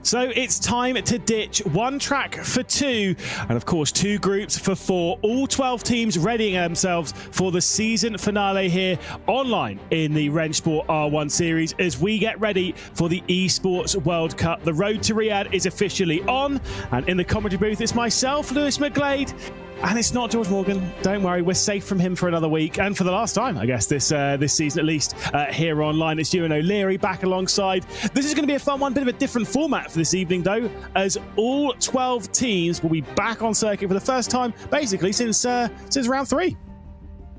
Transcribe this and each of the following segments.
So it's time to ditch one track for two, and of course 2 groups for 4, all 12 teams readying themselves for the season finale here online in the RENNSPORT R1 series as we get ready for the Esports World Cup. The road to Riyadh is officially on, and in the commentary booth it's myself, Lewis McGlade, and it's not George Morgan. Don't worry, we're safe from him for another week, and for the last time, I guess, this season at least, here online. It's Ewan O'Leary back alongside. This is going to be a fun one, bit of a different format for this evening, though, as all 12 teams will be back on circuit for the first time, basically, since round 3.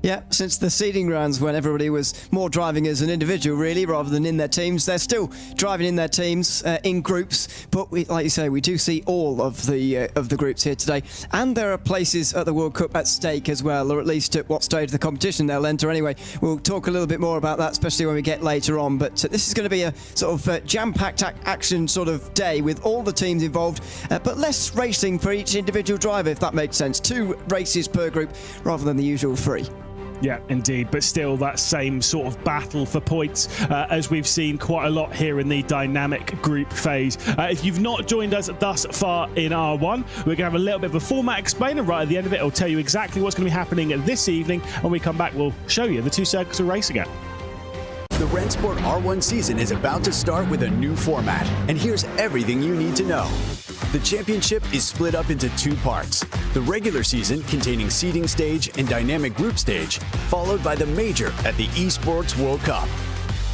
Yeah, since the seeding rounds when everybody was more driving as an individual, really, rather than in their teams. They're still driving in their teams, in groups, but like you say, we do see all of the groups here today. And there are places at the World Cup at stake as well, or at least at what stage of the competition they'll enter anyway. We'll talk a little bit more about that, especially when we get later on. But this is going to be a sort of jam-packed action sort of day with all the teams involved, but less racing for each individual driver, if that makes sense. 2 races per group rather than the usual 3. Yeah, indeed, but still that same sort of battle for points as we've seen quite a lot here in the dynamic group phase. If you've not joined us thus far in R1, we're going to have a little bit of a format explainer right at the end of it. It'll tell you exactly what's going to be happening this evening. When we come back, we'll show you the 2 circuits of race again. The RENNSPORT R1 season is about to start with a new format, and here's everything you need to know. The championship is split up into 2 parts. The regular season, containing seeding stage and dynamic group stage, followed by the major at the Esports World Cup.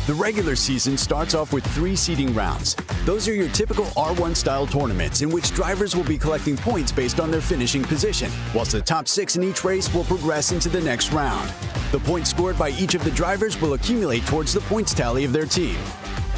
The regular season starts off with 3 seeding rounds. Those are your typical R1 style tournaments in which drivers will be collecting points based on their finishing position, whilst the top 6 in each race will progress into the next round. The points scored by each of the drivers will accumulate towards the points tally of their team.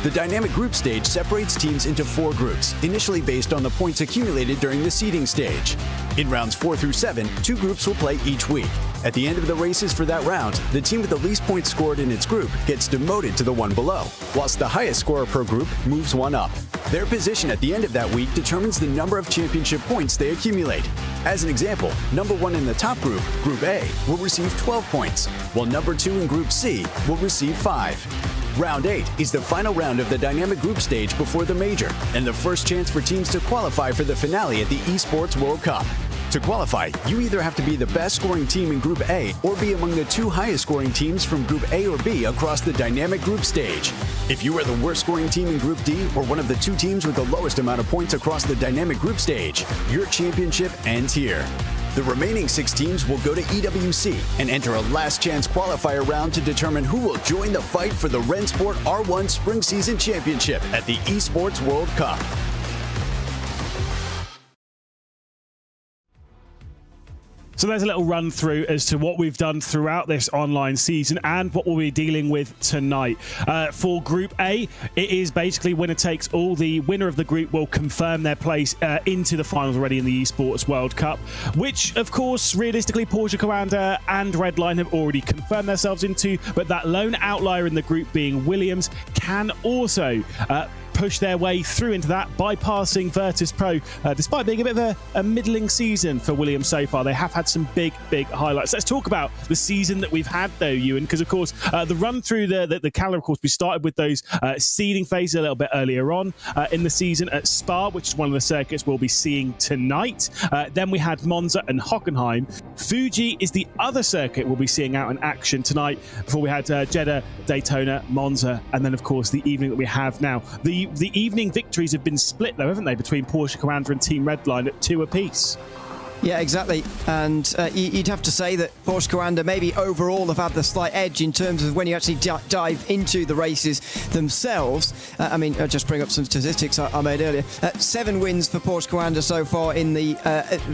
The dynamic group stage separates teams into 4 groups, initially based on the points accumulated during the seeding stage. In rounds 4 through 7, 2 groups will play each week. At the end of the races for that round, the team with the least points scored in its group gets demoted to the one below, whilst the highest scorer per group moves one up. Their position at the end of that week determines the number of championship points they accumulate. As an example, number 1 in the top group, Group A, will receive 12 points, while number 2 in Group C will receive 5. Round 8 is the final round of the dynamic group stage before the major, and the first chance for teams to qualify for the finale at the Esports World Cup. To qualify, you either have to be the best scoring team in Group A or be among the 2 highest scoring teams from Group A or B across the dynamic group stage. If you are the worst scoring team in Group D or one of the 2 teams with the lowest amount of points across the dynamic group stage, your championship ends here. The remaining 6 teams will go to EWC and enter a last chance qualifier round to determine who will join the fight for the RENNSPORT R1 Spring Season Championship at the Esports World Cup. So there's a little run through as to what we've done throughout this online season and what we'll be dealing with tonight. For Group A, it is basically winner takes all. The winner of the group will confirm their place into the finals already in the Esports World Cup, which, of course, realistically, Porsche Commander and Redline have already confirmed themselves into, but that lone outlier in the group being Williams can also push their way through into that, bypassing Virtus Pro. Despite being a bit of a middling season for Williams so far, they have had some big highlights. Let's talk about the season that we've had, though, Ewan, because, of course, the run through the calendar, of course, we started with those seeding phases a little bit earlier on in the season at Spa, which is one of the circuits we'll be seeing tonight. Then we had Monza and Hockenheim. Fuji is the other circuit we'll be seeing out in action tonight, before we had Jeddah, Daytona, Monza, and then, of course, the evening that we have now. The evening victories have been split, though, haven't they, between Porsche Commander and Team Redline at 2 apiece. Yeah, exactly. And you'd have to say that Porsche Commander maybe overall have had the slight edge in terms of when you actually dive into the races themselves. I mean, I'll just bring up some statistics I made earlier. 7 wins for Porsche Commander so far in the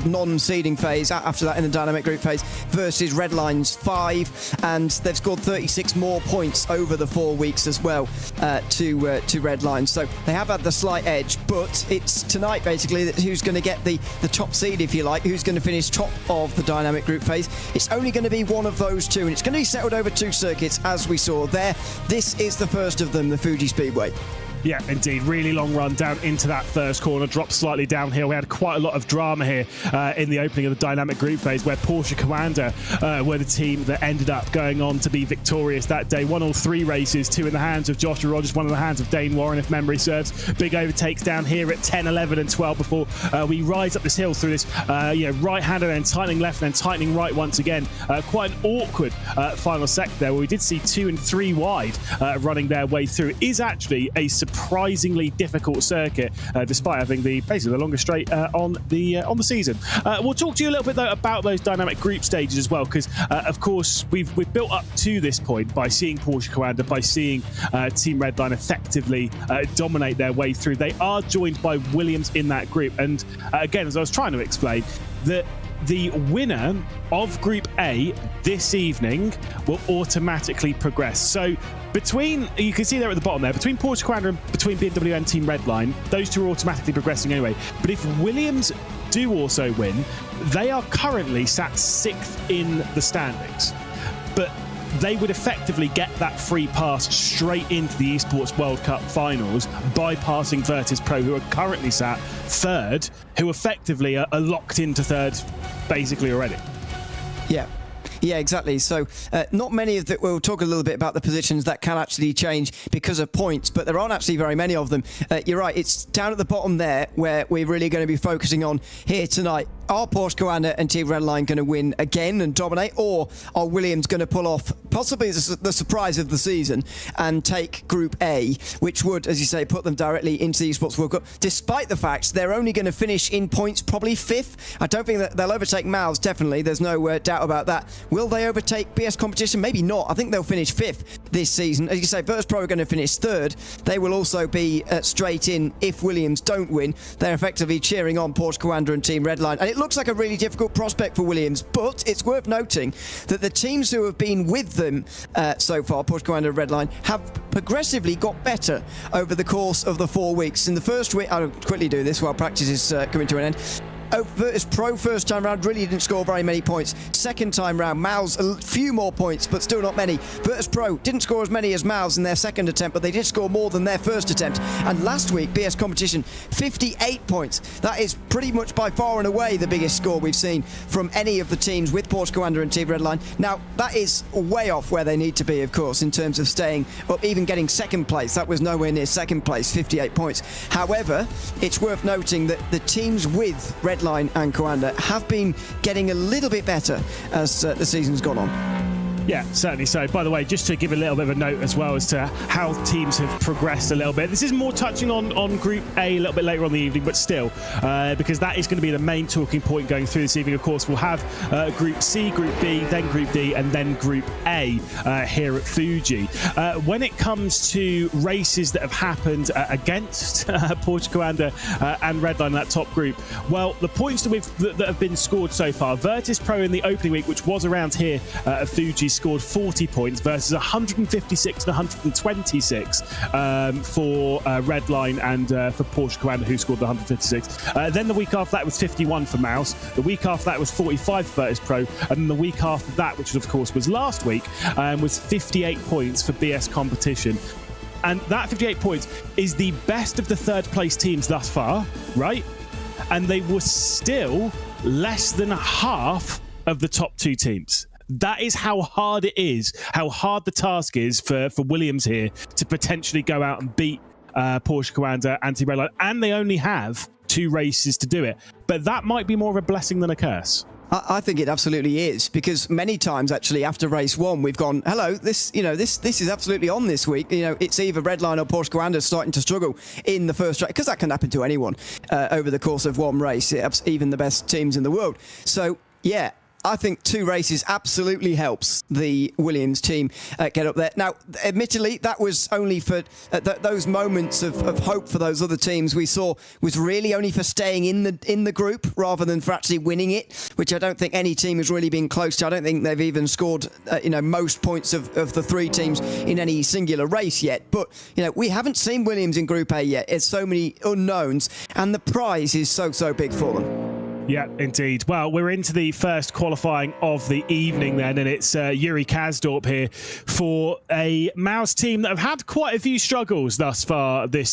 non-seeding phase, after that in the dynamic group phase, versus Redline's 5. And they've scored 36 more points over the 4 weeks as well to Redline. So they have had the slight edge, but it's tonight basically that who's going to get the top seed, if you like, who's going to finish top of the dynamic group phase. It's only going to be one of those 2, and it's going to be settled over 2 circuits, as we saw there. This is the first of them, the Fuji Speedway. Yeah, indeed. Really long run down into that first corner, dropped slightly downhill. We had quite a lot of drama here in the opening of the dynamic group phase, where Porsche Coanda were the team that ended up going on to be victorious that day. Won all 3 races, 2 in the hands of Joshua Rogers, 1 in the hands of Dane Warren, if memory serves. Big overtakes down here at 10, 11 and 12 before we rise up this hill through this right-hander, then tightening left, then tightening right once again. Quite an awkward final sector there, where we did see 2 and 3 wide running their way through. It is actually a surprisingly difficult circuit, despite having basically the longest straight on the season. We'll talk to you a little bit though about those dynamic group stages as well, because of course we've built up to this point by seeing Porsche Coanda, by seeing Team Redline effectively dominate their way through. They are joined by Williams in that group, and again, as I was trying to explain, that the winner of Group A this evening will automatically progress. So you can see there at the bottom there, between Porsche Coanda and between BMW and Team Redline, those two are automatically progressing anyway. But if Williams do also win, they are currently sat 6th in the standings. But they would effectively get that free pass straight into the Esports World Cup finals, bypassing Virtus Pro, who are currently sat 3rd, who effectively are locked into 3rd basically already. Yeah, exactly. So not many of that. We'll talk a little bit about the positions that can actually change because of points, but there aren't actually very many of them. You're right. It's down at the bottom there where we're really going to be focusing on here tonight. Are Porsche Coanda and Team Redline going to win again and dominate, or are Williams going to pull off possibly the surprise of the season and take Group A, which would, as you say, put them directly into the Esports World Cup, despite the fact they're only going to finish in points probably 5th. I don't think that they'll overtake Miles, definitely. There's no doubt about that. Will they overtake BS Competition? Maybe not. I think they'll finish 5th this season. As you say, Virtus Pro are going to finish 3rd. They will also be straight in if Williams don't win. They're effectively cheering on Porsche Coanda and Team Redline. And it looks like a really difficult prospect for Williams, but it's worth noting that the teams who have been with them so far, Porsche Coanda and Redline, have progressively got better over the course of the 4 weeks. In the first week, I'll quickly do this while practice is coming to an end. Virtus Pro first time round really didn't score very many points. Second time round, Miles a few more points, but still not many. Virtus Pro didn't score as many as Miles in their second attempt, but they did score more than their first attempt. And last week, BS Competition, 58 points. That is pretty much by far and away the biggest score we've seen from any of the teams with Porsche Coanda and Team Redline. Now, that is way off where they need to be, of course, in terms of staying up, even getting second place. That was nowhere near second place, 58 points. However, it's worth noting that the teams with Redline and Coanda have been getting a little bit better as the season's gone on. Yeah, certainly so. By the way, just to give a little bit of a note as well as to how teams have progressed a little bit. This is more touching on Group A a little bit later on the evening, but still, because that is going to be the main talking point going through this evening. Of course, we'll have Group C, Group B, then Group D, and then Group A here at Fuji. When it comes to races that have happened against Porsche Coanda and Redline in that top group, well, the points that have been scored so far, Virtus Pro in the opening week, which was around here at Fuji, scored 40 points versus 156 and 126 for Redline and for Porsche Coanda, who scored the 156. Then the week after that was 51 for Mouse. The week after that was 45 for Virtus Pro. And then the week after that, which of course was last week, was 58 points for BS Competition. And that 58 points is the best of the third place teams thus far, right? And they were still less than half of the top 2 teams. That is how hard it is, how hard the task is for Williams here to potentially go out and beat Porsche Coanda and Team Redline. And they only have 2 races to do it. But that might be more of a blessing than a curse. I think it absolutely is, because many times actually after race 1 we've gone, hello, this is absolutely on this week. It's either Redline or Porsche Coanda starting to struggle in the first race, because that can happen to anyone over the course of one race, even the best teams in the world. So yeah, I think 2 races absolutely helps the Williams team get up there. Now, admittedly, that was only for those moments of hope for those other teams we saw was really only for staying in the group rather than for actually winning it, which I don't think any team has really been close to. I don't think they've even scored most points of the 3 teams in any singular race yet. But we haven't seen Williams in Group A yet. It's so many unknowns, and the prize is so big for them. Yeah, indeed. Well, we're into the first qualifying of the evening then, and it's Yuri Kasdorp here for a Mouse team that have had quite a few struggles thus far this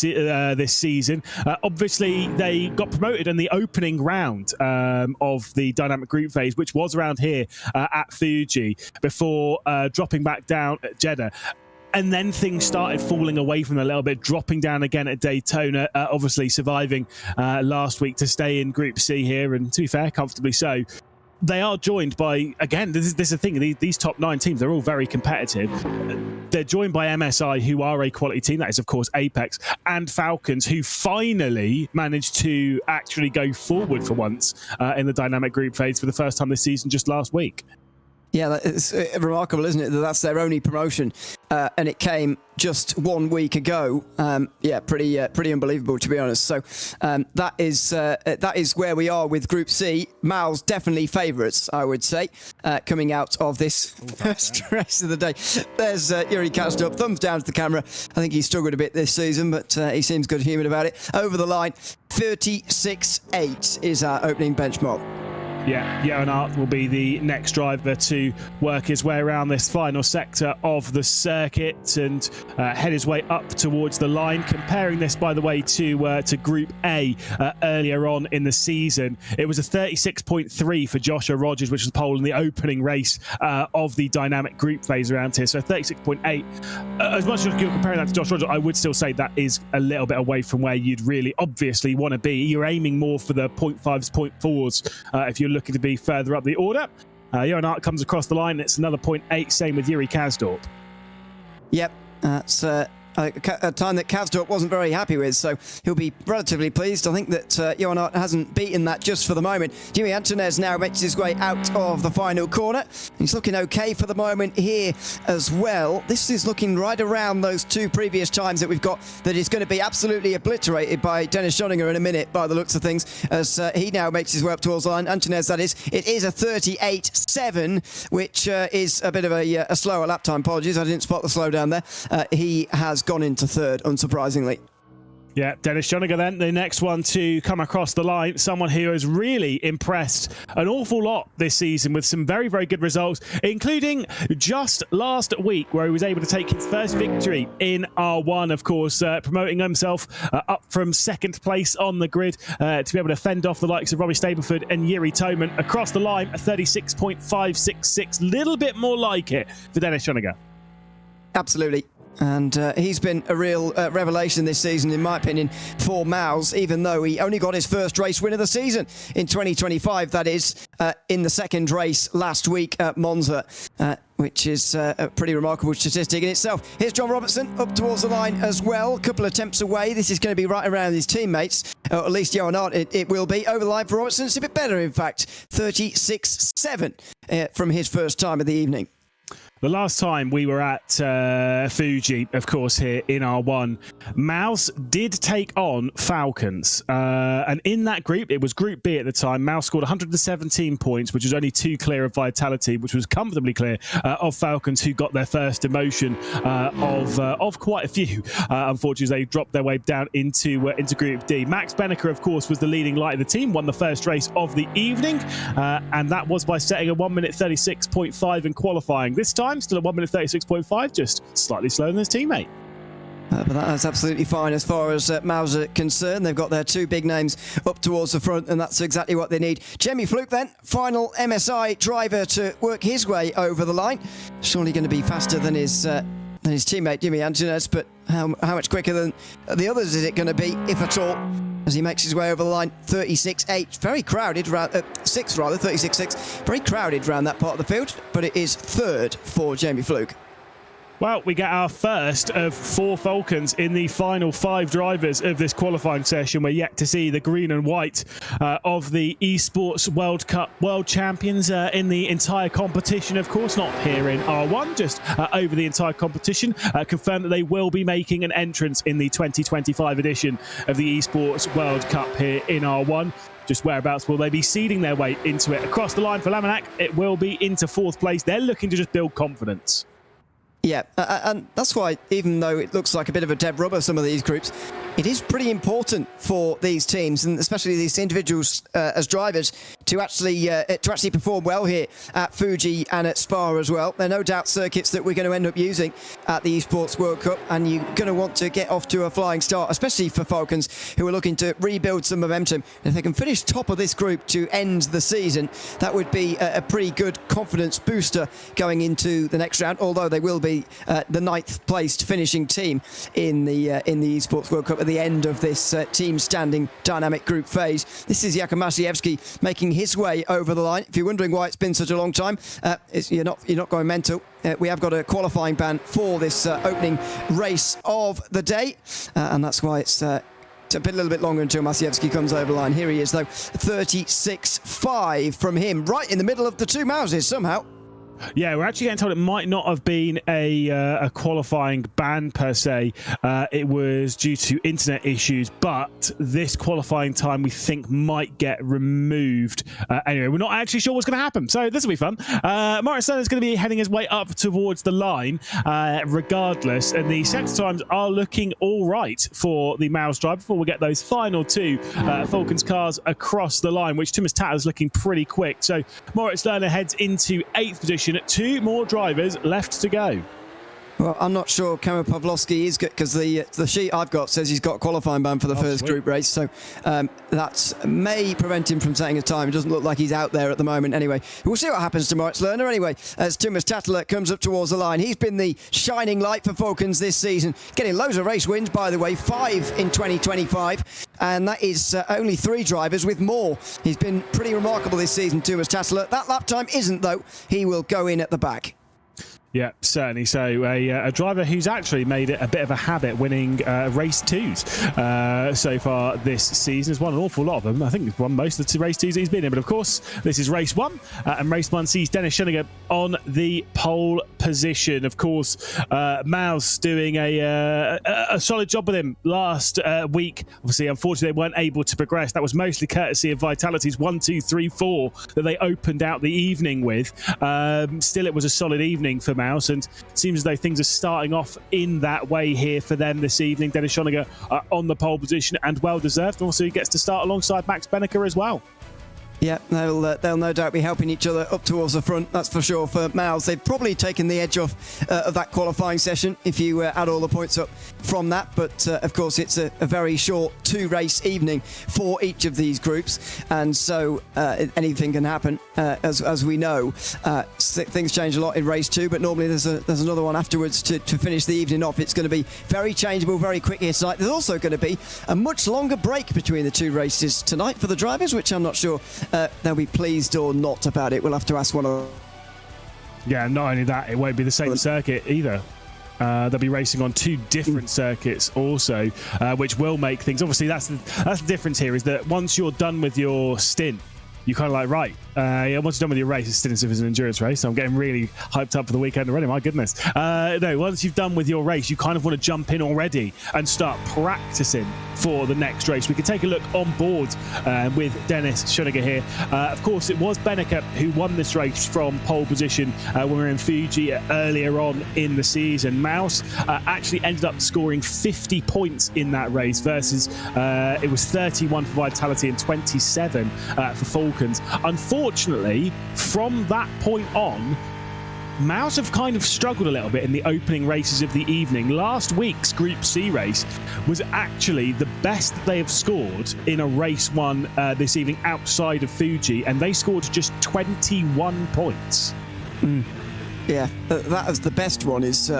season. Obviously, they got promoted in the opening round of the dynamic group phase, which was around here at Fuji, before dropping back down at Jeddah. And then things started falling away from them a little bit, dropping down again at Daytona, obviously surviving last week to stay in Group C here, and to be fair, comfortably so. They are joined by, again, this is the thing, these top 9 teams, they're all very competitive. They're joined by MSI, who are a quality team, that is, of course, Apex, and Falcons, who finally managed to actually go forward for once in the dynamic group phase for the first time this season, just last week. Yeah, it's remarkable, isn't it, that that's their only promotion, and it came just 1 week ago. Yeah, pretty unbelievable, to be honest. So that is where we are with Group C. Mal's definitely favourites, I would say, coming out of this first race of the day. There's Yuri Kasdorp, thumbs down to the camera. I think he struggled a bit this season, but he seems good-humoured about it. Over the line, 36.8 is our opening benchmark. Yeah, Johan Art will be the next driver to work his way around this final sector of the circuit and head his way up towards the line. Comparing this, by the way, to Group A earlier on in the season, it was a 36.3 for Joshua Rogers, which was pole in the opening race of the dynamic group phase around here. So 36.8. As much as you're comparing that to Josh Rogers, I would still say that is a little bit away from where you'd really obviously want to be. You're aiming more for the 0.5s, 0.4s if you're looking to be further up the order. Johan Art comes across the line. It's another 0.8. Same with Yuri Kasdorp. Yep, that's a time that Kasdorp wasn't very happy with, so he'll be relatively pleased. I think that Johan Art hasn't beaten that just for the moment. Jimmy Antonez now makes his way out of the final corner. He's looking okay for the moment here as well. This is looking right around those 2 previous times that we've got that is going to be absolutely obliterated by Dennis Schoninger in a minute, by the looks of things, as he now makes his way up towards the line. Antonez, that is. It is a 38.7, which is a bit of a slower lap time. Apologies, I didn't spot the slowdown there. He has gone into third, unsurprisingly. Yeah, Dennis Schoninger then, the next one to come across the line. Someone who has really impressed an awful lot this season with some very, very good results, including just last week where he was able to take his first victory in R1, of course, promoting himself up from 2nd place on the grid to be able to fend off the likes of Robbie Stableford and Yuri Toman across the line, a 36.566. Little bit more like it for Dennis Schoninger. Absolutely. And he's been a real revelation this season, in my opinion, for Mouse, even though he only got his first race win of the season in 2025, that is, in the 2nd race last week at Monza, which is a pretty remarkable statistic in itself. Here's John Robertson up towards the line as well, a couple of attempts away. This is going to be right around his teammates, or at least Johan Art, it will be. Over the line for Robertson, it's a bit better, in fact, 36.7 from his first time of the evening. The last time we were at Fuji, of course, here in R1, Mouse did take on Falcons. And in that group, it was Group B at the time, Mouse scored 117 points, which was only 2 clear of Vitality, which was comfortably clear of Falcons, who got their first demotion of quite a few. Unfortunately, they dropped their way down into Group D. Max Benneker, of course, was the leading light of the team, won the first race of the evening, and that was by setting a 1:36.5 in qualifying. This time, still at 1:36.5, just slightly slower than his teammate. But that's absolutely fine as far as Mouse are concerned. They've got their 2 big names up towards the front, and that's exactly what they need. Jamie Fluke then, final MSI driver to work his way over the line. Surely going to be faster than his teammate Jimmy Antonez, but how much quicker than the others is it going to be, if at all, as he makes his way over the line? 36.8, very crowded, 36.6, very crowded around that part of the field, but it is 3rd for Jamie Fluke. Well, we get our first of 4 Falcons in the final 5 drivers of this qualifying session. We're yet to see the green and white of the Esports World Cup world champions in the entire competition, of course, not here in R1, just over the entire competition. Confirmed that they will be making an entrance in the 2025 edition of the Esports World Cup here in R1. Just whereabouts will they be seeding their way into it? Across the line for Laminac, it will be into 4th place. They're looking to just build confidence. Yeah, and that's why, even though it looks like a bit of a dead rubber, some of these groups, it is pretty important for these teams, and especially these individuals as drivers, to actually perform well here at Fuji and at Spa as well. They're no doubt circuits that we're going to end up using at the Esports World Cup, and you're going to want to get off to a flying start, especially for Falcons, who are looking to rebuild some momentum. And if they can finish top of this group to end the season, that would be a pretty good confidence booster going into the next round, although they will be the 9th placed finishing team in the Esports World Cup at the end of this team standing dynamic group phase. This is Jakub Masiewski making his way over the line. If you're wondering why it's been such a long time, you're not going mental. We have got a qualifying ban for this opening race of the day, and that's why it's a little bit longer until Masiewski comes over the line. Here he is, though, 36.5 from him, right in the middle of the two Mouses somehow. Yeah, we're actually getting told it might not have been a qualifying ban per se. It was due to internet issues, but this qualifying time we think might get removed. Anyway, we're not actually sure what's going to happen, so this will be fun. Moritz Lerner is going to be heading his way up towards the line regardless, and the sector times are looking all right for the Mouse drive before we get those final two Falcons cars across the line, which Thomas Tatter is looking pretty quick. So Moritz Lerner heads into 8th position. 2 more drivers left to go. Well, I'm not sure Kamil Pawlowski is good, because the sheet I've got says he's got a qualifying ban for the first group race, so that may prevent him from setting a time. It doesn't look like he's out there at the moment anyway. We'll see what happens to Moritz Lerner anyway, as Thomas Tattler comes up towards the line. He's been the shining light for Falcons this season, getting loads of race wins, by the way, 5 in 2025, and that is only 3 drivers with more. He's been pretty remarkable this season, Thomas Tattler. That lap time isn't, though. He will go in at the back. Yeah, certainly. So a driver who's actually made it a bit of a habit winning race 2s so far this season. Has won an awful lot of them. I think he's won most of the race 2s he's been in. But of course, this is race 1. And race 1 sees Dennis Schoeniger on the pole position. Of course, Mouse doing a solid job with him last week. Obviously, unfortunately, they weren't able to progress. That was mostly courtesy of Vitality's 1, 2, 3, 4 that they opened out the evening with. Still, it was a solid evening for Mouse, and it seems as though things are starting off in that way here for them this evening. Dennis Schoeniger on the pole position, and well deserved. Also, he gets to start alongside Max Benneker as well. Yeah, they'll no doubt be helping each other up towards the front, that's for sure, for Miles. They've probably taken the edge off of that qualifying session, if you add all the points up from that. But, of course, it's a very short 2-race evening for each of these groups. And so anything can happen, as we know. Things change a lot in race 2, but normally there's another one afterwards to finish the evening off. It's going to be very changeable, very quick here tonight. There's also going to be a much longer break between the 2 races tonight for the drivers, which I'm not sure they'll be pleased or not about it. We'll have to ask one of them. Yeah, not only that, it won't be the same circuit either. They'll be racing on 2 different circuits also, which will make things... Obviously, that's the difference here, is that once you're done with your stint, you're kind of like, right, once you're done with your race, it's still as if it's an endurance race. So I'm getting really hyped up for the weekend already, my goodness. No, once you've done with your race, you kind of want to jump in already and start practicing for the next race. We can take a look on board with Dennis Schoeniger here. Of course, it was Benneker who won this race from pole position when we were in Fuji earlier on in the season. Mouse actually ended up scoring 50 points in that race versus it was 31 for Vitality and 27 for Falcons. Unfortunately, from that point on, Mouse have kind of struggled a little bit in the opening races of the evening. Last week's Group C race was actually the best that they have scored in a race 1 this evening outside of Fuji, and they scored just 21 points. Yeah, that as the best one is...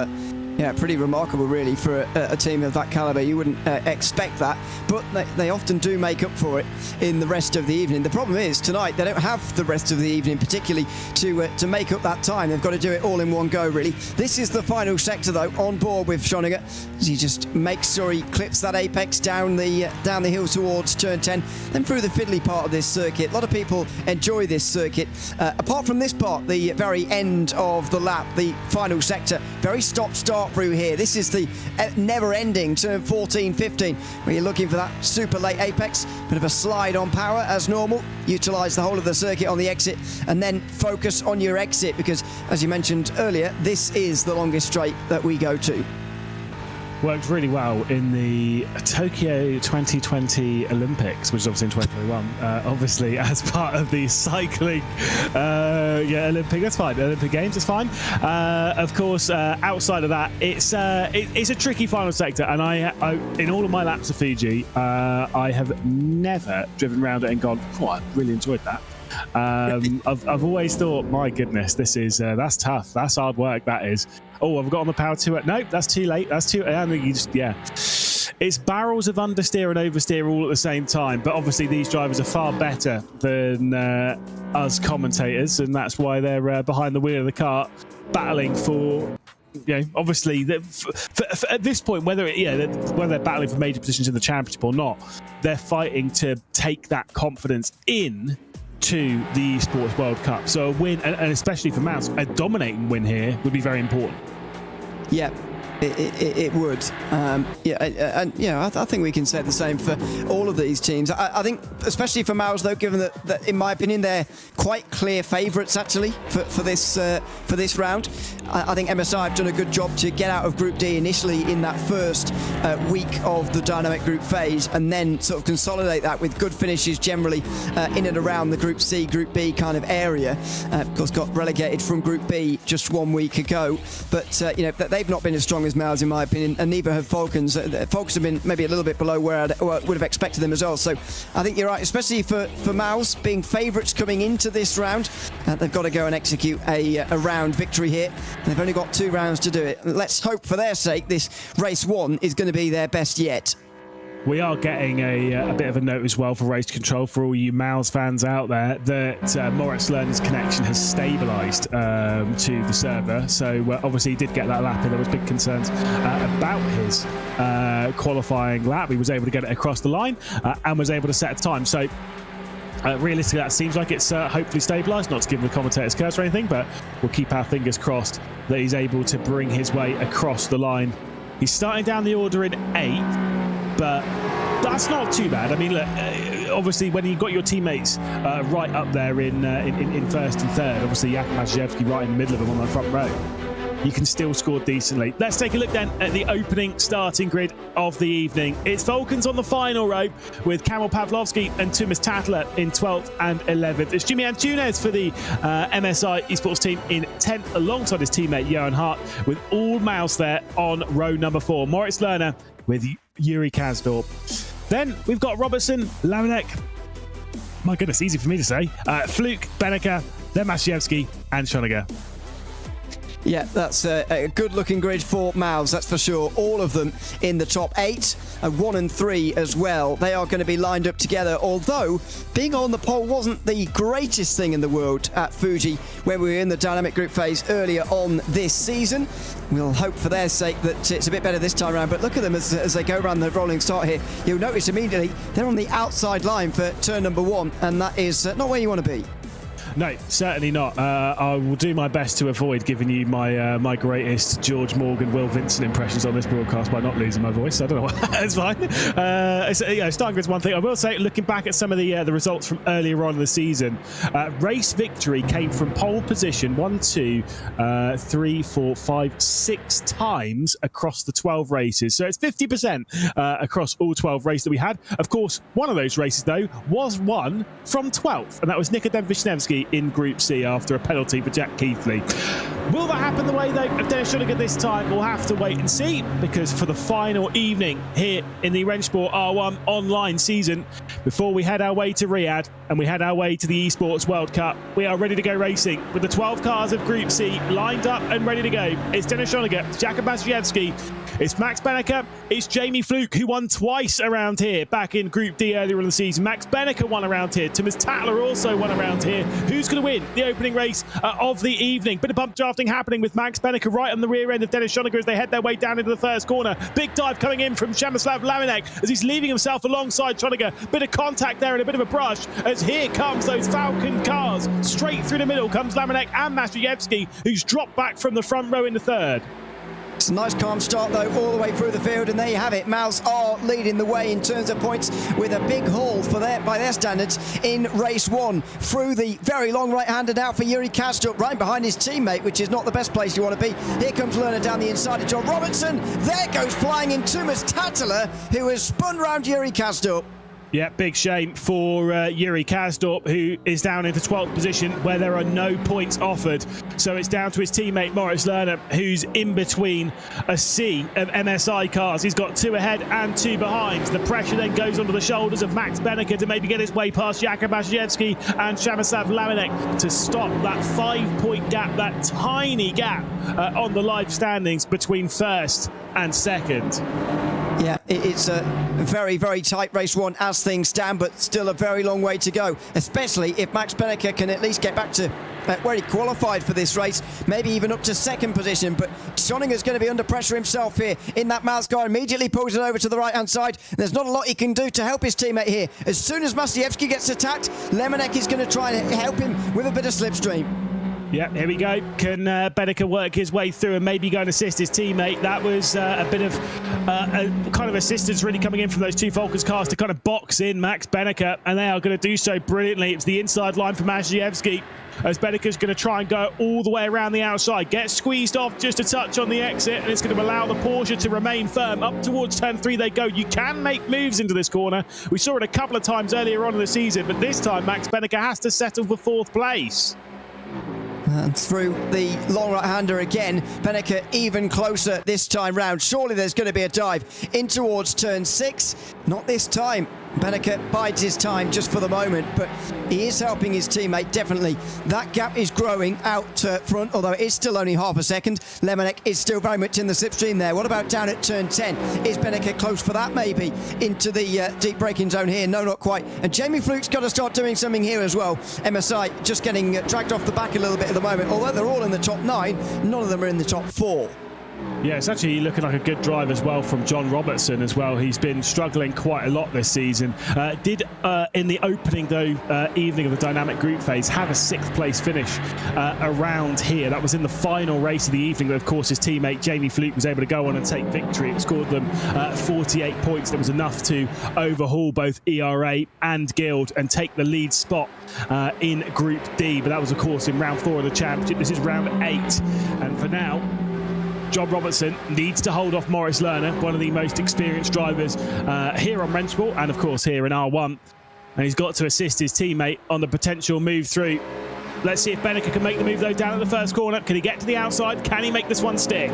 yeah, pretty remarkable, really, for a team of that calibre. You wouldn't expect that, but they often do make up for it in the rest of the evening. The problem is, tonight, they don't have the rest of the evening, particularly to make up that time. They've got to do it all in one go, really. This is the final sector, though, on board with Schoeniger. He just makes sure he clips that apex down the hill towards turn 10, then through the fiddly part of this circuit. A lot of people enjoy this circuit. Apart from this part, the very end of the lap, the final sector, very stop-start through here. This is the never-ending turn 14, 15, where you're looking for that super late apex. Bit of a slide on power as normal. Utilize the whole of the circuit on the exit and then focus on your exit because, as you mentioned earlier, this is the longest straight that we go to. Worked really well in the Tokyo 2020 Olympics, which is obviously in 2021. Obviously, as part of the cycling, Olympic. That's fine. Olympic Games, it's fine. Of course, outside of that, it's a tricky final sector, and I in all of my laps of Fuji, I have never driven around it and gone, "Oh, I really enjoyed that." I've always thought, my goodness, this is that's tough. That's hard work. That is. Oh, I've got on the power to it. Nope, that's too late. That's too. I mean, it's barrels of understeer and oversteer all at the same time. But obviously, these drivers are far better than us commentators, and that's why they're behind the wheel of the car, battling for. Obviously, at this point, whether they're battling for major positions in the championship or not, they're fighting to take that confidence in to the Esports World Cup. So a win, and especially for Mouse, a dominating win here would be very important. Yeah. It would. I think we can say the same for all of these teams. I think, especially for Mouse, though, given that, in my opinion, they're quite clear favourites actually for this round. I think MSI have done a good job to get out of Group D initially in that first week of the dynamic group phase, and then sort of consolidate that with good finishes generally in and around the Group C, Group B kind of area. Of course, got relegated from Group B just 1 week ago, but they've not been as strong as Mouse, in my opinion, and neither have Falcons. Falcons have been maybe a little bit below where I would have expected them as well. So I think you're right, especially for Mouse being favourites coming into this round. They've got to go and execute a round victory here. They've only got 2 rounds to do it. Let's hope for their sake this race 1 is going to be their best yet. We are getting a bit of a note as well for race control for all you Mouse fans out there that Moritz Lerner's connection has stabilised to the server. So obviously he did get that lap in. There was big concerns about his qualifying lap. He was able to get it across the line and was able to set a time. So realistically, that seems like it's hopefully stabilised. Not to give the commentators curse or anything, but we'll keep our fingers crossed that he's able to bring his way across the line. He's starting down the order in 8th. But that's not too bad. I mean, look, obviously, when you've got your teammates right up there in first and third, obviously Jakub Maciejewski right in the middle of them on the front row, you can still score decently. Let's take a look then at the opening starting grid of the evening. It's Falcons on the final row with Kamil Pawlowski and Tomas Tatler in 12th and 11th. It's Jimmy Antunes for the MSI Esports team in 10th alongside his teammate Johan Hart, with all Mouse there on row number 4. Moritz Lerner with Yuri Kasdorp. Then we've got Robertson, Laminek, my goodness, easy for me to say, Fluke, Beneka, then Maciejewski and Schoeniger. Yeah, that's a good-looking grid for Mouse, that's for sure. All of them in the top 8, and 1 and 3 as well. They are going to be lined up together, although being on the pole wasn't the greatest thing in the world at Fuji when we were in the dynamic group phase earlier on this season. We'll hope for their sake that it's a bit better this time around, but look at them as they go around the rolling start here. You'll notice immediately they're on the outside line for turn number 1, and that is not where you want to be. No, certainly not. I will do my best to avoid giving you my greatest George Morgan, Will Vincent impressions on this broadcast by not losing my voice. I don't know what. It's fine. Starting grid's one thing. I will say, looking back at some of the results from earlier on in the season, race victory came from pole position 1, 2, 3, 4, 5, 6 times across the 12 races. So it's 50% across all 12 races that we had. Of course, one of those races, though, was won from 12th, and that was Nikodem Wisniewski in Group C after a penalty for Jack Keithley. Will that happen the way, though, of Dennis Schoeniger this time? We'll have to wait and see, because for the final evening here in the RENNSPORT R1 online season, before we head our way to Riyadh and we head our way to the Esports World Cup, we are ready to go racing with the 12 cars of Group C lined up and ready to go. It's Dennis Schoeniger, it's Jakub Maciejewski, it's Max Beneka, it's Jamie Fluke, who won twice around here back in Group D earlier in the season. Max Beneka won around here. Tomas Tatler also won around here. Who's going to win the opening race of the evening? Bit of bump drafting happening with Max Beneka right on the rear end of Dennis Schoeniger as they head their way down into the first corner. Big dive coming in from Przemysław Laminek as he's leaving himself alongside Schoeniger. Bit of contact there and a bit of a brush as here comes those Falcon cars. Straight through the middle comes Laminek and Maciejewski, who's dropped back from the front row in the third. It's a nice calm start though all the way through the field, and there you have it. Mouse are leading the way in terms of points with a big haul by their standards in race 1. Through the very long right-hander now for Yuri Kastrup, right behind his teammate, which is not the best place you want to be. Here comes Lerner down the inside of John Robertson. There goes flying in Tumas Tatala, who has spun round Yuri Kastrup. Yeah, big shame for Yuri Kazdorp, who is down into 12th position where there are no points offered. So it's down to his teammate Moritz Lerner, who's in between a sea of MSI cars. He's got 2 ahead and 2 behind. The pressure then goes onto the shoulders of Max Benneker to maybe get his way past Jakub Maciejewski and Przemysław Lamenek to stop that 5-point gap, that tiny gap on the live standings between first and second. Yeah, it's a very, very tight race 1 as things stand, but still a very long way to go, especially if Max Benneker can at least get back to where he qualified for this race, maybe even up to 2nd position. But Schoninger's going to be under pressure himself here in that Mouse car. Immediately pulls it over to the right-hand side. There's not a lot he can do to help his teammate here. As soon as Maciejewski gets attacked, Lamenek is going to try and help him with a bit of slipstream. Yeah, here we go. Can Benneker work his way through and maybe go and assist his teammate? That was a bit of a kind of assistance really coming in from those 2 Falcons cars to kind of box in Max Benneker, and they are going to do so brilliantly. It's the inside line for Maciejewski, as Benneker's going to try and go all the way around the outside, gets squeezed off just a touch on the exit, and it's going to allow the Porsche to remain firm. Up towards turn 3 they go. You can make moves into this corner. We saw it a couple of times earlier on in the season, but this time Max Benneker has to settle for 4th place. And through the long right-hander again, Benneker even closer this time round. Surely there's going to be a dive in towards turn 6. Not this time. Benneker bides his time just for the moment, but he is helping his teammate, definitely. That gap is growing out front, although it is still only half a second. Lamenek is still very much in the slipstream there. What about down at turn 10? Is Benneker close for that, maybe? Into the deep braking zone here? No, not quite. And Jamie Fluke's got to start doing something here as well. MSI just getting dragged off the back a little bit at the moment. Although they're all in the top 9, none of them are in the top 4. Yeah, it's actually looking like a good drive as well from John Robertson as well. He's been struggling quite a lot this season. Did in the opening though evening of the dynamic group phase have a 6th place finish around here. That was in the final race of the evening. Of course, his teammate Jamie Fluke was able to go on and take victory. It scored them 48 points. That was enough to overhaul both ERA and Guild and take the lead spot in Group D. But that was, of course, in round 4 of the championship. This is round 8, and for now, John Robertson needs to hold off Moritz Lerner, one of the most experienced drivers here on RENNSPORT and, of course, here in R1. And he's got to assist his teammate on the potential move through. Let's see if Benneker can make the move, though, down at the first corner. Can he get to the outside? Can he make this one stick?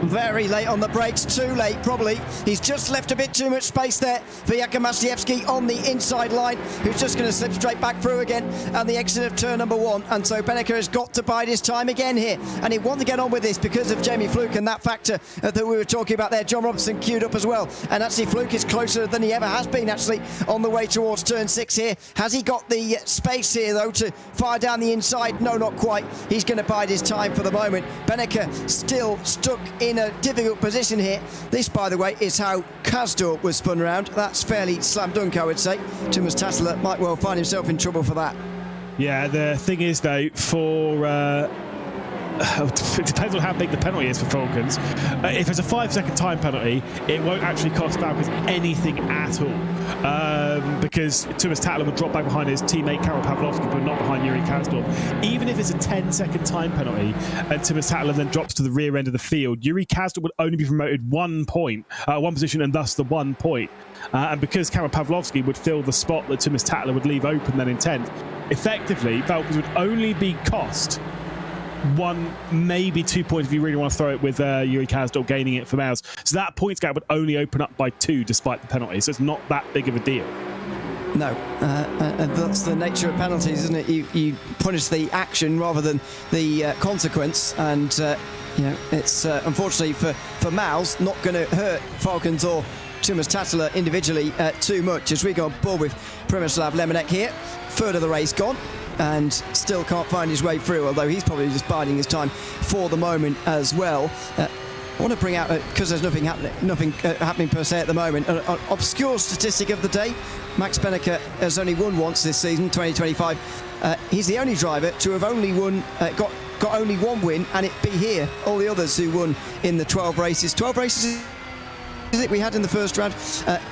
Very late on the brakes, too late probably. He's just left a bit too much space there for Jakub Maciejewski on the inside line, who's just going to slip straight back through again at the exit of turn number 1. And so Benneker has got to bide his time again here, and he wants to get on with this because of Jamie Fluke and that factor that we were talking about there. John Robertson queued up as well, and actually Fluke is closer than he ever has been actually on the way towards turn 6 here. Has he got the space here though to fire down the inside? No, not quite. He's going to bide his time for the moment. Benneker still stuck in a difficult position here. This, by the way, is how Kazdorp was spun around. That's fairly slam dunk, I would say. Tumas Tatala might well find himself in trouble for that. Yeah, the thing is, though, for it depends on how big the penalty is for Falcons. If it's a 5-second time penalty, it won't actually cost Falcons anything at all, because Tumas Tatala would drop back behind his teammate Karol Pawlowski, but not behind Yuri Kazdorp. Even if it's a 10-second time penalty and Tumas Tatala then drops to the rear end of the field, Yuri Kazdorp would only be promoted 1 point, 1 position, and thus the 1 point. And because Karol Pawlowski would fill the spot that Tumas Tatala would leave open then in 10th, effectively Falcons would only be cost 1, maybe 2 points if you really want to throw it with Yuri Kazdorp gaining it for Mouse. So that points gap would only open up by 2 despite the penalty. So it's not that big of a deal. No, and that's the nature of penalties, isn't it? You punish the action rather than the consequence, and you know, it's unfortunately for Mouse not going to hurt Falcons or Tumas Tatala individually too much as we go on board with Przemysław Lamenek here. Third of the race gone, and still can't find his way through, although he's probably just biding his time for the moment as well. I want to bring out, because there's nothing happening per se at the moment, an obscure statistic of the day. Max Benneker has only won once this season, 2025. He's the only driver to have only got got only one win, and it be here. All the others who won in the 12 races. 12 races is it we had in the first round.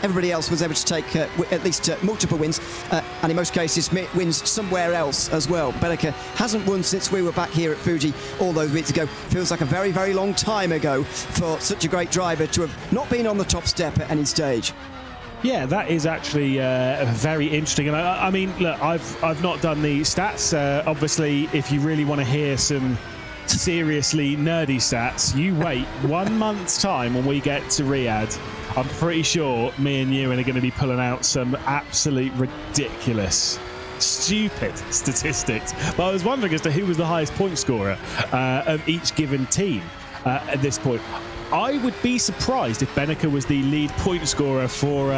Everybody else was able to take at least multiple wins, and in most cases wins somewhere else as well. Beneke hasn't won since we were back here at Fuji all those weeks ago. Feels like a very, very long time ago for such a great driver to have not been on the top step at any stage. Yeah, that is actually very interesting. And I mean, look, I've not done the stats. Obviously, if you really want to hear some seriously nerdy stats, you wait 1 month's time when we get to Riyadh. I'm pretty sure me and Ewan are going to be pulling out some absolute ridiculous, stupid statistics. But I was wondering as to who was the highest point scorer of each given team at this point. I would be surprised if Beneke was the lead point scorer for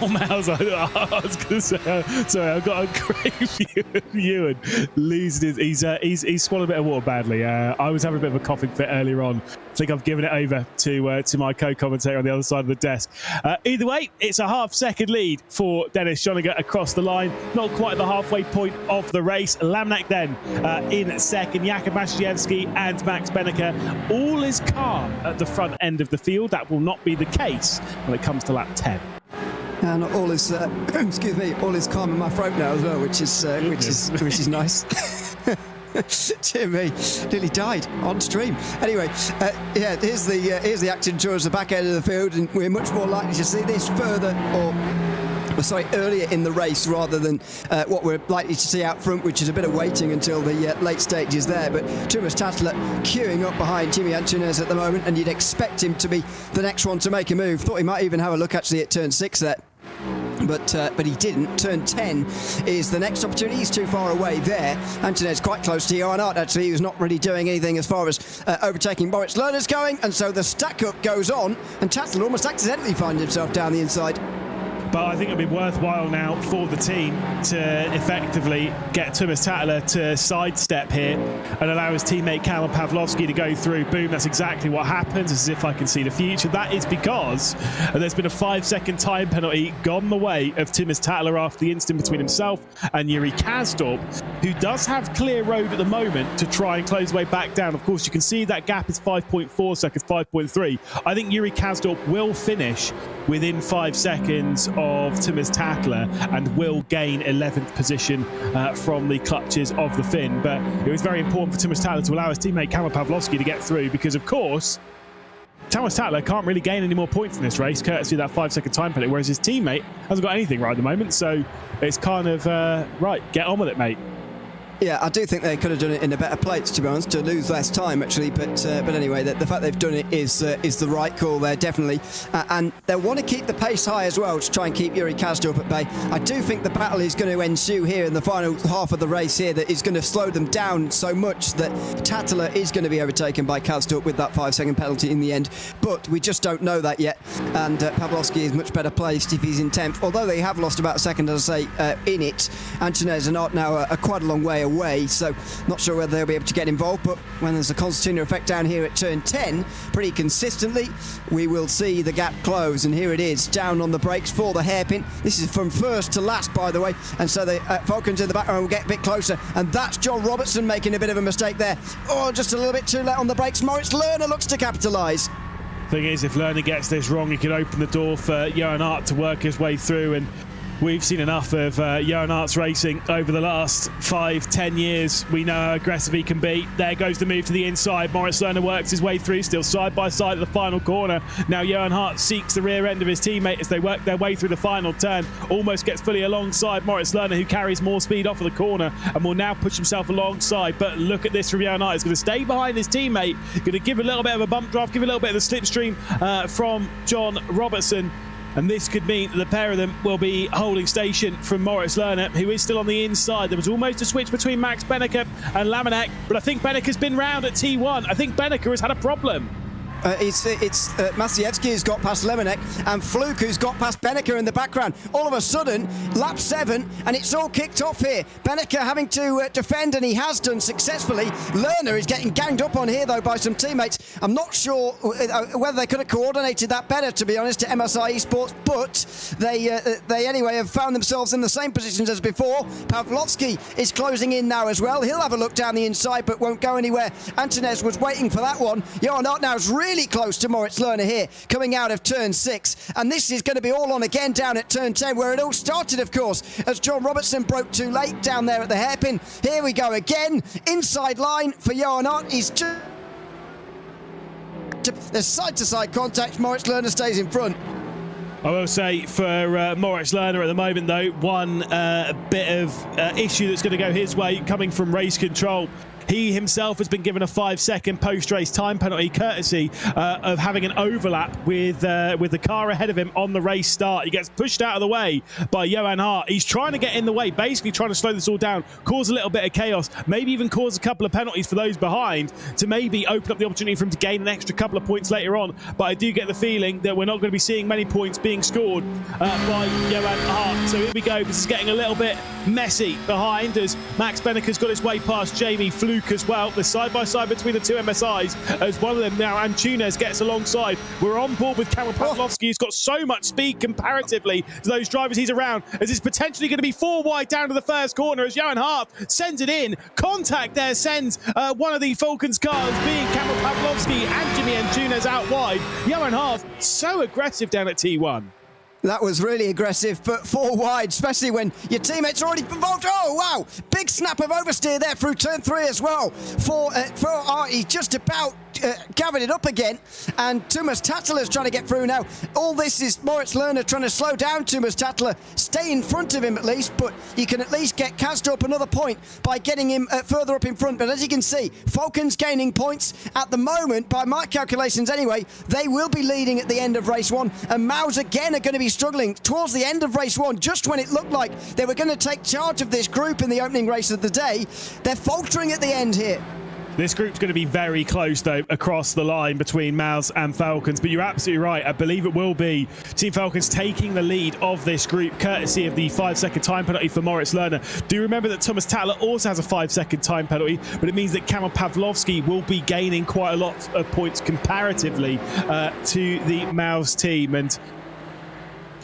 Mouse. I was going to say, sorry, I've got a great view of Ewan losing his. He's swallowed a bit of water badly. I was having a bit of a coughing fit earlier on. I think I've given it over to my co-commentator on the other side of the desk. Either way, it's a half-second lead for Dennis Schoeniger across the line. Not quite the halfway point of the race. Lamnek then in second. Jakub Maciejewski and Max Beneke. All is calm at the front end of the field. That will not be the case when it comes to lap 10. And all is excuse me, all is calm in my throat now as well, which is nice. Dear me, nearly died on stream. Anyway, yeah, here's the acting towards the back end of the field, and we're much more likely to see this earlier in the race rather than what we're likely to see out front, which is a bit of waiting until the late stages there. But Thomas Tattler queuing up behind Jimmy Antunes at the moment, and you'd expect him to be the next one to make a move. Thought he might even have a look actually at turn 6 there. But he didn't. Turn 10 is the next opportunity. He's too far away there. Antunes quite close to Johan Hart, actually. He was not really doing anything as far as overtaking Moritz Lerner's going, and so the stack-up goes on, and Tattler almost accidentally finds himself down the inside. But I think it'll be worthwhile now for the team to effectively get Thomas Tattler to sidestep here and allow his teammate Kamil Pawlowski to go through. Boom, that's exactly what happens, as if I can see the future. That is because there's been a 5-second time penalty gone the way of Thomas Tattler after the incident between himself and Yuri Kasdorp, who does have clear road at the moment to try and close the way back down. Of course, you can see that gap is 5.4 seconds, 5.3. I think Yuri Kasdorp will finish within 5 seconds of Thomas Tattler and will gain 11th position from the clutches of the Finn. But it was very important for Thomas Tattler to allow his teammate Kamil Pawlowski to get through, because of course Thomas Tattler can't really gain any more points in this race courtesy of that 5-second time penalty, whereas his teammate hasn't got anything right at the moment. So it's kind of right, get on with it, mate. Yeah, I do think they could have done it in a better place, to be honest, to lose less time, actually. But anyway, the fact they've done it is the right call there, definitely. And they'll want to keep the pace high as well to try and keep Yuri Kasdorp at bay. I do think the battle is going to ensue here in the final half of the race here that is going to slow them down so much that Tattler is going to be overtaken by Kasdorp with that 5-second penalty in the end. But we just don't know that yet. And Pawlowski is much better placed if he's in 10th. Although they have lost about a second, as I say, in it. Antunes and Hart now are quite a long way away, so not sure whether they'll be able to get involved. But when there's a concertina effect down here at turn 10 pretty consistently, we will see the gap close, and here it is, down on the brakes for the hairpin. This is from first to last, by the way, and so the Falcons in the background will get a bit closer, and that's John Robertson making a bit of a mistake there. Oh, just a little bit too late on the brakes. Moritz Lerner looks to capitalise. Thing is, if Lerner gets this wrong, he could open the door for Johan Hart to work his way through, and we've seen enough of Johan Hart's racing over the last 5-10 years. We know how aggressive he can be. There goes the move to the inside. Moritz Lerner works his way through, still side by side at the final corner. Now Johan Hart seeks the rear end of his teammate as they work their way through the final turn. Almost gets fully alongside Moritz Lerner, who carries more speed off of the corner and will now push himself alongside. But look at this from Johan Hart. He's going to stay behind his teammate. Going to give a little bit of a bump draft, give a little bit of the slipstream from John Robertson. And this could mean that the pair of them will be holding station from Moritz Lerner, who is still on the inside. There was almost a switch between Max Beneke and Lamnek, but I think Beneke's been round at T1. I think Beneke has had a problem. It's Maciejewski who's got past Lemonek and Fluke who's got past Benneker in the background. All of a sudden, lap 7, and it's all kicked off here. Benneker having to defend, and he has done successfully. Lerner is getting ganged up on here, though, by some teammates. I'm not sure whether they could have coordinated that better, to be honest, to MSI Esports, but they anyway have found themselves in the same positions as before. Pavlovsky is closing in now as well. He'll have a look down the inside, but won't go anywhere. Antunes was waiting for that one. Johan Hart now is really close to Moritz Lerner here, coming out of turn 6. And this is going to be all on again down at turn 10, where it all started, of course, as John Robertson broke too late down there at the hairpin. Here we go again. Inside line for Johan Hart. He's just... There's side-to-side contact. Moritz Lerner stays in front. I will say for Moritz Lerner at the moment, though, one bit of issue that's going to go his way coming from race control. He himself has been given a 5-second post-race time penalty, courtesy of having an overlap with the car ahead of him on the race start. He gets pushed out of the way by Johan Hart. He's trying to get in the way, basically trying to slow this all down, cause a little bit of chaos, maybe even cause a couple of penalties for those behind to maybe open up the opportunity for him to gain an extra couple of points later on. But I do get the feeling that we're not going to be seeing many points being scored by Johan Hart. So here we go. This is getting a little bit messy behind as Max Benneker's got his way past Jamie Fluke as well. The side-by-side between the two MSIs as one of them now, Antunes gets alongside. We're on board with Kamil Pavlovsky, who's got so much speed comparatively to those drivers he's around, as it's potentially going to be 4 wide down to the first corner as Johan Hart sends it in. Contact there sends one of the Falcons cars, being Kamil Pavlovsky and Jimmy Antunes out wide. Johan Hart so aggressive down at T1. That was really aggressive, but 4 wide, especially when your teammates are already involved. Oh, wow. Big snap of oversteer there through turn 3 as well. For Hart, he's just about gathered it up again, and Thomas Tattler's trying to get through now. All this is Moritz Lerner trying to slow down Thomas Tattler, stay in front of him at least, but you can at least get Kastrup another point by getting him further up in front. But as you can see, Falcons gaining points at the moment, by my calculations anyway. They will be leading at the end of race 1, and Maus again are going to be struggling towards the end of race 1, just when it looked like they were going to take charge of this group in the opening race of the day. They're faltering at the end here. This group's going to be very close, though, across the line between Maus and Falcons. But you're absolutely right. I believe it will be Team Falcons taking the lead of this group, courtesy of the 5-second time penalty for Moritz Lerner. Do remember that Thomas Tattler also has a 5-second time penalty, but it means that Kamil Pavlovsky will be gaining quite a lot of points comparatively to the Maus team. And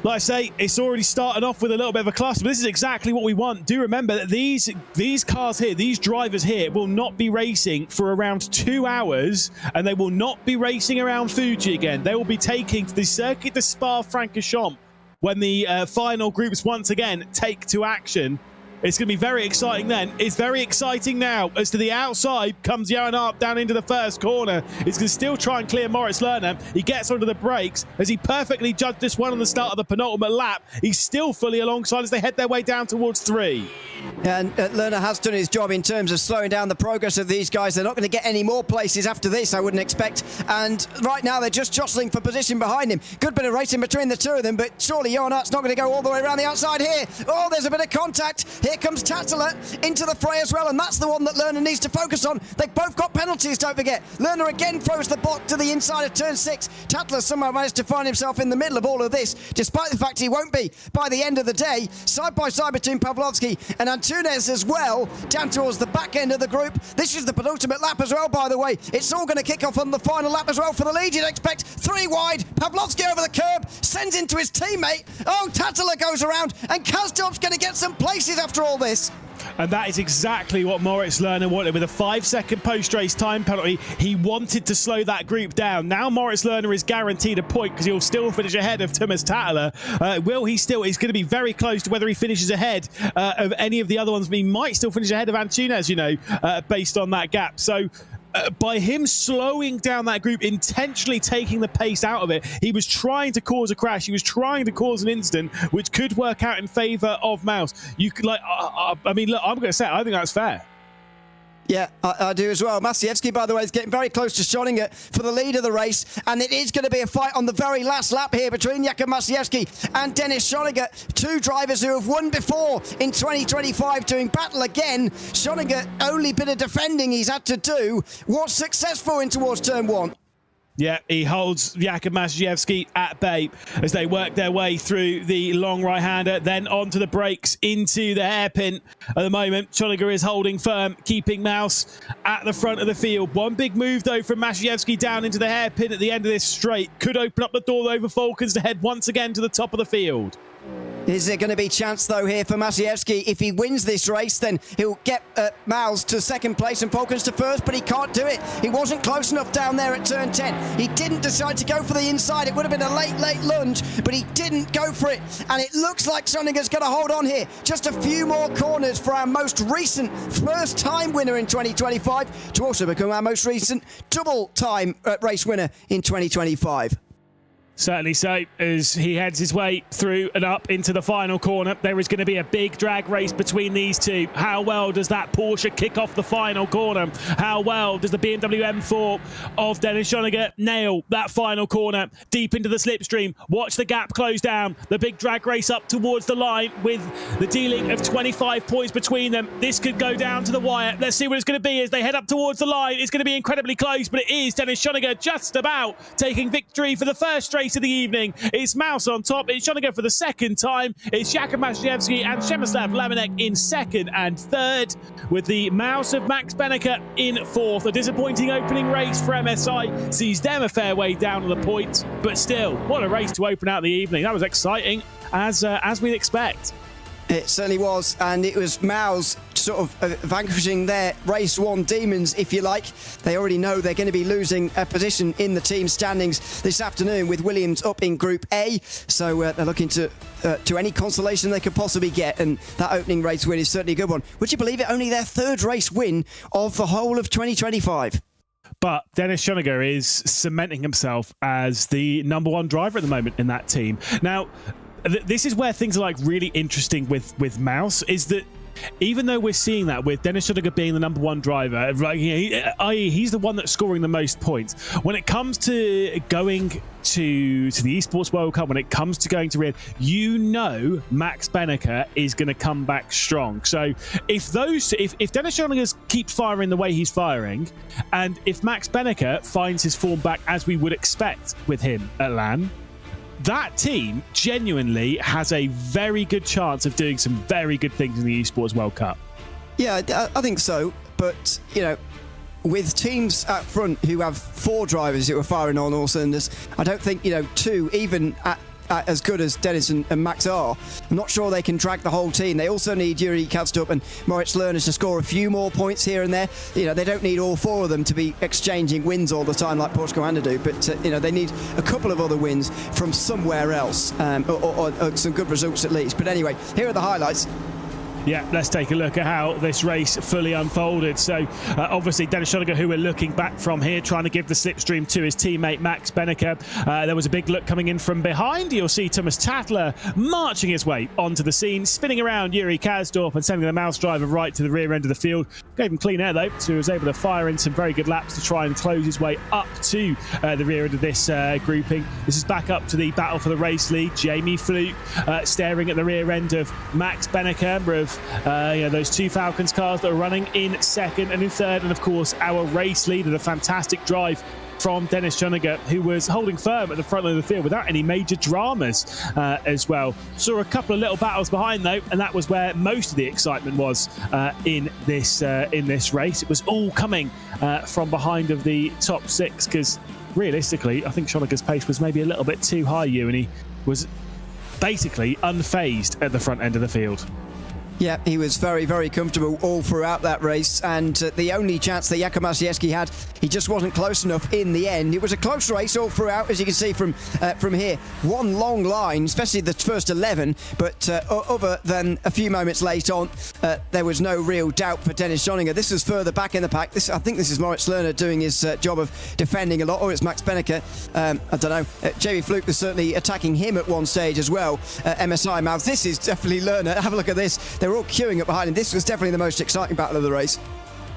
like I say, it's already started off with a little bit of a cluster, but this is exactly what we want. Do remember that these cars here, these drivers here, will not be racing for around 2 hours, and they will not be racing around Fuji again. They will be taking to the Circuit de Spa-Francorchamps when the final groups once again take to action. It's going to be very exciting then. It's very exciting now. As to the outside comes Johan Hart down into the first corner. He's going to still try and clear Moritz Lerner. He gets onto the brakes as he perfectly judged this one on the start of the penultimate lap. He's still fully alongside as they head their way down towards 3. And Lerner has done his job in terms of slowing down the progress of these guys. They're not going to get any more places after this, I wouldn't expect. And right now they're just jostling for position behind him. Good bit of racing between the two of them, but surely Johan Hart's not going to go all the way around the outside here. Oh, there's a bit of contact. Here comes Tattler into the fray as well, and that's the one that Lerner needs to focus on. They've both got penalties, don't forget. Lerner again throws the bot to the inside of turn 6. Tattler somehow managed to find himself in the middle of all of this, despite the fact he won't be by the end of the day. Side by side between Pavlovsky and Antunes as well, down towards the back end of the group. This is the penultimate lap as well, by the way. It's all going to kick off on the final lap as well for the lead. You'd expect 3 wide. Pavlovsky over the curb, sends into his teammate. Oh, Tattler goes around, and Kazdorp's going to get some places after all this. And that is exactly what Moritz Lerner wanted. With a 5-second post-race time penalty, he wanted to slow that group down. Now Moritz Lerner is guaranteed a point because he'll still finish ahead of Thomas Tattler. Will he still? He's going to be very close to whether he finishes ahead of any of the other ones. But he might still finish ahead of Antunes, you know, based on that gap. So by him slowing down that group, intentionally taking the pace out of it, he was trying to cause a crash. He was trying to cause an incident, which could work out in favour of Maus. You could, like, I mean, look, I'm going to say, I think that's fair. Yeah, I do as well. Maciejewski, by the way, is getting very close to Schoninger for the lead of the race, and it is going to be a fight on the very last lap here between Jakub Maciejewski and Dennis Schoninger, 2 drivers who have won before in 2025, doing battle again. Schoninger, only bit of defending he's had to do, was successful in towards turn 1. Yeah, he holds Jakub Maciejewski at bay as they work their way through the long right-hander, then onto the brakes into the hairpin. At the moment, Schoninger is holding firm, keeping Mouse at the front of the field. One big move, though, from Maciejewski down into the hairpin at the end of this straight could open up the door, though, for Falcons to head once again to the top of the field. Is there going to be chance, though, here for Maciejewski? If he wins this race, then he'll get Miles to second place and Falcons to first, but he can't do it. He wasn't close enough down there at turn 10. He didn't decide to go for the inside. It would have been a late lunge, but he didn't go for it. And it looks like Schoninger's going to hold on here. Just a few more corners for our most recent first-time winner in 2025 to also become our most recent double-time race winner in 2025. Certainly so, as he heads his way through and up into the final corner. There is going to be a big drag race between these two. How well does that Porsche kick off the final corner? How well does the BMW M4 of Dennis Schoninger nail that final corner deep into the slipstream? Watch the gap close down. The big drag race up towards the line with the dealing of 25 points between them. This could go down to the wire. Let's see what it's going to be as they head up towards the line. It's going to be incredibly close, but it is Dennis Schoninger just about taking victory for the first race of the evening. It's Mouse on top. It's Schoninger for the second time. It's Jakub Maciejewski and Przemysław Lamenek in second and third, with the Mouse of Max Benneker in fourth. A disappointing opening race for MSI sees them a fair way down on the points, but still, what a race to open out the evening. That was exciting, as we'd expect. It certainly was, and it was Maus sort of vanquishing their race one demons, if you like. They already know they're going to be losing a position in the team standings this afternoon with Williams up in Group A, so they're looking to any consolation they could possibly get, and that opening race win is certainly a good one. Would you believe it? Only their third race win of the whole of 2025. But Dennis Schoninger is cementing himself as the number one driver at the moment in that team. Now, this is where things are like really interesting with Mouse, is that even though we're seeing that with Dennis Schoninger being the number one driver, i.e. he's the one that's scoring the most points, when it comes to going to the Esports World Cup, when it comes to going to Rio, Max Benneker is going to come back strong. So if Dennis Schoninger keeps firing the way he's firing, and if Max Benneker finds his form back as we would expect with him at LAN, that team genuinely has a very good chance of doing some very good things in the Esports World Cup. Yeah, I think so. But, with teams up front who have four drivers who are firing on all cylinders, I don't think, two, even at as good as Dennis and Max are, I'm not sure they can drag the whole team. They also need Yuri Kastrup and Moritz Lerner to score a few more points here and there. They don't need all four of them to be exchanging wins all the time like Porsche Commander do, but they need a couple of other wins from somewhere else, or some good results at least. But anyway, here are the highlights. Yeah, let's take a look at how this race fully unfolded. So, obviously, Dennis Schoninger, who we're looking back from here, trying to give the slipstream to his teammate Max Benneker. There was a big look coming in from behind. You'll see Thomas Tattler marching his way onto the scene, spinning around Yuri Kazdorp and sending the Mouse driver right to the rear end of the field. Gave him clean air, though, so he was able to fire in some very good laps to try and close his way up to the rear end of this grouping. This is back up to the battle for the race lead. Jamie Fluke staring at the rear end of Max Benneker, of those two Falcons cars that are running in second and in third, and of course our race leader, the fantastic drive from Dennis Schoninger, who was holding firm at the front of the field without any major dramas as well. Saw a couple of little battles behind though, and that was where most of the excitement was in this race. It was all coming from behind of the top six, because realistically I think Schoninger's pace was maybe a little bit too high, and he was basically unfazed at the front end of the field. Yeah, he was very, very comfortable all throughout that race, and the only chance that Jakub Maciejewski had, he just wasn't close enough in the end. It was a close race all throughout, as you can see from here. One long line, especially the first 11, but other than a few moments late on, there was no real doubt for Dennis Schoninger. This was further back in the pack. I think this is Moritz Lerner doing his job of defending a lot, or it's Max Benneker. I don't know. Jamie Fluke was certainly attacking him at one stage as well. MSI mouth. This is definitely Lerner. Have a look at this. They're all queuing up behind him. This was definitely the most exciting battle of the race.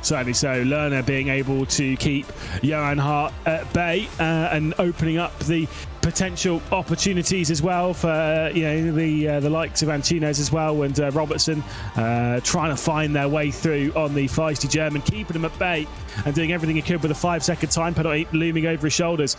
Certainly so. Lerner being able to keep Johan Hart at bay and opening up the potential opportunities as well for the likes of Antunes as well, and Robertson trying to find their way through on the feisty German, keeping them at bay and doing everything he could with a 5-second time penalty looming over his shoulders.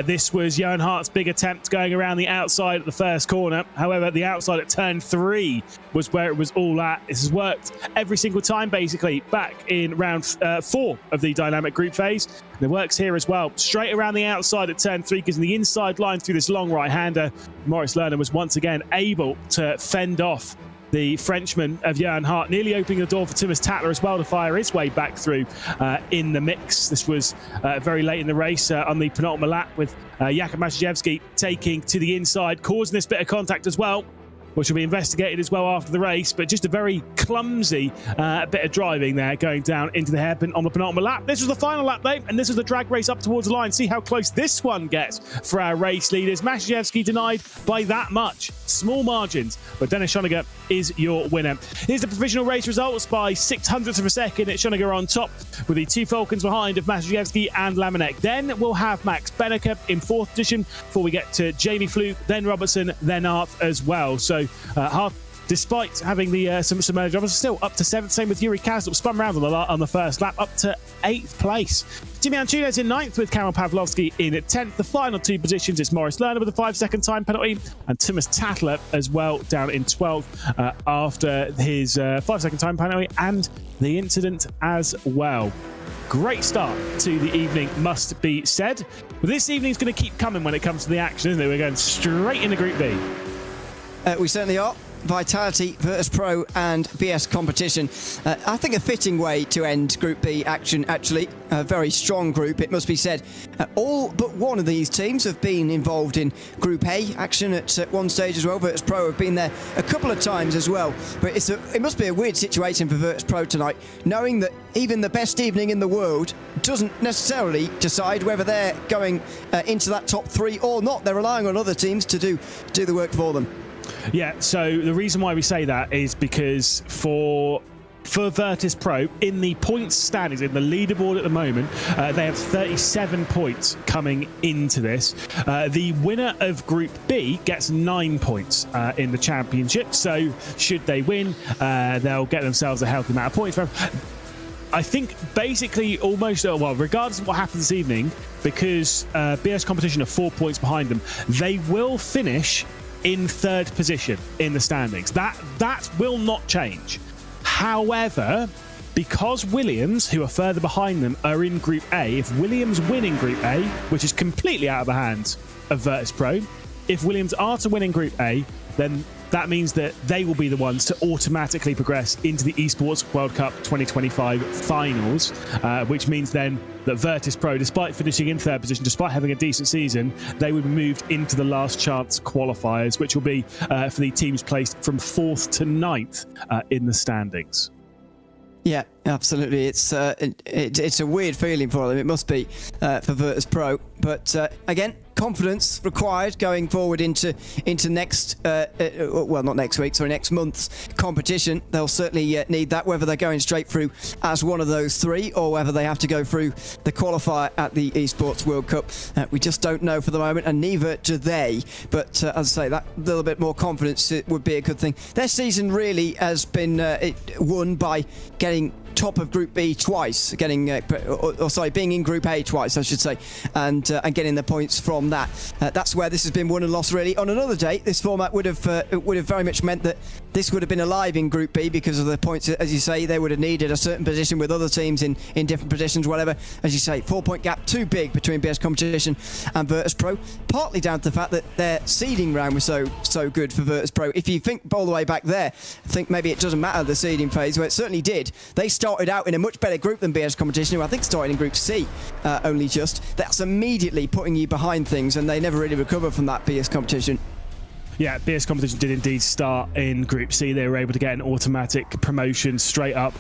This was Johan Hart's big attempt going around the outside at the first corner. However, the outside at turn 3 was where it was all at. This has worked every single time basically back in round 4 of the dynamic group phase. And it works here as well. Straight around the outside at turn 3, because in the inside line through this long right-hander, Maurice Lerner was once again able to fend off the Frenchman of Johan Hart, nearly opening the door for Thomas Tatler as well to fire his way back through in the mix. This was very late in the race on the penultimate lap, with Jakub Maszewski taking to the inside, causing this bit of contact as well, which will be investigated as well after the race. But just a very clumsy bit of driving there, going down into the hairpin on the penultimate lap. This was the final lap though, and this was the drag race up towards the line. See how close this one gets for our race leaders. Maszewski denied by that much. Small margins, but Dennis Schoeniger is your winner. Here's the provisional race results by 600ths of a second. It's Schoeniger on top, with the 2 Falcons behind of Maszewski and Lamanek. Then we'll have Max Benneker in 4th position before we get to Jamie Fluke, then Robertson, then Art as well. So Hart, despite having the some early drivers, still up to 7th. Same with Yuri Kazdorp, spun round on the first lap, up to 8th place. Jimmy Antunes in 9th, with Karol Pawlowski in 10th. The final 2 positions, it's Maurice Lerner with a 5-second time penalty, and Thomas Tatler as well down in 12th after his 5-second time penalty and the incident as well. Great start to the evening, must be said. But this evening's going to keep coming when it comes to the action, isn't it? We're going straight into Group B. We certainly are. Vitality, Virtus Pro and BS Competition. I think a fitting way to end Group B action, actually. A very strong group, it must be said. All but one of these teams have been involved in Group A action at one stage as well. Virtus Pro have been there a couple of times as well. But it must be a weird situation for Virtus Pro tonight, knowing that even the best evening in the world doesn't necessarily decide whether they're going into that top 3 or not. They're relying on other teams to do the work for them. Yeah, so the reason why we say that is because for Virtus Pro, in the points standings, in the leaderboard at the moment, they have 37 points coming into this. The winner of Group B gets 9 points in the championship. So should they win, they'll get themselves a healthy amount of points. I think basically almost, well, regardless of what happens this evening, because BS Competition are 4 points behind them, they will finish in 3rd position in the standings. That will not change. However, because Williams, who are further behind them, are in Group A, if Williams win in Group A, which is completely out of the hands of Virtus Pro, if Williams are to win in Group A, then that means that they will be the ones to automatically progress into the Esports World Cup 2025 finals, which means then that Virtus Pro, despite finishing in 3rd position, despite having a decent season, they would be moved into the last chance qualifiers, which will be for the teams placed from 4th to 9th in the standings. Yeah, absolutely. It's a weird feeling for them. It must be for Virtus Pro. But again, confidence required going forward into next, well, not next week, sorry, next month's competition. They'll certainly need that, whether they're going straight through as one of those 3 or whether they have to go through the qualifier at the Esports World Cup. We just don't know for the moment, and neither do they. But as I say, that little bit more confidence would be a good thing. Their season really has been won by getting top of Group B twice, getting being in Group A twice, I should say, and getting the points from that. That's where this has been won and lost, really. On another day, this format would have very much meant that this would have been alive in Group B because of the points, as you say. They would have needed a certain position with other teams in different positions, whatever. As you say, 4-point gap too big between BS Competition and Virtus Pro, partly down to the fact that their seeding round was so good for Virtus Pro. If you think all the way back there, I think maybe it doesn't matter the seeding phase, where it certainly did. They started out in a much better group than BS Competition, who I think started in Group C only just. That's immediately putting you behind things, and they never really recovered from that BS Competition. Yeah, BS Competition did indeed start in Group C. They were able to get an automatic promotion straight up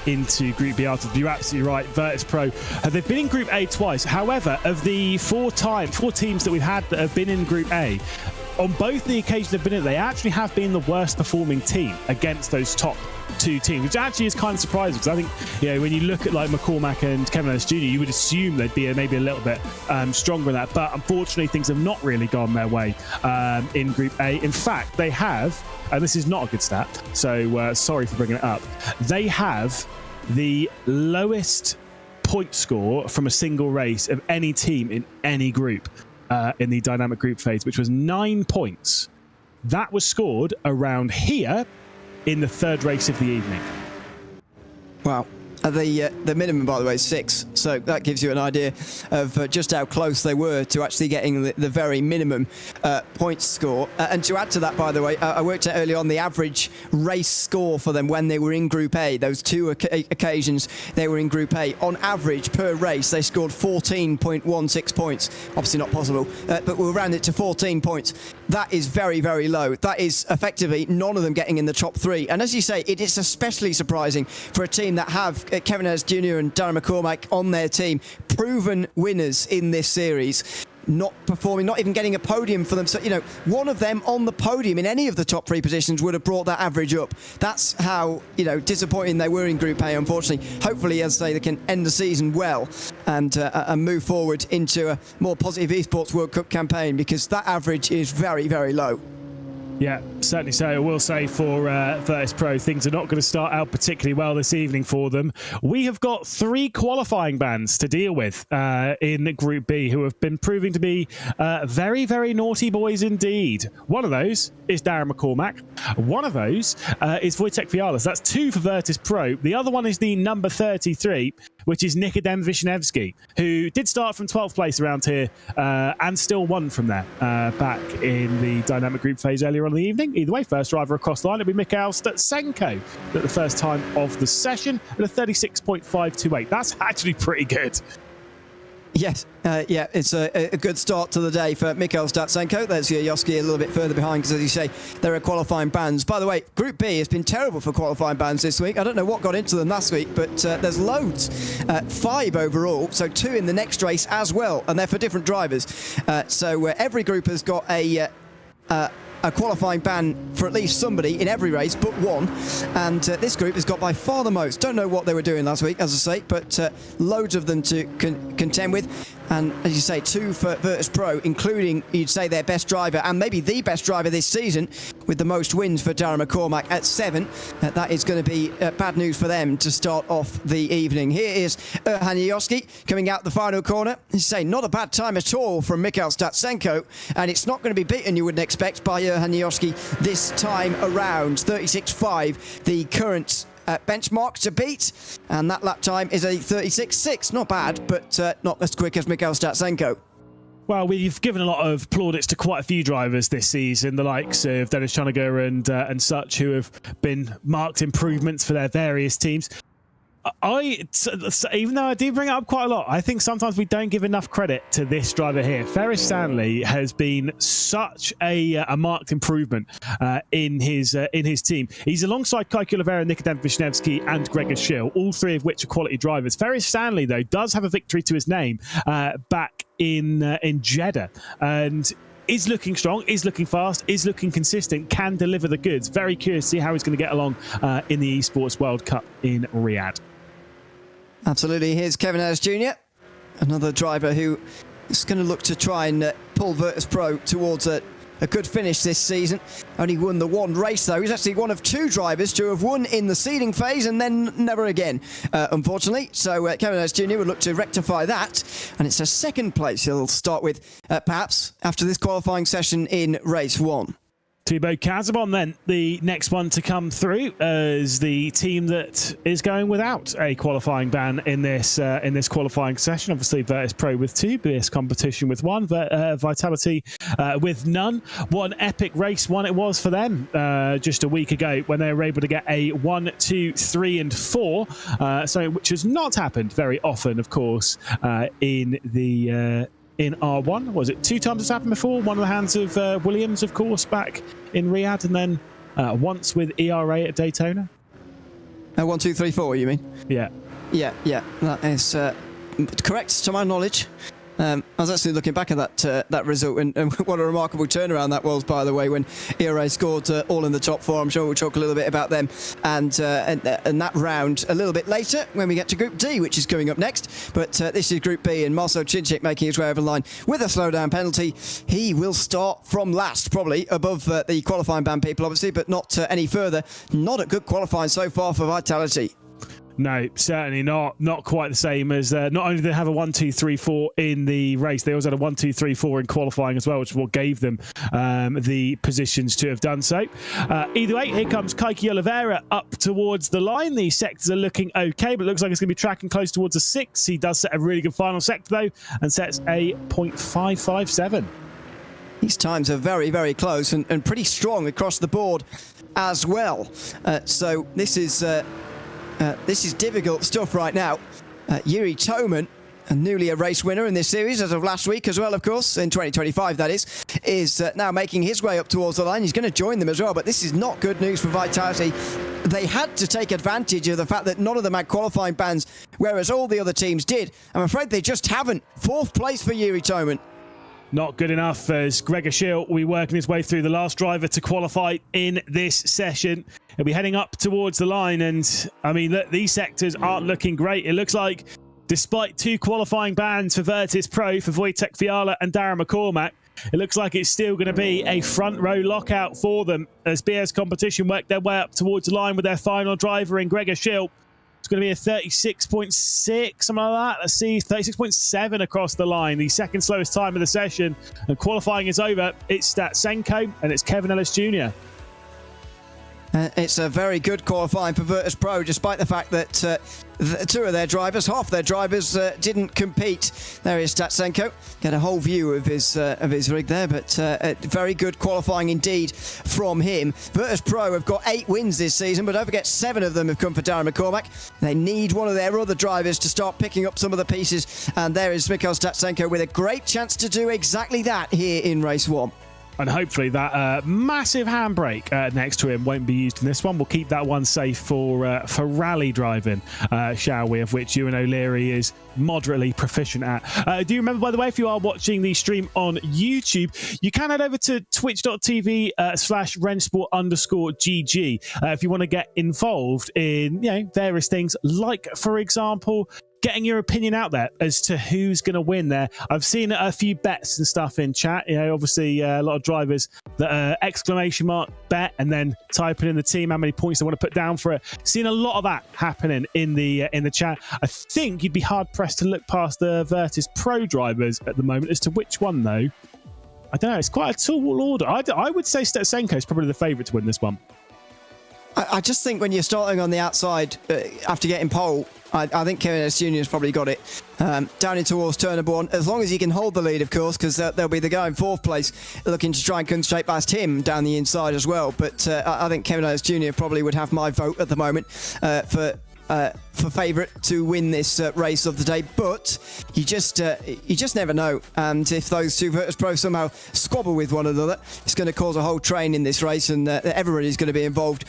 into Group B. You're absolutely right. Virtus Pro, they've been in Group A twice. However, of the 4 teams that we've had that have been in Group A, on both the occasions they've been in, they actually have been the worst performing team against those top two teams, which actually is kind of surprising because I think, when you look at like McCormack and Kevin Ellis Jr., you would assume they'd be maybe a little bit stronger than that. But unfortunately, things have not really gone their way in Group A. In fact, they have, and this is not a good stat, so sorry for bringing it up, they have the lowest point score from a single race of any team in any group in the dynamic group phase, which was 9 points. That was scored around here in the third race of the evening. Wow. The minimum, by the way, is 6, so that gives you an idea of just how close they were to actually getting the very minimum points score. And to add to that, by the way, I worked out early on the average race score for them when they were in Group A. Those two occasions they were in Group A. On average, per race, they scored 14.16 points. Obviously not possible, but we'll round it to 14 points. That is very, very low. That is effectively none of them getting in the top 3. And as you say, it is especially surprising for a team that have Kevin Ellis Jr. and Darren McCormack on their team, proven winners in this series, not performing, not even getting a podium for them. So, one of them on the podium in any of the top 3 positions would have brought that average up. That's how, disappointing they were in Group A, unfortunately. Hopefully, as I say, they can end the season well and move forward into a more positive Esports World Cup campaign, because that average is very, very low. Yeah, certainly so. I will say for Virtus Pro, things are not going to start out particularly well this evening for them. We have got 3 qualifying bans to deal with in Group B who have been proving to be very, very naughty boys indeed. One of those is Darren McCormack. One of those is Wojtek Fialas. That's 2 for Virtus Pro. The other one is the number 33, which is Nikodem Wisniewski, who did start from 12th place around here and still won from there back in the dynamic group phase earlier on in the evening. Either way, first driver across the line, it'll be Mikhail Stutsenko at the first time of the session at a 36.528. That's actually pretty good. Yes, yeah, it's a good start to the day for Mikhail Stutsenko. There's Yoski a little bit further behind because, as you say, there are qualifying bans. By the way, Group B has been terrible for qualifying bans this week. I don't know what got into them last week, but there's loads. 5 overall, so 2 in the next race as well, and they're for different drivers. So every group has got a qualifying ban for at least somebody in every race but one, and this group has got by far the most. Don't know what they were doing last week, as I say, but loads of them to contend with. And as you say, 2 for Virtus Pro, including, you'd say, their best driver and maybe the best driver this season, with the most wins for Darren McCormack at 7. That is going to be bad news for them to start off the evening. Here is Erhan Yoski coming out the final corner. You say, not a bad time at all from Mikhail Stutsenko, and it's not going to be beaten, you wouldn't expect, by Erhan Yoski this time around. 36.5, the current benchmark to beat, and that lap time is a 36.6. Not bad, but not as quick as Mikhail Stutsenko. Well, we've given a lot of plaudits to quite a few drivers this season, the likes of Dennis Choniger and such, who have been marked improvements for their various teams. Even though I do bring it up quite a lot, I think sometimes we don't give enough credit to this driver here. Ferris Stanley has been such a marked improvement in his team. He's alongside Kike Oliveira, Nikodem Wisniewski and Gregor Schill, all 3 of which are quality drivers. Ferris Stanley, though, does have a victory to his name back in Jeddah, and is looking strong, is looking fast, is looking consistent, can deliver the goods. Very curious to see how he's going to get along in the Esports World Cup in Riyadh. Absolutely. Here's Kevin Ellis Jr., another driver who is going to look to try and pull Virtus Pro towards a good finish this season. Only won the 1 race, though. He's actually one of 2 drivers to have won in the seeding phase and then never again, unfortunately. So Kevin Ellis Jr. will look to rectify that, and it's a 2nd place he'll start with, perhaps, after this qualifying session in race 1. Thibaut Casabon, then, the next one to come through as the team that is going without a qualifying ban in this qualifying session. Obviously, Virtus Pro with 2, BS Competition with 1, Vitality with none. What an epic race one it was for them just a week ago when they were able to get a 1, 2, 3 and 4, something which has not happened very often, of course, in R1. Was it 2 times it's happened before? One in the hands of Williams, of course, back in Riyadh, and then once with ERA at Daytona. 1, 2, 3, 4, you mean? Yeah. Yeah. That is correct to my knowledge. I was actually looking back at that result, and what a remarkable turnaround that was, by the way, when ERA scored all in the top four. I'm sure we'll talk a little bit about them and that round a little bit later when we get to Group D, which is coming up next. But this is Group B, and Marcel Czincik making his way over the line with a slowdown penalty. He will start from last, probably above the qualifying band people, obviously, but not any further. Not a good qualifying so far for Vitality. No, certainly not. Not quite the same as not only did they have a 1, 2, 3, 4 in the race, they also had a 1, 2, 3, 4 in qualifying as well, which is what gave them the positions to have done so. Either way, here comes Kaiki Oliveira up towards the line. The sectors are looking okay, but it looks like it's going to be tracking close towards a 6. He does set a really good final sector, though, and sets a 0.557. These times are very, very close and pretty strong across the board as well. So this is difficult stuff right now. Yuri Toman, newly a race winner in this series as of last week as well, of course, in 2025 that is now making his way up towards the line. He's going to join them as well, but this is not good news for Vitality. They had to take advantage of the fact that none of them had qualifying bans, whereas all the other teams did. I'm afraid they just haven't. 4th place for Yuri Toman. Not good enough as Gregor Schill will be working his way through the last driver to qualify in this session. He'll be heading up towards the line, and I mean, these sectors aren't looking great. It looks like, despite 2 qualifying bans for Virtus Pro, for Wojtek Fiala and Darren McCormack, it looks like it's still going to be a front row lockout for them as BS Competition work their way up towards the line with their final driver in Gregor Schill. It's going to be a 36.6, something like that. Let's see, 36.7 across the line. The second slowest time of the session. And qualifying is over. It's Statsenko and it's Kevin Ellis Jr. It's a very good qualifying for Virtus Pro, despite the fact that 2 of their drivers, half their drivers, didn't compete. There is Statsenko. Get a whole view of his rig there, but very good qualifying indeed from him. Virtus Pro have got 8 wins this season, but don't forget 7 of them have come for Darren McCormack. They need one of their other drivers to start picking up some of the pieces, and there is Mikhail Statsenko with a great chance to do exactly that here in race 1. And hopefully that massive handbrake next to him won't be used in this one. We'll keep that one safe for rally driving, shall we, of which Ewan O'Leary is moderately proficient at. Do you remember, by the way, if you are watching the stream on YouTube, you can head over to twitch.tv /RENNSPORT_GG if you want to get involved in various things, like, for example, getting your opinion out there as to who's going to win there. I've seen a few bets and stuff in chat. Obviously a lot of drivers that exclamation mark bet and then typing in the team how many points they want to put down for it. Seen a lot of that happening in the chat. I think you'd be hard pressed to look past the Virtus Pro drivers at the moment. As to which one, though, I don't know. It's quite a tall order. I would say Stetsenko is probably the favourite to win this one. I just think when you're starting on the outside after getting pole, I think Kevin S. Jr. has probably got it down in towards turn number 1, as long as he can hold the lead, of course, because they'll be the guy in 4th place looking to try and come straight past him down the inside as well. But I think Kevin S. Jr. probably would have my vote at the moment for favourite to win this race of the day, but you just never know. And if those 2 Virtus Pros somehow squabble with one another, it's going to cause a whole train in this race, and everybody's going to be involved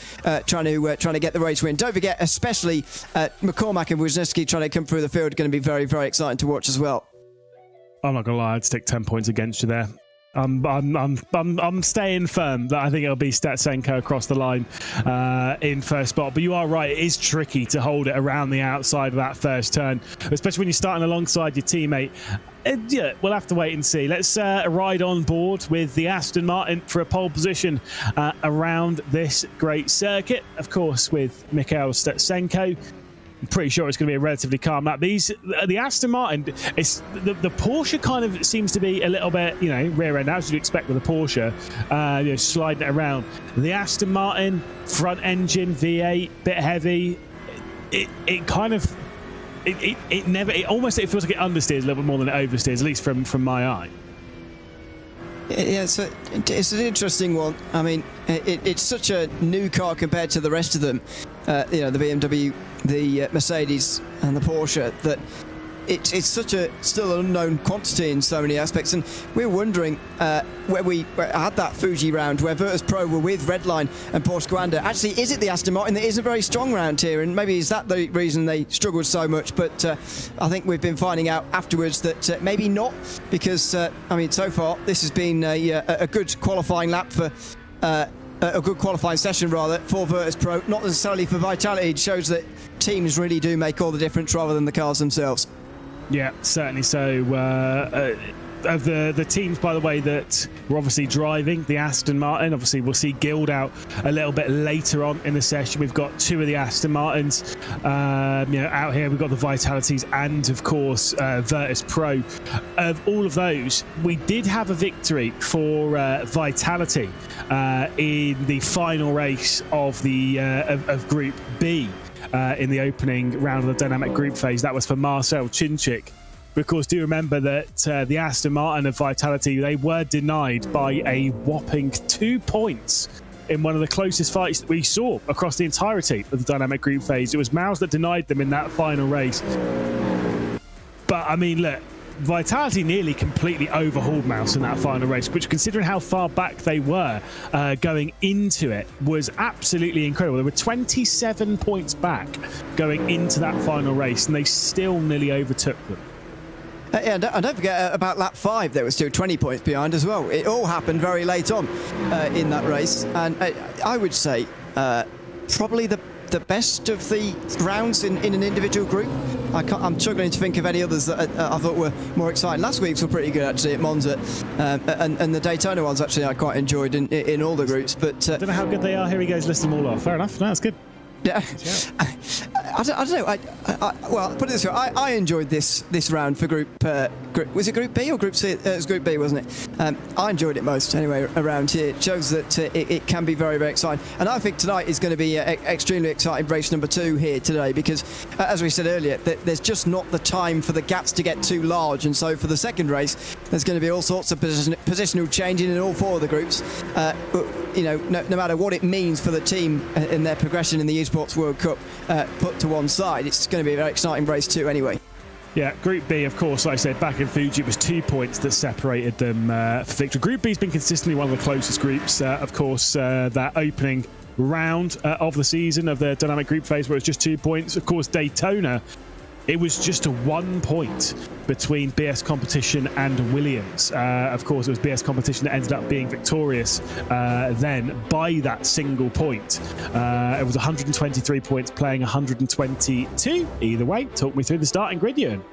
trying to get the race win. Don't forget, especially McCormack and Wisniewski trying to come through the field are going to be very, very exciting to watch as well. I'm not gonna lie, I'd stick 10 points against you there. I'm staying firm that I think it'll be Statsenko across the line in first spot. But you are right, it is tricky to hold it around the outside of that first turn, especially when you're starting alongside your teammate. Yeah, we'll have to wait and see. Let's ride on board with the Aston Martin for a pole position around this great circuit. Of course, with Mikhail Statsenko. I'm pretty sure it's going to be a relatively calm lap. The Aston Martin, the Porsche kind of seems to be a little bit, rear end, as you'd expect with a Porsche, sliding it around. The Aston Martin front engine V8, bit heavy. It almost feels like it understeers a little bit more than it oversteers, at least from my eye. Yeah, it's an interesting one. I mean, it's such a new car compared to the rest of them. The BMW, the Mercedes and the Porsche, that it's such a still an unknown quantity in so many aspects, and we're wondering where we had that Fuji round where Virtus Pro were with Redline and Porsche Coanda. Actually, is it the Aston Martin that isn't very strong round here, and maybe is that the reason they struggled so much? But I think we've been finding out afterwards that maybe not, because I mean, so far this has been a good qualifying lap for. A good qualifying session rather for Virtus Pro, not necessarily for Vitality. It shows that teams really do make all the difference rather than the cars themselves. Yeah, certainly so. Of the teams, by the way, that were obviously driving the Aston Martin, obviously we'll see Guild out a little bit later on in the session. We've got two of the Aston Martins out here. We've got the Vitalities and, of course, Virtus Pro. Of all of those, we did have a victory for Vitality in the final race of the of Group B in the opening round of the dynamic group phase. That was for Marcel Chinchik. Because do remember that the Aston Martin of Vitality, they were denied by a whopping 2 points in one of the closest fights that we saw across the entirety of the dynamic group phase. It was Mouse that denied them in that final race. But I mean, look, Vitality nearly completely overhauled Mouse in that final race, which, considering how far back they were going into it, was absolutely incredible. They were 27 points back going into that final race, and they still nearly overtook them. Yeah, and don't forget about lap 5, they were still 20 points behind as well. It all happened very late on in that race, and I would say probably the best of the rounds in an individual group. I'm struggling to think of any others that I thought were more exciting. Last week's were pretty good actually at Monza, and the Daytona ones actually I quite enjoyed in all the groups. But I don't know how good they are. Here he goes, listing them all off. Fair enough. No, that's good. Yeah, I don't know. Well, put it this way: I enjoyed this round for group. Was it Group B or Group C? It was Group B, wasn't it? I enjoyed it most anyway around here. It shows that it can be very, very exciting, and I think tonight is going to be extremely exciting race number 2 here today, because as we said earlier, there's just not the time for the gaps to get too large, and so for the second race, there's going to be all sorts of positional changing in all 4 of the groups. No matter what it means for the team in their progression in the Esports World Cup, put to one side, it's going to be a very exciting race too anyway. Yeah, Group B, of course, like I said, back in Fuji, it was 2 points that separated them for victory. Group B has been consistently one of the closest groups. Of course, that opening round of the season of the dynamic group phase where it was just 2 points. Of course, Daytona, it was just a 1 point between BS Competition and Williams. Of course, it was BS Competition that ended up being victorious then by that single point. It was 123 points playing 122. Either way, talk me through the starting grid, Ewan.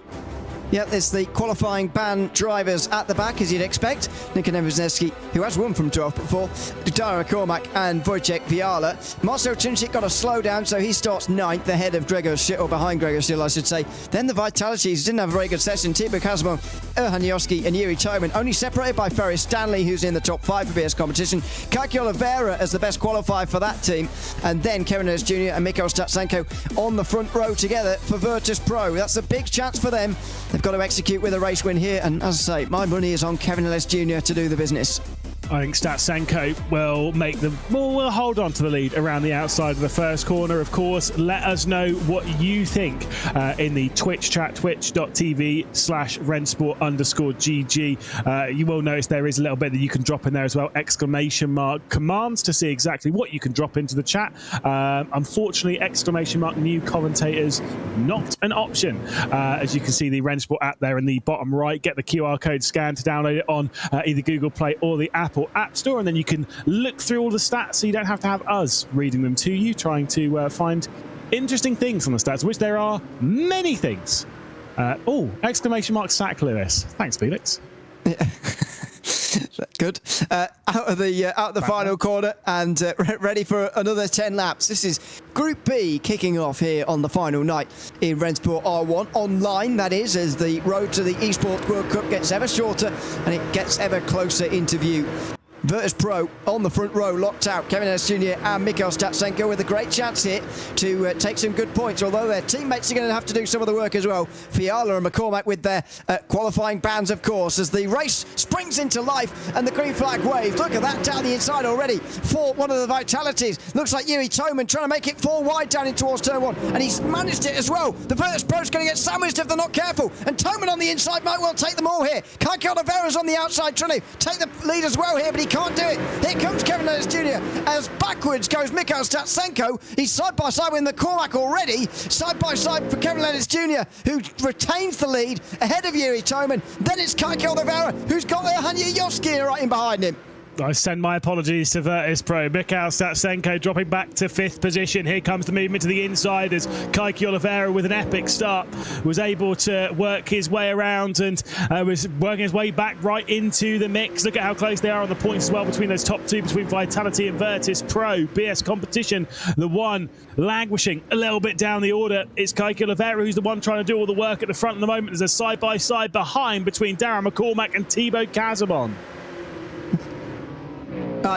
Yeah, there's the qualifying band drivers at the back, as you'd expect. Nikan Wisniewski, who has won from 12 before, Dara Cormac and Wojciech Viala. Marcel Chinchik got a slowdown, so he starts 9th ahead of Gregor Schill, or behind Gregor Schill, I should say. Then the Vitalities didn't have a very good session. Tibor Kazmo, Erhan Yoski and Yuri Towman, only separated by Ferris Stanley, who's in the top 5 for BS Competition. Kaki Oliveira as the best qualifier for that team. And then Kevin Ellis Jr. and Mikhail Statsenko on the front row together for Virtus Pro. That's a big chance for them. They've got to execute with a race win here, and as I say, my money is on Kevin Ellis Jr. to do the business. I think Statsenko will make them. Well, we'll hold on to the lead around the outside of the first corner. Of course, let us know what you think in the Twitch chat, twitch.tv/RENNSPORT_GG. You will notice there is a little bit that you can drop in there as well. ! Commands to see exactly what you can drop into the chat. Unfortunately, ! New commentators not an option. As you can see, the RENNSPORT app there in the bottom right. Get the QR code scanned to download it on either Google Play or the Apple App Store, and then you can look through all the stats, so you don't have to have us reading them to you, trying to find interesting things on the stats, which there are many things. Sack Lewis. Thanks, Felix. Yeah. Good. Out of the final corner and ready for another 10 laps. This is Group B kicking off here on the final night in RENNSPORT R1. Online, that is, as the road to the Esports World Cup gets ever shorter and it gets ever closer into view. Virtus Pro on the front row, locked out. Kevin Ellis Jr. and Mikhail Statsenko with a great chance here to take some good points, although their teammates are going to have to do some of the work as well. Fiala and McCormack with their qualifying bans, of course, as the race springs into life and the green flag waves. Look at that down the inside already for one of the Vitalities. Looks like Yuri Toman trying to make it 4 wide down in towards turn 1, and he's managed it as well. The Virtus Pro's going to get sandwiched if they're not careful, and Toman on the inside might well take them all here. Kike Oliveira's on the outside trying to take the lead as well here, but he can't do it. Here comes Kevin Ellis Jr. as backwards goes Mikhail Statsenko. He's side by side with McCormack already. Side by side for Kevin Ellis Jr., who retains the lead ahead of Yuri Toman. Then it's Kike Oliveira, who's got Hanya Yoski right in behind him. I send my apologies to Virtus Pro. Mikhail Statsenko dropping back to 5th position. Here comes the movement to the inside as Kike Oliveira, with an epic start, was able to work his way around and was working his way back right into the mix. Look at how close they are on the points as well between those top two, between Vitality and Virtus Pro. BS Competition, the one languishing a little bit down the order. It's Kike Oliveira who's the one trying to do all the work at the front at the moment. There's a side-by-side behind between Darren McCormack and Thibaut Casabon.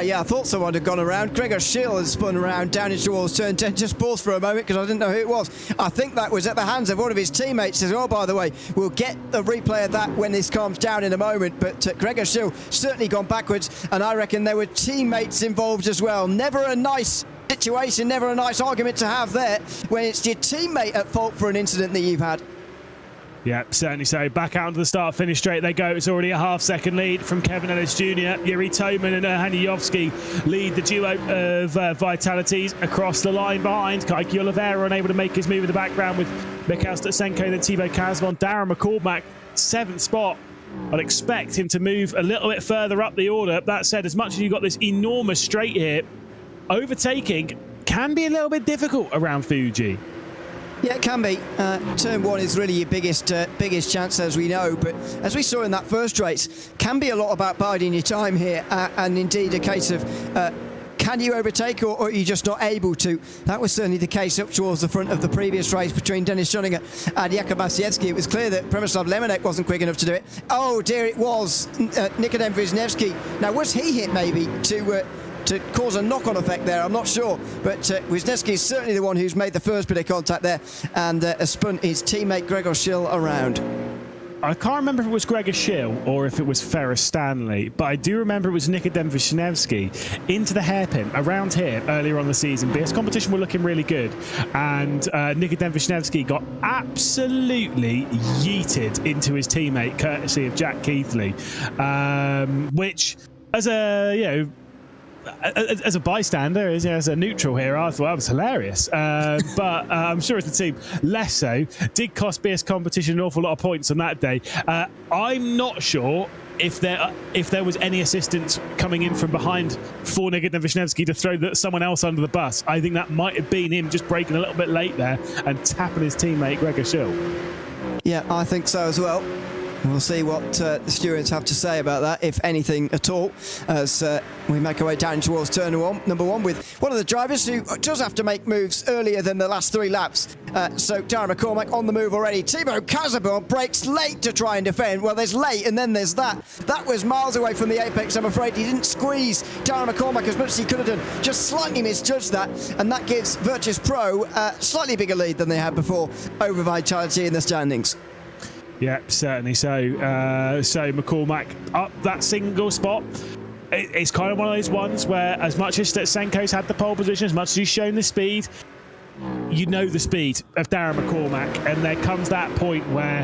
Yeah, I thought someone had gone around. Gregor Schill has spun around down into towards turn 10. Just paused for a moment because I didn't know who it was. I think that was at the hands of one of his teammates as well, by the way. We'll get the replay of that when this calms down in a moment. But Gregor Schill certainly gone backwards, and I reckon there were teammates involved as well. Never a nice situation, never a nice argument to have there when it's your teammate at fault for an incident that you've had. Yeah, certainly so. Back out to the start-finish straight they go. It's already a half-second lead from Kevin Ellis Jr. Yuri Toman and Haniyovsky lead the duo of Vitalities across the line behind. Kike Oliveira unable to make his move in the background with Mikhail Statsenko, then Thibaut Casabon. Darren McCormack, 7th spot. I'd expect him to move a little bit further up the order. That said, as much as you've got this enormous straight here, overtaking can be a little bit difficult around Fuji. Yeah, it can be. Turn 1 is really your biggest chance, as we know. But as we saw in that first race, can be a lot about biding your time here, and indeed a case of can you overtake or are you just not able to? That was certainly the case up towards the front of the previous race between Denis Schoninger and Jakub Masiewski. It was clear that Przemysław Lemonek wasn't quick enough to do it. Oh dear, it was Nikodem Wisniewski. Now, was he hit maybe to cause a knock-on effect there? I'm not sure, but Wisniewski is certainly the one who's made the first bit of contact there and has spun his teammate Gregor Schill around. I can't remember if it was Gregor Schill or if it was Ferris Stanley, but I do remember it was Nikodem Wisniewski into the hairpin around here earlier on the season. BS Competition were looking really good, and Nikodem Wisniewski got absolutely yeeted into his teammate, courtesy of Jack Keithley, which, as a as a bystander, as a neutral here, I thought that was hilarious. But I'm sure as the team, less so. Did cost BS Competition an awful lot of points on that day. I'm not sure if there was any assistance coming in from behind for Nikodem Wisniewski to throw someone else under the bus. I think that might have been him just breaking a little bit late there and tapping his teammate Gregor Schill. Yeah, I think so as well. We'll see what the stewards have to say about that, if anything at all, as we make our way down towards turn number 1 with one of the drivers who does have to make moves earlier than the last 3 laps. So Darren McCormack on the move already. Thibaut Casabon breaks late to try and defend. Well, there's late and then there's that. That was miles away from the apex, I'm afraid. He didn't squeeze Darren McCormack as much as he could have done. Just slightly misjudged that, and that gives Virtus Pro a slightly bigger lead than they had before over Vitality in the standings. Yeah, certainly so. So McCormack up that single spot. It's kind of one of those ones where, as much as Statsenko's had the pole position, as much as he's shown the speed, you know the speed of Darren McCormack, and there comes that point where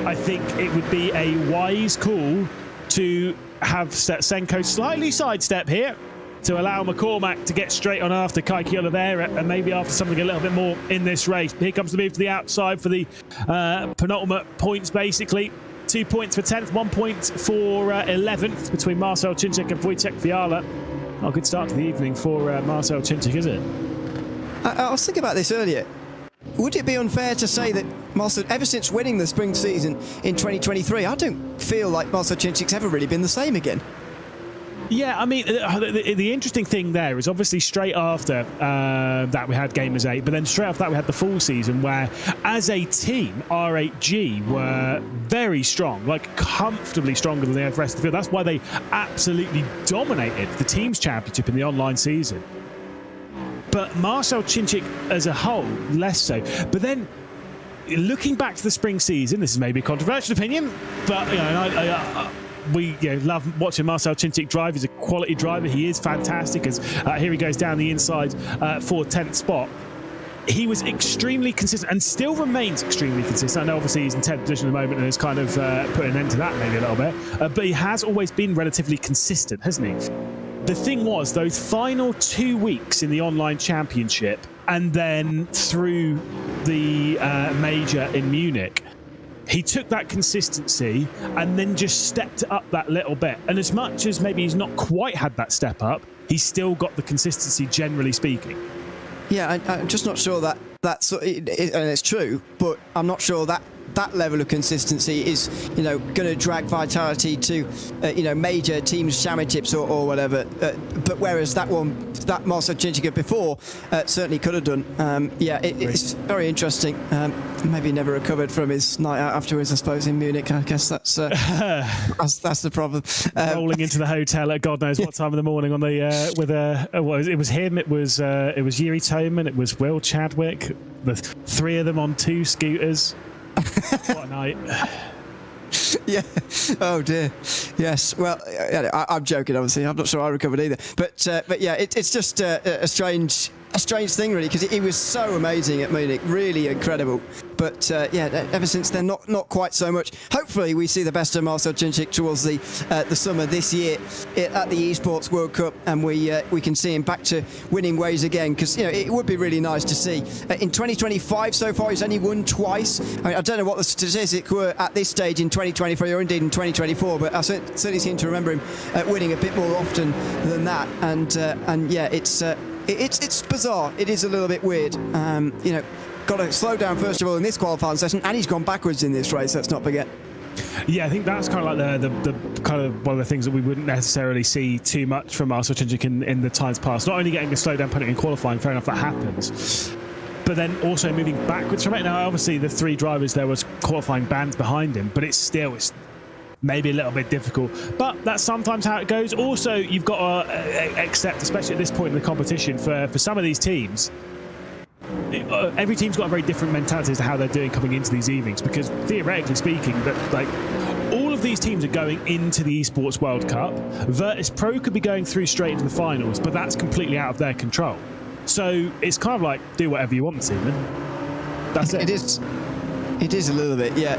I think it would be a wise call to have Statsenko slightly sidestep here to allow McCormack to get straight on after Kike Oliveira and maybe after something a little bit more in this race. Here comes the move to the outside for the penultimate points, basically. 2 points for 10th, 1 point for 11th between Marcel Cinczyk and Wojciech Fiala. Not a good start to the evening for Marcel Cinczyk, is it? I was thinking about this earlier. Would it be unfair to say that Marcel, ever since winning the spring season in 2023, I don't feel like Marcel Cincic's ever really been the same again? Yeah, I mean, the interesting thing there is obviously straight after that we had Gamers 8, but then straight after that we had the full season where, as a team, R8G were very strong, like comfortably stronger than the rest of the field. That's why they absolutely dominated the Teams Championship in the online season. But Marcel Cinčić as a whole, less so. But then, looking back to the spring season, this is maybe a controversial opinion, but we love watching Marcel Cinčić drive. He's a quality driver. He is fantastic. As here he goes down the inside for 10th spot. He was extremely consistent and still remains extremely consistent. I know obviously he's in 10th position at the moment and has kind of put an end to that maybe a little bit. But he has always been relatively consistent, hasn't he? The thing was, those final 2 weeks in the online championship and then through the major in Munich, he took that consistency and then just stepped it up that little bit. And as much as maybe he's not quite had that step up, he's still got the consistency, generally speaking. Yeah, I'm just not sure that's and it's true, but I'm not sure that level of consistency is, going to drag Vitality to, major teams championships or whatever. But whereas that Marcel Cinčić before certainly could have done. It's very interesting. Maybe never recovered from his night out afterwards, I suppose, in Munich. I guess that's the problem. Rolling into the hotel at God knows what time of the morning on the it was him, it was Yuri Toman, it was Will Chadwick, the three of them on 2 scooters. What a night. Yeah. Oh dear. Yes. Well, I'm joking. Obviously, I'm not sure I recovered either. But yeah, it's just a strange thing, really, because he was so amazing at Munich, really incredible. But ever since then, not quite so much. Hopefully, we see the best of Marcel Cinčić towards the summer this year at the Esports World Cup, and we can see him back to winning ways again. Because it would be really nice to see. In 2025, so far, he's only won twice. I mean, I don't know what the statistics were at this stage in 2023 or indeed in 2024, but I certainly seem to remember him winning a bit more often than that. And yeah, it's bizarre. It is a little bit weird. Got to slow down first of all in this qualifying session, and he's gone backwards in this race. Let's not forget. Yeah, I think that's kind of like the kind of one of the things that we wouldn't necessarily see too much from Marcel Cinčić in the times past. Not only getting a slow down penalty in qualifying, fair enough, that happens, but then also moving backwards from it. Now, obviously, the 3 drivers, there was qualifying bands behind him, but it's maybe a little bit difficult, but that's sometimes how it goes. Also, you've got to accept, especially at this point in the competition, for some of these teams, every team's got a very different mentality as to how they're doing coming into these evenings, because theoretically speaking, that like all of these teams are going into the Esports World Cup. Virtus Pro could be going through straight into the finals, but that's completely out of their control. So it's kind of like, do whatever you want this evening. That's it. It is a little bit, yeah.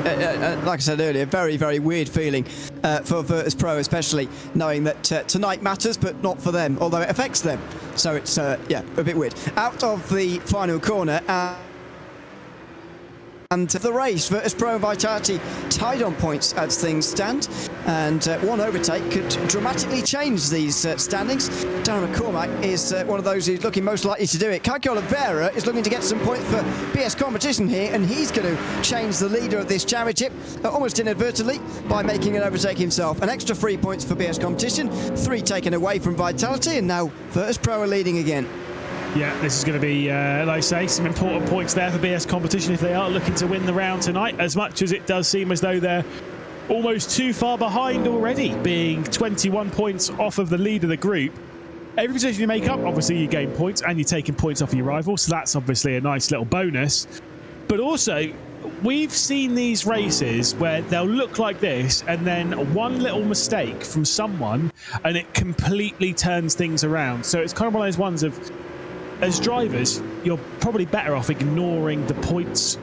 Like I said earlier, very, very weird feeling for Virtus Pro, especially knowing that tonight matters, but not for them, although it affects them. So it's, a bit weird. Out of the final corner, and the race, Virtus Pro and Vitality tied on points as things stand, and one overtake could dramatically change these standings. Darren McCormack is one of those who's looking most likely to do it. Kaki Oliveira is looking to get some points for BS Competition here, and he's going to change the leader of this championship almost inadvertently by making an overtake himself. An extra 3 points for BS Competition, 3 taken away from Vitality, and now Virtus Pro are leading again. Yeah, this is going to be, like I say, some important points there for BS Competition if they are looking to win the round tonight, as much as it does seem as though they're almost too far behind already, being 21 points off of the lead of the group. Every position you make up, obviously you gain points, and you're taking points off your rival, so that's obviously a nice little bonus. But also, we've seen these races where they'll look like this, and then one little mistake from someone, and it completely turns things around. So it's kind of one of those ones of, as drivers, you're probably better off ignoring the points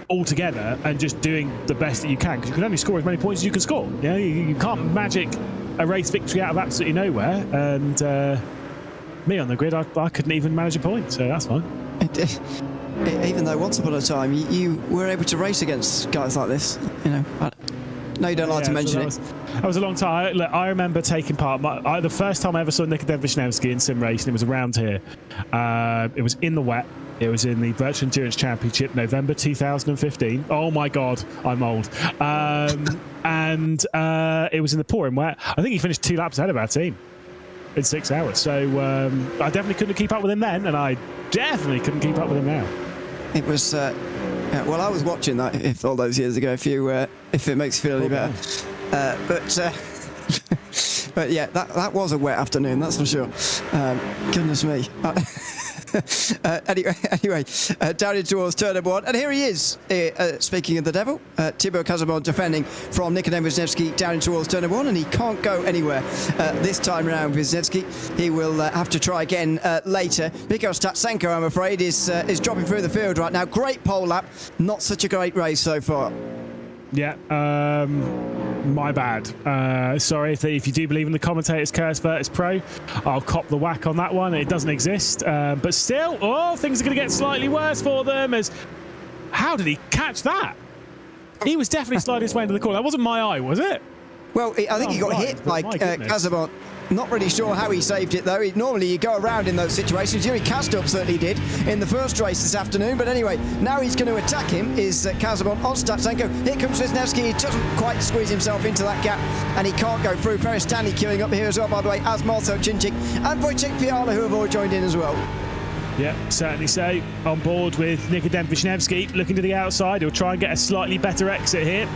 altogether and just doing the best that you can, because you can only score as many points as you can score. You can't magic a race victory out of absolutely nowhere. And me on the grid, I couldn't even manage a point, so that's fine. Even though once upon a time you were able to race against guys like this, No, you don't like to mention it. That was a long time. Look, I remember taking part. The first time I ever saw Nikodem Wisniewski in sim racing, it was around here. It was in the wet. It was in the Virtual Endurance Championship, November 2015. Oh my God, I'm old. And it was in the pouring wet. I think he finished 2 laps ahead of our team. in 6 hours. So I definitely couldn't keep up with him then, and I definitely couldn't keep up with him now. It was, well, I was watching that if all those years ago, if it makes you feel any better. But yeah, that was a wet afternoon, that's for sure. Goodness me. Anyway, down in towards turn number 1, and here he is. Speaking of the devil, Thibaut Casabon defending from Nikodem Wisniewski down in towards turn number 1, and he can't go anywhere this time around. Wisniewski, he will have to try again later. Mikhail Statsenko, I'm afraid, is dropping through the field right now. Great pole lap, not such a great race so far. Yeah, my bad. Sorry if you do believe in the commentator's curse Virtus Pro, I'll cop the whack on that one. It doesn't exist, but still, things are going to get slightly worse for them. As how did he catch that? He was definitely sliding his way into the corner. That wasn't my eye, was it? Well, I think he got hit by Casabon. Not really sure how he saved it, though. Normally you go around in those situations. Yuri Kastorp certainly did in the first race this afternoon. But anyway, now he's going to attack him, is Casabon on Statsenko. Here comes Wisniewski. He doesn't quite squeeze himself into that gap, and he can't go through. Ferris Stanley queuing up here as well, by the way, as Marcel Cincic and Wojciech Fiala, who have all joined in as well. Yeah, certainly so. On board with Nikodem Wisniewski, looking to the outside. He'll try and get a slightly better exit here.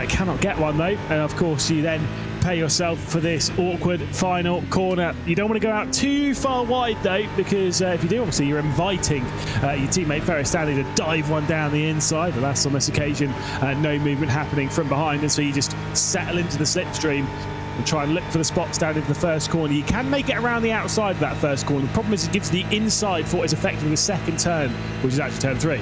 Cannot get one, though. And, of course, you then pay yourself for this awkward final corner. You don't want to go out too far wide, though, because if you do, obviously, you're inviting your teammate Ferris Stanley to dive one down the inside. Alas, on this occasion, no movement happening from behind, and so you just settle into the slipstream and try and look for the spots down into the first corner. You can make it around the outside of that first corner. The problem is it gives the inside for what is effectively the second turn, which is actually turn 3.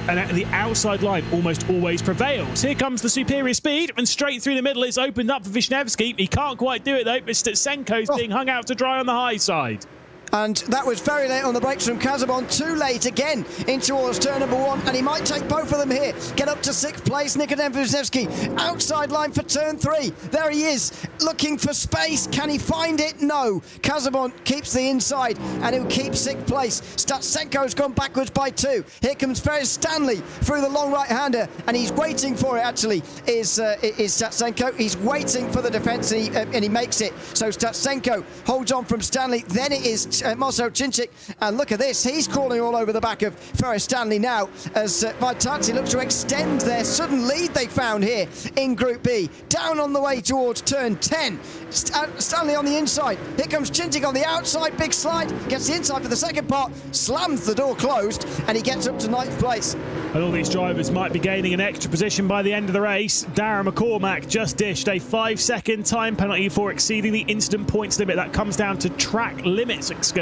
And the outside line almost always prevails. Here comes the superior speed, and straight through the middle it's opened up for Wisniewski. He can't quite do it, though, but Statsenko's being hung out to dry on the high side. And that was very late on the brakes from Casabon. Too late again in towards turn number 1, and he might take both of them here. Get up to 6th place, Nikodem Wisniewski. Outside line for turn 3. There he is, looking for space. Can he find it? No. Casabon keeps the inside, and he'll keep 6th place. Statsenko's gone backwards by 2. Here comes Ferris Stanley through the long right-hander, and he's waiting for it, actually, is Statsenko. He's waiting for the defence, and he makes it. So Statsenko holds on from Stanley. Then it is Marcel Cincic, and look at this, he's crawling all over the back of Ferris Stanley now as Vitality looks to extend their sudden lead they found here in Group B. Down on the way towards turn 10. Stanley on the inside. Here comes Cincic on the outside, big slide, gets the inside for the second part, slams the door closed, and he gets up to 9th place. And all these drivers might be gaining an extra position by the end of the race. Darren McCormack just dished a 5-second time penalty for exceeding the instant points limit. That comes down to track limits excursions.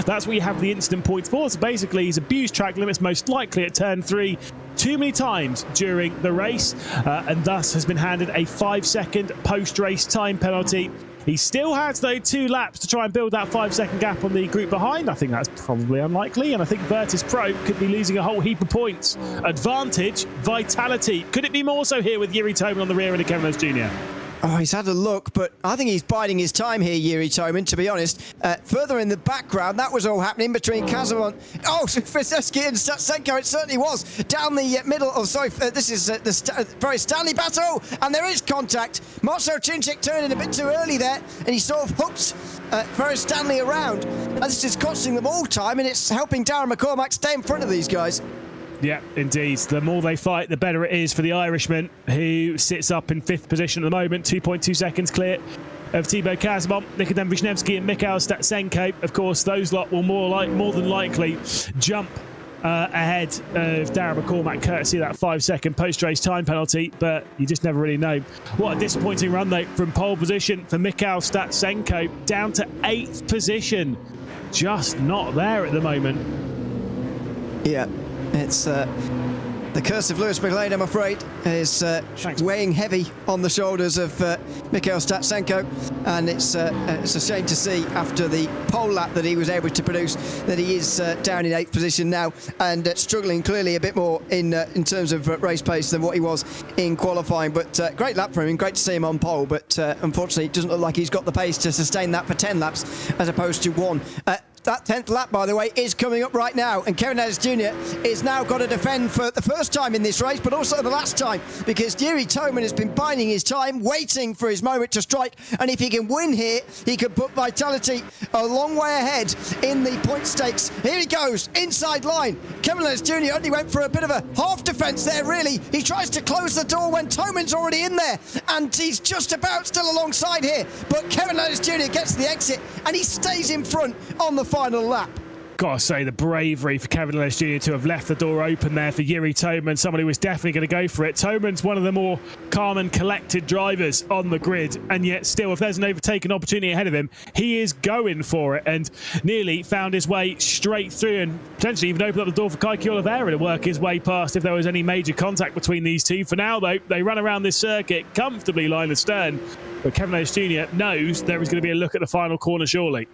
That's what you have the instant points for. So basically, he's abused track limits, most likely at turn 3, too many times during the race, and thus has been handed a 5-second post-race time penalty. He still has, though, 2 laps to try and build that 5-second gap on the group behind. I think that's probably unlikely, and I think Virtus Pro could be losing a whole heap of points. Advantage, Vitality. Could it be more so here with Yuri Toman on the rear end of Kevin Rose Jr.? Oh, he's had a look, but I think he's biding his time here, Yuri Toman, to be honest. Further in the background, that was all happening between Casabon. Oh, Wisniewski and Statsenko, it certainly was. Down the middle, this is the very Stanley battle, and there is contact. Marcel Cincic turning a bit too early there, and he sort of hooked Ferris Stanley around. And this is costing them all time, and it's helping Darren McCormack stay in front of these guys. Yeah, indeed. The more they fight, the better it is for the Irishman, who sits up in 5th position at the moment, 2.2 seconds clear of Thibaut Casabon, Nikodem Wisniewski and Mikhail Statsenko. Of course, those lot will more than likely jump ahead of Darren McCormack, courtesy of that 5-second post-race time penalty, but you just never really know. What a disappointing run, though, from pole position for Mikhail Statsenko, down to 8th position. Just not there at the moment. Yeah. It's the curse of Lewis McLean, I'm afraid, is weighing heavy on the shoulders of Mikhail Statsenko, and it's a shame to see after the pole lap that he was able to produce that he is down in 8th position now and struggling clearly a bit more in terms of race pace than what he was in qualifying. But great lap for him, great to see him on pole, but unfortunately it doesn't look like he's got the pace to sustain that for 10 laps as opposed to 1. That 10th lap, by the way, is coming up right now, and Kevin Ellis Jr. is now got to defend for the first time in this race, but also the last time, because Yuri Toman has been biding his time, waiting for his moment to strike, and if he can win here, he could put Vitality a long way ahead in the point stakes. Here he goes, inside line. Kevin Ellis Jr. only went for a bit of a half defence there, really. He tries to close the door when Toman's already in there, and he's just about still alongside here, but Kevin Ellis Jr. gets the exit, and he stays in front on the final lap. Gotta say, the bravery for Kevin Ellis Jr. to have left the door open there for Yuri Toman, someone who was definitely going to go for it. Toman's one of the more calm and collected drivers on the grid, and yet still, if there's an overtaken opportunity ahead of him, he is going for it, and nearly found his way straight through and potentially even opened up the door for Kaiki Oliveira to work his way past if there was any major contact between these two. For now, though, they run around this circuit comfortably line astern, but Kevin Ellis Jr. knows there is going to be a look at the final corner shortly.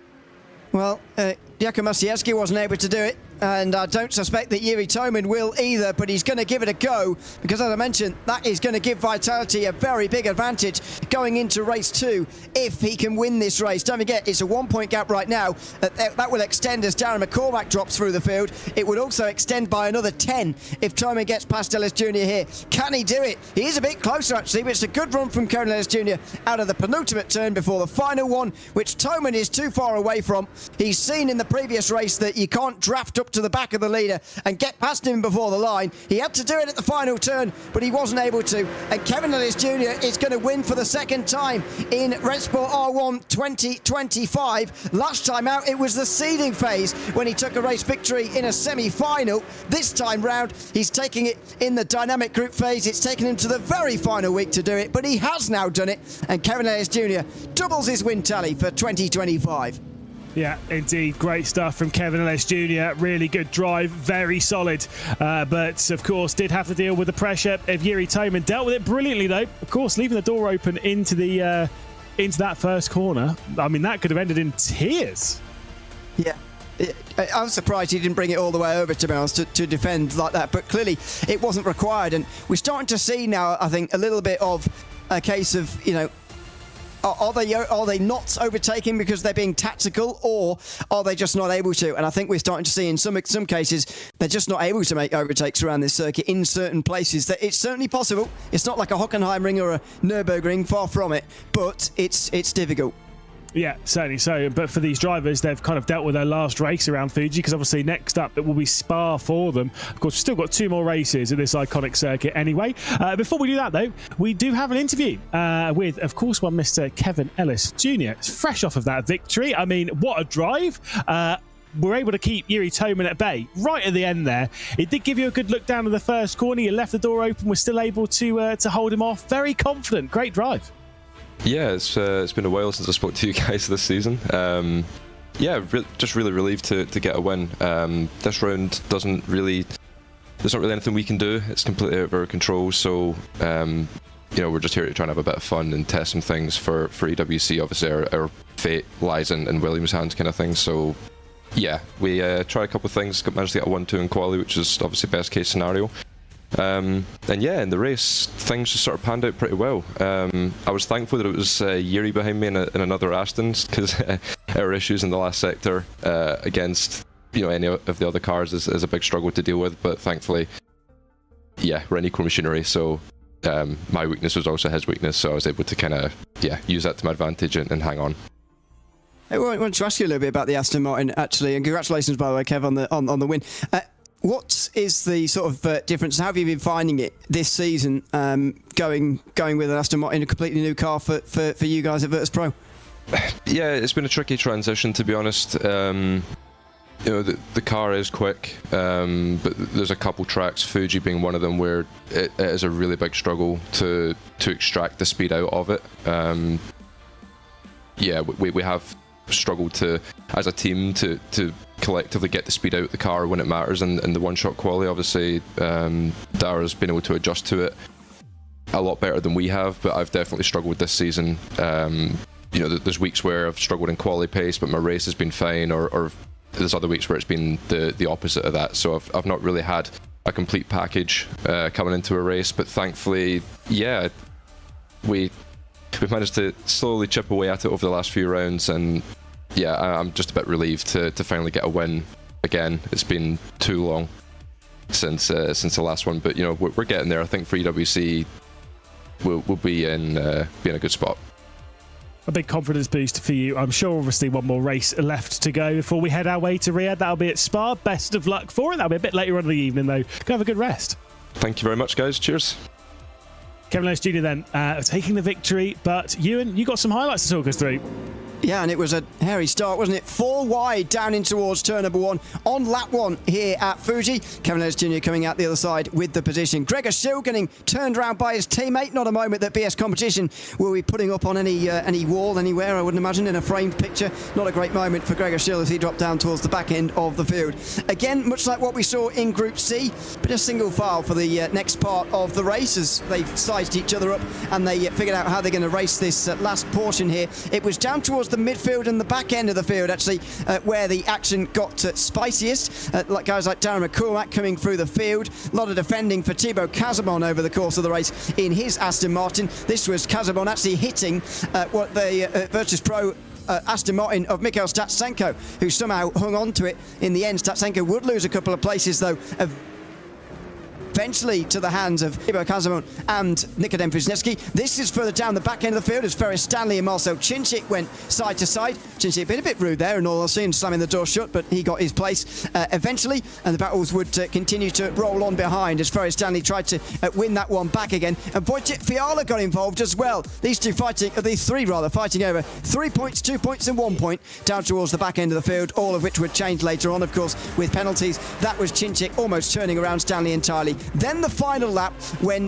Well, Jakub Masiewski wasn't able to do it, and I don't suspect that Yuri Toman will either, but he's going to give it a go, because as I mentioned, that is going to give Vitality a very big advantage going into race 2 if he can win this race. Don't forget, it's a 1-point gap right now. That will extend as Darren McCormack drops through the field. It would also extend by another 10 if Toman gets past Ellis Jr. here. Can he do it? He is a bit closer, actually, but it's a good run from Kevin Ellis Jr. out of the penultimate turn before the final one, which Toman is too far away from. He's seen in the previous race that you can't draft up to the back of the leader and get past him before the line. He had to do it at the final turn, but he wasn't able to. And Kevin Ellis Jr. is going to win for the second time in RENNSPORT R1 2025. Last time out, it was the seeding phase when he took a race victory in a semi-final. This time round, he's taking it in the dynamic group phase. It's taken him to the very final week to do it, but he has now done it. And Kevin Ellis Jr. doubles his win tally for 2025. Yeah, indeed. Great stuff from Kevin Ellis Jr. Really good drive, very solid. But, of course, did have to deal with the pressure of Yuri Toman. Dealt with it brilliantly, though. Of course, leaving the door open into that first corner. I mean, that could have ended in tears. Yeah. I was surprised he didn't bring it all the way over, to be honest, to defend like that. But clearly, it wasn't required. And we're starting to see now, I think, a little bit of a case of, you know, are they not overtaking because they're being tactical, or are they just not able to? And I think we're starting to see in some cases they're just not able to make overtakes around this circuit in certain places. That it's certainly possible. It's not like a Hockenheimring or a Nürburgring, far from it, but it's difficult. Yeah, certainly so. But for these drivers, they've kind of dealt with their last race around Fuji, because obviously next up it will be Spa for them. Of course, we've still got 2 more races in this iconic circuit anyway. Before we do that, though, we do have an interview with, of course, one Mr. Kevin Ellis Jr. It's fresh off of that victory. I mean, what a drive. We're able to keep Yuri Toman at bay right at the end there. It did give you a good look down to the first corner. You left the door open. We're still able to hold him off. Very confident. Great drive. Yeah, it's been a while since I spoke to you guys this season. Yeah, just really relieved to get a win. This round there's not really anything we can do. It's completely out of our control. So you know, we're just here to try and have a bit of fun and test some things for EWC. Obviously, our fate lies in Williams' hands, kind of thing. So yeah, we tried a couple of things. Managed to get a 1-2 in quali, which is obviously best case scenario. And yeah, in the race, things just sort of panned out pretty well. I was thankful that it was Yuri behind me in another Aston, because our issues in the last sector against, you know, any of the other cars is a big struggle to deal with. But thankfully, yeah, we're in equal machinery, so my weakness was also his weakness, so I was able to kind of use that to my advantage and hang on. I wanted to ask you a little bit about the Aston Martin, actually, and congratulations, by the way, Kev, on the win. What is the sort of difference? How have you been finding it this season, going with an Aston Martin, a completely new car for you guys at Virtus Pro? Yeah, it's been a tricky transition, to be honest. You know, the car is quick, but there's a couple tracks, Fuji being one of them, where it is a really big struggle to extract the speed out of it. Yeah, we have struggled to, as a team, to collectively get the speed out of the car when it matters, and the one-shot quali, obviously, Dara's been able to adjust to it a lot better than we have, but I've definitely struggled this season. You know, there's weeks where I've struggled in quali pace, but my race has been fine, or there's other weeks where it's been the opposite of that, so I've not really had a complete package coming into a race, but thankfully, yeah, we've managed to slowly chip away at it over the last few rounds, and yeah, I'm just a bit relieved to finally get a win again. It's been too long since the last one, but you know, we're getting there. I think for EWC, we'll be in a good spot. A big confidence boost for you. I'm sure obviously one more race left to go before we head our way to Riyadh. That'll be at Spa. Best of luck for it. That'll be a bit later on in the evening though. Go have a good rest. Thank you very much, guys. Cheers. Kevin Ellis Jr. then taking the victory, but Ewan, you got some highlights to talk us through. Yeah, and it was a hairy start, wasn't it? 4 wide down in towards turn number 1 on lap 1 here at Fuji. Kevin Ellis Jr. coming out the other side with the position. Gregor Schill getting turned around by his teammate. Not a moment that BS Competition will be putting up on any wall anywhere, I wouldn't imagine, in a framed picture. Not a great moment for Gregor Schill as he dropped down towards the back end of the field. Again, much like what we saw in Group C, but a single file for the next part of the race as they've sized each other up and they figured out how they're going to race this last portion here. It was down towards the midfield and the back end of the field, actually, where the action got spiciest. Like guys like Darren McCormack coming through the field. A lot of defending for Thibaut Casamon over the course of the race in his Aston Martin. This was Casamon actually hitting what the Virtus Pro Aston Martin of Mikhail Statsenko, who somehow hung on to it in the end. Statsenko would lose a couple of places, though, eventually to the hands of Thibaut Casamon and Nikodem Wisniewski. This is further down the back end of the field as Ferris Stanley and Marcel Cinčić went side to side. Cinčić been a bit rude there in all honesty and slamming the door shut, but he got his place eventually, and the battles would continue to roll on behind as Ferris Stanley tried to win that one back again, and Wojciech Fiala got involved as well. These three fighting over 3 points, 2 points and 1 point down towards the back end of the field, all of which would change later on, of course, with penalties. That was Cinčić almost turning around Stanley entirely. Then the final lap when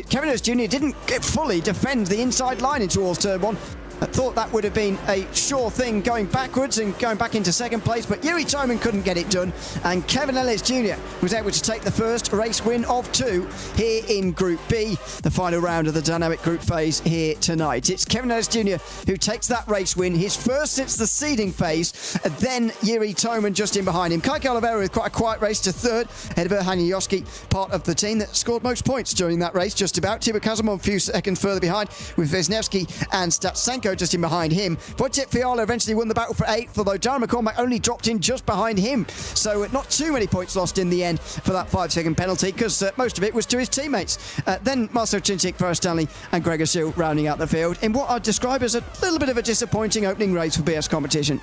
Kevin Ellis Jr. didn't fully defend the inside line in towards turn 1. I thought that would have been a sure thing going backwards and going back into second place, but Yuri Toman couldn't get it done, and Kevin Ellis Jr. was able to take the first race win of 2 here in Group B, the final round of the dynamic group phase here tonight. It's Kevin Ellis Jr. who takes that race win, his first since the seeding phase, and then Yuri Toman just in behind him. Kike Oliveira with quite a quiet race to third, ahead of Erhan Yoski, part of the team that scored most points during that race, just about. Thibaut Casamon a few seconds further behind, with Wisniewski and Statsenko just in behind him. Wojciech Fiala eventually won the battle for 8th, although Darren McCormack only dropped in just behind him. So not too many points lost in the end for that 5-second penalty, because most of it was to his teammates. Then Marcel Cinčić, Ferris Stanley and Gregor Schill rounding out the field in what I'd describe as a little bit of a disappointing opening race for BS Competition.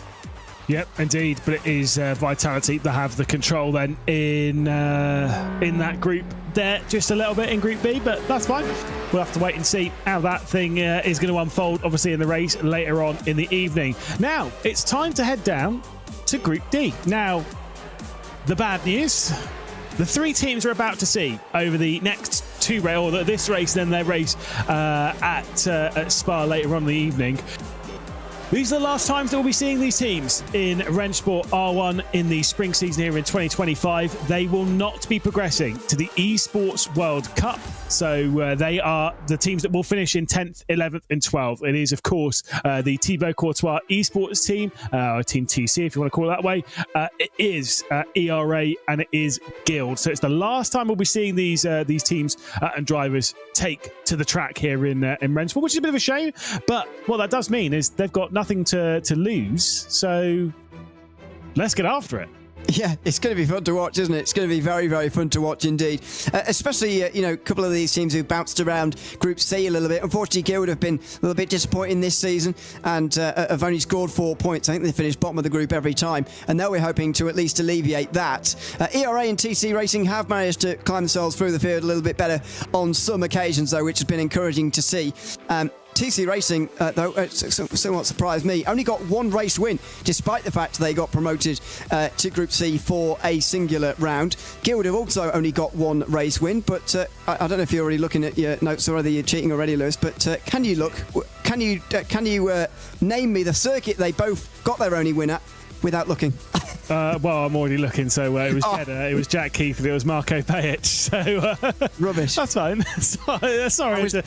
Yep, indeed, but it is Vitality that have the control then in that group there, just a little bit in Group B, but that's fine. We'll have to wait and see how that thing is going to unfold, obviously, in the race later on in the evening. Now, it's time to head down to Group D. Now, the bad news, the 3 teams are about to see over the next 2 races, or this race, then their race at Spa later on in the evening. These are the last times that we'll be seeing these teams in RENNSPORT R1 in the spring season here in 2025. They will not be progressing to the Esports World Cup. So they are the teams that will finish in 10th, 11th and 12th. It is, of course, the Thibaut Courtois Esports team, or Team TC if you want to call it that way. It is ERA and it is Guild. So it's the last time we'll be seeing these teams and drivers take to the track here in RENNSPORT, which is a bit of a shame. But what that does mean is they've got nothing to lose. So let's get after it. Yeah, it's going to be fun to watch, isn't it? It's going to be very, very fun to watch indeed. Especially, a couple of these teams who've bounced around Group C a little bit. Unfortunately, Guild have been a little bit disappointing this season and have only scored 4 points. I think they finished bottom of the group every time. And now we're hoping to at least alleviate that. ERA and TC Racing have managed to climb themselves through the field a little bit better on some occasions, though, which has been encouraging to see. TC Racing, though, somewhat surprised me, only got 1 race win, despite the fact they got promoted to Group C for a singular round. Guild have also only got 1 race win, but I don't know if you're already looking at your notes or whether you're cheating already, Lewis, but can you name me the circuit they both got their only win at without looking? Well, I'm already looking, so it was Jeddah, it was Jack Keith, and it was Marco Pajic, so... Rubbish. That's fine. Sorry.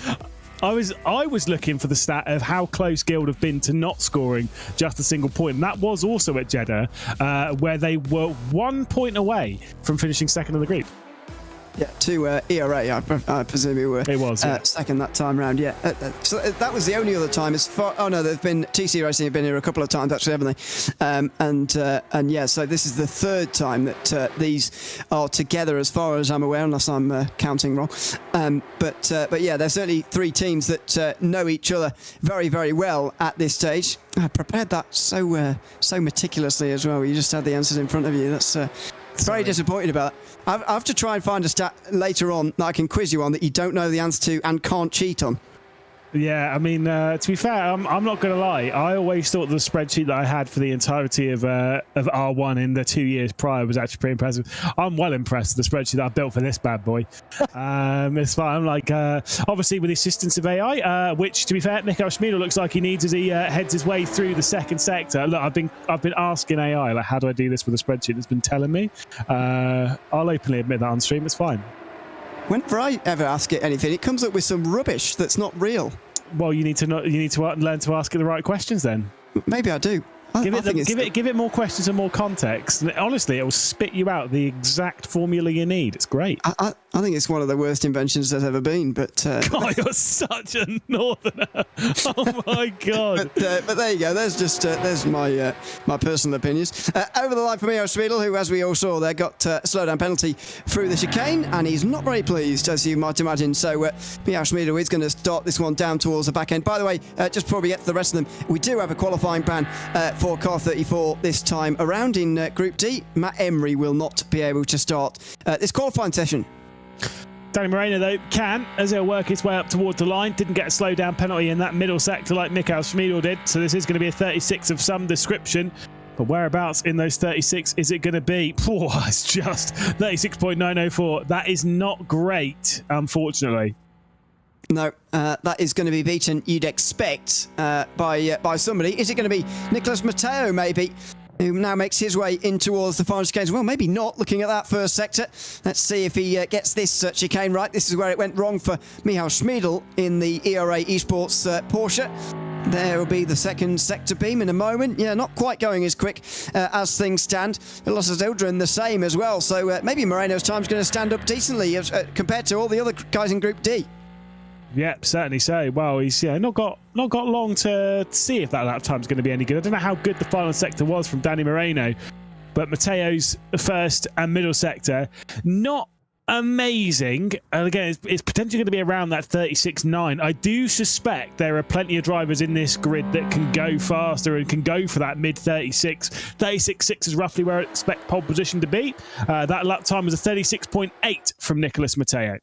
I was looking for the stat of how close Guild have been to not scoring just a single point. And that was also at Jeddah, where they were 1 point away from finishing second in the group. Yeah, to ERA, I presume you were. It was, yeah. Second that time round, yeah. So that was the only other time. As far, oh no, they've been TC Racing have been here a couple of times actually, haven't they? And yeah, so this is the third time that these are together, as far as I'm aware, unless I'm counting wrong. But yeah, there's certainly three teams that know each other very, very well at this stage. I prepared that so meticulously as well. You just had the answers in front of you. That's very disappointed about it. I have to try and find a stat later on that I can quiz you on that you don't know the answer to and can't cheat on. Yeah, I mean, to be fair, I'm not going to lie. I always thought the spreadsheet that I had for the entirety of R1 in the 2 years prior was actually pretty impressive. I'm well impressed with the spreadsheet that I built for this bad boy. It's fine. I'm like, obviously with the assistance of AI, which, to be fair, Mikael Schmidl looks like he needs as he heads his way through the second sector. Look, I've been asking AI, like, how do I do this with a spreadsheet? It's been telling me. I'll openly admit that on stream. It's fine. Whenever I ever ask it anything, it comes up with some rubbish that's not real. Well, you need to learn to ask it the right questions then. Maybe I do. Give it more questions and more context. And honestly, it will spit you out the exact formula you need. It's great. I think it's one of the worst inventions there's ever been. But God, you're such a northerner. Oh my God. but there you go. There's my personal opinions. Over the line for Mikael Schmidl, who, as we all saw there, got a slowdown penalty through the chicane, and he's not very pleased, as you might imagine. So Mikael Schmidl is going to start this one down towards the back end. By the way, just before we get to the rest of them, we do have a qualifying ban for car 34 this time around in Group D. Matt Emery will not be able to start this qualifying session. Danny Moreno, though, can, as he'll work his way up towards the line. Didn't get a slowdown penalty in that middle sector like Mikael Schmidl did, so this is going to be a 36 of some description. But whereabouts in those 36 is it going to be? It's just 36.904. That is not great, unfortunately. No, that is going to be beaten, you'd expect, by somebody. Is it going to be Nicholas Matteo, maybe, who now makes his way in towards the final chicane? Well, maybe not, looking at that first sector. Let's see if he gets this chicane right. This is where it went wrong for Mikael Schmidl in the ERA Esports Porsche. There will be the second sector beam in a moment. Yeah, not quite going as quick as things stand. Losses Ildren the same as well. So maybe Moreno's time's going to stand up decently compared to all the other guys in Group D. Yep, certainly so. Well, he's not got long to see if that lap time's going to be any good. I don't know how good the final sector was from Danny Moreno, but Matteo's first and middle sector, not amazing. And again, it's potentially going to be around that 36.9. I do suspect there are plenty of drivers in this grid that can go faster and can go for that mid 36. 36.6 is roughly where I expect pole position to be. That lap time was a 36.8 from Nicholas Matteo.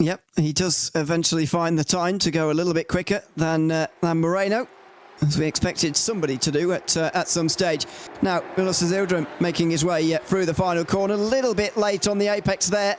Yep, he does eventually find the time to go a little bit quicker than Moreno, as we expected somebody to do at some stage. Now, Milos Ildren making his way through the final corner, a little bit late on the apex there.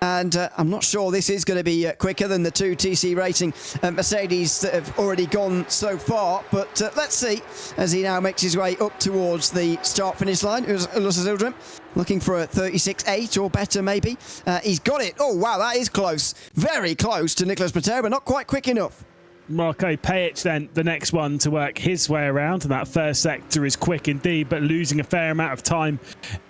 And I'm not sure this is going to be quicker than the two TC Racing Mercedes that have already gone so far. But let's see, as he now makes his way up towards the start-finish line. It was Milos Ildren looking for a 36.8 or better, maybe. He's got it. Oh, wow, that is close. Very close to Nicholas Matteo, but not quite quick enough. Marco Pajic then, the next one to work his way around, and that first sector is quick indeed, but losing a fair amount of time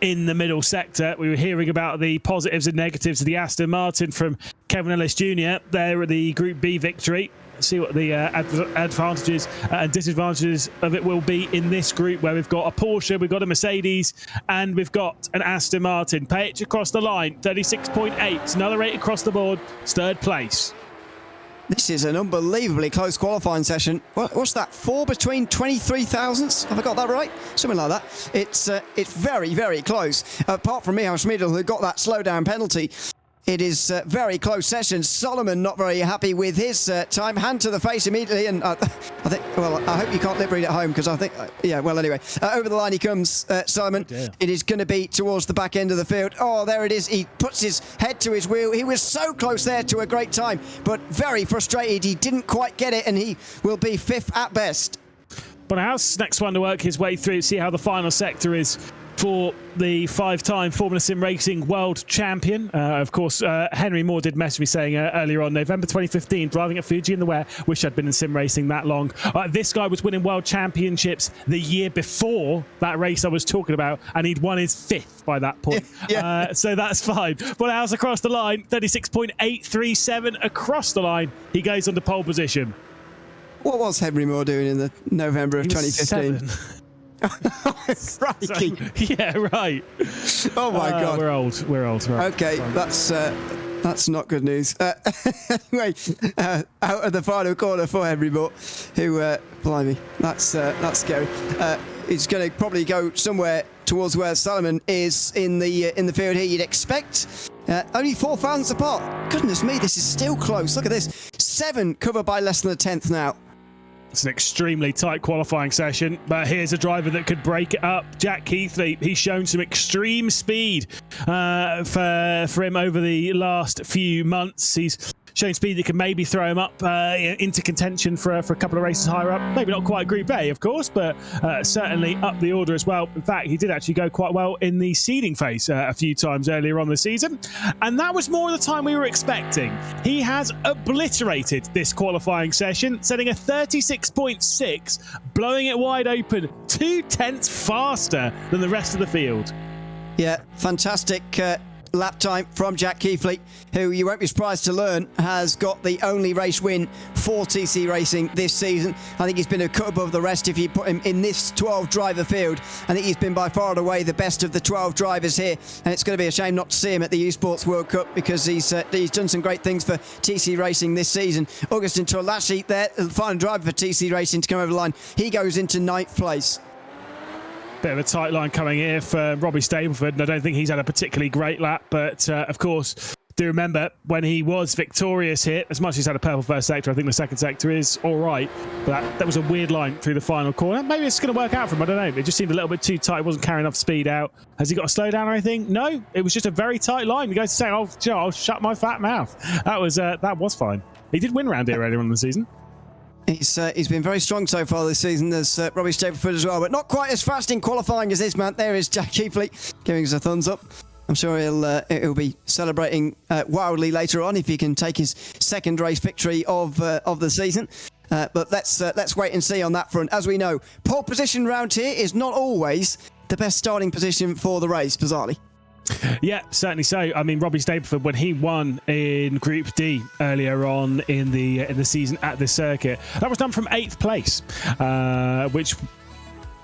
in the middle sector. We were hearing about the positives and negatives of the Aston Martin from Kevin Ellis Jr. there at the Group B victory. Let's see what the advantages and disadvantages of it will be in this group, where we've got a Porsche, we've got a Mercedes, and we've got an Aston Martin. Pajic across the line, 36.8, another 8 across the board, third place. This is an unbelievably close qualifying session. What's that? 4 between 23 thousandths? Have I got that right? Something like that. It's very, very close. Apart from Mikael Schmidl, who got that slowdown penalty, it is very close session. Solomon not very happy with his time. Hand to the face immediately, and I think, well, I hope you can't lip read at home, because I think, yeah, well, anyway. Over the line he comes, Simon. Oh, it is going to be towards the back end of the field. Oh, there it is. He puts his head to his wheel. He was so close there to a great time, but very frustrated. He didn't quite get it, and he will be 5th at best. Bonhouse, next one to work his way through, see how the final sector is for the 5-time Formula Sim Racing World Champion. Of course, Henry Moore did message me saying earlier on, November 2015, driving at Fuji in the Ware. Wish I'd been in sim racing that long. This guy was winning World Championships the year before that race I was talking about, and he'd won his 5th by that point. Yeah. So that's fine. But how's across the line? 36.837 across the line. He goes on to pole position. What was Henry Moore doing in the November of 2015? So, yeah, right. Oh my God, we're old. Right. Okay, that's not good news. Anyway, out of the final corner for Henry Moore, who, blimey, that's scary. He's going to probably go somewhere towards where Salomon is in the field here. You'd expect. Only 4 fans apart. Goodness me, this is still close. Look at this. 7 covered by less than a tenth now. It's an extremely tight qualifying session, but here's a driver that could break it up. Jack Keithley, he's shown some extreme speed for him over the last few months. He's shown speed that can maybe throw him up into contention for a couple of races higher up. Maybe not quite Group A, of course, but certainly up the order as well. In fact, he did actually go quite well in the seeding phase a few times earlier on the season, and that was more of the time we were expecting. He has obliterated this qualifying session, setting a 36.6, blowing it wide open 2 tenths faster than the rest of the field. Yeah, fantastic lap time from Jack Keithley, who you won't be surprised to learn has got the only race win for TC Racing this season. I think he's been a cut above the rest if you put him in this 12 driver field. I think he's been by far and away the best of the 12 drivers here, and it's going to be a shame not to see him at the Esports World Cup because he's done some great things for TC Racing this season. Augustin Torlasci there, the final driver for TC Racing to come over the line. He goes into 9th place. Bit of a tight line coming here for Robbie Stableford, and I don't think he's had a particularly great lap, but of course, do remember when he was victorious here, as much as he's had a purple first sector, I think the second sector is all right, but that was a weird line through the final corner. Maybe it's going to work out for him, I don't know. It just seemed a little bit too tight, wasn't carrying enough speed out. Has he got to slow down or anything? No, it was just a very tight line. The guy's saying, I'll shut my fat mouth. That was fine. He did win around here earlier on in the season. He's been very strong so far this season. There's Robbie Stableford as well, but not quite as fast in qualifying as this man. There is Jack Keithley giving us a thumbs up. I'm sure he'll be celebrating wildly later on if he can take his second race victory of the season. But let's wait and see on that front. As we know, pole position round here is not always the best starting position for the race, bizarrely. Yeah, certainly so. I mean, Robbie Stableford, when he won in Group D earlier on in the season at the circuit, that was done from 8th place, which,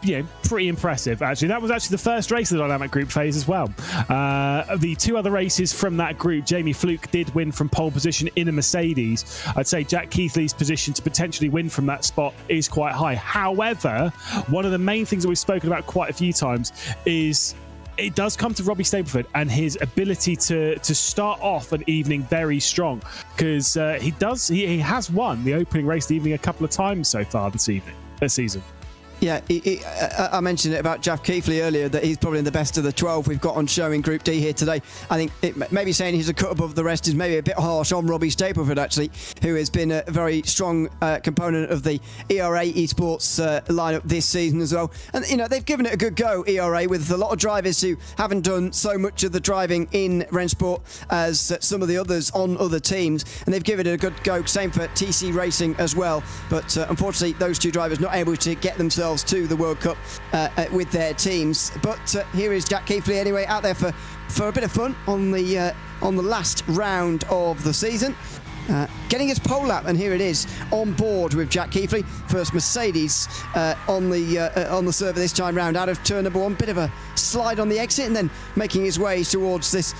you know, pretty impressive, actually. That was actually the first race of the dynamic group phase as well. The 2 other races from that group, Jamie Fluke did win from pole position in a Mercedes. I'd say Jack Keithley's position to potentially win from that spot is quite high. However, one of the main things that we've spoken about quite a few times is it does come to Robbie Stableford and his ability to start off an evening very strong, because he has won the opening race of the evening a couple of times so far this season. Yeah, I mentioned it about Jack Keithley earlier, that he's probably the best of the 12 we've got on show in Group D here today. I think maybe saying he's a cut above the rest is maybe a bit harsh on Robbie Stableford, actually, who has been a very strong component of the ERA Esports lineup this season as well. And, you know, they've given it a good go, ERA, with a lot of drivers who haven't done so much of the driving in RENNSPORT as some of the others on other teams. And they've given it a good go, same for TC Racing as well. But unfortunately, those 2 drivers not able to get themselves to the World Cup with their teams. But here is Jack Keithley anyway, out there for a bit of fun on the last round of the season, getting his pole lap, and here it is on board with Jack Keithley. First Mercedes on the server this time round, out of turn number 1. Bit of a slide on the exit, and then making his way towards this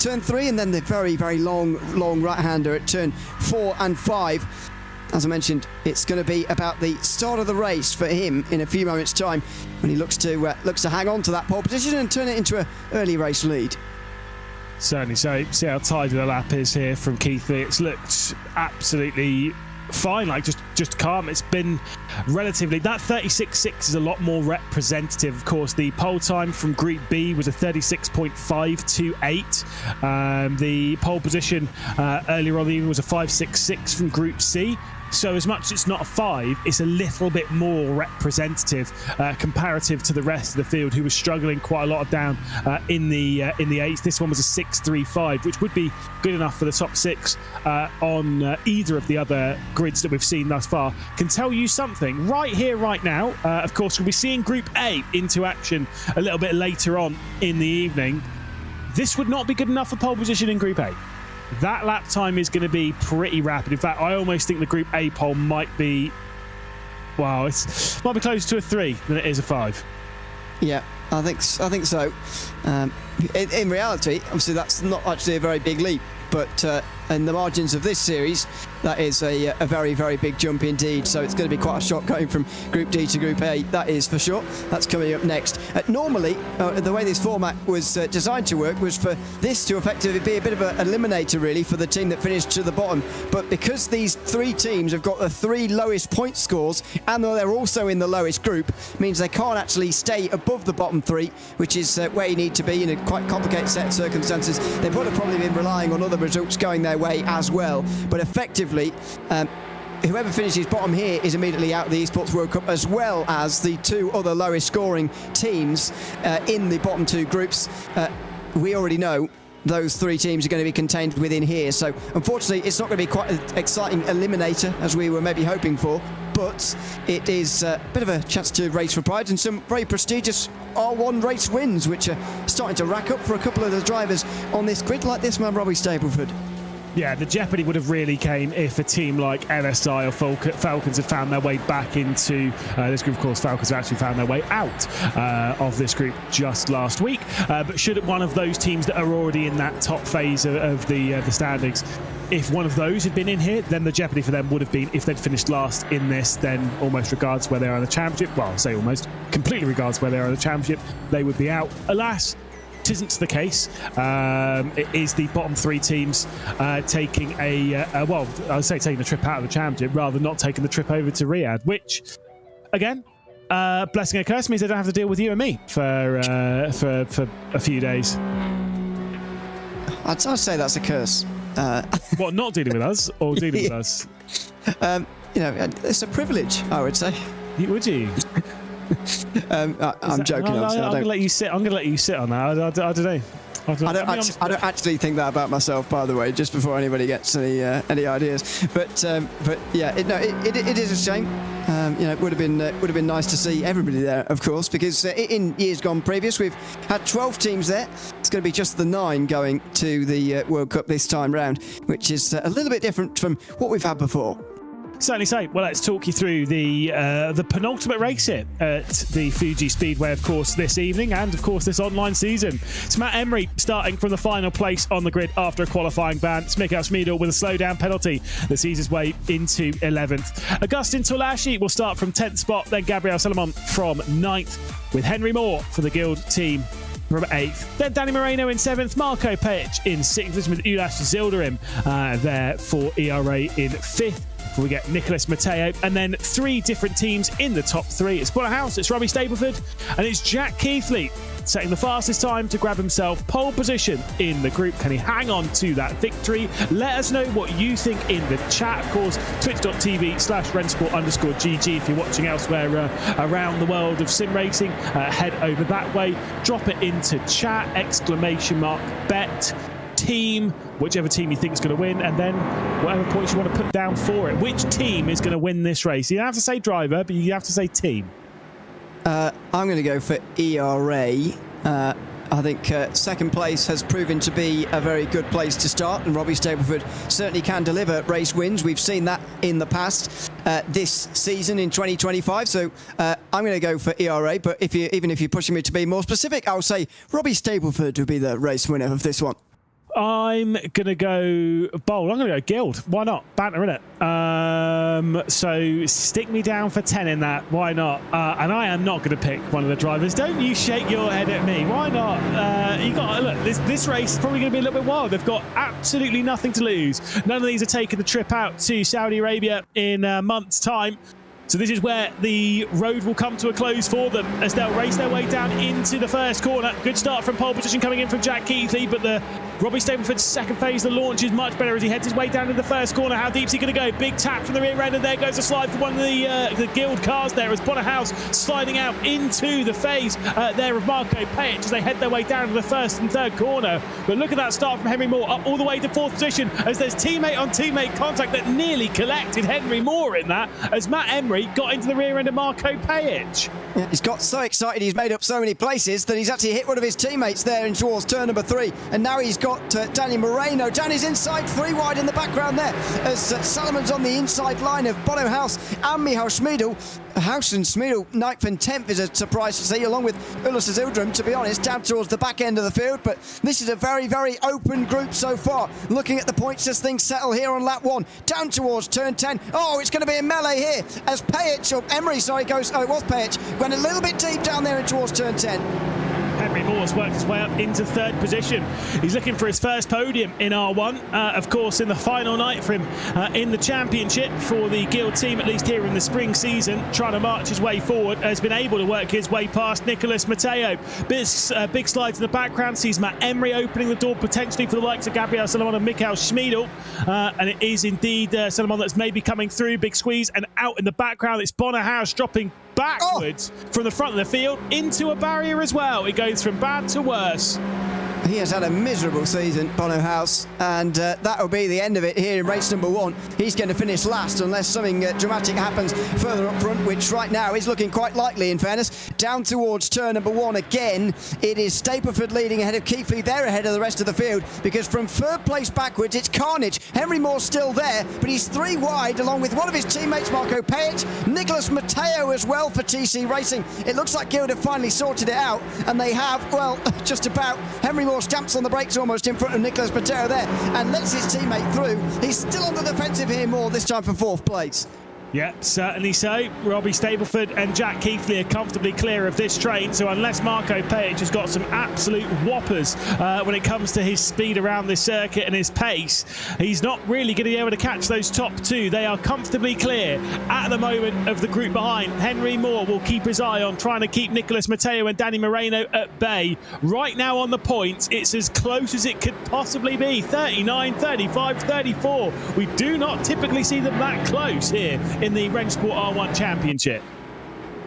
turn 3, and then the very, very long right-hander at turn 4 and 5. As I mentioned, it's going to be about the start of the race for him in a few moments' time, when he looks to hang on to that pole position and turn it into an early race lead. Certainly. So see how tidy the lap is here from Keithley. It's looked absolutely fine, like just calm. It's been relatively, that 36.6 is a lot more representative. Of course, the pole time from Group B was a 36.528. The pole position earlier on the evening was a 5.66 from Group C. So as much as it's not a 5, it's a little bit more representative comparative to the rest of the field, who was struggling quite a lot down in the 8s. This one was a 6.35, which would be good enough for the top 6 on either of the other grids that we've seen thus far. Can tell you something right here, right now. Of course, we'll be seeing Group A into action a little bit later on in the evening. This would not be good enough for pole position in Group A. That lap time is going to be pretty rapid. In fact, I almost think the Group A pole might be, well, it might be closer to a 3 than it is a 5. Yeah, I think so. In reality, obviously, that's not actually a very big leap, but in the margins of this series, that is a very, very big jump indeed. So it's going to be quite a shock going from Group D to Group A, that is for sure. That's coming up next. Normally, the way this format was designed to work was for this to effectively be a bit of an eliminator, really, for the team that finished to the bottom. But because these 3 teams have got the 3 lowest point scores, and they're also in the lowest group, means they can't actually stay above the bottom 3, which is where you need to be in a quite complicated set of circumstances. They would have probably been relying on other results going their way as well. But effectively, whoever finishes bottom here is immediately out of the Esports World Cup, as well as the 2 other lowest scoring teams in the bottom 2 groups. We already know those 3 teams are going to be contained within here. So unfortunately, it's not going to be quite an exciting eliminator as we were maybe hoping for, but it is a bit of a chance to race for pride and some very prestigious R1 race wins, which are starting to rack up for a couple of the drivers on this grid, like this man, Robbie Stableford. Yeah, the jeopardy would have really came if a team like MSI or Falcons had found their way back into this group. Of course, Falcons have actually found their way out of this group just last week. But should one of those teams that are already in that top phase of the standings, if one of those had been in here, then the jeopardy for them would have been, if they'd finished last in this, then almost regardless where they are in the championship, well, I'll say almost, completely regardless where they are in the championship, they would be out. Alas, it isn't the case. It is the bottom 3 teams taking well, I would say taking a trip out of the championship rather than not taking the trip over to Riyadh, which, again, blessing and curse, means they don't have to deal with you and me for a few days. I'd say that's a curse. What, not dealing with us or dealing with us? You know, it's a privilege, I would say. Would you? I'm joking. I'm going to let you sit. I'm going to let you sit on that. I don't know. I don't actually think that about myself, by the way, just before anybody gets any ideas. But yeah, it is a shame. You know, it would have been nice to see everybody there, of course, because in years gone previous, we've had 12 teams there. It's going to be just the 9 going to the World Cup this time round, which is a little bit different from what we've had before. Certainly so. Well, let's talk you through the penultimate race here at the Fuji Speedway, of course, this evening, and of course this online season. It's Matt Emery starting from the final place on the grid after a qualifying ban. It's Mikael Schmidl with a slowdown penalty that sees his way into 11th. Agustin Tolashi will start from 10th spot, then Gabriel Salomon from 9th, with Henry Moore for the Guild team from 8th. Then Danny Moreno in 7th, Marco Pech in 6th, with Ulash Zilderim there for ERA in 5th. We get Nicholas Matteo, and then 3 different teams in the top 3. It's House, it's Robbie Stableford, and it's Jack Keithley setting the fastest time to grab himself pole position in the group. Can he hang on to that victory? Let us know what you think in the chat. Of course, twitch.tv/RENNSPORT_GG if you're watching elsewhere around the world of sim racing. Head over that way, drop it into chat, ! Bet, team, whichever team you think is going to win, and then whatever points you want to put down for it. Which team is going to win this race? You don't have to say driver, but you have to say team. I'm going to go for ERA. I think second place has proven to be a very good place to start, and Robbie Stableford certainly can deliver race wins. We've seen that in the past this season in 2025, so I'm going to go for ERA, but even if you're pushing me to be more specific, I'll say Robbie Stableford will be the race winner of this one. I'm going to go bold. I'm going to go Guild. Why not? Banter, innit? So stick me down for 10 in that. Why not? And I am not going to pick one of the drivers. Don't you shake your head at me. Why not? You got look. This race is probably going to be a little bit wild. They've got absolutely nothing to lose. None of these are taking the trip out to Saudi Arabia in a month's time. So this is where the road will come to a close for them as they'll race their way down into the first corner. Good start from pole position coming in from Jack Keithley, but the Robbie Stableford's second phase, the launch is much better as he heads his way down to the first corner. How deep's he going to go? Big tap from the rear end, and there goes a slide for one of the Guild cars there as Bonnerhouse sliding out into the phase there of Marco Pajic as they head their way down to the first and third corner. But look at that start from Henry Moore up all the way to fourth position as there's teammate on teammate contact that nearly collected Henry Moore in that as Matt Emery got into the rear end of Marco Pajic. Yeah, he's got so excited he's made up so many places that he's actually hit one of his teammates there in towards turn number 3, and now he's got Danny Moreno. Danny's inside 3 wide in the background there as Salomon's on the inside line of Bono House and Michal Schmiedel. House and Schmiedel 9th and 10th is a surprise to see, along with Ulysses Ildrum, to be honest, down towards the back end of the field. But this is a very, very open group so far. Looking at the points as things settle here on lap 1, down towards turn 10. Oh, it's going to be a melee here as Pajic, or Emery, sorry, goes, oh, it was Pajic, went a little bit deep down there and towards turn 10. Henry Moore's worked his way up into third position. He's looking for his first podium in R1. Of course, in the final night for him in the championship for the Guild team, at least here in the spring season, trying to march his way forward, has been able to work his way past Nicholas Matteo. Big slides in the background, sees Matt Emery opening the door potentially for the likes of Gabriel Salomon and Michal Schmiedel. And it is indeed Salomon that's maybe coming through. Big squeeze, and out in the background, it's Bonnerhouse dropping backwards from the front of the field into a barrier as well. It goes from bad to worse. He has had a miserable season, Bono House, and that will be the end of it here in race number 1. He's going to finish last unless something dramatic happens further up front, which right now is looking quite likely, in fairness. Down towards turn number 1 again, it is Stapleford leading ahead of Keithley. They're ahead of the rest of the field because from third place backwards, it's carnage. Henry Moore's still there, but he's 3 wide along with one of his teammates, Marco Pajic, Nicholas Matteo as well for TC Racing. It looks like Guild have finally sorted it out, and they have, well, just about. Henry Moore stamps on the brakes almost in front of Nicholas Matteo there and lets his teammate through. He's still on the defensive here, Moore, this time for 4th place. Yeah, certainly so. Robbie Stapleford and Jack Keithley are comfortably clear of this train, so unless Marco Pajic has got some absolute whoppers when it comes to his speed around this circuit and his pace, he's not really going to be able to catch those top 2. They are comfortably clear at the moment of the group behind. Henry Moore will keep his eye on trying to keep Nicholas Matteo and Danny Moreno at bay. Right now on the points, it's as close as it could possibly be. 39, 35, 34. We do not typically see them that close here in the RENNSPORT R1 Championship.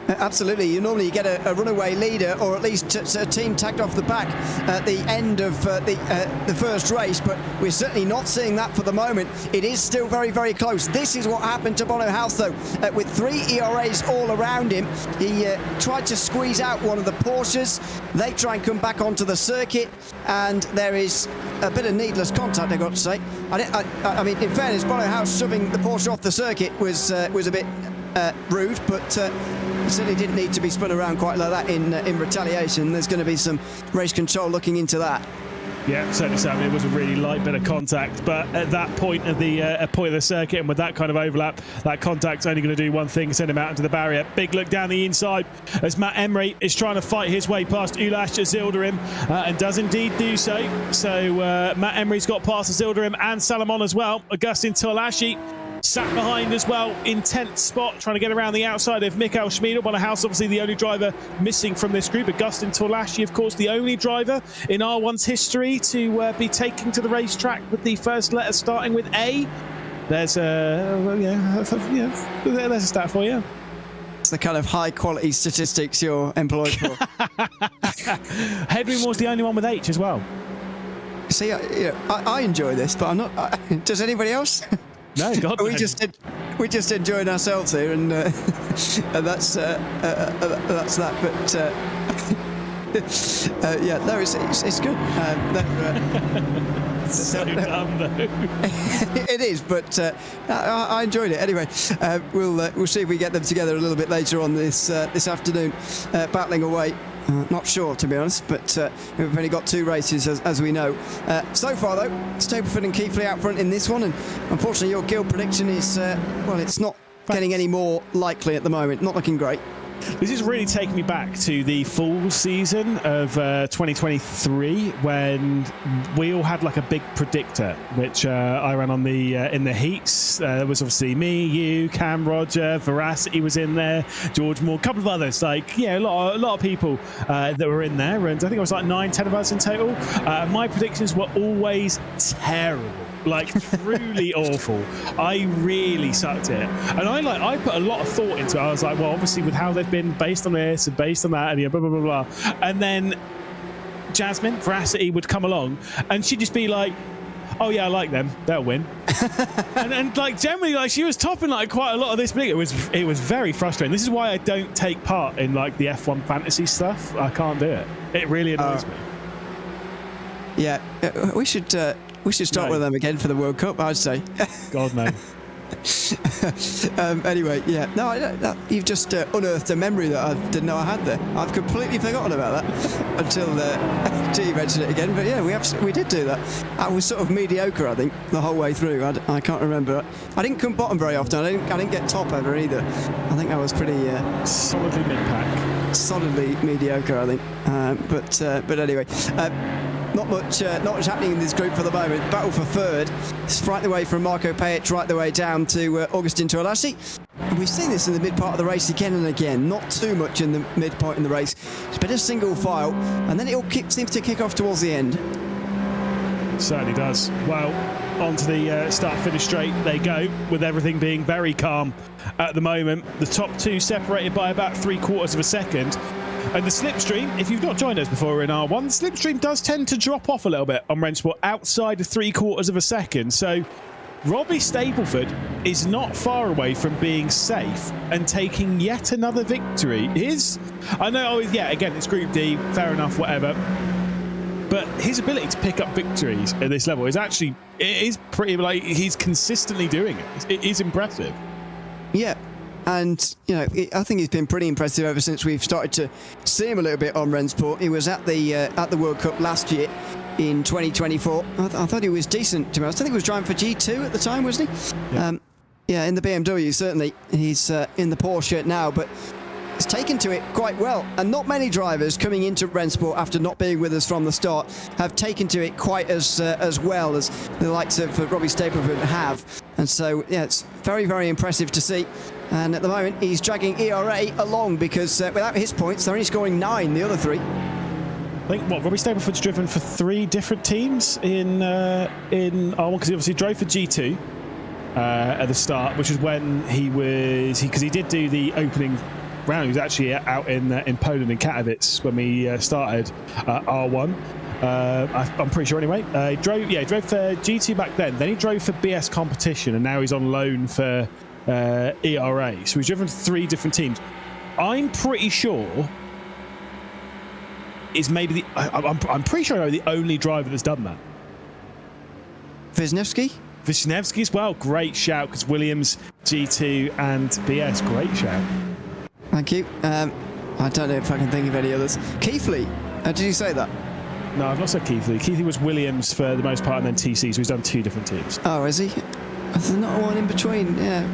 Absolutely. You normally get a runaway leader or at least a team tagged off the back at the end of the first race, but we're certainly not seeing that for the moment. It is still very, very close. This is what happened to Bono House, though. With 3 ERAs all around him, he tried to squeeze out one of the Porsches. They try and come back onto the circuit, and there is a bit of needless contact, I've got to say. I mean, in fairness, Bono House shoving the Porsche off the circuit was a bit rude, but certainly didn't need to be spun around quite like that in retaliation. There's going to be some race control looking into that. Yeah, certainly, Sam. It was a really light bit of contact, but at that point of the circuit and with that kind of overlap, that contact's only going to do one thing: send him out into the barrier. Big look down the inside as Matt Emery is trying to fight his way past Ulash Zilderim, and does indeed do so. So Matt Emery's got past Zilderim and Salomon as well. Augustin Tolashi sat behind as well in 10th spot, trying to get around the outside of Michal Schmiedel. Bonnerhouse, obviously the only driver missing from this group. Augustin Tolashi, of course, the only driver in R1's history to be taking to the racetrack with the first letter starting with A. There's there's a stat for you. It's the kind of high-quality statistics you're employed for. Henry Moore's the only one with H as well. See, I enjoy this, but I'm not. Does anybody else? No, God. We're just enjoying ourselves here, and that's that. But yeah, no, it's good. So dumb though. It is, but I enjoyed it anyway. We'll see if we get them together a little bit later on this afternoon, battling away Not sure, to be honest, but we've only got 2 races, as we know. So far, though, Stapleford and Keighley out front in this one, and unfortunately your guild prediction is, well, it's not getting any more likely at the moment. Not looking great. This is really taking me back to the fall season of 2023 when we all had like a big predictor, which I ran on the in the heats. There was obviously me, you, Cam, Roger, Veracity was in there, George Moore, a couple of others. Like, yeah, a lot of people that were in there, and I think it was like 9-10 of us in total. My predictions were always terrible. Like truly awful. I really sucked it, and I put a lot of thought into it. I was like, well, obviously with how they've been based on this and based on that, and blah blah blah blah. And then Jasmine Veracity would come along, and she'd just be like, "Oh yeah, I like them. They'll win." and like generally, like she was topping like quite a lot of this big. It was very frustrating. This is why I don't take part in like the F1 fantasy stuff. I can't do it. It really annoys me. Yeah, we should start with them again for the World Cup, I'd say. God, no. Anyway, yeah. No, you've just unearthed a memory that I didn't know I had there. I've completely forgotten about that until you mentioned it again. But yeah, we did do that. I was sort of mediocre, I think, the whole way through. I can't remember. I didn't come bottom very often. I didn't get top ever either. I think I was pretty solidly mid-pack. Solidly mediocre, I think. But anyway. Not much happening in this group for the moment. Battle for third. It's right the way from Marco Pajic right the way down to Augustin Tuolasi. And we've seen this in the mid part of the race again and again. Not too much in the midpoint in the race. It's been a single file, and then it all seems to kick off towards the end. Certainly does. Well, onto the start-finish straight they go, with everything being very calm at the moment. The top 2 separated by about 3/4 of a second. And the slipstream, if you've not joined us before in R1, the slipstream does tend to drop off a little bit on RENNSPORT outside of 3/4 of a second. So Robbie Stapleford is not far away from being safe and taking yet another victory. I know, again, it's Group D, fair enough, whatever. But his ability to pick up victories at this level is pretty, like, he's consistently doing it. It is impressive. Yeah. And, you know, I think he's been pretty impressive ever since we've started to see him a little bit on RENNSPORT. He was at the World Cup last year in 2024. I thought he was decent, to be honest. I think he was driving for G2 at the time, wasn't he? Yeah, in the BMW, certainly. He's in the Porsche now, but he's taken to it quite well. And not many drivers coming into RENNSPORT after not being with us from the start have taken to it quite as well as the likes of Robbie Stapleford have. And so, yeah, it's very, very impressive to see. And at the moment, he's dragging ERA along because without his points, they're only scoring 9, the other 3. I think, Robbie Stapleford's driven for 3 different teams in R1, because he obviously drove for G2 at the start, which is when because he did do the opening round. He was actually out in Poland, in Katowice, when we started R1. I'm pretty sure anyway. He drove for G2 back then. Then he drove for BS Competition, and now he's on loan for ERA. So he's driven 3 different teams. I'm pretty sure is maybe I'm pretty sure I'm the only driver that's done that. Wisniewski as well. Great shout, because Williams, G2 and BS. Great shout. Thank you. I don't know if I can think of any others. Keighley, did you say that? No, I've not said Keighley. Keighley was Williams for the most part, and then TC, so he's done 2 different teams. Oh, is he? There's not one in between. Yeah.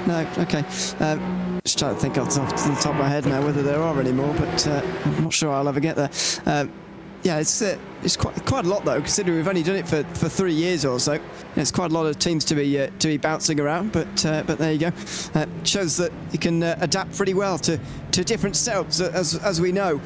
No. Okay. Just trying to think off the top of my head now whether there are any more, but I'm not sure I'll ever get there. Yeah, it's quite a lot though, considering we've only done it for 3 years or so. It's quite a lot of teams to be bouncing around, but there you go. Shows that you can adapt pretty well to different setups, as we know,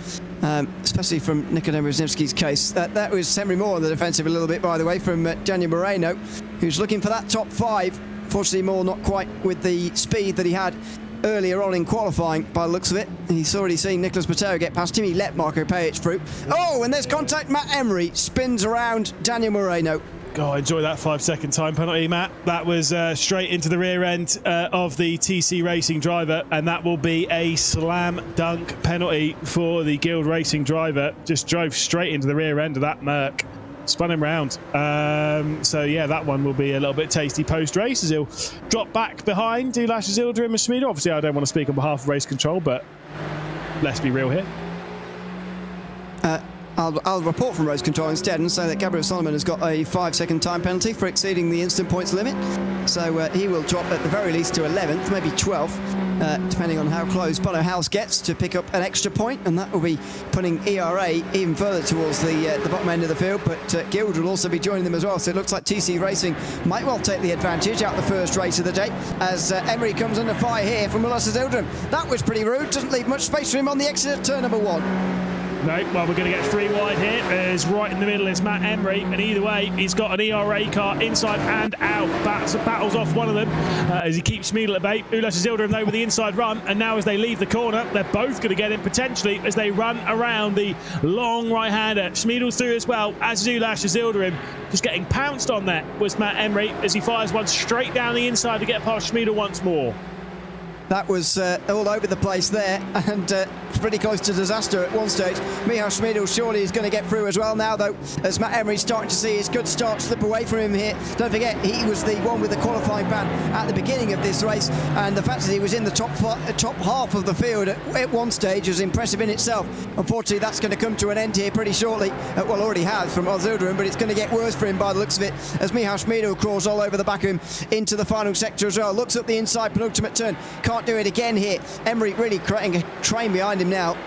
especially from Nikodem Wisniewski's case. That was Henry Moore on the defensive a little bit, by the way, from Daniel Moreno, who's looking for that top 5. Fortunately, Moore not quite with the speed that he had earlier on in qualifying, by the looks of it. He's already seen Nicholas Pateo get past him. He let Marco Pajic through. Oh, and there's contact. Matt Emery spins around Daniel Moreno. God, enjoy that 5-second time penalty, Matt. That was straight into the rear end of the TC Racing driver, and that will be a slam dunk penalty for the Guild Racing driver. Just drove straight into the rear end of that Merc. Spun him round. So yeah, that one will be a little bit tasty post-race, as he'll drop back behind Dulash, Zildra and Masmida. Obviously, I don't want to speak on behalf of race control, but let's be real here. I'll report from Rose Control instead and say that Gabriel Solomon has got a 5-second time penalty for exceeding the instant points limit. So he will drop at the very least to 11th, maybe 12th, depending on how close Bono House gets to pick up an extra point, and that will be putting ERA even further towards the bottom end of the field. But Guild will also be joining them as well, so it looks like TC Racing might well take the advantage out the first race of the day as Emery comes under fire here from Ulasas Ildrim. That was pretty rude, doesn't leave much space for him on the exit at turn number 1. No, well, we're going to get 3 wide here. As right in the middle is Matt Emery, and either way, he's got an ERA car inside and out. Battles off one of them as he keeps Schmiedel at bay. Ulasas Ildrim though with the inside run, and now as they leave the corner, they're both going to get in potentially as they run around the long right-hander. Schmiedel's through as well, as is Ulasas Ildrim. Just getting pounced on there was Matt Emery as he fires one straight down the inside to get past Schmiedel once more. That was all over the place there, and pretty close to disaster at one stage. Michal Schmiedel surely is going to get through as well now, though, as Matt Emery's starting to see his good start slip away from him here. Don't forget, he was the one with the qualifying ban at the beginning of this race, and the fact that he was in the top half of the field at one stage was impressive in itself. Unfortunately, that's going to come to an end here pretty shortly. Well, already has from Ildrim, but it's going to get worse for him by the looks of it, as Michal Schmiedel crawls all over the back of him into the final sector as well. Looks up the inside penultimate turn. Can't do it again here. Emery really creating a train behind him now.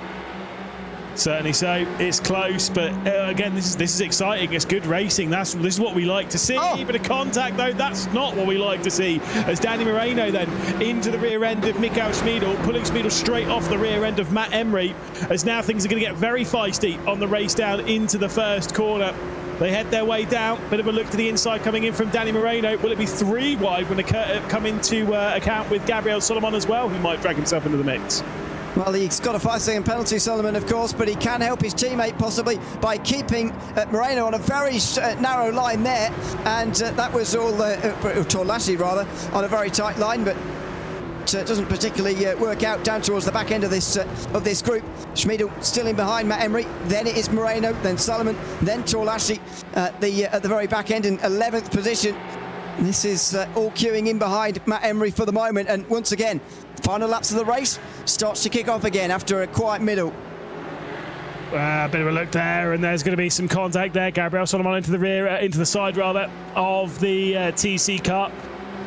Certainly so. It's close, but again, this is exciting. It's good racing. This is what we like to see. Oh. Bit of contact, though, that's not what we like to see. As Danny Moreno then into the rear end of Michal Schmiedel, pulling Schmiedel straight off the rear end of Matt Emery, as now things are going to get very feisty on the race down into the first corner. They head their way down. Bit of a look to the inside coming in from Danny Moreno. Will it be 3 wide when they come into account with Gabriel Solomon as well, who might drag himself into the mix? Well, he's got a 5-second penalty, Solomon, of course, but he can help his teammate possibly by keeping Moreno on a very narrow line there. And that was all, Torlassi rather, on a very tight line, but it doesn't particularly work out down towards the back end of this group. Schmiedel still in behind Matt Emery, then it is Moreno, then Solomon, then Torlassi at the very back end in 11th position. This is all queuing in behind Matt Emery for the moment, and once again, final laps of the race starts to kick off again after a quiet middle. A bit of a look there, and there's going to be some contact there. Gabriel Solomon into the rear, into the side rather, of the TC car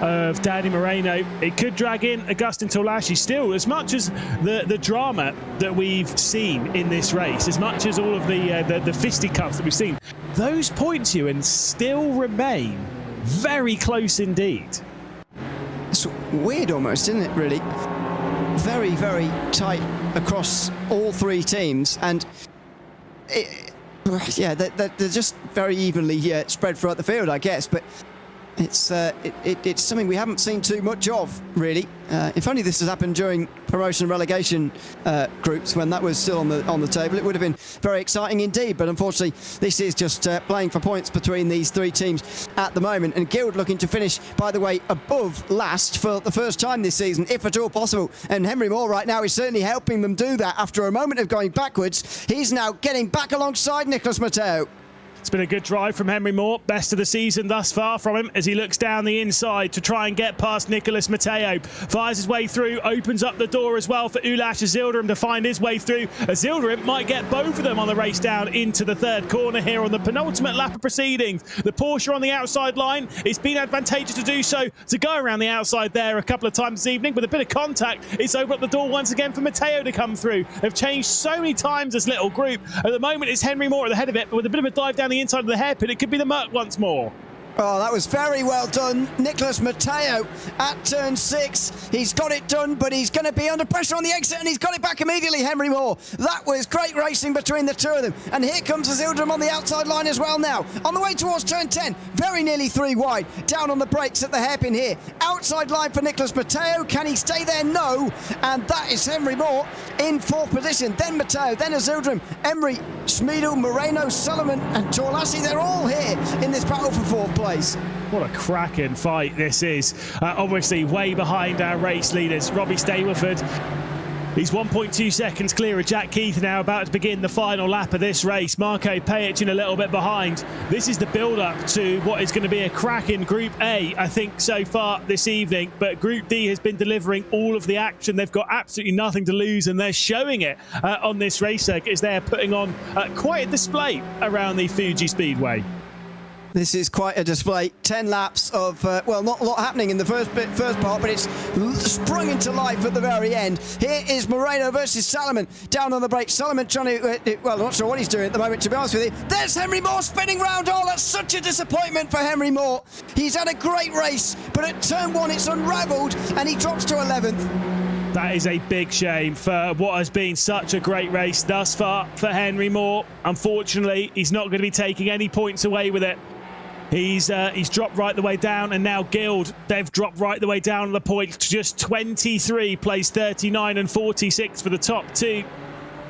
of Danny Moreno. It could drag in Augustin Torlassi still. As much as the drama that we've seen in this race, as much as all of the fisticuffs that we've seen, those points, Ewan, still remain very close indeed. It's weird almost, isn't it, really? Very, very tight across all 3 teams, and they're just very evenly spread throughout the field, I guess, but it's something we haven't seen too much of, really. If only this has happened during promotion and relegation groups when that was still on the table, it would have been very exciting indeed. But unfortunately, this is just playing for points between these 3 teams at the moment. And Guild looking to finish, by the way, above last for the first time this season, if at all possible. And Henry Moore right now is certainly helping them do that. After a moment of going backwards, he's now getting back alongside Nicholas Mateo. It's been a good drive from Henry Moore. Best of the season thus far from him as he looks down the inside to try and get past Nicholas Mateo. Fires his way through, opens up the door as well for Ulasas Ildrim to find his way through. As Ildrim might get both of them on the race down into the third corner here on the penultimate lap of proceedings. The Porsche on the outside line. It's been advantageous to do so, to go around the outside there a couple of times this evening. With a bit of contact, it's opened up the door once again for Mateo to come through. They've changed so many times this little group. At the moment, it's Henry Moore at the head of it, but with a bit of a dive down the inside of the hairpin, it could be the Merc once more. Oh, that was very well done. Nicholas Mateo at turn 6. He's got it done, but he's going to be under pressure on the exit, and he's got it back immediately, Henry Moore. That was great racing between the 2 of them. And here comes Ildrim on the outside line as well now. On the way towards turn 10, very nearly 3 wide. Down on the brakes at the hairpin here. Outside line for Nicholas Mateo. Can he stay there? No. And that is Henry Moore in 4th position. Then Mateo, then Ildrim, Emery, Schmiedel, Moreno, Solomon, and Torlassi. They're all here in this battle for 4th place. What a cracking fight this is. Obviously way behind our race leaders. Robbie Stableford He's 1.2 seconds clear of Jack Keith now, about to begin the final lap of this race. Marco Pajic a little bit behind. This is the build-up to what is going to be a cracking Group A, I think, so far this evening. But Group D has been delivering all of the action. They've got absolutely nothing to lose, and they're showing it on this race circuit as they're putting on quite a display around the Fuji Speedway. This is quite a display. 10 laps of, well, not a lot happening in the first part, but it's sprung into life at the very end. Here is Moreno versus Salomon down on the brakes. Salomon trying to, well, I'm not sure what he's doing at the moment, to be honest with you. There's Henry Moore spinning round. Oh, that's such a disappointment for Henry Moore. He's had a great race, but at turn 1 it's unravelled and he drops to 11th. That is a big shame for what has been such a great race thus far for Henry Moore. Unfortunately, he's not going to be taking any points away with it. He's dropped right the way down, and now Guild, they've dropped right the way down on the point to just 23, placed 39 and 46 for the top two.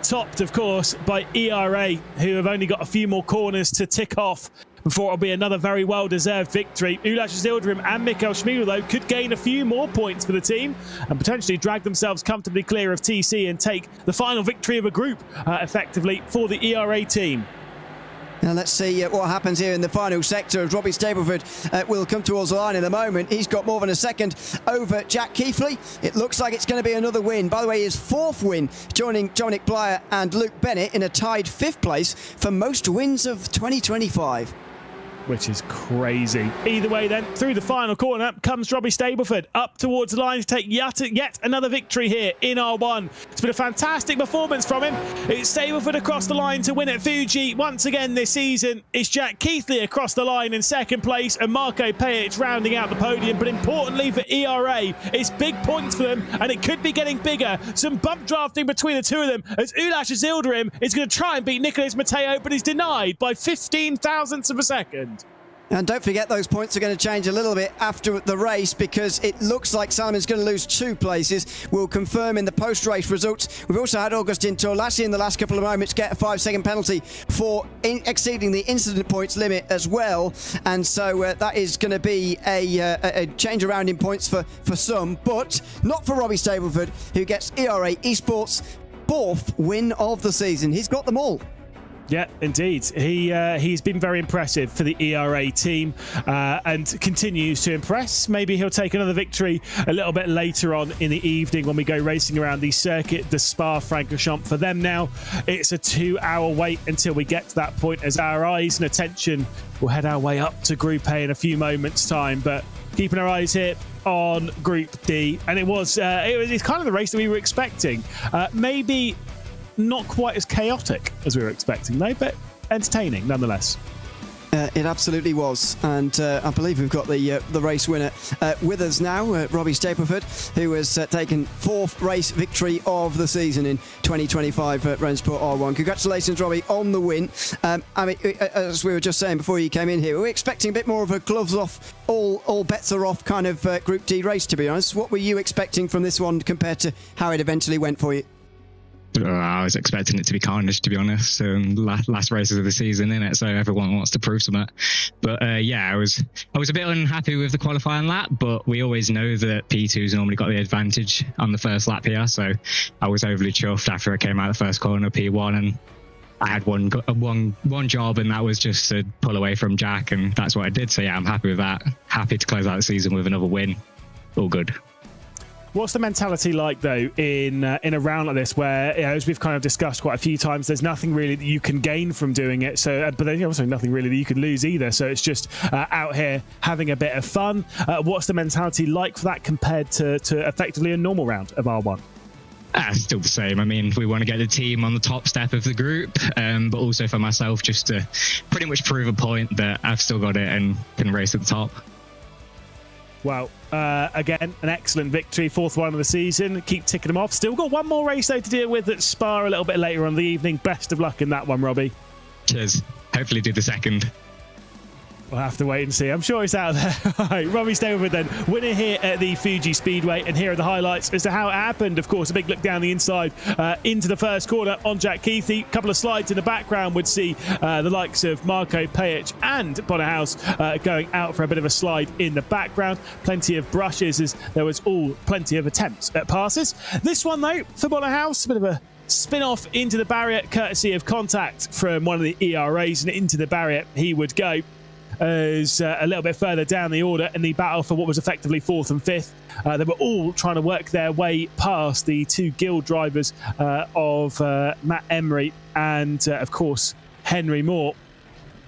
Topped, of course, by ERA, who have only got a few more corners to tick off before it'll be another very well-deserved victory. Ulash Zildrim and Mikkel Schmiedel, though, could gain a few more points for the team and potentially drag themselves comfortably clear of TC and take the final victory of a group, effectively, for the ERA team. Now let's see what happens here in the final sector. Robbie Stableford will come towards the line in a moment. He's got more than a second over Jack Keithley. It looks like it's going to be another win. By the way, his 4th win, joining Dominic Blyer and Luke Bennett in a tied 5th place for most wins of 2025. Which is crazy. Either way then, through the final corner comes Robbie Stableford up towards the line to take yet another victory here in R1. It's been a fantastic performance from him. It's Stableford across the line to win at Fuji once again this season. It's Jack Keithley across the line in 2nd place and Marco Pajic rounding out the podium. But importantly for ERA, it's big points for them and it could be getting bigger. Some bump drafting between the two of them as Ulash Zildrim is going to try and beat Nicolas Matteo, but he's denied by 15 thousandths of a second. And don't forget, those points are going to change a little bit after the race because it looks like Salomon's going to lose 2 places. We'll confirm in the post-race results. We've also had Augustin Torlassi in the last couple of moments get a 5-second penalty for exceeding the incident points limit as well. And so that is going to be a change around in points for some, but not for Robbie Stableford, who gets ERA Esports' 4th win of the season. He's got them all. Yeah, indeed. He's been very impressive for the ERA team and continues to impress. Maybe he'll take another victory a little bit later on in the evening when we go racing around the circuit, the Spa-Francorchamps. For them now, it's a 2-hour wait until we get to that point as our eyes and attention will head our way up to Group A in a few moments' time. But keeping our eyes here on Group D, and it's kind of the race that we were expecting. Maybe not quite as chaotic as we were expecting, though, but entertaining nonetheless. It absolutely was, and I believe we've got the race winner with us now, Robbie Stableford, who has taken 4th race victory of the season in 2025 at RENNSPORT R1. Congratulations, Robbie, on the win. I mean, as we were just saying before you came in here, we were expecting a bit more of a gloves off, all bets are off kind of Group D race, to be honest. What were you expecting from this one compared to how it eventually went for you? I was expecting it to be carnage, to be honest. Last races of the season, innit? So everyone wants to prove something. But yeah, I was a bit unhappy with the qualifying lap, but we always know that P2's normally got the advantage on the first lap here. So I was overly chuffed after I came out the first corner, P1, and I had one job, and that was just to pull away from Jack, and that's what I did. So yeah, I'm happy with that. Happy to close out the season with another win. All good. What's the mentality like, though, in a round like this where, as we've kind of discussed quite a few times, there's nothing really that you can gain from doing it. So, but there's also nothing really that you can lose either. So it's just out here having a bit of fun. What's the mentality like for that compared to effectively a normal round of R1? Still the same. I mean, we want to get the team on the top step of the group, but also for myself, just to pretty much prove a point that I've still got it and can race at the top. Well, again, an excellent victory, 4th one of the season. Keep ticking them off. Still got one more race, though, to deal with at Spa a little bit later on in the evening. Best of luck in that one, Robbie. Cheers. Hopefully do the second. We'll have to wait and see. I'm sure it's out there. All right, Robbie Stableford then, winner here at the Fuji Speedway. And here are the highlights as to how it happened. Of course, a big look down the inside into the first corner on Jack Keithley. A couple of slides in the background would see the likes of Marco Pajic and Bonnerhouse going out for a bit of a slide in the background. Plenty of brushes as there was plenty of attempts at passes. This one, though, for Bonnerhouse, a bit of a spin-off into the barrier, courtesy of contact from one of the ERAs, and into the barrier he would go. As a little bit further down the order in the battle for what was effectively 4th and 5th. They were all trying to work their way past the two guild drivers of Matt Emery and, of course, Henry Moore.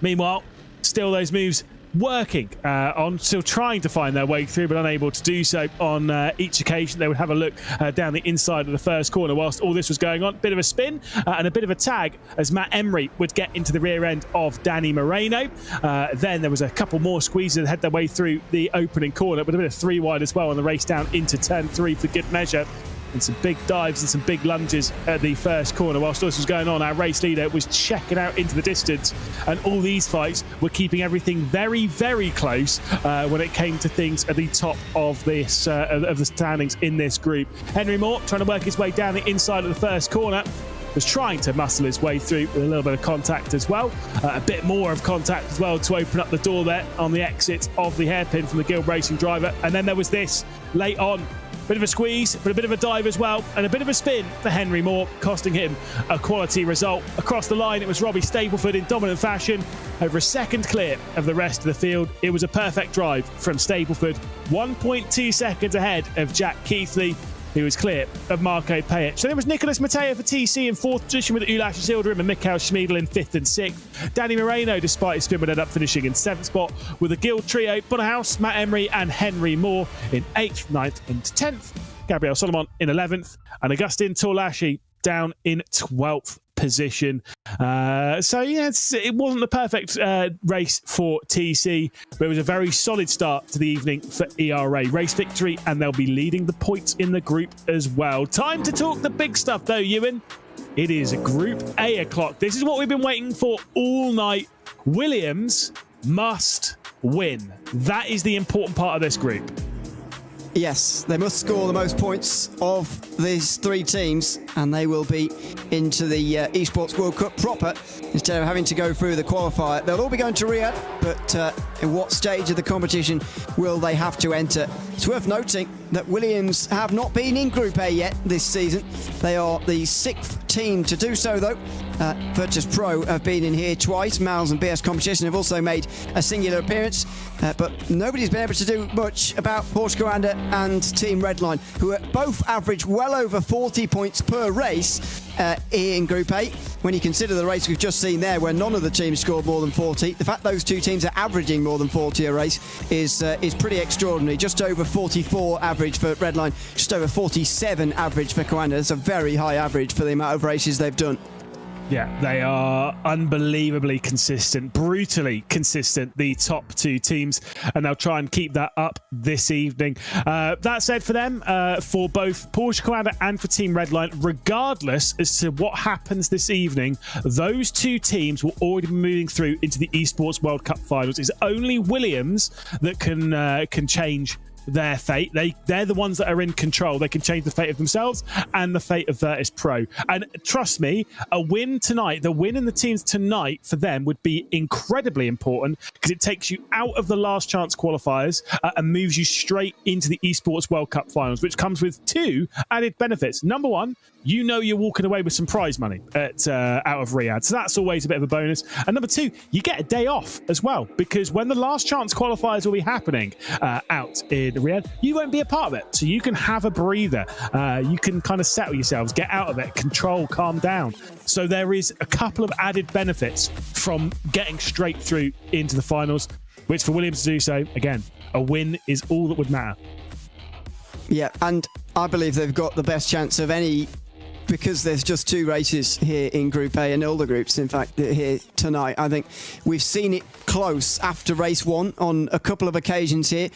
Meanwhile, still those moves working on, still trying to find their way through, but unable to do so on each occasion. They would have a look down the inside of the first corner whilst all this was going on. Bit of a spin and a bit of a tag as Matt Emery would get into the rear end of Danny Moreno. Then there was a couple more squeezes that had their way through the opening corner, but a bit of 3 wide as well on the race down into turn 3 for good measure. And some big dives and some big lunges at the first corner. Whilst this was going on, our race leader was checking out into the distance, and all these fights were keeping everything very, very close when it came to things at the top of this of the standings in this group. Henry Moore trying to work his way down the inside of the first corner, was trying to muscle his way through with a little bit of contact as well. A bit more of contact as well to open up the door there on the exit of the hairpin from the Guild Racing driver. And then there was this late on. Bit of a squeeze, but a bit of a dive as well, and a bit of a spin for Henry Moore, costing him a quality result. Across the line, it was Robbie Stableford in dominant fashion, over a second clear of the rest of the field. It was a perfect drive from Stableford, 1.2 seconds ahead of Jack Keithley, who was clear of Marco Pajic. So there was Nicholas Matteo for TC in 4th position with Ulash Zildrim and Mikhail Schmiedel in 5th and 6th. Danny Moreno, despite his spin, would end up finishing in 7th spot with the Guild trio, Bonnerhouse, Matt Emery and Henry Moore in 8th, 9th and 10th. Gabriel Solomon in 11th and Augustin Torlashi down in 12th position. So yeah, it wasn't the perfect race for TC, but it was a very solid start to the evening for ERA. Race victory, and they'll be leading the points in the group as well. Time to talk the big stuff though, Ewan. It is Group A o'clock. This is what we've been waiting for all night. Williams must win. That is the important part of this group. Yes, they must score the most points of these 3 teams, and they will be into the Esports World Cup proper instead of having to go through the qualifier. They'll all be going to Riyadh, but in what stage of the competition will they have to enter? It's worth noting that Williams have not been in Group A yet this season. They are the 6th team to do so, though. Virtus Pro have been in here twice. Miles and BS Competition have also made a singular appearance, but nobody's been able to do much about Porsche Coanda and Team Redline, who are both average well over 40 points per race in Group A. When you consider the race we've just seen there, where none of the teams scored more than 40, the fact those 2 teams are averaging more than 40 a race is pretty extraordinary. Just over 44 average for Redline, just over 47 average for Coanda. That's a very high average for the amount of races they've done. Yeah, they are unbelievably consistent, brutally consistent, the top 2 teams, and they'll try and keep that up this evening. That said, for them, for both Porsche Coanda and for Team Redline, regardless as to what happens this evening, those 2 teams will already be moving through into the Esports World Cup finals. It's only Williams that can change their fate. They're the ones that are in control. They can change the fate of themselves and the fate of Virtus Pro. And trust me, a win tonight, the win in the teams tonight for them would be incredibly important, because it takes you out of the last chance qualifiers and moves you straight into the Esports World Cup finals, which comes with 2 added benefits. Number 1, you know you're walking away with some prize money out of Riyadh. So that's always a bit of a bonus. And number 2, you get a day off as well, because when the last chance qualifiers will be happening out in Riyadh, you won't be a part of it. So you can have a breather. You can kind of settle yourselves, get out of it, control, calm down. So there is a couple of added benefits from getting straight through into the finals, which for Williams to do so, again, a win is all that would matter. Yeah, and I believe they've got the best chance of any, because there's just 2 races here in Group A and all the groups, in fact, here tonight. I think we've seen it close after race 1 on a couple of occasions here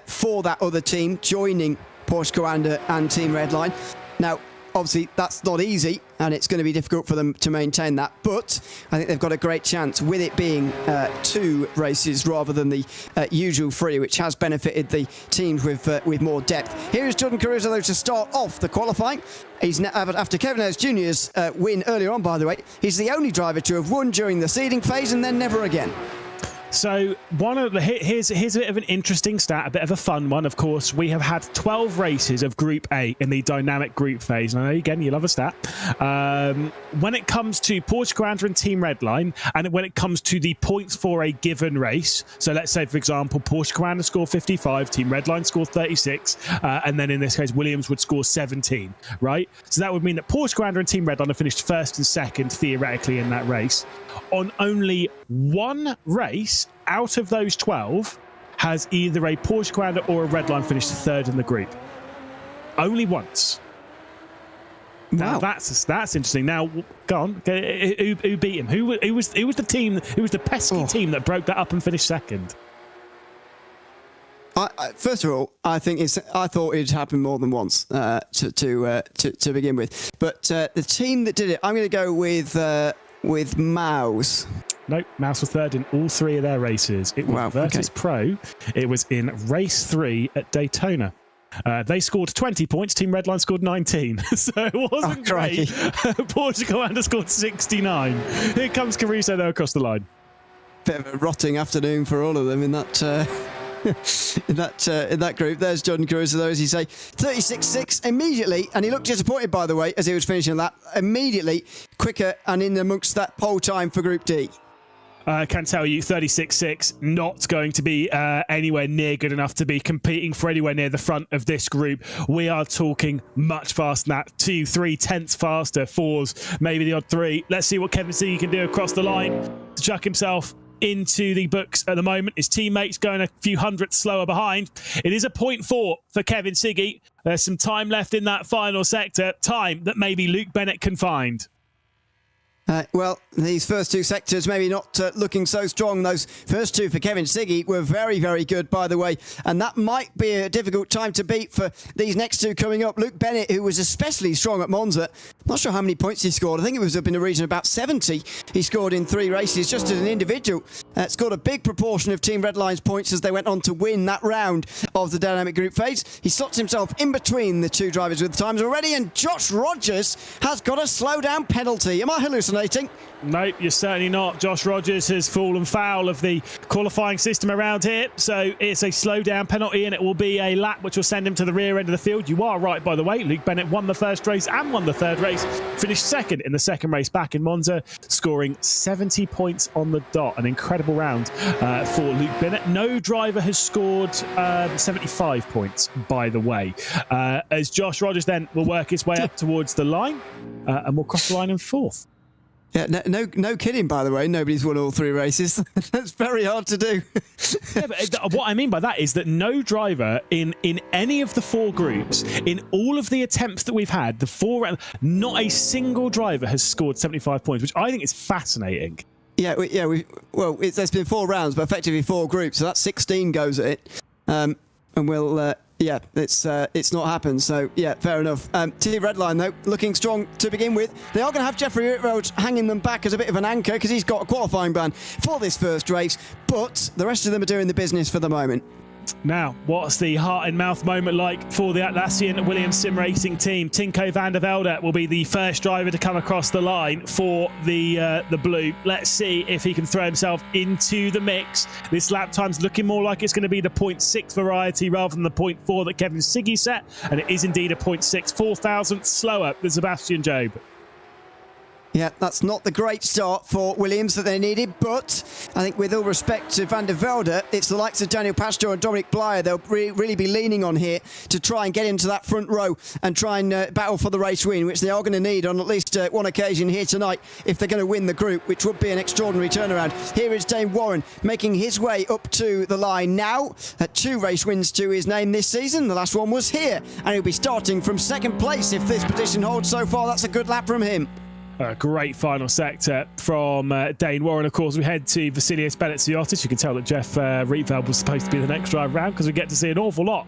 for that other team joining Porsche Coanda and Team Redline. Now, obviously that's not easy, and it's going to be difficult for them to maintain that. But I think they've got a great chance with it being 2 races rather than the usual 3, which has benefited the teams with more depth. Here is Jordan Caruso, though, to start off the qualifying. He's after Kevin Ayres Jr.'s win earlier on, by the way. He's the only driver to have won during the seeding phase and then never again. So here's a bit of an interesting stat, a bit of a fun one. Of course, we have had 12 races of Group A in the dynamic group phase. And I know, again, you love a stat. When it comes to Porsche Carrera and Team Redline, and when it comes to the points for a given race, so let's say, for example, Porsche Carrera score 55, Team Redline score 36, and then in this case, Williams would score 17, right? So that would mean that Porsche Carrera and Team Redline have finished first and second, theoretically, in that race. On only one race out of those 12 has either a Porsche Carrera or a Redline finished third in the group. Only once. Now that's interesting. Now, go on. Who beat him? Who was the team? Who was the pesky team that broke that up and finished second? First of all, I thought it'd happened more than once to begin with. But the team that did it, I'm going to go with Mouse. Nope, Mouse was third in all 3 of their races. It was Virtus Pro. It was in race 3 at Daytona. They scored 20 points. Team Redline scored 19. So it wasn't great. Portugal underscored 69. Here comes Caruso, though, across the line. Bit of a rotting afternoon for all of them in that in that group. There's Jordan Caruso, though, as you say. 36.6 immediately, and he looked disappointed, by the way, as he was finishing that. Immediately quicker and in amongst that pole time for Group D. I can tell you 36.6 not going to be anywhere near good enough to be competing for anywhere near the front of this group. We are talking much faster than that. 2-3 tenths faster, 4s, maybe the odd 3. Let's see what Kevin Siggy can do across the line to chuck himself into the books at the moment. His teammates going a few hundredths slower behind. It is a 0.4 for Kevin Siggy. There's some time left in that final sector, time that maybe Luke Bennett can find. Well, these first 2 sectors maybe not looking so strong. Those first 2 for Kevin Siggy were very, very good, by the way. And that might be a difficult time to beat for these next 2 coming up. Luke Bennett, who was especially strong at Monza. Not sure how many points he scored. I think it was up in the region of about 70. He scored in 3 races just as an individual. Scored a big proportion of Team Redline's points as they went on to win that round of the dynamic group phase. He slots himself in between the 2 drivers with the times already. And Josh Rogers has got a slowdown penalty. Am I hallucinating? Nope, you're certainly not. Josh Rogers has fallen foul of the qualifying system around here, so it's a slowdown penalty, and it will be a lap which will send him to the rear end of the field. You are right, by the way. Luke Bennett won the first race and won the third race, finished second in the second race back in Monza, scoring 70 points on the dot. An incredible round for Luke Bennett. No driver has scored 75 points, by the way, as Josh Rogers then will work his way up towards the line and will cross the line in 4th. Yeah, no kidding, by the way. Nobody's won all 3 races. That's very hard to do. Yeah, but what I mean by that is that no driver in any of the 4 groups, in all of the attempts that we've had, the 4 rounds, not a single driver has scored 75 points, which I think is fascinating. Yeah, there's been 4 rounds, but effectively 4 groups, so that's 16 goes at it. And we'll... Yeah, it's not happened, so yeah, fair enough. Team Redline, though, looking strong to begin with. They are going to have Jeffrey Whitroad hanging them back as a bit of an anchor because he's got a qualifying ban for this first race, but the rest of them are doing the business for the moment. Now, what's the heart and mouth moment like for the Atlassian Williams Sim Racing team? Tinko van der Velde will be the first driver to come across the line for the blue. Let's see if he can throw himself into the mix. This lap time's looking more like it's going to be the 0.6 variety rather than the 0.4 that Kevin Siggy set, and it is indeed a 0.6, 4,000 slower than Sebastian Job. Yeah, that's not the great start for Williams that they needed, but I think with all respect to Van der Velde, it's the likes of Daniel Pastor and Dominic Blyer they'll really be leaning on here to try and get into that front row and try and battle for the race win, which they are going to need on at least one occasion here tonight if they're going to win the group, which would be an extraordinary turnaround. Here is Dane Warren making his way up to the line now. 2 race wins to his name this season. The last one was here, and he'll be starting from 2nd place if this position holds so far. That's a good lap from him. A great final sector from Dane Warren. Of course, we head to Vasilios Benetsiotis. You can tell that Jeff Rietveld was supposed to be the next drive round because we get to see an awful lot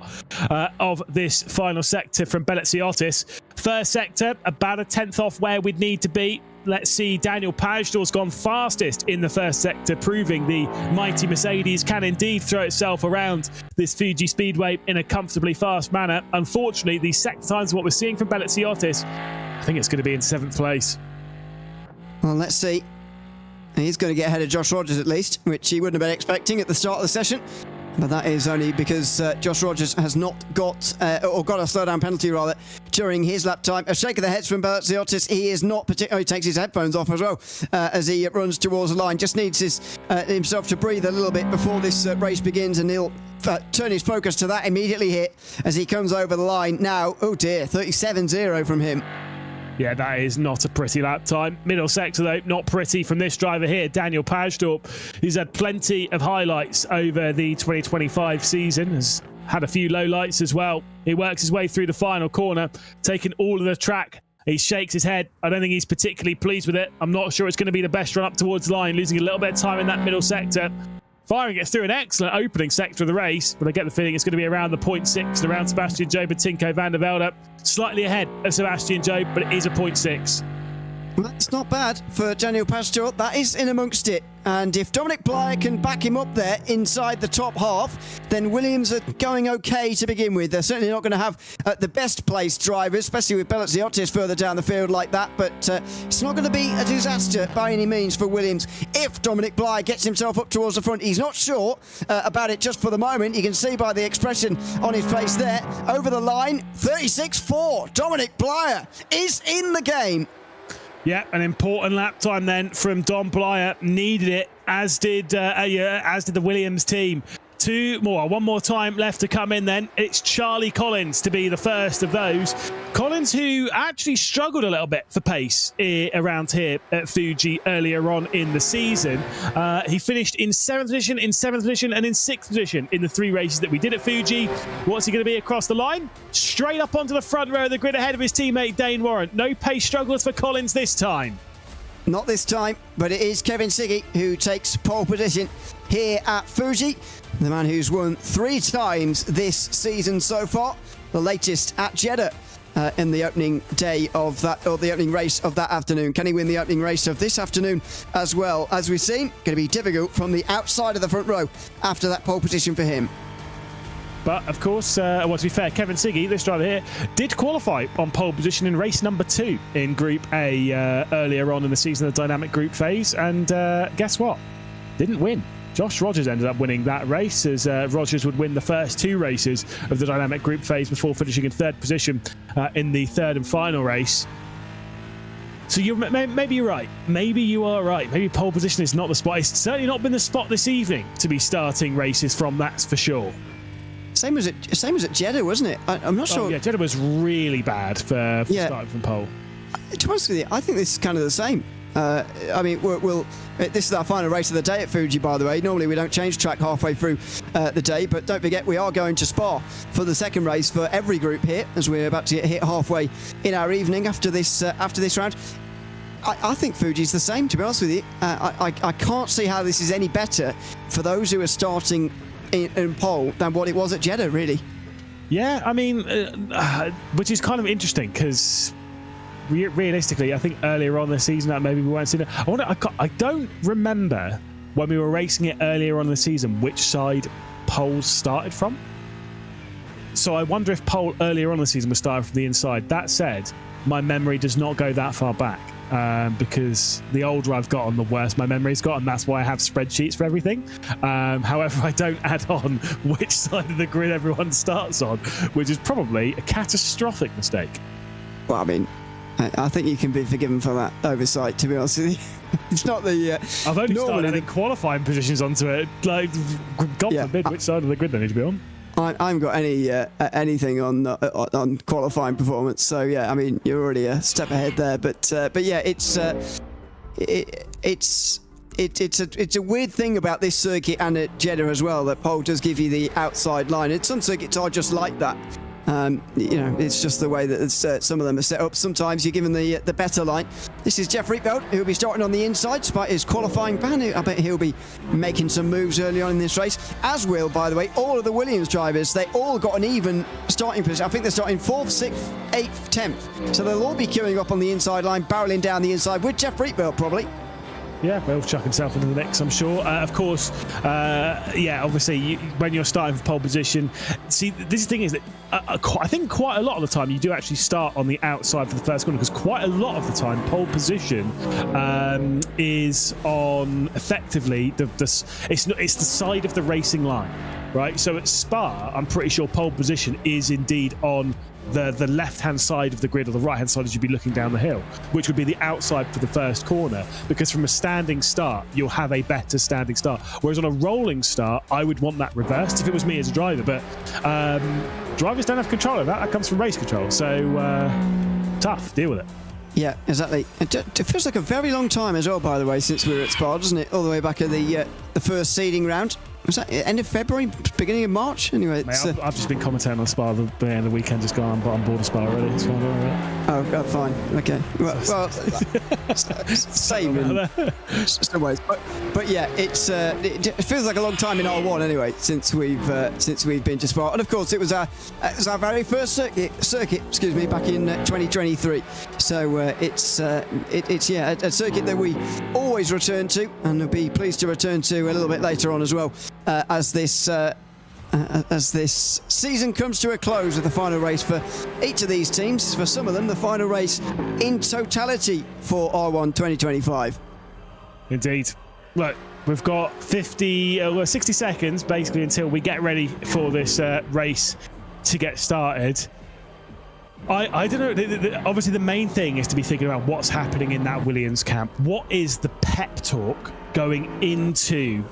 of this final sector from Belletsiotis. First sector, about a 10th off where we'd need to be. Let's see, Daniel Pajdor's gone fastest in the first sector, proving the mighty Mercedes can indeed throw itself around this Fuji Speedway in a comfortably fast manner. Unfortunately, the sector times, what we're seeing from Belletsiotis, I think it's going to be in 7th place. Well, let's see. He's going to get ahead of Josh Rogers at least, which he wouldn't have been expecting at the start of the session. But that is only because Josh Rogers has not got, or got a slowdown penalty rather, during his lap time. A shake of the heads from Belletsiotis. He is not particularly, he takes his headphones off as well as he runs towards the line. Just needs himself to breathe a little bit before this race begins, and he'll turn his focus to that immediately here as he comes over the line. Now, oh dear, 37.0 from him. Yeah, that is not a pretty lap time. Middle sector, though, not pretty from this driver here, Daniel Pajdor, who's had plenty of highlights over the 2025 season, has had a few lowlights as well. He works his way through the final corner, taking all of the track. He shakes his head. I don't think he's particularly pleased with it. I'm not sure it's going to be the best run up towards the line, losing a little bit of time in that middle sector. Firing gets through an excellent opening sector of the race, but I get the feeling it's going to be around the 0.6 and around Sebastian Job and Tinko van der Velde. Slightly ahead of Sebastian Job, but it is a 0.6. That's not bad for Daniel Pajdor. That is in amongst it. And if Dominic Blyer can back him up there inside the top half, then Williams are going okay to begin with. They're certainly not going to have the best placed drivers, especially with Belletsiotis further down the field like that. But it's not going to be a disaster by any means for Williams if Dominic Blyer gets himself up towards the front. He's not sure about it just for the moment. You can see by the expression on his face there. Over the line, 36.4. Dominic Blyer is in the game. Yeah, an important lap time then from Dom Blyer. Needed it, as did the Williams team. One more time left to come in then. It's Charlie Collins to be the first of those. Collins, who actually struggled a little bit for pace around here at Fuji earlier on in the season. He finished in 7th position, in 7th position, and in 6th position in the 3 races that we did at Fuji. What's he going to be across the line? Straight up onto the front row of the grid ahead of his teammate Dane Warren. No pace struggles for Collins this time. Not this time, but it is Kevin Siggy who takes pole position here at Fuji. The man who's won 3 times this season so far. The latest at Jeddah in the opening day of that, or the opening race of that afternoon. Can he win the opening race of this afternoon as well? As we've seen, going to be difficult from the outside of the front row after that pole position for him. But, of course, well, to be fair, Kevin Siggy, this driver here, did qualify on pole position in race number 2 in Group A earlier on in the season, the dynamic group phase. And guess what? Didn't win. Josh Rogers ended up winning that race, as Rogers would win the first 2 races of the dynamic group phase before finishing in 3rd position in the 3rd and final race. So maybe you're right. Maybe you are right. Maybe pole position is not the spot. It's certainly not been the spot this evening to be starting races from, that's for sure. Same as at Jeddah, wasn't it? I'm not sure. Yeah, Jeddah was really bad for starting from pole. To be honest with you, I think this is kind of the same. I mean, this is our final race of the day at Fuji, by the way. Normally we don't change track halfway through the day, but don't forget we are going to Spa for the second race for every group here, as we're about to get hit halfway in our evening after this round. I think Fuji's the same, to be honest with you. I can't see how this is any better for those who are starting in pole than what it was at Jeddah, really. Yeah, I mean, which is kind of interesting because realistically, I think earlier on the season that maybe we weren't seeing it. I don't remember when we were racing it earlier on in the season which side poles started from. So I wonder if pole earlier on in the season was started from the inside. That said, my memory does not go that far back. Because the older I've gotten, the worse my memory's got, and that's why I have spreadsheets for everything. However, I don't add on which side of the grid everyone starts on, which is probably a catastrophic mistake. Well, I mean, I think you can be forgiven for that oversight, to be honest with you. It's not the... I've only started adding qualifying positions onto it. Like, God forbid which side of the grid they need to be on. I haven't got anything on qualifying performance, so yeah, I mean you're already a step ahead there. But yeah, it's a weird thing about this circuit and at Jeddah as well, that pole does give you the outside line. And some circuits are just like that. You know, it's just the way that some of them are set up. Sometimes you're given the better line This is Jeff Rietveld, who'll be starting on the inside despite his qualifying ban. I bet he'll be making some moves early on in this race, as will, by the way, all of the Williams drivers. They all got an even starting position. I think they're starting 4th, 6th, 8th, 10th. So they'll all be queuing up on the inside line, barreling down the inside with Jeff Rietveld probably. Yeah, he'll chuck himself into the mix, I'm sure. Of course, obviously, when you're starting for pole position, see, this thing is that I think quite a lot of the time you do actually start on the outside for the first corner, because quite a lot of the time pole position is on effectively it's the side of the racing line, right? So at Spa, I'm pretty sure pole position is indeed on the left-hand side of the grid, or the right-hand side as you'd be looking down the hill, which would be the outside for the first corner, because from a standing start you'll have a better standing start, whereas on a rolling start I would want that reversed if it was me as a driver. But drivers don't have control of that comes from race control, so tough, deal with it. Yeah, exactly. It feels like a very long time as well, by the way, since we were at Spa, doesn't it? All the way back at the first seeding round. Was that end of February, beginning of March? Anyway, Mate, I've just been commentating on Spa the end of the weekend, just gone on board of Spa already. It's fine, oh, fine. Okay. Well same in some ways. But yeah, it feels like a long time in R1 anyway, since we've been to Spa. And of course, it was our very first circuit, back in 2023. So it's a circuit that we always return to, and we'll be pleased to return to a little bit later on as well. As this season comes to a close with the final race for each of these teams. For some of them, the final race in totality for R1 2025. Indeed. Look, we've got 60 seconds basically until we get ready for this race to get started. I don't know. Obviously, the main thing is to be thinking about what's happening in that Williams camp. What is the pep talk going into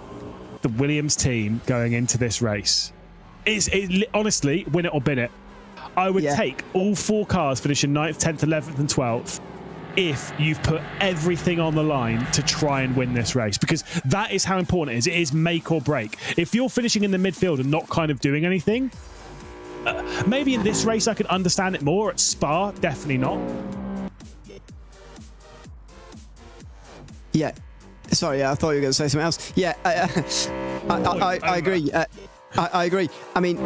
the Williams team going into this race? Honestly, win it or bin it. I would take all 4 cars finishing 9th, 10th, 11th and 12th if you've put everything on the line to try and win this race, because that is how important it is. It is make or break. If you're finishing in the midfield and not kind of doing anything, maybe in this race I could understand it more. At Spa, definitely not. Yeah. Sorry, I thought you were going to say something else. Yeah, I agree. I agree. I mean,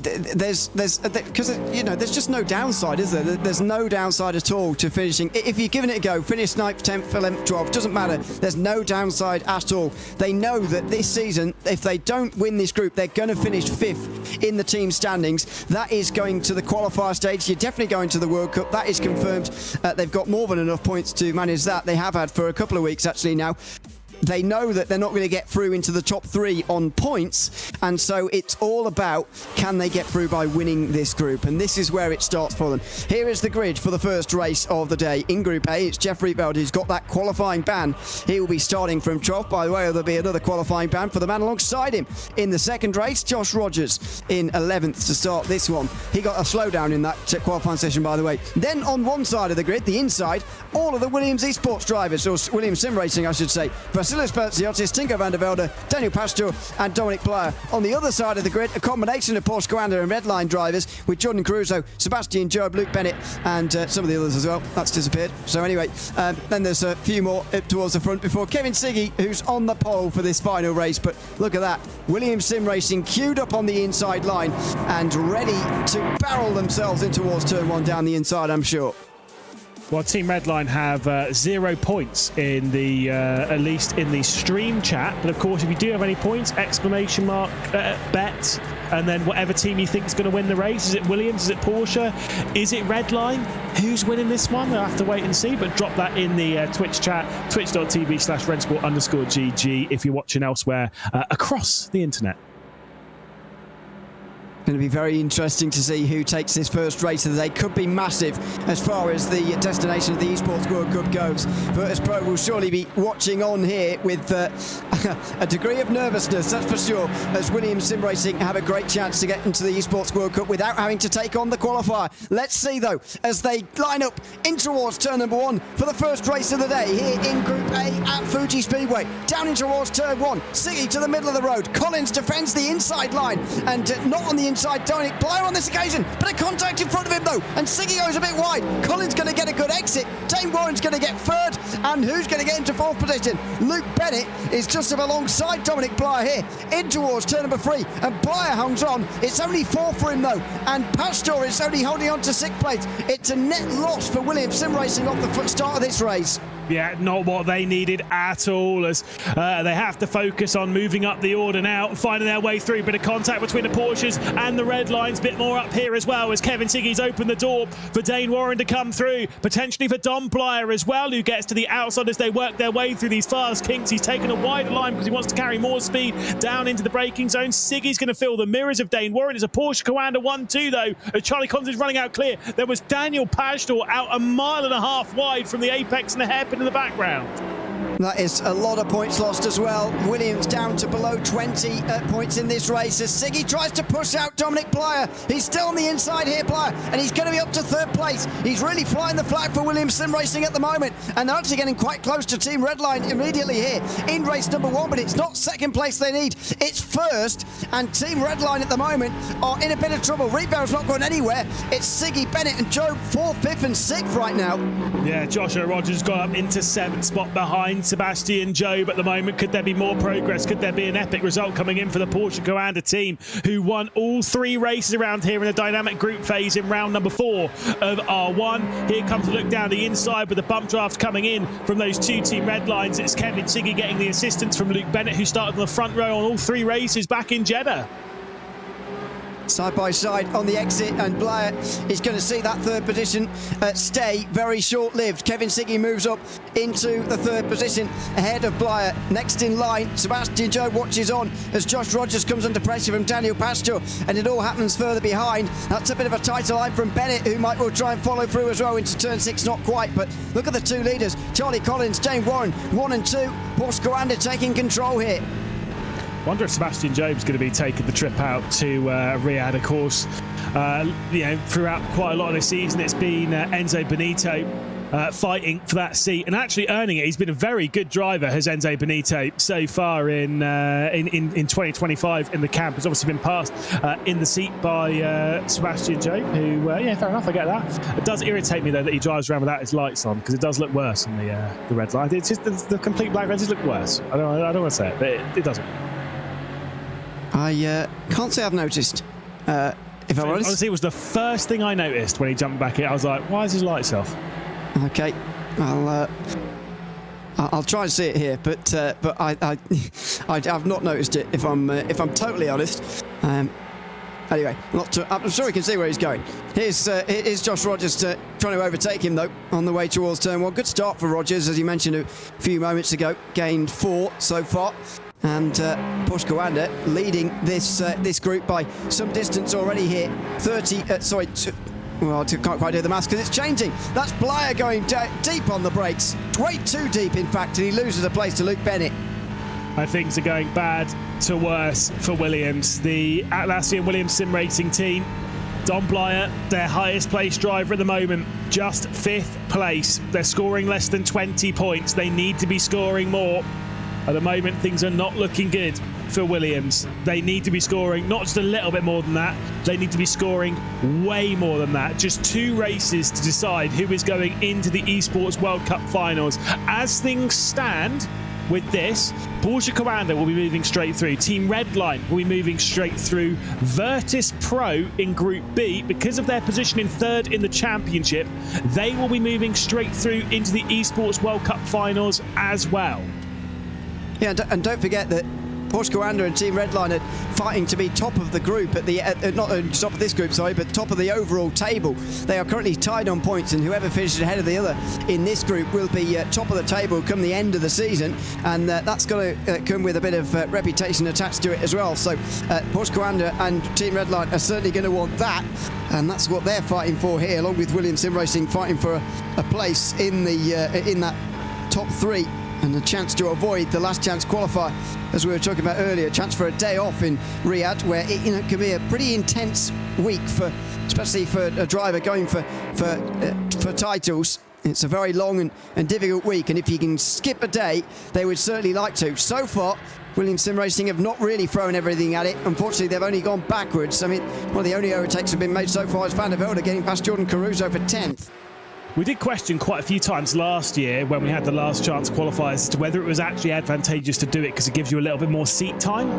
there's just no downside, is there? There's no downside at all to finishing. If you're giving it a go, finish 9th, 10th, 11th, 12th, doesn't matter. There's no downside at all. They know that this season, if they don't win this group, they're going to finish 5th in the team standings. That is going to the qualifier stage. You're definitely going to the World Cup. That is confirmed. They've got more than enough points to manage that. They have had for a couple of weeks actually now. They know that they're not going to get through into the top 3 on points, and so it's all about can they get through by winning this group, and this is where it starts for them. Here is the grid for the first race of the day. In Group A, it's Jeff Rietveld who's got that qualifying ban. He will be starting from 12th. By the way, there'll be another qualifying ban for the man alongside him in the second race. Josh Rogers in 11th to start this one. He got a slowdown in that qualifying session, by the way. Then on one side of the grid, the inside, all of the Williams Esports drivers, or Williams Sim Racing, I should say. Vasilis Bertsiotis, Tinko van der Velde, Daniel Pastor and Dominic Plyer. On the other side of the grid, a combination of Porsche Commander and Redline drivers with Jordan Caruso, Sebastian Job, Luke Bennett and some of the others as well. That's disappeared. So anyway, then there's a few more up towards the front before Kevin Siggy, who's on the pole for this final race. But look at that. Williams Sim Racing queued up on the inside line and ready to barrel themselves in towards turn 1 down the inside, I'm sure. Well, Team Redline have 0 points in the at least in the stream chat. But of course, if you do have any points, exclamation mark bet, and then whatever team you think is going to win the race. Is it Williams? Is it Porsche? Is it Redline? Who's winning this one? We'll have to wait and see. But drop that in the Twitch chat, twitch.tv/RENNSPORT_GG if you're watching elsewhere across the internet. Going to be very interesting to see who takes this first race of the day. Could be massive as far as the destination of the Esports World Cup goes. Virtus Pro will surely be watching on here with a degree of nervousness, that's for sure, as Williams Sim Racing have a great chance to get into the Esports World Cup without having to take on the qualifier. Let's see, though, as they line up in towards turn number 1 for the first race of the day here in Group A at Fuji Speedway. Down in towards turn 1, Siggy to the middle of the road. Collins defends the inside line and not on the inside Dominic Blyer on this occasion. Bit of contact in front of him though, and Siggy goes a bit wide. Colin's going to get a good exit. Dane Warren's going to get third, and who's going to get into fourth position? Luke Bennett is just alongside Dominic Blyer here, in towards turn number 3, and Blyer hangs on. It's only 4 for him though, and Pastor is only holding on to 6th place. It's a net loss for Williams Sim Racing off the start of this race. Yeah, not what they needed at all, as they have to focus on moving up the order now and finding their way through. Bit of contact between the Porsches and the red lines, bit more up here as well, as Kevin Siggy's opened the door for Dane Warren to come through, potentially for Dom Blyer as well, who gets to the outside as they work their way through these fast kinks. He's taken a wider line because he wants to carry more speed down into the braking zone. Siggy's going to fill the mirrors of Dane Warren. It's a Porsche Commander 1-2 though, as Charlie Collins is running out clear. There was Daniel Pastor out 1.5 miles wide from the apex and a hairpin in the background. That is a lot of points lost as well. Williams down to below 20 points in this race as Siggy tries to push out Dominic Blyer. He's still on the inside here, Blyer, and he's going to be up to 3rd place. He's really flying the flag for Williams Sim Racing at the moment, and they're actually getting quite close to Team Redline immediately here in race number 1, but it's not 2nd place they need, it's 1st, and Team Redline at the moment are in a bit of trouble. Rebound's not going anywhere. It's Siggy, Bennett and Joe 4th, 5th and 6th right now. Yeah, Joshua Rogers got up into 7th spot behind Sebastian Jobe at the moment. Could there be more progress? Could there be an epic result coming in for the Porsche Commander team, who won all 3 races around here in the dynamic group phase in round number 4 of R1? Here comes a look down the inside with the bump draft coming in from those 2 Team Red lines. It's Kevin Siggy getting the assistance from Luke Bennett, who started on the front row on all 3 races back in Jeddah. Side by side on the exit, and Blyer is going to see that 3rd position stay very short-lived. Kevin Siggy moves up into the 3rd position ahead of Blyer. Next in line, Sebastian Joe watches on as Josh Rogers comes under pressure from Daniel Pastor, and it all happens further behind. That's a bit of a tighter line from Bennett, who might well try and follow through as well into turn 6, not quite, but look at the 2 leaders, Charlie Collins, Dane Warren, 1 and 2. Porsche Commander taking control here. Wonder if Sebastian Jobe's going to be taking the trip out to Riyadh. Of course, throughout quite a lot of this season, it's been Enzo Benito fighting for that seat and actually earning it. He's been a very good driver, has Enzo Benito, so far in 2025 in the camp. Has obviously been passed in the seat by Sebastian Jobe, who, fair enough, I get that. It does irritate me, though, that he drives around without his lights on, because it does look worse on the red light. It's just the complete black lenses look worse. I don't want to say it, but it doesn't. I can't say I've noticed, if I'm honest. Honestly, it was the first thing I noticed when he jumped back in. I was like, why is his lights off? Okay, I'll try and see it here, but I've not noticed it, if I'm totally honest. Anyway, I'm sure he can see where he's going. Here's Josh Rogers trying to overtake him, though, on the way towards turn 1. Good start for Rogers, as you mentioned a few moments ago. Gained 4 so far. And Porsche Commander leading this group by some distance already here. Well, I can't quite do the maths because it's changing. That's Blyer going deep on the brakes. Way too deep, in fact, and he loses a place to Luke Bennett. Things are going bad to worse for Williams. The Atlassian Williams Sim Racing team, Dom Blyer, their highest placed driver at the moment, just 5th place. They're scoring less than 20 points. They need to be scoring more. At the moment, things are not looking good for Williams. They need to be scoring not just a little bit more than that, they need to be scoring way more than that. Just 2 races to decide who is going into the Esports World Cup finals. As things stand with this, Porsche Commander will be moving straight through. Team Redline will be moving straight through. Virtus Pro in Group B, because of their position in 3rd in the championship, they will be moving straight through into the Esports World Cup finals as well. Yeah, and don't forget that Porsche Commander and Team Redline are fighting to be top of the group not top of this group, sorry, but top of the overall table. They are currently tied on points, and whoever finishes ahead of the other in this group will be top of the table come the end of the season, and that's going to come with a bit of reputation attached to it as well. So Porsche Commander and Team Redline are certainly going to want that, and that's what they're fighting for here, along with Williams Sim Racing fighting for a place in that top 3. And a chance to avoid the last chance qualifier, as we were talking about earlier. A chance for a day off in Riyadh, where it can be a pretty intense week especially for a driver going for titles. It's a very long and difficult week, and if you can skip a day, they would certainly like to. So far, Williams Sim Racing have not really thrown everything at it. Unfortunately, they've only gone backwards. I mean, one of the only overtakes have been made so far is Van der Velde getting past Jordan Caruso for 10th. We did question quite a few times last year when we had the last chance qualifiers as to whether it was actually advantageous to do it because it gives you a little bit more seat time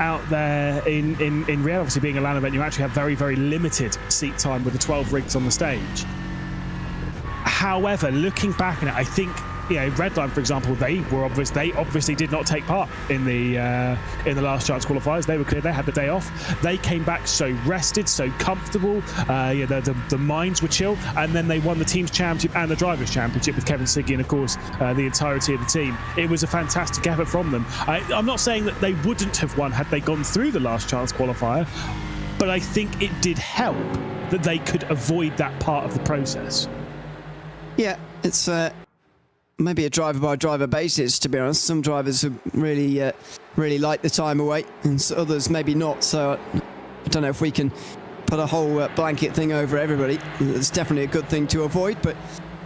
out there in Rio. Obviously, being a LAN event, you actually have very, very limited seat time with the 12 rigs on the stage. However, looking back on it, I think, you know, Redline, for example, they obviously did not take part in the last chance qualifiers. They were clear; they had the day off. They came back so rested, so comfortable. The minds were chill, and then they won the team's championship and the drivers' championship with Kevin Siggy and, of course, the entirety of the team. It was a fantastic effort from them. I'm not saying that they wouldn't have won had they gone through the last chance qualifier, but I think it did help that they could avoid that part of the process. Yeah, it's maybe a driver-by-driver basis, to be honest. Some drivers have really like the time away, and others maybe not. So I don't know if we can put a whole blanket thing over everybody. It's definitely a good thing to avoid, but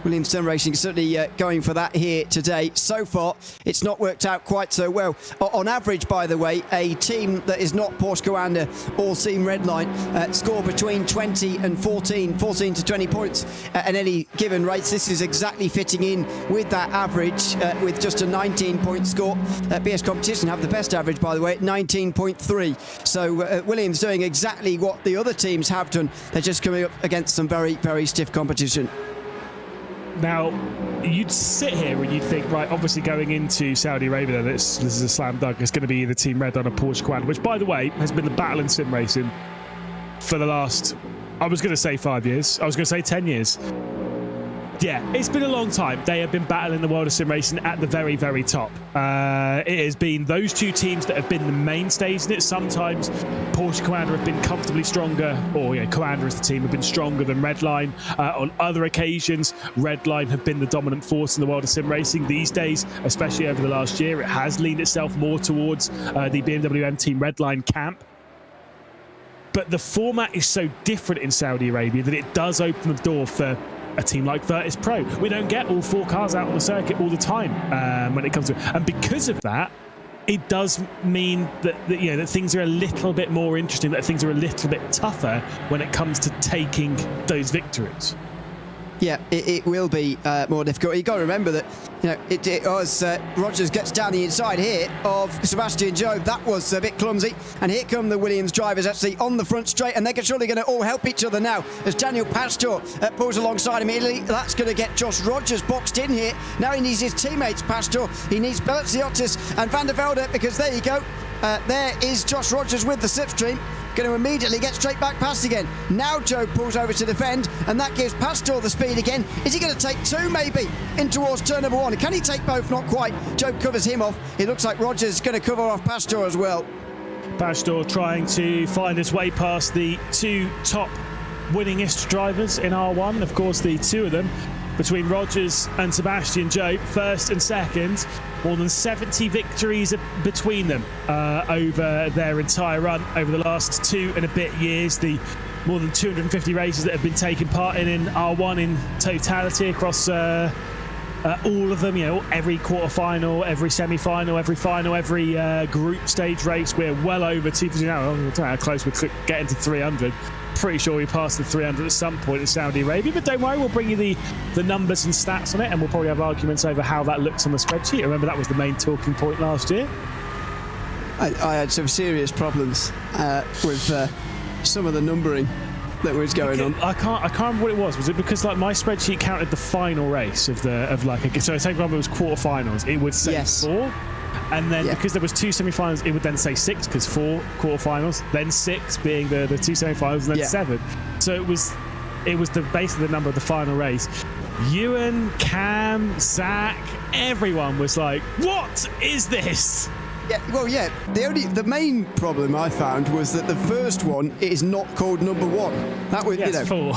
Williams Sim Racing is certainly going for that here today. So far, it's not worked out quite so well. On average, by the way, a team that is not Porsche Coanda or Team Redline score between 20 and 14 to 20 points at any given race. This is exactly fitting in with that average with just a 19-point score. BS Competition have the best average, by the way, at 19.3. So Williams doing exactly what the other teams have done. They're just coming up against some very, very stiff competition. Now, you'd sit here and you'd think, right, obviously going into Saudi Arabia, this is a slam dunk. It's going to be either Team Red on a Porsche Coanda, which, by the way, has been the battle in sim racing for the last, I was going to say 5 years. I was going to say 10 years. Yeah, it's been a long time. They have been battling the world of sim racing at the very, very top. It has been those two teams that have been the mainstays in it. Sometimes Porsche Coanda have been comfortably stronger, or Coanda as the team have been stronger than Redline. On other occasions, Redline have been the dominant force in the world of sim racing. These days, especially over the last year, it has leaned itself more towards the BMW M Team Redline camp. But the format is so different in Saudi Arabia that it does open the door for a team like Virtus Pro. We don't get all 4 cars out on the circuit all the time when it comes to it. And because of that, it does mean that things are a little bit more interesting, that things are a little bit tougher when it comes to taking those victories. Yeah, it will be more difficult. You've got to remember that, it was Rogers gets down the inside here of Sebastian Jobe. That was a bit clumsy. And here come the Williams drivers actually on the front straight, and they're surely going to all help each other now as Daniel Pastor pulls alongside immediately. That's going to get Josh Rogers boxed in here. Now he needs his teammates, Pastor. He needs Belaziotis and Van der Velde, because there you go. There is Josh Rogers with the slipstream. Going to immediately get straight back past again. Now Jobe pulls over to defend, and that gives Pastor the speed again. Is he going to take 2 maybe in towards turn number 1? Can he take both? Not quite. Jobe covers him off. It looks like Rogers is going to cover off Pastor as well. Pastor trying to find his way past the 2 top winningest drivers in R1. Of course, the 2 of them between Rogers and Sebastian Jobe, first and second. More than 70 victories between them over their entire run over the last 2 and a bit years. The more than 250 races that have been taken part in R1 in totality across all of them. Every quarterfinal, every semi-final, every final, every group stage race. We're well over 250 now. I don't know how close we're getting to 300. Pretty sure we passed the 300 at some point in Saudi Arabia, but don't worry, we'll bring you the numbers and stats on it, and we'll probably have arguments over how that looks on the spreadsheet. Remember, that was the main talking point last year. I had some serious problems with some of the numbering that was going on. I can't remember what it was. Was it because my spreadsheet counted the final race so say for example it was quarterfinals, it would say yes. 4. And then because there was 2 semi-finals, it would then say 6 because 4 quarterfinals, then 6 being the 2 semi-finals, and then 7. So it was basically the number of the final race. Ewan, Cam, Zach, everyone was like, "What is this?" Yeah, well, yeah. The main problem I found was that the first one is not called number 1. That was 4.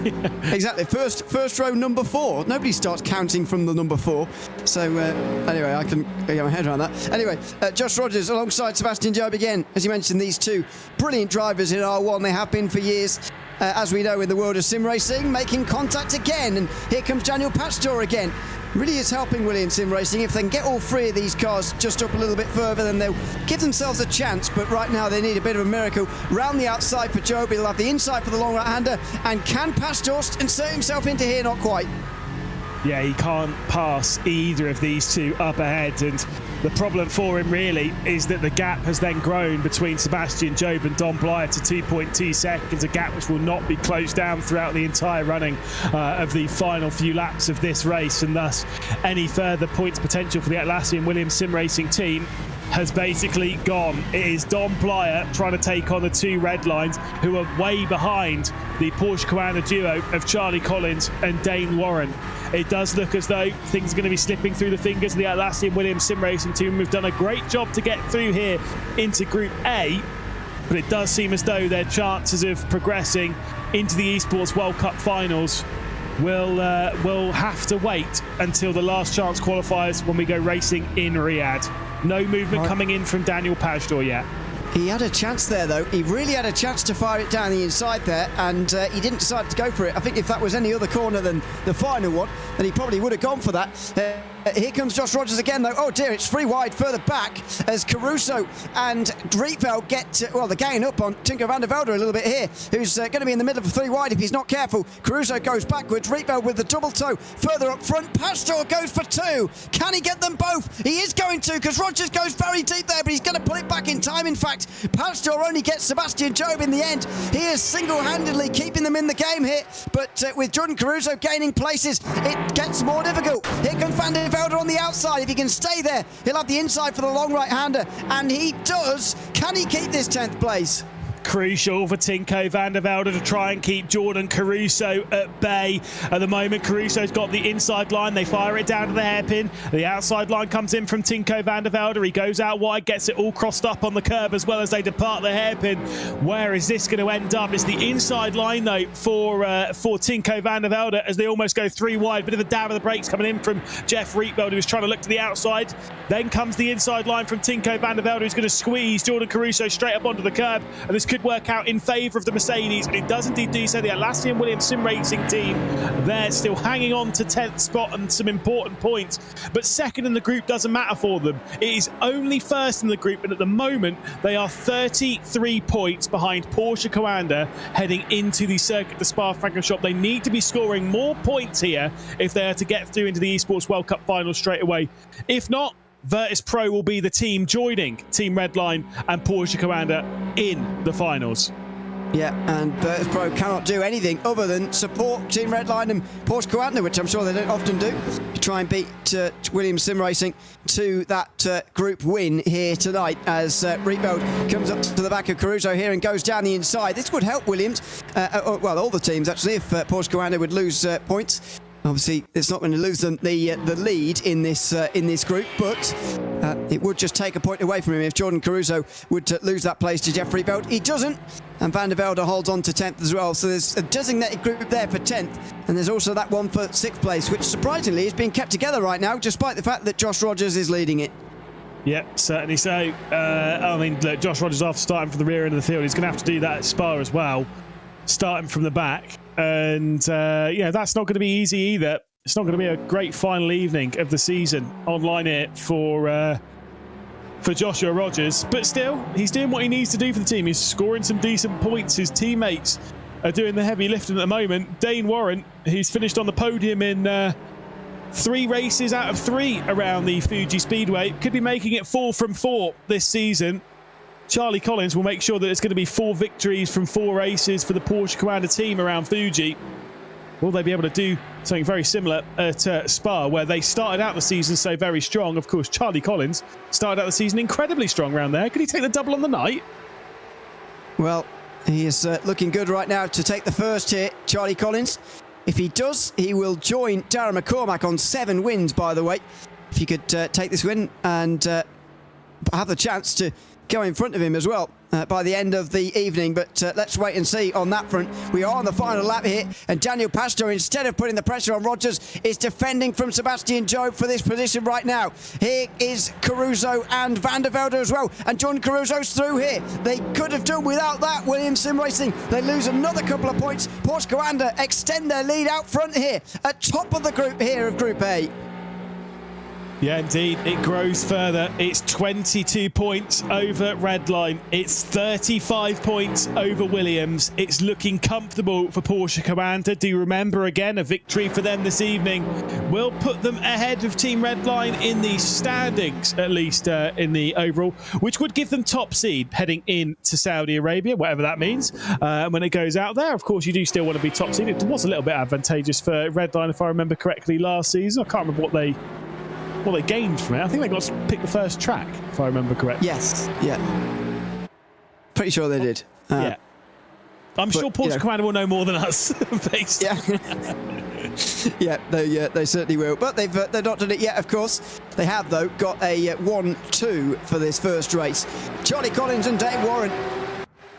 Yeah. Exactly. First row number 4. Nobody starts counting from the number 4. So anyway, I can get my head around that. Anyway, Josh Rogers alongside Sebastian Jobe again. As you mentioned, these 2 brilliant drivers in R1. They have been for years. as we know in the world of sim racing, making contact again. And here comes Daniel Pastor again. Really is helping Williams Sim Racing. If they can get all three of these cars just up a little bit further, then they'll give themselves a chance. But right now they need a bit of a miracle. Round the outside for Joby, he'll have the inside for the long right-hander. And can Pastor insert himself into here? Not quite. Yeah, he can't pass either of these two up ahead, and the problem for him really is that the gap has then grown between Sebastian Job and Dom Blyer to 2.2 seconds, a gap which will not be closed down throughout the entire running of the final few laps of this race, and thus any further points potential for the Atlassian Williams Sim Racing team has basically gone. It is Dom Blyer trying to take on the two red lines, who are way behind the Porsche Commander duo of Charlie Collins and Dane Warren. It does look as though things are going to be slipping through the fingers of the Atlassian Williams Sim Racing team. We've done a great job to get through here into Group A, but it does seem as though their chances of progressing into the Esports World Cup finals will have to wait until the last chance qualifiers when we go racing in Riyadh. No movement coming in from Daniel Pastor yet. He had a chance there, though. He really had a chance to fire it down the inside there, and he didn't decide to go for it. I think if that was any other corner than the final one, then he probably would have gone for that. Here comes Josh Rogers again, though. Oh, dear, it's free wide further back as Caruso and Rietveld get, well, they're ganging up on Tinko van der Velde a little bit here, who's going to be in the middle of three wide if he's not careful. Caruso goes backwards. Rietveld with the double toe further up front. Pastor goes for two. Can he get them both? He is going to, because Rogers goes very deep there, but he's going to pull it back in time. In fact, Pastor only gets Sebastian Job in the end. He is single-handedly keeping them in the game here, but with Jordan Caruso gaining places, it gets more difficult. Here comes Van der Velde on the outside. If he can stay there, he'll have the inside for the long right-hander, and he does. Can he keep this 10th place? Crucial for Tinko van der Velde to try and keep Jordan Caruso at bay. At the moment, Caruso's got the inside line. They fire it down to the hairpin. The outside line comes in from Tinko van der Velde. He goes out wide, gets it all crossed up on the curb as well as they depart the hairpin. Where is this going to end up? It's the inside line, though, for Tinko van der Velde as they almost go three wide. Bit of a dab of the brakes coming in from Jeff Rietveld, who was trying to look to the outside. Then comes the inside line from Tinko van der Velde, who's going to squeeze Jordan Caruso straight up onto the curb. And this could work out in favour of the Mercedes, and it does indeed do so. The Atlassian Williams Sim Racing team, they're still hanging on to 10th spot and some important points, but second in the group doesn't matter for them. It is only first in the group, and at the moment they are 33 points behind Porsche Commander heading into the Circuit de Spa-Francorchamps. They need to be scoring more points here if they are to get through into the Esports World Cup final straight away. If not, Virtus Pro will be the team joining Team Redline and Porsche Commander in the finals. Yeah, and Virtus Pro cannot do anything other than support Team Redline and Porsche Commander, which I'm sure they don't often do, to try and beat Williams Sim Racing to that group win here tonight as Rietveld comes up to the back of Caruso here and goes down the inside. This would help Williams, well, all the teams actually, if Porsche Commander would lose points. Obviously, it's not going to lose them the lead in this group, but it would just take a point away from him if Jordan Caruso would lose that place to Jeff Rietveld. He doesn't, and Van der Velde holds on to 10th as well. So there's a designated group there for 10th, and there's also that one for 6th place, which surprisingly is being kept together right now, despite the fact that Josh Rogers is leading it. Yeah, certainly so. I mean, look, Josh Rogers, after starting from the rear end of the field, he's going to have to do that at Spa as well, starting from the back. And yeah, that's not going to be easy either. It's not going to be a great final evening of the season online here for Joshua Rogers. But still, he's doing what he needs to do for the team. He's scoring some decent points. His teammates are doing the heavy lifting at the moment. Dane Warren, who's finished on the podium in 3 races out of 3 around the Fuji Speedway, could be making it 4 from 4 this season. Charlie Collins will make sure that it's going to be 4 victories from 4 races for the Porsche Commander team around Fuji. Will they be able to do something very similar at Spa, where they started out the season so very strong? Of course, Charlie Collins started out the season incredibly strong around there. Could he take the double on the night? Well, he is looking good right now to take the first here, Charlie Collins. If he does, he will join Darren McCormack on 7 wins, by the way. If he could take this win and have the chance to go in front of him as well. by the end of the evening, but let's wait and see on that front. We are on the final lap here, and Daniel Pastor, instead of putting the pressure on Rogers, is defending from Sebastian Job for this position right now. Here is Caruso and Van der Velde as well, and John Caruso's through here. They could have done without that. Williams Sim Racing, they lose another couple of points. Porsche Coanda extend their lead out front here, at top of the group here of Group A. Yeah, indeed. It grows further. It's 22 points over Redline. It's 35 points over Williams. It's looking comfortable for Porsche Coanda. Do remember, again, a victory for them this evening will put them ahead of Team Redline in the standings, at least in the overall, which would give them top seed heading into Saudi Arabia, whatever that means. When it goes out there, of course, you do still want to be top seed. It was a little bit advantageous for Redline, if I remember correctly, last season. I can't remember what they gained from it. I think they got to pick the first track, if I remember correctly. Yes, yeah. Pretty sure they did. Yeah. I'm sure Porsche Coanda will know more than us. Based. Yeah. Yeah, they certainly will. But they've not done it yet, of course. They have, though, got a 1-2 for this first race. Charlie Collins and Dave Warren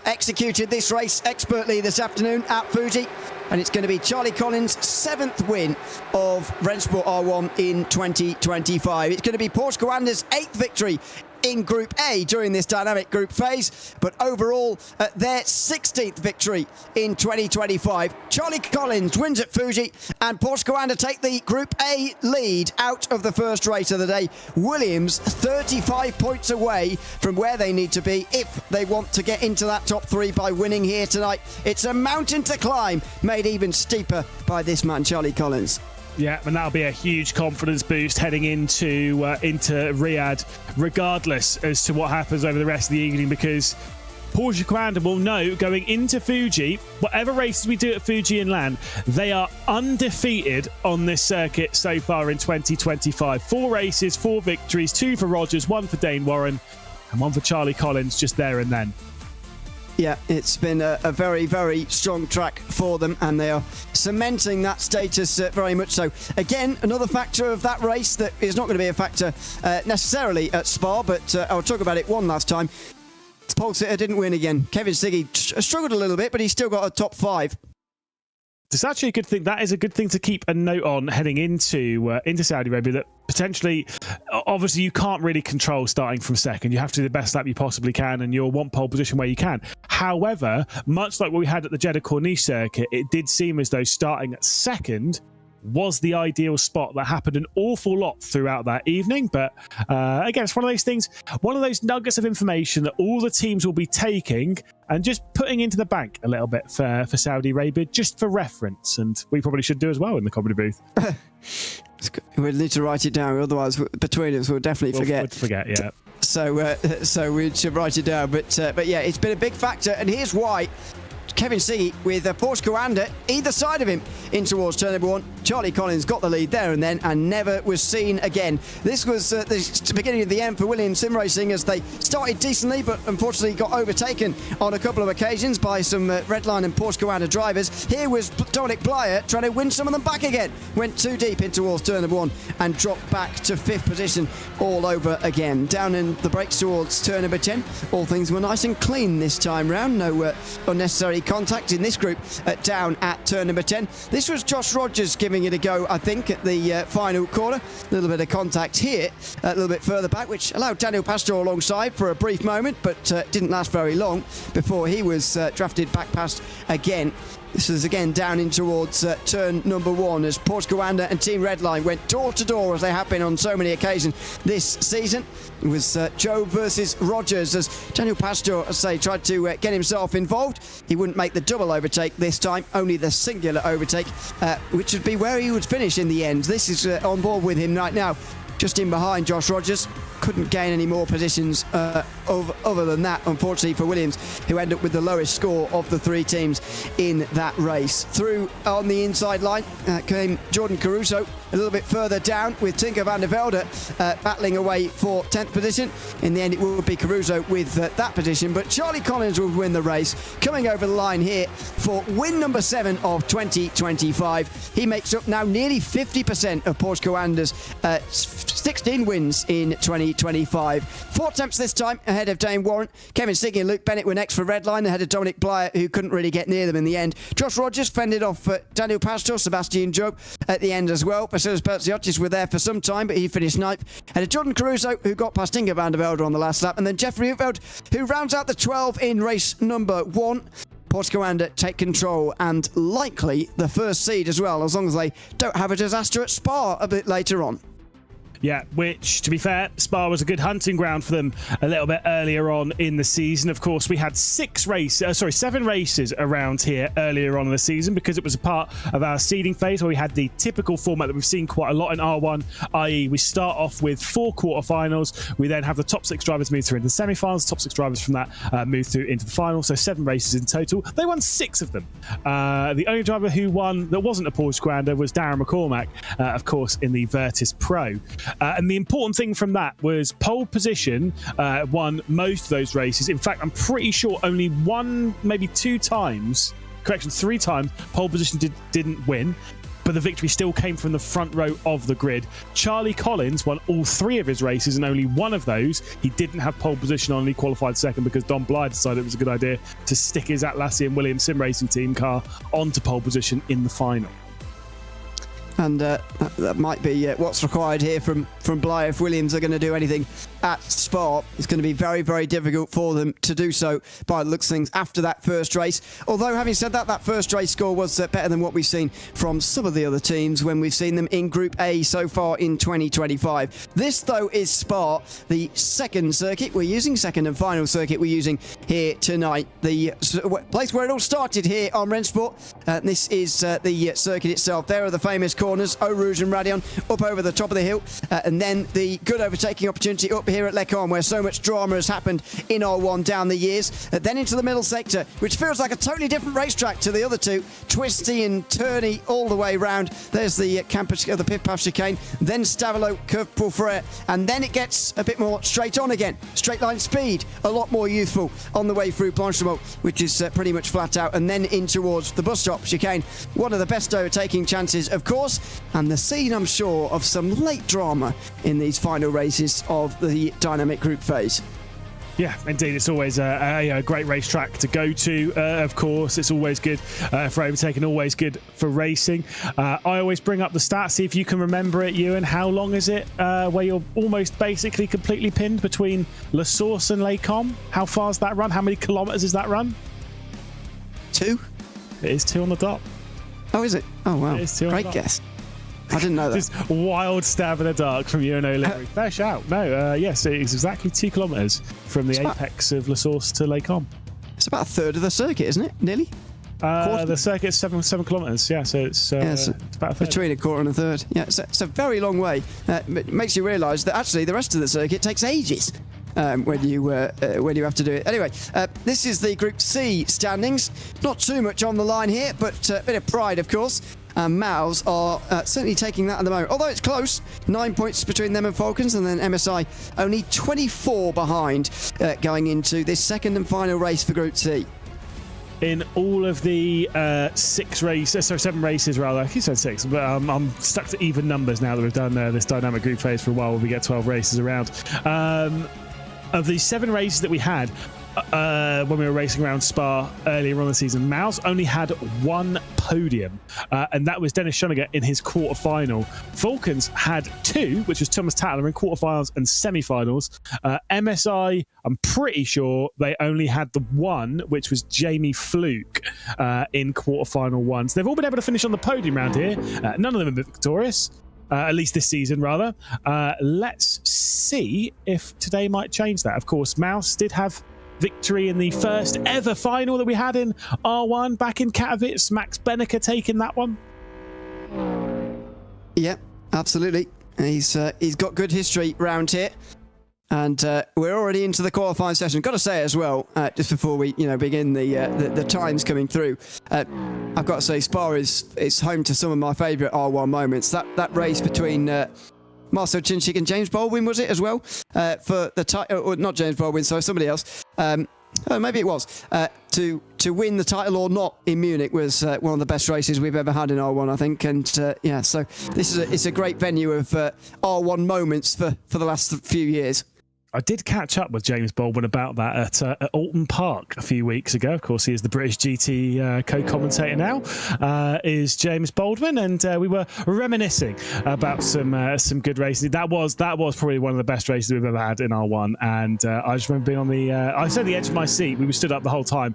executed this race expertly this afternoon at Fuji. And it's going to be Charlie Collins' 7th win of RENNSPORT R1 in 2025. It's going to be Porsche Coanda's 8th victory in Group A during this dynamic group phase, but overall their 16th victory in 2025. Charlie Collins wins at Fuji, and Porsche Coanda take the Group A lead out of the first race of the day. Williams 35 points away from where they need to be if they want to get into that top 3 by winning here tonight. It's a mountain to climb, made even steeper by this man, Charlie Collins. Yeah, and that'll be a huge confidence boost heading into Riyadh, regardless as to what happens over the rest of the evening, because Porsche Coanda will know going into Fuji, whatever races we do at Fuji Inland, they are undefeated on this circuit so far in 2025. 4 races, 4 victories, 2 for Rogers, 1 for Dane Warren, and 1 for Charlie Collins just there and then. Yeah, it's been a very, very strong track for them, and they are cementing that status very much so. Again, another factor of that race that is not going to be a factor necessarily at Spa, but I'll talk about it one last time. Pole sitter didn't win again. Kevin Siggy struggled a little bit, but he's still got a top 5. It's actually a good thing. That is a good thing to keep a note on heading into Saudi Arabia, that potentially, obviously, you can't really control starting from second. You have to do the best lap you possibly can, and you'll want pole position where you can. However, much like what we had at the Jeddah Corniche circuit, it did seem as though starting at second was the ideal spot. That happened an awful lot throughout that evening, but again, it's one of those things, one of those nuggets of information that all the teams will be taking and just putting into the bank a little bit for Saudi Arabia, just for reference, and we probably should do as well in the comedy booth. We'll need to write it down, otherwise between us we'll definitely forget. We'll forget, yeah. So we should write it down, but yeah, it's been a big factor, and here's why. Kevin Siggy with Porsche Coanda either side of him in towards turn number 1. Charlie Collins got the lead there and then and never was seen again. This was the beginning of the end for Williams Sim Racing, as they started decently but unfortunately got overtaken on a couple of occasions by some Redline and Porsche Coanda drivers. Here was Dominic Blyer trying to win some of them back again. Went too deep in towards turn number 1 and dropped back to 5th position all over again. Down in the brakes towards turn number 10. All things were nice and clean this time round. No unnecessary contact in this group down at turn number 10. This was Josh Rogers giving it a go, I think, at the final corner. A little bit of contact here, a little bit further back, which allowed Daniel Pastor alongside for a brief moment, but didn't last very long before he was drafted back past again. This is again down in towards turn number 1 as Porsche Coanda and Team Redline went door to door, as they have been on so many occasions this season. It was Joe versus Rogers, as Daniel Pastor, as I say, tried to get himself involved. He wouldn't make the double overtake this time, only the singular overtake, which would be where he would finish in the end. This is on board with him right now, just in behind Josh Rogers. Couldn't gain any more positions other than that, unfortunately, for Williams, who end up with the lowest score of the 3 teams in that race. Through on the inside line came Jordan Caruso, a little bit further down with Tinker van der Velde battling away for 10th position. In the end, it will be Caruso with that position, but Charlie Collins will win the race, coming over the line here for win number 7 of 2025. He makes up now nearly 50% of Porsche Coanda's 16 wins in 2025. 4 attempts this time ahead of Dane Warren. Kevin Siggy and Luke Bennett were next for Redline ahead of Dominic Blyer, who couldn't really get near them in the end. Josh Rogers fended off Daniel Pastor, Sebastian Job at the end as well. Basilis Bertsiotis were there for some time, but he finished ninth. And Jordan Caruso, who got past Inge van der Velde on the last lap. And then Jeffrey Utveld, who rounds out the 12 in race number 1. Porsche Coanda take control and likely the first seed as well, as long as they don't have a disaster at Spa a bit later on. Yeah, which, to be fair, Spa was a good hunting ground for them a little bit earlier on in the season. Of course, we had 7 races around here earlier on in the season because it was a part of our seeding phase where we had the typical format that we've seen quite a lot in R1, i.e. we start off with 4 quarterfinals. We then have the top 6 drivers move through into the semi-finals. Top 6 drivers from that move through into the final. So 7 races in total. They won 6 of them. The only driver who won that wasn't a Porsche Coanda was Darren McCormack, of course, in the Virtus Pro. And the important thing from that was pole position won most of those races. In fact, I'm pretty sure only 1, maybe 2 times, 3 times, pole position didn't win, but the victory still came from the front row of the grid. Charlie Collins won all 3 of his races, and only 1 of those he didn't have pole position on, and he qualified second because Don Bly decided it was a good idea to stick his Atlassian Williams sim racing team car onto pole position in the final. And that might be what's required here from Bly if Williams are going to do anything at Spa. It's going to be very, very difficult for them to do so by the looks of things after that first race. Although, having said that, that first race score was better than what we've seen from some of the other teams when we've seen them in Group A so far in 2025. This, though, is Spa, the second circuit we're using, second and final circuit we're using here tonight. The place where it all started here on RENNSPORT. This is the circuit itself. There are the famous corners, Eau Rouge and Radion, up over the top of the hill. And then the good overtaking opportunity up here at Les Combes, where so much drama has happened in R1 down the years. Then into the middle sector, which feels like a totally different racetrack to the other two. Twisty and turny all the way round. There's the the Pif Paf chicane. Then Stavelot, Curve pour Frere. And then it gets a bit more straight on again. Straight line speed, a lot more youthful on the way through Planchemont, which is pretty much flat out. And then in towards the bus stop chicane. One of the best overtaking chances, of course. And the scene, I'm sure, of some late drama in these final races of the dynamic group phase. Yeah, indeed. It's always a great racetrack to go to. Of course, it's always good for overtaking, always good for racing. I always bring up the stats, see if you can remember it, Ewan. How long is it where you're almost basically completely pinned between La Source and Les Combes? How far is that run? How many kilometres is that run? 2? It is 2 on the dot. Oh, is it? Oh, wow. It is 2 on the Great dot. guess. I didn't know that. Just wild stab in the dark from Ewan O'Leary. Fair shout. No, yes, it's exactly 2 kilometres from the apex of La Source to Les Combes. It's about a third of the circuit, isn't it? Nearly? The circuit's 7 kilometres, yeah, so it's about a third. Between a quarter and a third. Yeah, it's a very long way. It makes you realise that actually the rest of the circuit takes ages. When you have to do it. Anyway, this is the Group C standings. Not too much on the line here, but a bit of pride, of course. Mouse are certainly taking that at the moment. Although it's close, 9 points between them and Falcons, and then MSI only 24 behind going into this second and final race for Group C. In all of the 7 races rather. He said 6, but I'm stuck to even numbers now that we've done this dynamic group phase for a while. We get 12 races around. Of the 7 races that we had when we were racing around Spa earlier on the season, Mouse only had 1 podium, and that was Dennis Schoeniger in his quarterfinal. Falcons had 2, which was Thomas Tatler in quarterfinals and semifinals. MSI, I'm pretty sure they only had the 1, which was Jamie Fluke in quarterfinal 1. So they've all been able to finish on the podium round here. None of them have been victorious. At least this season, rather. Let's see if today might change that. Of course, Mouse did have victory in the first ever final that we had in R1 back in Katowice. Max Benneker taking that one. Yeah, absolutely. He's got good history round here. And we're already into the qualifying session. Got to say as well, just before we begin the times coming through, I've got to say Spa is home to some of my favourite R1 moments. That race between Marcel Chinchik and James Baldwin, was it as well? For the title, or not James Baldwin, sorry, somebody else. Maybe it was. To win the title or not in Munich was one of the best races we've ever had in R1, I think. And yeah, so it's a great venue of R1 moments for the last few years. I did catch up with James Baldwin about that at Alton Park a few weeks ago. Of course, he is the British GT co-commentator now, is James Baldwin, and we were reminiscing about some good racing. That was probably one of the best races we've ever had in R1, and I just remember being on the I was at the edge of my seat. We were stood up the whole time,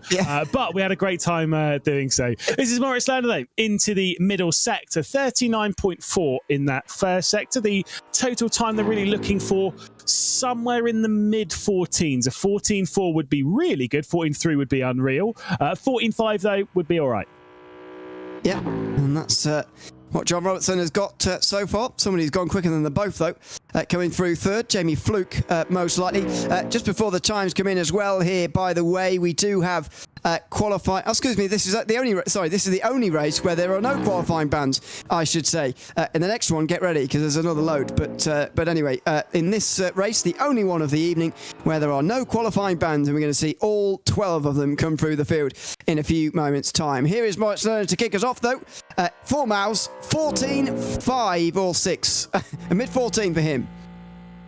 but we had a great time doing so. This is Moritz Lerner though, into the middle sector, 39.4 in that first sector. The total time they're really looking for, somewhere in the mid 14s. A 14.4 would be really good. 14.3 would be unreal. 14.5 though would be all right. Yeah, and that's what John Robertson has got so far. Somebody who's gone quicker than them both though. Coming through third, Jamie Fluke most likely. Just before the times come in as well here, by the way, we do have qualifying. Oh, excuse me, this is the only race where there are no qualifying bans, I should say. In the next one, get ready because there's another load. But anyway, in this race, the only one of the evening where there are no qualifying bans, and we're going to see all 12 of them come through the field in a few moments' time. Here is Moritz Lerner to kick us off though. 4 miles, 14.5 or 6, a mid 14 for him.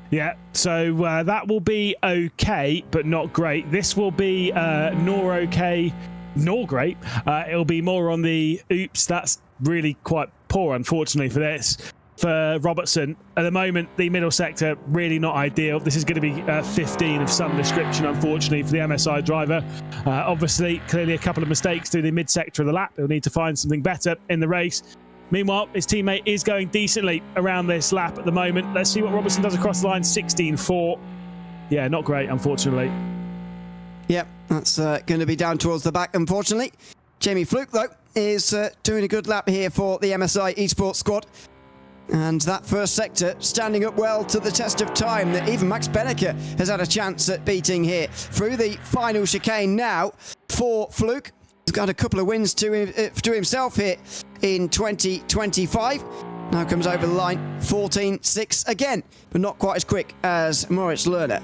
Yeah, so that will be okay, but not great. This will be nor okay, nor great. It'll be more on the oops, that's really quite poor, unfortunately, for this. For Robertson, at the moment, the middle sector, really not ideal. This is going to be 15 of some description, unfortunately, for the MSI driver. Obviously, clearly a couple of mistakes through the mid-sector of the lap. He'll need to find something better in the race. Meanwhile, his teammate is going decently around this lap at the moment. Let's see what Robertson does across the line. 16.4. Yeah, not great, unfortunately. Yep, that's going to be down towards the back, unfortunately. Jamie Fluke, though, is doing a good lap here for the MSI Esports squad. And that first sector standing up well to the test of time that even Max Benneker has had a chance at beating here. Through the final chicane now for Fluke. He's got a couple of wins to himself here in 2025. Now comes over the line, 14.6 again, but not quite as quick as Moritz Lerner.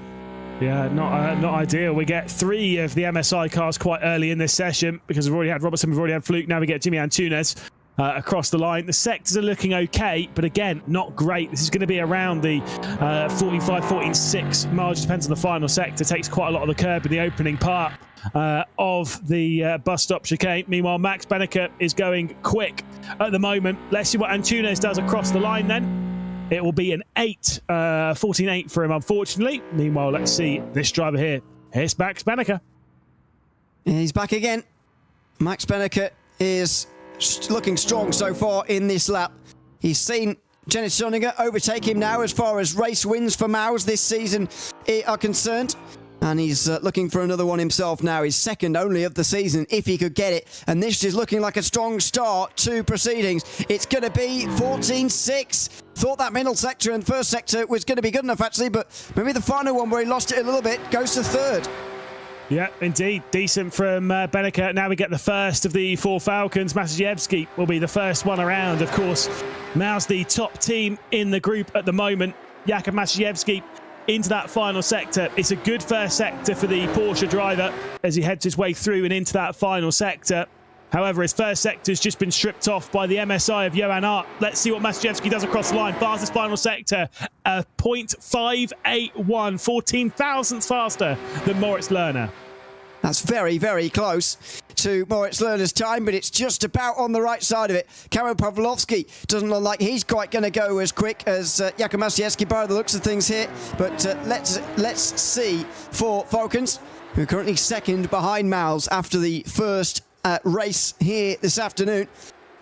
Yeah, not ideal. We get 3 of the MSI cars quite early in this session because we've already had Robertson, we've already had Fluke, now we get Jimmy Antunes across the line. The sectors are looking okay, but again, not great. This is going to be around the 45, 14.6 margin, depends on the final sector. Takes quite a lot of the curb in the opening part of the bus stop chicane. Meanwhile, Max Benneker is going quick at the moment. Let's see what Antunes does across the line then. It will be an 14.8 for him, unfortunately. Meanwhile, let's see this driver here. Here's Max Benneker. He's back again. Max Benneker is looking strong so far in this lap. He's seen Jennet Sonninger overtake him now as far as race wins for Maus this season are concerned. And he's looking for another one himself now. His second only of the season, if he could get it. And this is looking like a strong start to proceedings. It's going to be 14.6. Thought that middle sector and first sector was going to be good enough, actually. But maybe the final one where he lost it a little bit goes to third. Yeah, indeed. Decent from Benneker. Now we get the first of the 4 Falcons. Maciejewski will be the first one around. Of course, Maus the top team in the group at the moment. Jakub Maciejewski into that final sector. It's a good first sector for the Porsche driver as he heads his way through and into that final sector. However, his first sector's just been stripped off by the MSI of Johan Art. Let's see what Maciejewski does across the line. Fastest final sector, 0.581, 14 thousandths faster than Moritz Lerner. That's very, very close to Moritz Lerner's time, but it's just about on the right side of it. Karol Pawlowski doesn't look like he's quite going to go as quick as Jakub Maciejewski by the looks of things here. But let's see for Falcons, who are currently second behind Maus after the first race here this afternoon.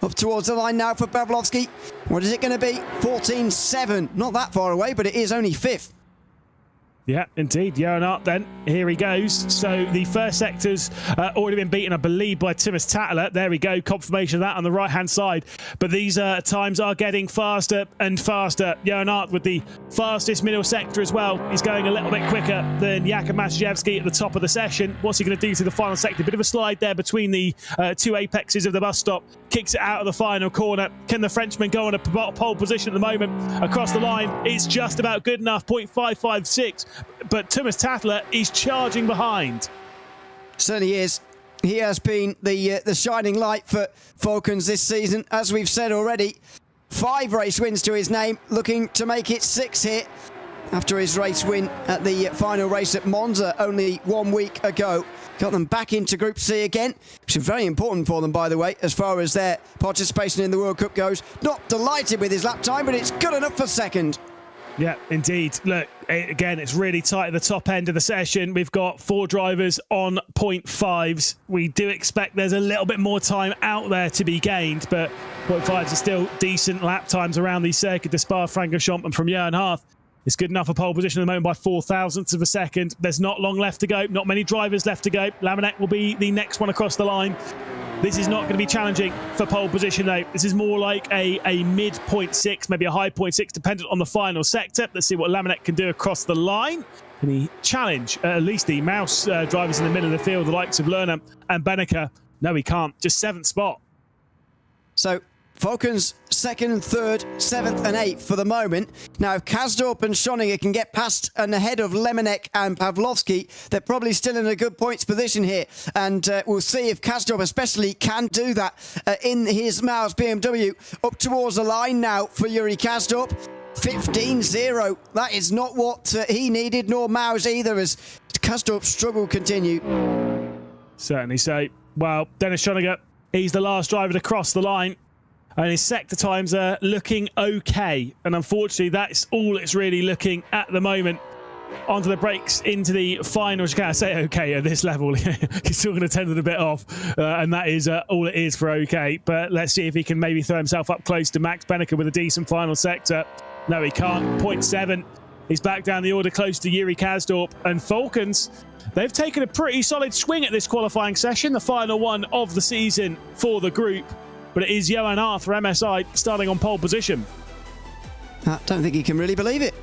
Up towards the line now for Pawlowski. What is it going to be? 14.7. Not that far away, but it is only 5th. Yeah, indeed. Johan Art then. Here he goes. So the first sector's already been beaten, I believe, by Thomas Tattler. There we go. Confirmation of that on the right-hand side. But these times are getting faster and faster. Johan Art with the fastest middle sector as well. He's going a little bit quicker than Jakub Maciejewski at the top of the session. What's he going to do to the final sector? Bit of a slide there between the 2 apexes of the bus stop. Kicks it out of the final corner. Can the Frenchman go on a pole position at the moment? Across the line, it's just about good enough. 0.556. But Thomas Tattler is charging behind. Certainly is. He has been the shining light for Falcons this season. As we've said already, 5 race wins to his name, looking to make it 6 here after his race win at the final race at Monza only 1 week ago. Got them back into Group C again, which is very important for them, by the way, as far as their participation in the World Cup goes. Not delighted with his lap time, but it's good enough for second. Yeah, indeed. Look, again, it's really tight at the top end of the session. We've got 4 drivers on 0.5s. We do expect there's a little bit more time out there to be gained, but 0.5s are still decent lap times around the circuit. Despite Francorchamps and from Johan Harth, it's good enough for pole position at the moment by 4 thousandths of a second. There's not long left to go. Not many drivers left to go. Laminek will be the next one across the line. This is not going to be challenging for pole position, though. This is more like a mid 0.6, maybe a high 0.6, dependent on the final sector. Let's see what Laminek can do across the line. Can he challenge at least the mouse drivers in the middle of the field, the likes of Lerner and Benneker? No, he can't. Just 7th spot. So Falcons 2nd, 3rd, 7th and 8th for the moment. Now, if Kasdorp and Schoninger can get past and ahead of Lemanek and Pavlovsky, they're probably still in a good points position here. And we'll see if Kasdorp especially can do that in his Maus BMW. Up towards the line now for Yuri Kasdorp. 15-0. That is not what he needed, nor Maus either, as Kasdorp's struggle continued. Certainly so. Well, Dennis Schoninger, he's the last driver to cross the line. And his sector times are looking okay. And unfortunately, that's all it's really looking at the moment. Onto the brakes into the finals. You can't say okay at this level. He's still going to tend it a bit off. And that is all it is for okay. But let's see if he can maybe throw himself up close to Max Benneker with a decent final sector. No, he can't. 0.7. He's back down the order close to Yuri Kasdorp. And Falcons, they've taken a pretty solid swing at this qualifying session. The final one of the season for the group. But it is Johan Harth for MSI starting on pole position. I don't think he can really believe it,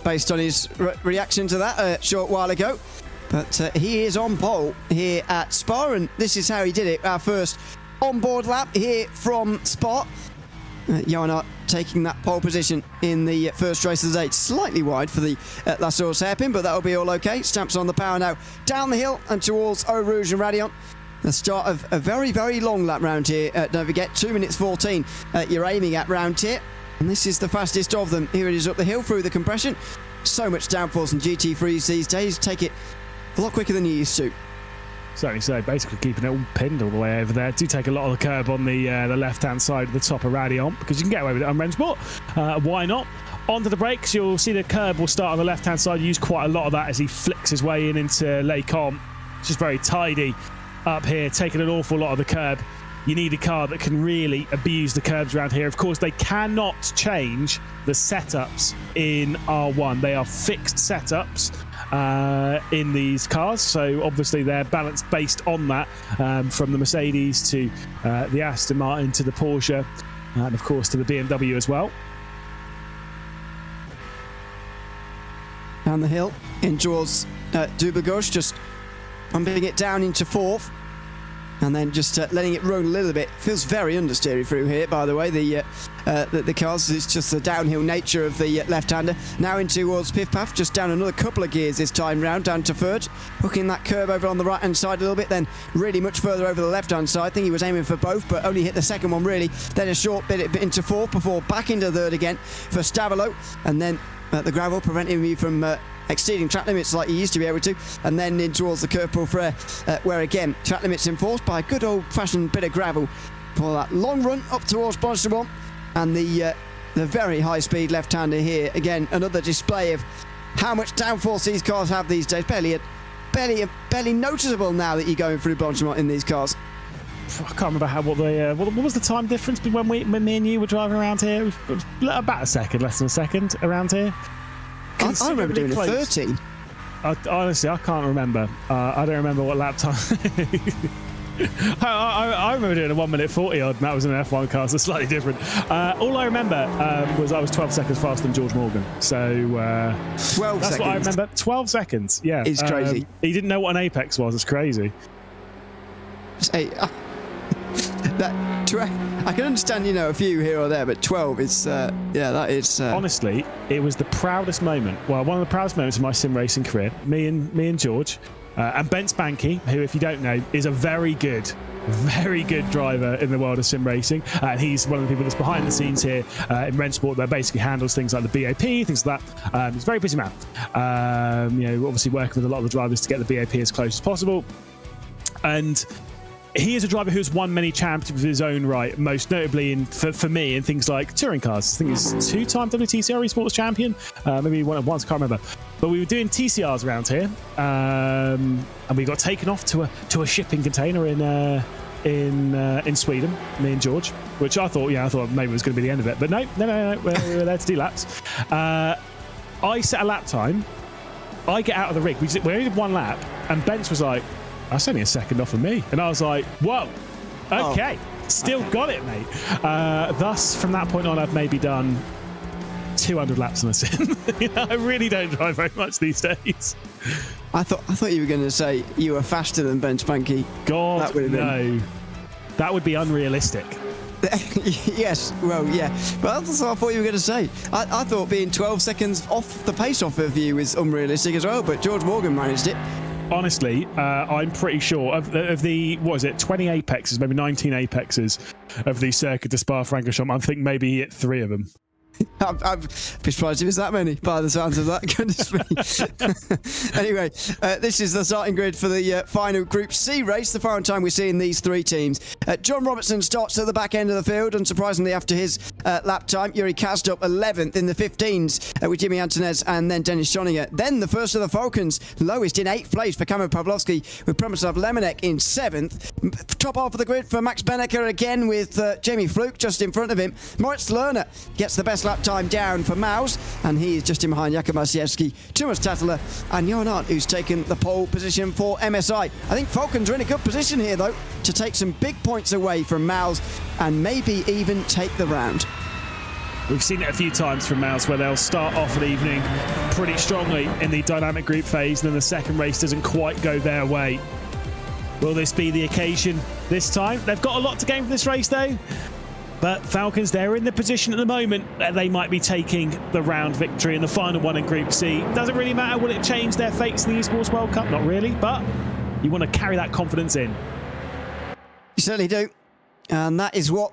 based on his reaction to that a short while ago. But he is on pole here at Spa, and this is how he did it. Our first on-board lap here from Spa. Johan Harth taking that pole position in the first race of the day. Slightly wide for the La Source hairpin, but that'll be all okay. Stamps on the power now down the hill and towards Eau Rouge and Radion. The start of a very, very long lap round here. Don't forget, 2 minutes 14 you're aiming at round here. And this is the fastest of them. Here it is up the hill through the compression. So much downforce in GT3s these days. Take it a lot quicker than you used to. Certainly so. Basically keeping it all pinned all the way over there. Do take a lot of the curb on the left-hand side of the top of Radion, because you can get away with it on RENNSPORT. Why not? Onto the brakes, you'll see the curb will start on the left-hand side. You use quite a lot of that as he flicks his way into Les Combes. It's just very tidy up here, taking an awful lot of the curb. You need a car that can really abuse the curbs around here. Of course, they cannot change the setups in R1. They are fixed setups in these cars, so obviously they're balanced based on that, from the Mercedes to the Aston Martin to the Porsche, and of course to the BMW as well. Down the hill in towards Dubagos, just pumping it down into 4th. And then just letting it run a little bit. Feels very understeery through here, by the way. The cars, it's just the downhill nature of the left-hander. Now in towards Pif-Paf, just down another couple of gears this time round, down to 3rd. Hooking that curve over on the right-hand side a little bit, then really much further over the left-hand side. I think he was aiming for both, but only hit the second one, really. Then a short bit into 4th before back into 3rd again for Stavolo. And then the gravel preventing me from exceeding track limits like he used to be able to, and then in towards the Curve Pour Frere, where again track limits enforced by a good old-fashioned bit of gravel for that long run up towards Bonchemont, and the very high-speed left-hander here. Again, another display of how much downforce these cars have these days. Barely noticeable now that you're going through Bonchemont in these cars. I can't remember what was the time difference when me and you were driving around here. It was about a second, less than a second around here. I remember doing a 13. Honestly, I can't remember. I don't remember what lap time. I remember doing a 1 minute 40 odd, and that was in an F1 car, so slightly different. All I remember was I was 12 seconds faster than George Morgan. So 12 that's seconds. what I remember. 12 seconds, yeah. It's crazy. He didn't know what an apex was. It's crazy. Hey, I can understand, a few here or there, but 12 is, that is... Honestly, it was the proudest moment. Well, one of the proudest moments of my sim racing career. Me and George And Ben Spanky, who, if you don't know, is a very good driver in the world of sim racing. And he's one of the people that's behind the scenes here in RENNSPORT that basically handles things like the BAP, things like that. He's a very busy man. Obviously working with a lot of the drivers to get the BAP as close as possible. And he is a driver who's won many championships of his own right, most notably for me in things like touring cars. I think he's 2-time WTCR Esports champion, maybe once, I can't remember. But we were doing TCRs around here, and we got taken off to a shipping container in Sweden, me and George, which I thought maybe it was going to be the end of it, but no, we're there to do laps. I set a lap time. I get out of the rig. We only did one lap, and Bence was like, that's only a second off of me. And I was like, whoa, okay. Still got it, mate. Thus, from that point on, I've maybe done 200 laps on a sim. I really don't drive very much these days. I thought you were going to say you were faster than Ben Spanky. God, no. That would be unrealistic. Yes, well, yeah. But that's what I thought you were going to say. I thought being 12 seconds off the pace off of you is unrealistic as well, but George Morgan managed it. Honestly, I'm pretty sure of the, 20 apexes, maybe 19 apexes of the Circuit de Spa-Francorchamps, I think maybe he hit 3 of them. I'd be surprised if it's that many, by the sounds of that. Goodness me. Anyway, this is the starting grid for the final Group C race, the final time we're seeing these 3 teams. John Robertson starts at the back end of the field, unsurprisingly after his lap time. Yuri Kazdop 11th in the 15s with Jimmy Antonez and then Dennis Schoninger. Then the first of the Falcons, lowest in 8th place for Kamil Pawlowski with Przemysław Lemonek in 7th. Top half of the grid for Max Benneker again with Jamie Fluke just in front of him. Moritz Lerner gets the best lap time down for Maus, and he is just in behind Jakub Masiewski, Tomas Tatler and Johan Arndt, who's taken the pole position for MSI. I think Falcons are in a good position here though to take some big points away from Maus and maybe even take the round. We've seen it a few times from Maus where they'll start off an evening pretty strongly in the dynamic group phase, and then the second race doesn't quite go their way. Will this be the occasion this time? They've got a lot to gain from this race though. But Falcons, they're in the position at the moment that they might be taking the round victory in the final one in Group C. Doesn't really matter. Will it change their fates in the Esports World Cup? Not really, but you want to carry that confidence in. You certainly do. And that is what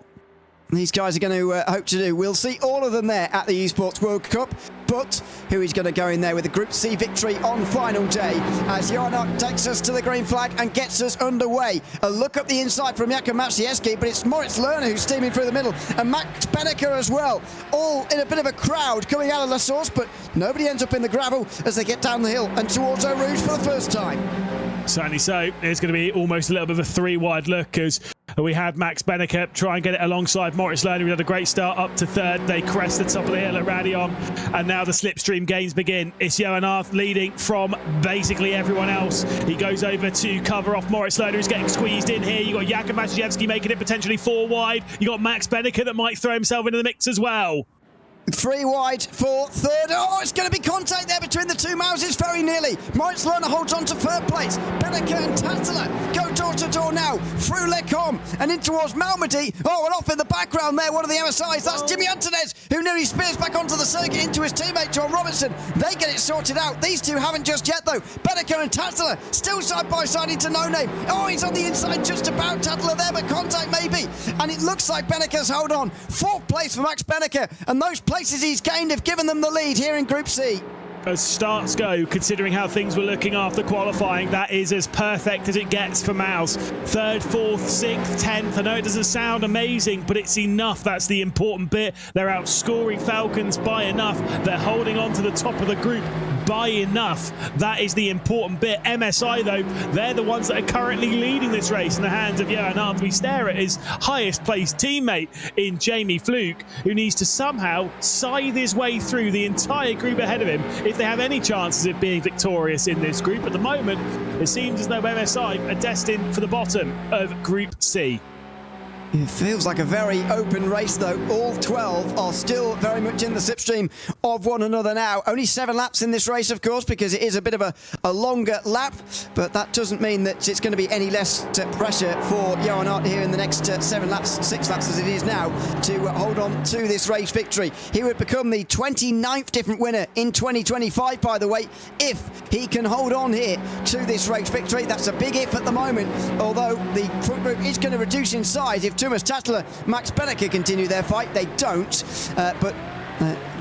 these guys are going to hope to do. We'll see all of them there at the Esports World Cup. But who is going to go in there with a Group C victory on final day as Johan Arndt takes us to the green flag and gets us underway. A look up the inside from Jakub Masiewski, but it's Moritz Lerner who's steaming through the middle, and Max Benneker as well. All in a bit of a crowd coming out of La Source, but nobody ends up in the gravel as they get down the hill and towards Eau Rouge for the first time. Certainly so. It's going to be almost a little bit of a 3-wide look as we had Max Benneker try and get it alongside Moritz Lerner, who had a great start up to 3rd. They crest the top of the hill at Radion, and now the slipstream gains begin. It's Johan Arndt leading from basically everyone else. He goes over to cover off Moritz Lerner, who's getting squeezed in here. You've got Jakub Masiewski making it potentially 4 wide. You've got Max Benneker that might throw himself into the mix as well. 3 wide for 3rd. Oh, it's going to be contact there between the 2 Mouses very nearly. Moritz Lerner holds on to 3rd place. Benneker and Tatler go door to door now through Lecom and in towards Malmedy. Oh, and off in the background there, one of the MSIs. That's Jimmy Antonez, who nearly spears back onto the circuit into his teammate John Robertson. They get it sorted out. These 2 haven't just yet though. Benneker and Tatler still side by side into no name. Oh, he's on the inside just about. Tatler there, but contact maybe. And it looks like Benneker's hold on. 4th place for Max Benneker, and those places he's gained have given them the lead here in Group C. As starts go, considering how things were looking after qualifying, that is as perfect as it gets for Maus. 3rd, 4th, 6th, 10th. I know it doesn't sound amazing, but it's enough. That's the important bit. They're outscoring Falcons by enough. They're holding on to the top of the group by enough. That is the important bit. MSI, though, they're the ones that are currently leading this race in the hands of Johan Arndt. We stare at his highest placed teammate in Jamie Fluke, who needs to somehow scythe his way through the entire group ahead of him if they have any chances of being victorious in this group. At the moment, it seems as though MSI are destined for the bottom of Group C. It feels like a very open race, though. All 12 are still very much in the slipstream of one another now. Only 7 laps in this race, of course, because it is a bit of a longer lap, but that doesn't mean that it's going to be any less pressure for Johan Hart here in the next 7 laps, 6 laps as it is now, to hold on to this race victory. He would become the 29th different winner in 2025, by the way, if he can hold on here to this race victory. That's a big if at the moment, although the front group is going to reduce in size if Thomas Tattler, Max Benneker continue their fight. They don't, but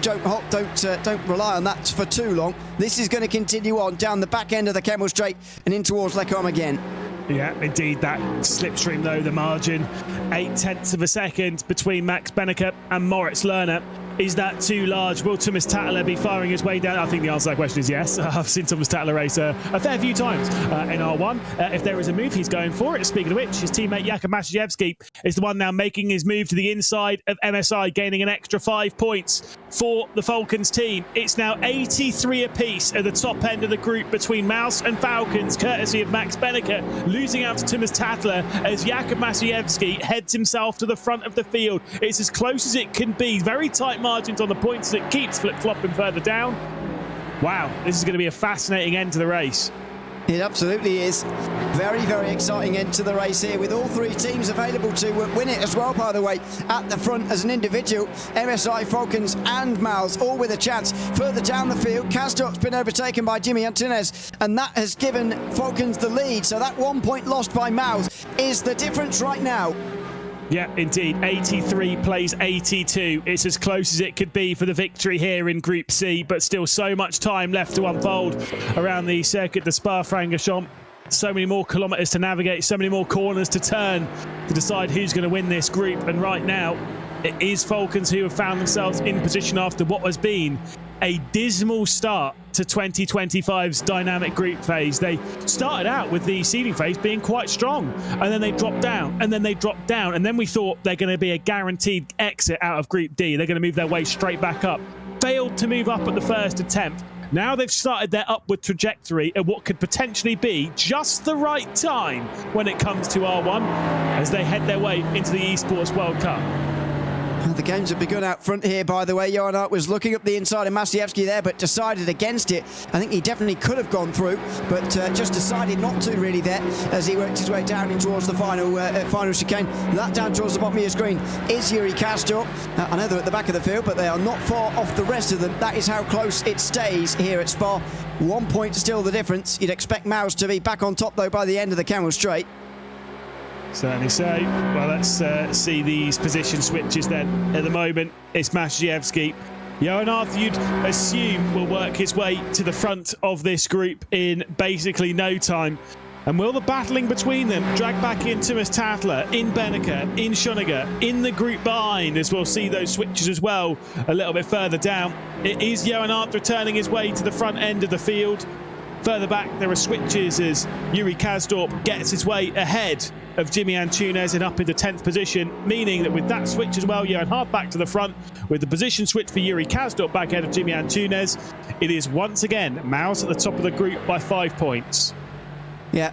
don't rely on that for too long. This is going to continue on down the back end of the Kemmel Straight and in towards Lecombe again. Yeah, indeed, that slipstream, though, the margin, 0.8 of a second between Max Benneker and Moritz Lerner. Is that too large? Will Thomas Tattler be firing his way down? I think the answer to that question is yes. I've seen Thomas Tattler race a fair few times in R1. If there is a move, he's going for it. Speaking of which, his teammate Jakub Maciejewski is the one now making his move to the inside of MSI, gaining an extra 5 points for the Falcons team. It's now 83 apiece at the top end of the group between Mouse and Falcons, courtesy of Max Benneker, losing out to Thomas Tattler as Jakub Maciejewski heads himself to the front of the field. It's as close as it can be. Very tight margins on the points that keeps flip-flopping further down. Wow, this is going to be a fascinating end to the race. It absolutely is. Very, very exciting end to the race here, with all 3 teams available to win it as well, by the way. At the front as an individual, MSI, Falcons and Miles, all with a chance. Further down the field, Kazdorp's been overtaken by Jimmy Antunes, and that has given Falcons the lead. So that 1 point lost by Miles is the difference right now. Yeah, indeed. 83 plays 82. It's as close as it could be for the victory here in Group C, but still so much time left to unfold around the Circuit de Spa-Francorchamps. So many more kilometres to navigate, so many more corners to turn to decide who's going to win this group. And right now, it is Falcons who have found themselves in position after what has been a dismal start to 2025's dynamic group phase. They started out with the seeding phase being quite strong, and then they dropped down, and then they dropped down, and then we thought they're going to be a guaranteed exit out of Group D. They're going to move their way straight back up. Failed to move up at the first attempt. Now they've started their upward trajectory at what could potentially be just the right time when it comes to R1 as they head their way into the Esports World Cup. The games have begun out front here, by the way. Johan Hart was looking up the inside of Maciejewski there, but decided against it. I think he definitely could have gone through, but just decided not to really there as he worked his way down in towards the final chicane. That down towards the bottom of your screen is Yuri Kazdorp. I know they're at the back of the field, but they are not far off the rest of them. That is how close it stays here at Spa. 1 point still the difference. You'd expect Maus to be back on top, though, by the end of the Kemmel Straight. Certainly so. Well, let's see these position switches then. At the moment, it's Maciejewski. Johan Hart, you'd assume, will work his way to the front of this group in basically no time. And will the battling between them drag back in Thomas Tattler, in Benneker, in Schoeniger, in the group behind, as we'll see those switches as well a little bit further down. It is Johan Hart returning his way to the front end of the field. Further back, there are switches as Yuri Kazdorp gets his way ahead of Jimmy Antunes and up into 10th position, meaning that with that switch as well, Johan Hart back to the front, with the position switch for Yuri Kazdorp back ahead of Jimmy Antunes, it is once again Maus at the top of the group by 5 points. Yeah,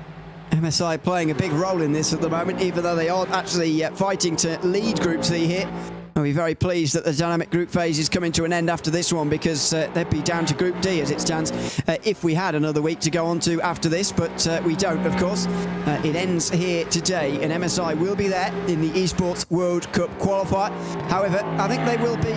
MSI playing a big role in this at the moment, even though they aren't actually fighting to lead Group C here. I'll be very pleased that the dynamic group phase is coming to an end after this one, because they'd be down to Group D as it stands if we had another week to go on to after this, but we don't, of course. It ends here today, and MSI will be there in the Esports World Cup qualifier. However, I think they will be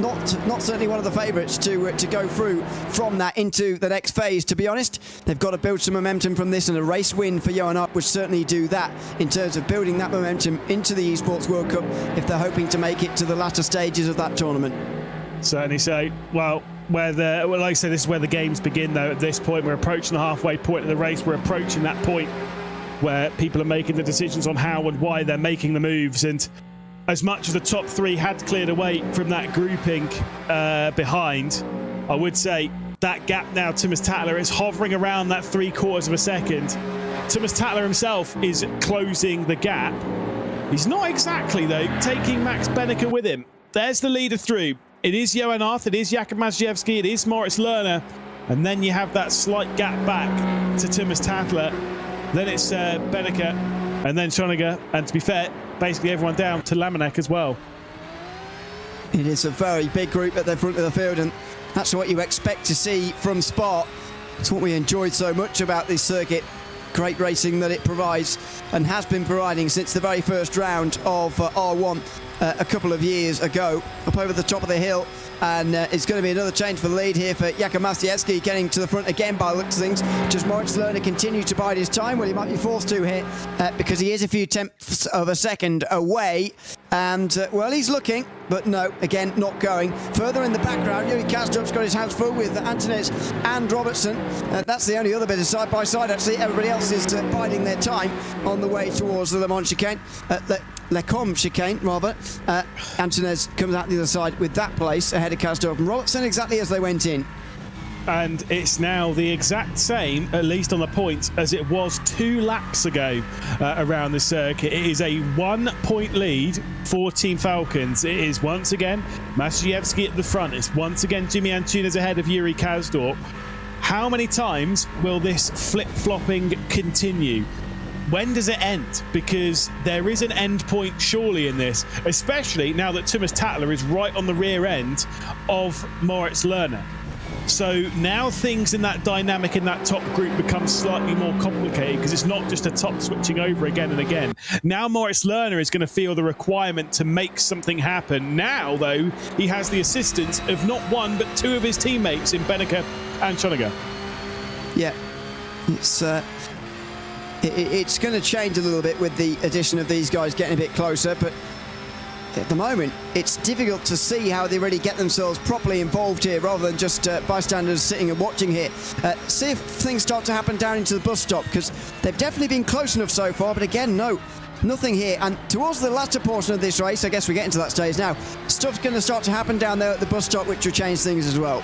not certainly one of the favourites to go through from that into the next phase, to be honest. They've got to build some momentum from this, and a race win for Johan Hart would certainly do that in terms of building that momentum into the Esports World Cup if they're hoping to make it to the latter stages of that tournament. Certainly so. Well, like I said, this is where the games begin, though. At this point, we're approaching the halfway point of the race. We're approaching that point where people are making the decisions on how and why they're making the moves. And as much as the top 3 had cleared away from that grouping behind, I would say that gap now, Thomas Tattler is hovering around that 3/4 of a second. Thomas Tattler himself is closing the gap. He's not exactly, though, taking Max Benneker with him. There's the leader through. It is Johan Hart, it is Jakub Maciejewski, it is Moritz Lerner. And then you have that slight gap back to Thomas Tattler. Then it's Benneker and then Schoeniger, and to be fair, basically everyone down to Lamanek as well. It is a very big group at the front of the field, and that's what you expect to see from Spa. It's what we enjoyed so much about this circuit. Great racing that it provides and has been providing since the very first round of R1 a couple of years ago. Up over the top of the hill, and it's going to be another change for the lead here for Jakub Mastiewski, getting to the front again by the looks of things. Does Moritz Lerner continue to bide his time? Well, he might be forced to here because he is a few tenths of a second away. And, well, he's looking, but no, again, not going. Further in the background, Yuri Kastrup's got his hands full with Antones and Robertson. That's the only other bit of side-by-side, actually. Everybody else is biding their time on the way towards the Le Mans chicane. Lecombe chicane, rather. Antones comes out the other side with that place ahead of Kastrup and Robertson, exactly as they went in. And it's now the exact same, at least on the points, as it was 2 laps ago around the circuit. It is a 1-point lead for Team Falcons. It is once again Maciejewski at the front. It's once again Jimmy Antunes ahead of Yuri Kazdorp. How many times will this flip-flopping continue? When does it end? Because there is an end point surely in this, especially now that Thomas Tattler is right on the rear end of Moritz Lerner. So now things in that dynamic in that top group become slightly more complicated, because it's not just a top switching over again and again. Now Moritz Lerner is going to feel the requirement to make something happen. Now, though, he has the assistance of not one, but 2 of his teammates in Beneke and Schoeniger. Yeah, it's going to change a little bit with the addition of these guys getting a bit closer, but at the moment, it's difficult to see how they really get themselves properly involved here, rather than just bystanders sitting and watching here. See if things start to happen down into the bus stop, because they've definitely been close enough so far, but again, no, nothing here. And towards the latter portion of this race, I guess we're getting to that stage now, stuff's going to start to happen down there at the bus stop, which will change things as well.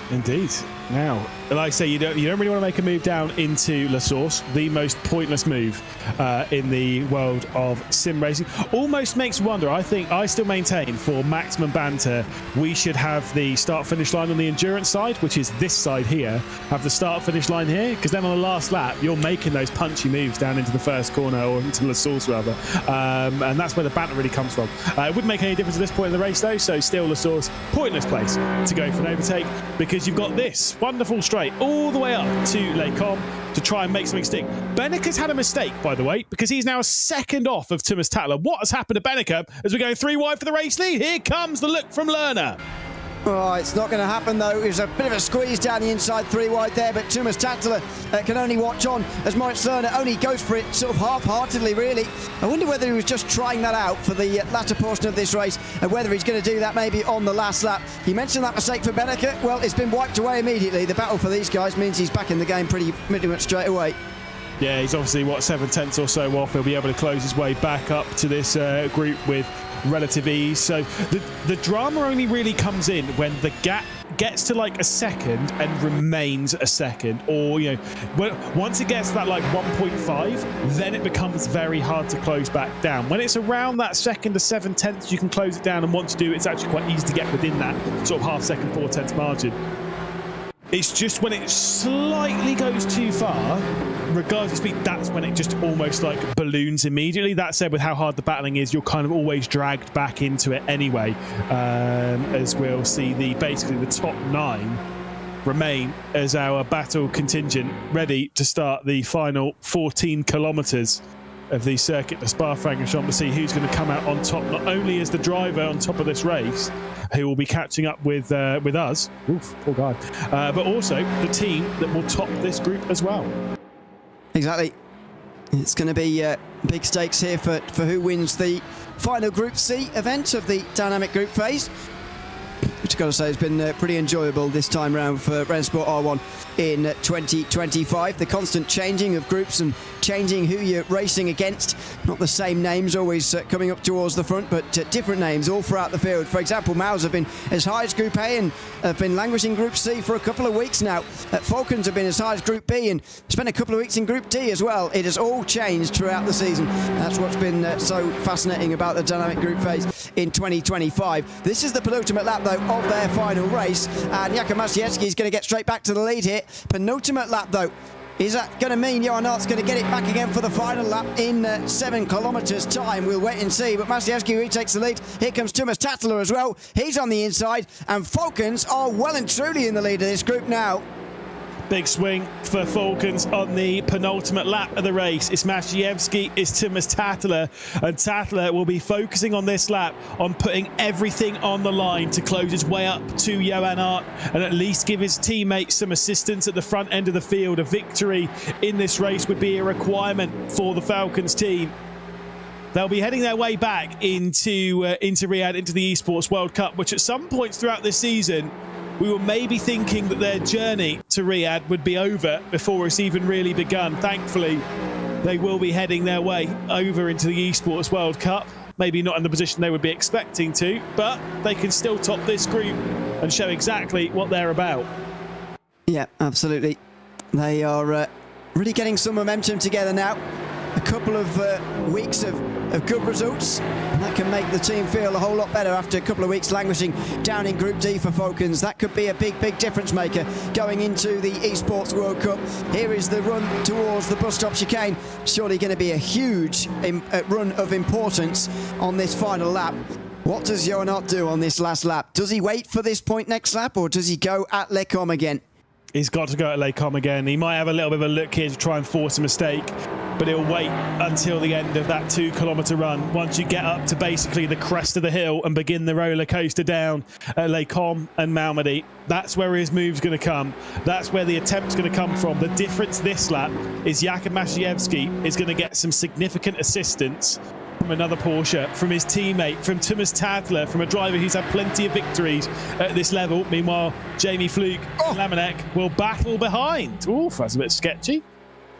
Indeed. Now, like I say, you don't really want to make a move down into La Source, the most pointless move in the world of sim racing. Almost makes you wonder. I still maintain, for maximum banter, we should have the start-finish line on the endurance side, which is this side here, have the start-finish line here, because then on the last lap, you're making those punchy moves down into the first corner, or into La Source rather, and that's where the banter really comes from. It wouldn't make any difference at this point in the race though, so still La Source, pointless place to go for an overtake, because you've got this wonderful straight all the way up to Lecombe to try and make something stick. Beneke's had a mistake, by the way, because he's now a second off of Thomas Tattler. What has happened to Beneke as we're going 3 wide for the race lead? Here comes the look from Lerner. Oh, it's not going to happen though. There's a bit of a squeeze down the inside 3 wide there, but Thomas Tattler can only watch on as Moritz Lerner only goes for it sort of half-heartedly, really. I wonder whether he was just trying that out for the latter portion of this race, and whether he's going to do that maybe on the last lap. You mentioned that mistake for Beneke. Well, it's been wiped away immediately. The battle for these guys means he's back in the game pretty much straight away. Yeah, he's obviously, 7/10 or so off. He'll be able to close his way back up to this group with relative ease. So the drama only really comes in when the gap gets to like a second and remains a second, or once it gets to that like 1.5, then it becomes very hard to close back down. When it's around that second to 7/10, you can close it down, and once you do, it's actually quite easy to get within that sort of half-second, 4/10 margin. It's just when it slightly goes too far, regardless of speed, that's when it just almost like balloons immediately. That said, with how hard the battling is, you're kind of always dragged back into it anyway, as we'll see basically the top 9 remain as our battle contingent ready to start the final 14 kilometres of the circuit to Spa-Francorchamps, to see who's going to come out on top, not only as the driver on top of this race, who will be catching up with us, oof, poor guy, but also the team that will top this group as well. Exactly. It's going to be big stakes here for who wins the final Group C event of the dynamic group phase, which I've got to say has been pretty enjoyable this time round for RENNSPORT R1 in 2025. The constant changing of groups and changing who you're racing against. Not the same names always coming up towards the front, but different names all throughout the field. For example, Maus have been as high as Group A and have been languishing Group C for a couple of weeks now. Falcons have been as high as Group B and spent a couple of weeks in Group D as well. It has all changed throughout the season. That's what's been so fascinating about the dynamic group phase in 2025. This is the penultimate lap, though, of their final race, and Jakub Maciejewski is going to get straight back to the lead here. Penultimate lap, though, Is that going to mean Johan Art's going to get it back again for the final lap in 7 kilometres time? We'll wait and see. But Maciejewski retakes the lead. Here comes Thomas Tattler as well. He's on the inside. And Falcons are well and truly in the lead of this group now. Big swing for Falcons on the penultimate lap of the race. It's Maciejewski, it's Thomas Tattler, and Tattler will be focusing on this lap on putting everything on the line to close his way up to Johan Art and at least give his teammates some assistance at the front end of the field. A victory in this race would be a requirement for the Falcons team. They'll be heading their way back into Riyadh, into the Esports World Cup, which at some points throughout this season we were maybe thinking that their journey to Riyadh would be over before it's even really begun. Thankfully, they will be heading their way over into the Esports World Cup. Maybe not in the position they would be expecting to, but they can still top this group and show exactly what they're about. Yeah, absolutely. They are really getting some momentum together now. A couple of weeks of good results. That can make the team feel a whole lot better after a couple of weeks languishing down in Group D for Falcons. That could be a big difference maker going into the Esports World Cup. Here is the run towards the bus stop chicane. Surely going to be a huge run of importance on this final lap. What does Johan Art do on this last lap? Does he wait for this point next lap, or does he go at Les Combes again? He's got to go at Les Combes again. He might have a little bit of a look here to try and force a mistake, but he'll wait until the end of that 2 kilometre run. Once you get up to basically the crest of the hill and begin the roller coaster down at Les Combes and Malmedy, that's where his move's going to come. That's where the attempt's going to come from. The difference this lap is Jakub Maciejewski is going to get some significant assistance from another Porsche, from his teammate, from Thomas Tattler, from a driver who's had plenty of victories at this level. Meanwhile, Jamie Fluke and Lamanek will battle behind. Oof, that's a bit sketchy.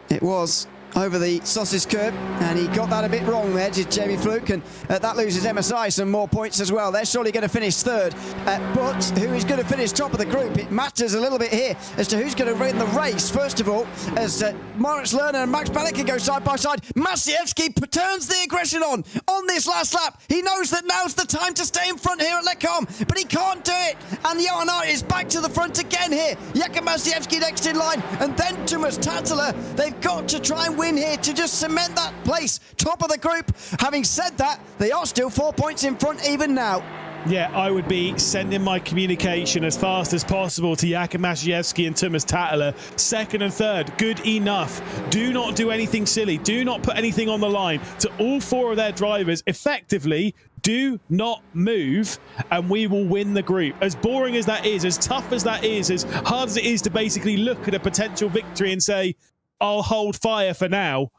It was over the sausage curb, and he got that a bit wrong there, did Jamie Fluke, and that loses MSI some more points as well. They're surely going to finish third, but who is going to finish top of the group? It matters a little bit here as to who's going to win the race. First of all, as Moritz Lerner and Max Ballica go side by side, Maciejewski turns the aggression on this last lap. He knows that now's the time to stay in front here at Les Combes, but he can't do it, and Johan Art is back to the front again here. Jakub Maciejewski next in line, and then Thomas Tattler. They've got to try and win here to just cement that place top of the group. Having said that, they are still 4 points in front even now. Yeah, I would be sending my communication as fast as possible to Jakub Maciejewski and Thomas Tattler. Second and third, good enough. Do not do anything silly. Do not put anything on the line. To all 4 of their drivers, effectively, do not move, and we will win the group. As boring as that is, as tough as that is, as hard as it is to basically look at a potential victory and say, I'll hold fire for now.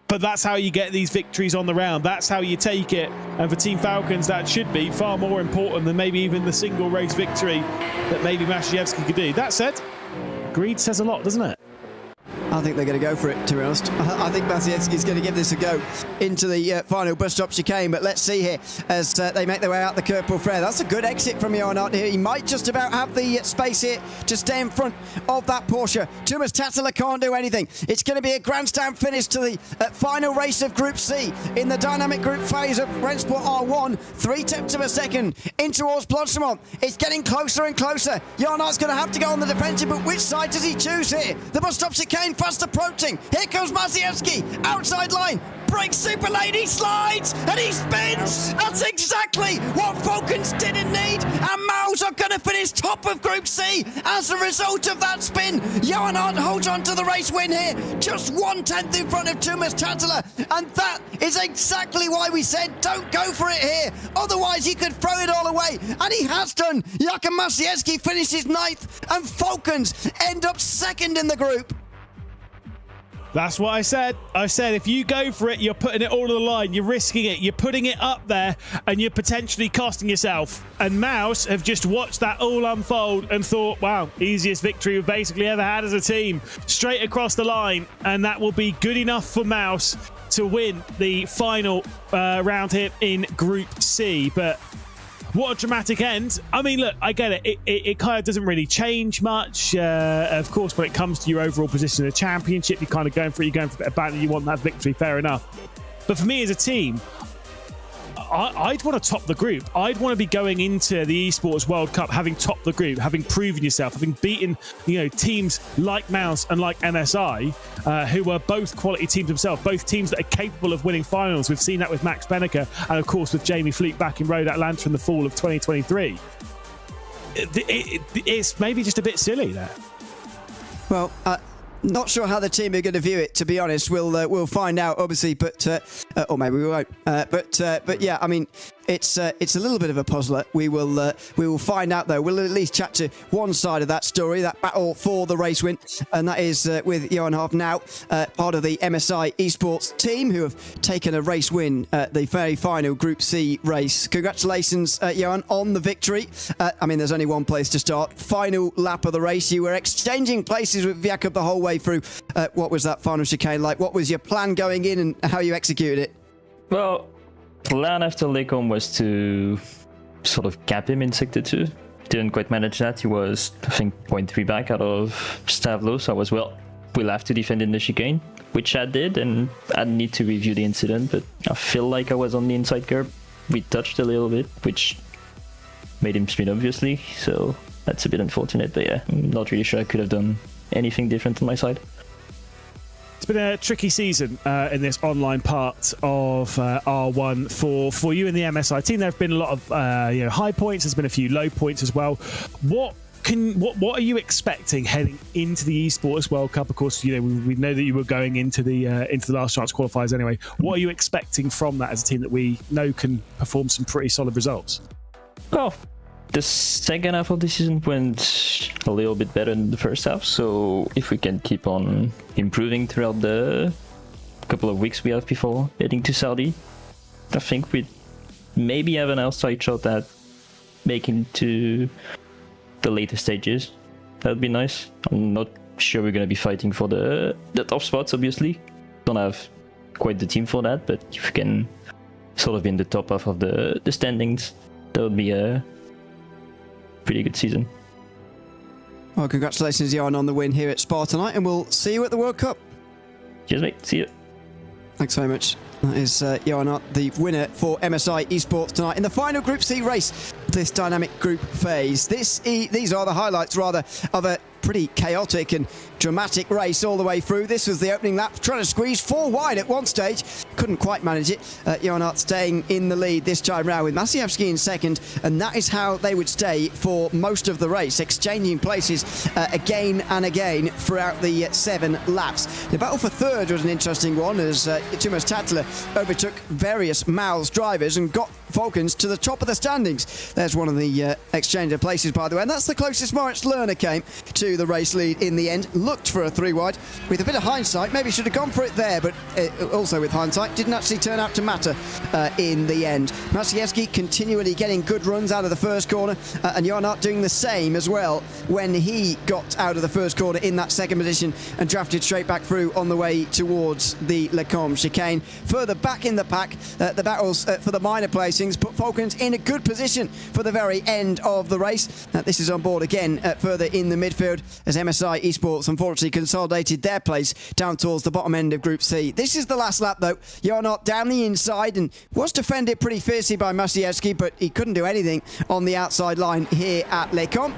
But that's how you get these victories on the round. That's how you take it. And for Team Falcons, that should be far more important than maybe even the single race victory that maybe Maciejewski could do. That said, greed says a lot, doesn't it? I think they're going to go for it, to be honest. I think Maciejewski's going to give this a go into the final bus stop chicane, but let's see here as they make their way out the curve pour frere. That's a good exit from Johan Art here. He might just about have the space here to stay in front of that Porsche. Thomas Tattler can't do anything. It's going to be a grandstand finish to the final race of Group C in the dynamic group phase of RENNSPORT R1. 3/10 of a second in towards Blanchimont. It's getting closer and closer. Johan Art's going to have to go on the defensive, but which side does he choose here? The bus stop chicane fast approaching. Here comes Maciejewski, outside line, breaks super lane, he slides and he spins. That's exactly what Falcons didn't need, and Mouse are going to finish top of Group C as a result of that spin. Johan Art holds on to the race win here, just 1/10 in front of Thomas Tattler, and that is exactly why we said don't go for it here, otherwise he could throw it all away, and he has done. Jakub Maciejewski finishes 9th, and Falcons end up 2nd in the group. That's what I said. I said if you go for it, you're putting it all on the line. You're risking it. You're putting it up there, and you're potentially costing yourself. And Mouse have just watched that all unfold and thought, wow, easiest victory we've basically ever had as a team. Straight across the line, and that will be good enough for Mouse to win the final round here in Group C. But what a dramatic end. I mean, look, I get it. It kind of doesn't really change much. Of course, when it comes to your overall position in the championship, you're kind of going for it. You're going for a bit of battle. You want that victory, fair enough. But for me as a team, I'd want to top the group. I'd want to be going into the Esports World Cup having topped the group, having proven yourself, having beaten teams like Mouse and like MSI, who are both quality teams themselves, both teams that are capable of winning finals. We've seen that with Max Benneker and of course with Jamie Fleet back in Road Atlanta in the fall of 2023. It's maybe just a bit silly there. Well, not sure how the team are going to view it, to be honest. We'll find out, obviously, but or maybe we won't. But yeah, I mean, it's a little bit of a puzzler. We will find out, though. We'll at least chat to one side of that story, that battle for the race win, and that is with Johan Harp now, part of the MSI Esports team, who have taken a race win at the very final Group C race. Congratulations, Johan, on the victory. I mean, there's only one place to start. Final lap of the race. You were exchanging places with Jakob the whole way through. What was that final chicane like? What was your plan going in and how you executed it? Well, plan after Lecom was to sort of cap him in Sector 2. Didn't quite manage that. He was, I think, 0.3 back out of Stavlo, so I was, we'll have to defend in the chicane, which I did, and I need to review the incident, but I feel like I was on the inside curb. We touched a little bit, which made him spin, obviously, so that's a bit unfortunate, but yeah, I'm not really sure I could have done anything different on my side. It's been a tricky season in this online part of R1 for you and the MSI team. There have been a lot of high points. There's been a few low points as well. What are you expecting heading into the Esports World Cup? Of course, we know that you were going into the last chance qualifiers anyway. What are you expecting from that as a team that we know can perform some pretty solid results? Well, the second half of the season went a little bit better than the first half, so if we can keep on improving throughout the couple of weeks we have before heading to Saudi, I think we'd maybe have an outside shot at making to the later stages. That would be nice. I'm not sure we're going to be fighting for the top spots, obviously. Don't have quite the team for that, but if we can sort of be in the top half of the standings, that would be a pretty good season. Well, congratulations, Johan, on the win here at Spa tonight, and we'll see you at the World Cup. Cheers, mate. See you. Thanks very much. That is Johan Hart, the winner for MSI Esports tonight in the final Group C race of this dynamic group phase. These are the highlights, rather, of a pretty chaotic and dramatic race all the way through. This was the opening lap, trying to squeeze 4 wide at one stage. Couldn't quite manage it. Johan Hart staying in the lead this time round with Masiewski in second, and that is how they would stay for most of the race, exchanging places again and again throughout the 7 laps. The battle for third was an interesting one as Tumas Tatler overtook various Mal's drivers and got Falcons to the top of the standings. There's one of the exchange of places, by the way, and that's the closest Moritz Lerner came to the race lead in the end. Looked for a 3 wide. With a bit of hindsight, maybe should have gone for it there, but also with hindsight, didn't actually turn out to matter in the end. Masiewski continually getting good runs out of the first corner, and Johan Hart doing the same as well when he got out of the first corner in that second position and drafted straight back through on the way towards the Lecombe chicane. Further back in the pack, the battles for the minor placings put Falcons in a good position for the very end of the race. This is on board again further in the midfield as MSI Esports unfortunately consolidated their place down towards the bottom end of Group C. This is the last lap though. Johan Hart down the inside and was defended pretty fiercely by Masiewski, but he couldn't do anything on the outside line here at Lecombe.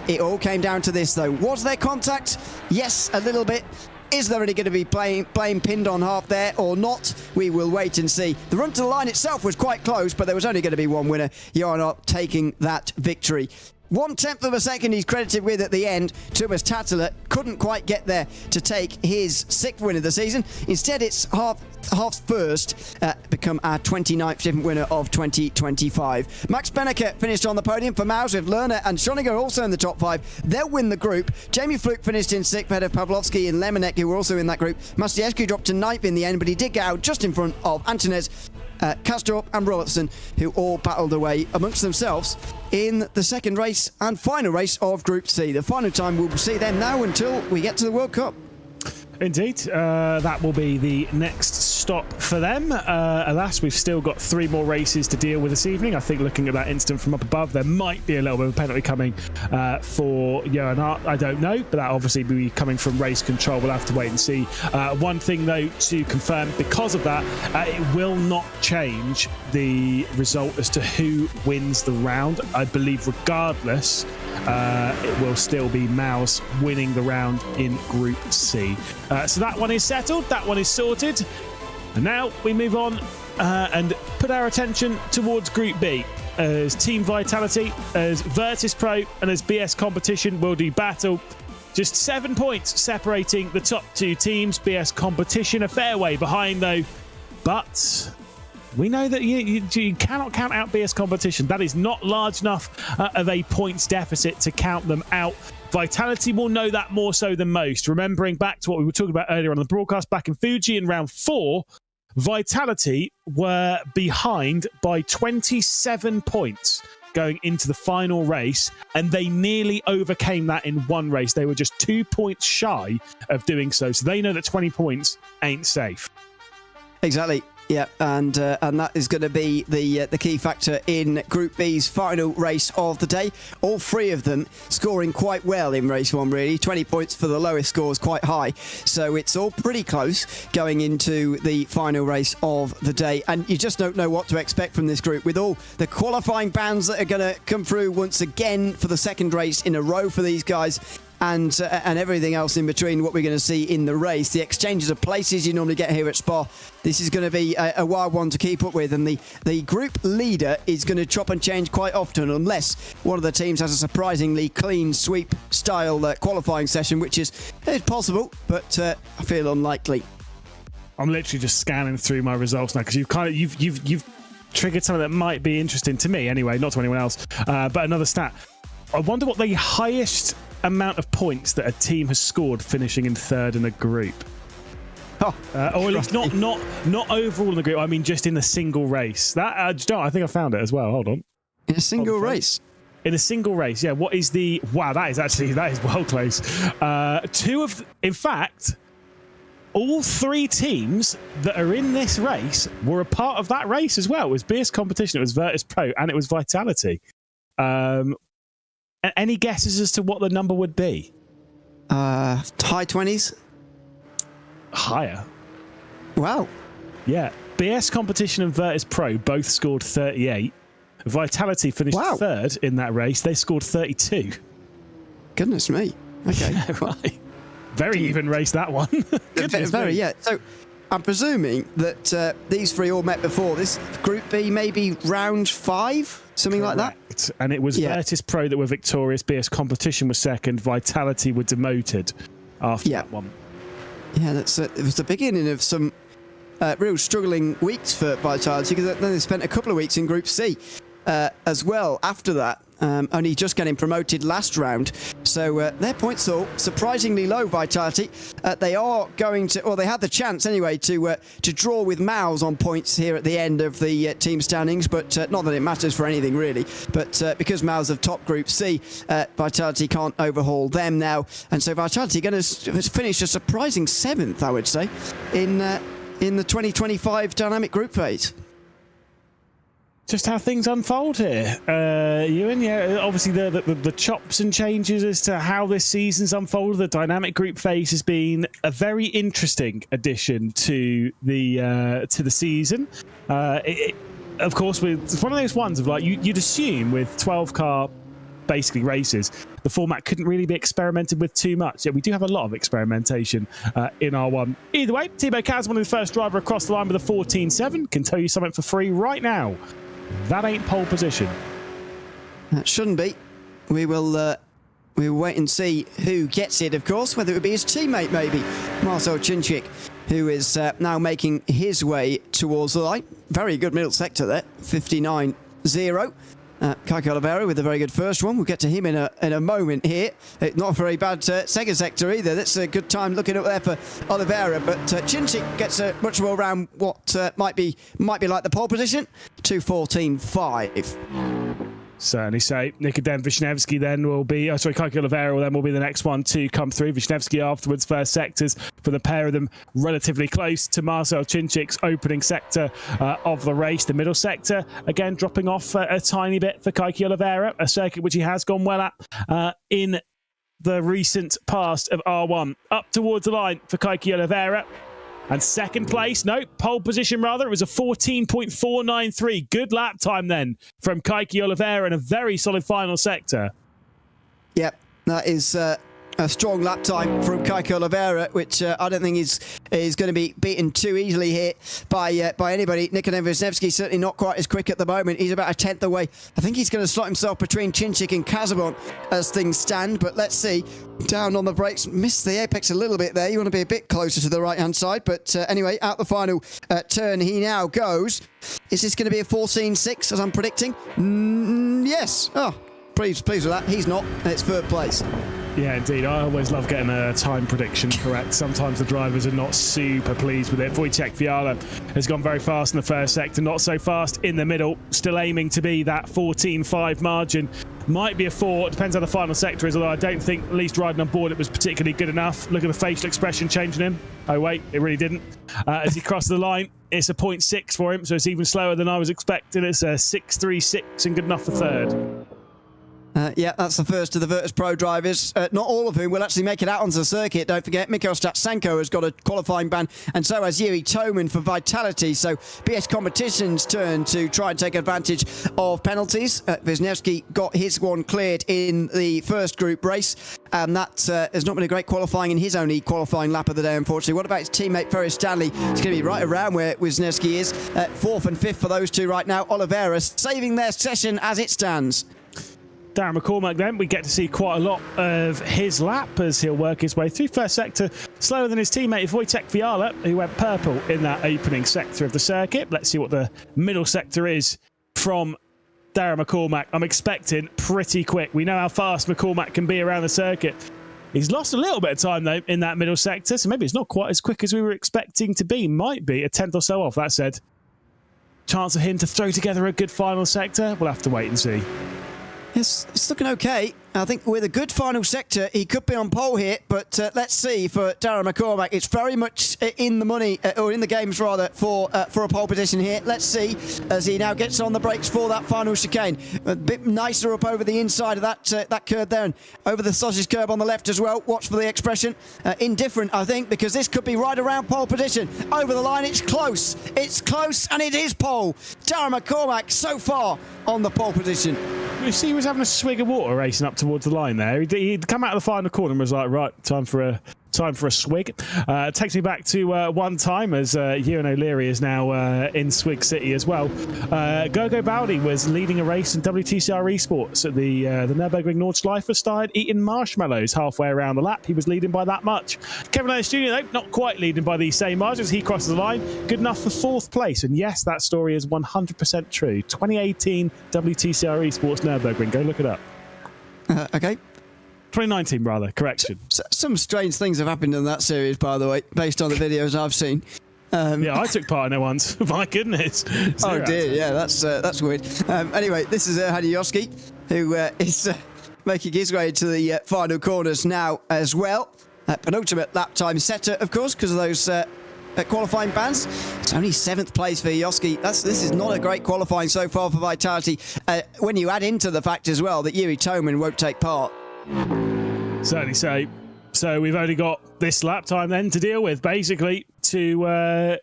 It all came down to this though. Was there contact? Yes, a little bit. Is there any going to be blame pinned on Hart there or not? We will wait and see. The run to the line itself was quite close, but there was only going to be one winner. Johan Hart taking that victory. 1/10 of a second he's credited with at the end. Tumas Tatler couldn't quite get there to take his 6th win of the season. Instead, it's Hart's first, become our 29th different winner of 2025. Max Benneker finished on the podium for Maus with Lerner and Schoninger also in the top 5. They'll win the group. Jamie Fluke finished in 6th ahead of Pavlovsky and Lemonek, who were also in that group. Masiewski dropped to 9th in the end, but he did get out just in front of Antonez, Kastrop and Robertson, who all battled away amongst themselves in the second race and final race of Group C. The final time we'll see them now until we get to the World Cup. Indeed, that will be the next stop stop for them. Alas, we've still got 3 more races to deal with this evening. I think looking at that instant from up above, there might be a little bit of a penalty coming for Johan Hart. I don't know, but that obviously will be coming from race control. We'll have to wait and see. One thing, though, to confirm, because of that, it will not change the result as to who wins the round. I believe regardless, it will still be Maus winning the round in Group C. So that one is settled, that one is sorted. And now we move on and put our attention towards Group B. As Team Vitality, as Virtus Pro and as BS Competition will do battle. Just 7 points separating the top 2 teams. BS Competition a fair way behind though, but we know that you cannot count out BS Competition. That is not large enough of a points deficit to count them out. Vitality will know that more so than most. Remembering back to what we were talking about earlier on the broadcast, back in Fuji in round 4, Vitality were behind by 27 points going into the final race, and they nearly overcame that in one race. They were just 2 points shy of doing so. So they know that 20 points ain't safe. Exactly. Yeah, and that is going to be the key factor in Group B's final race of the day. All 3 of them scoring quite well in race 1, really. 20 points for the lowest score is quite high. So it's all pretty close going into the final race of the day. And you just don't know what to expect from this group with all the qualifying bans that are going to come through once again for the second race in a row for these guys. And everything else in between, what we're going to see in the race. The exchanges of places you normally get here at Spa. This is going to be a wild one to keep up with. And the group leader is going to chop and change quite often unless one of the teams has a surprisingly clean sweep style qualifying session, which is possible, but I feel unlikely. I'm literally just scanning through my results now because you've triggered something that might be interesting to me anyway, not to anyone else. But another stat. I wonder what the highest amount of points that a team has scored finishing in 3rd in a group. Oh, or at least not overall in the group. I mean, just in a single race. That I think I found it as well. Hold on. In a single race. In a single race, yeah. What is the? Wow, that is well close. In fact, all 3 teams that are in this race were a part of that race as well. It was BS Competition, it was Virtus Pro, and it was Vitality. Any guesses as to what the number would be? High 20s? Higher. Wow. Yeah. BS Competition and Virtus Pro both scored 38. Vitality finished 3rd in that race. They scored 32. Goodness me. Okay. Yeah, right. Very even race, that one. Very, yeah. So I'm presuming that these 3 all met before. This Group B maybe round 5? Something Correct. like that? And it was Virtus Pro that were victorious. BS Competition was second. Vitality were demoted after that one. Yeah, it was the beginning of some real struggling weeks for Vitality, because then they spent a couple of weeks in Group C as well after that. Only just getting promoted last round. So their points are surprisingly low, Vitality. They are going to, or they had the chance anyway, to draw with Maus on points here at the end of the team standings, but not that it matters for anything really. But because Maus have top Group C, Vitality can't overhaul them now. And so Vitality are going to finish a surprising 7th, I would say, in the 2025 dynamic group phase. Just how things unfold here, Ewan. Yeah, obviously the chops and changes as to how this season's unfolded. The dynamic group phase has been a very interesting addition to the season. Of course, it's one of those ones of like you'd assume with 12-car basically races, the format couldn't really be experimented with too much. Yeah, we do have a lot of experimentation in R1. Either way, Thibaut Kazman, the first driver across the line with a 14.7, can tell you something for free right now. That ain't pole position. That shouldn't be. We'll wait and see who gets it, of course, whether it would be his teammate, maybe. Marcel Chinchik, who is now making his way towards the line. Very good middle sector there, 59.0. Kike Oliveira with a very good first one. We'll get to him in a moment here. Not a very bad second sector either. That's a good time looking up there for Oliveira. But Chinchik gets much more around what might be like the pole position. 2:14.5. Certainly so. Nikodem Wisniewski then will be, Kajki Oliveira will be the next one to come through. Wisniewski afterwards, first sectors for the pair of them relatively close to Marcel Cinčic's opening sector of the race. The middle sector, again, dropping off a tiny bit for Kajki Oliveira, a circuit which he has gone well at in the recent past of R1. Up towards the line for Kajki Oliveira. And second place, no, pole position rather, it was a 14.493. Good lap time then from Kajki Oliveira in a very solid final sector. Yep, that is a strong lap time from Kajki Oliveira, which I don't think is going to be beaten too easily here by anybody. Nikodem Wisniewski certainly not quite as quick at the moment. He's about a tenth away. I think he's going to slot himself between Cinčic and Casabon as things stand, but let's see. Down on the brakes, missed the apex a little bit there. You want to be a bit closer to the right-hand side, but anyway, out the final turn he now goes. Is this going to be a 14.6 as I'm predicting? Yes. Oh, pleased with that. He's not, and it's third place. Yeah, indeed. I always love getting a time prediction correct. Sometimes the drivers are not super pleased with it. Wojciech Fiala has gone very fast in the first sector, not so fast in the middle. Still aiming to be that 14.5 margin. Might be a 4, depends how the final sector is, although I don't think, at least riding on board, it was particularly good enough. Look at the facial expression changing him. Oh, wait, it really didn't. As he crossed the line, it's a 0.6 for him, so it's even slower than I was expecting. It's a 6.36 and good enough for third. Yeah, that's the first of the Virtus Pro drivers, not all of whom will actually make it out onto the circuit. Don't forget, Mikhail Statsenko has got a qualifying ban, and so has Yuri Toman for Vitality. So BS Competition's turn to try and take advantage of penalties. Wisniewski got his one cleared in the first group race, and that has not been a great qualifying in his only qualifying lap of the day, unfortunately. What about his teammate Ferris Stanley? He's going to be right around where Wisniewski is. Fourth and fifth for those two right now. Oliveira saving their session as it stands. Darren McCormack then, we get to see quite a lot of his lap as he'll work his way through first sector, slower than his teammate Wojciech Fiala, who went purple in that opening sector of the circuit. Let's see what the middle sector is from Darren McCormack. I'm expecting pretty quick. We know how fast McCormack can be around the circuit. He's lost a little bit of time, though, in that middle sector, so maybe it's not quite as quick as we were expecting to be. Might be a tenth or so off, that said. Chance of him to throw together a good final sector? We'll have to wait and see. It's looking okay. I think with a good final sector, he could be on pole here, but let's see for Darren McCormack. It's very much in the money, or in the games rather, for a pole position here. Let's see as he now gets on the brakes for that final chicane. A bit nicer up over the inside of that curve there, and over the sausage curb on the left as well. Watch for the expression. Indifferent, I think, because this could be right around pole position. Over the line, it's close, and it is pole. Darren McCormack so far on the pole position. You see, he was having a swig of water racing up towards the line there. He'd come out of the final corner and was like, right, time for a swig. Takes me back to one time as Ewan O'Leary is now in Swig City as well. Gogo Baldi was leading a race in WTCR Esports at the Nürburgring Nordschleife, started eating marshmallows halfway around the lap. He was leading by that much. Kevin Ellis Jr., though, not quite leading by these same margins. He crosses the line. Good enough for fourth place. And yes, that story is 100% true. 2018 WTCR Esports Nürburgring. Go look it up. Okay. 2019, rather. Correction. Some strange things have happened in that series, by the way, based on the videos I've seen. Yeah, I took part in it once. My goodness. Oh dear, yeah, that's weird. Anyway, this is Hadi Yoski, who is making his way to the final corners now as well. Penultimate lap time setter, of course, because of those qualifying bans. It's only 7th place for Yoski. This is not a great qualifying so far for Vitality. When you add into the fact as well that Yuri Toman won't take part. Certainly so. So we've only got this lap time then to deal with, basically, to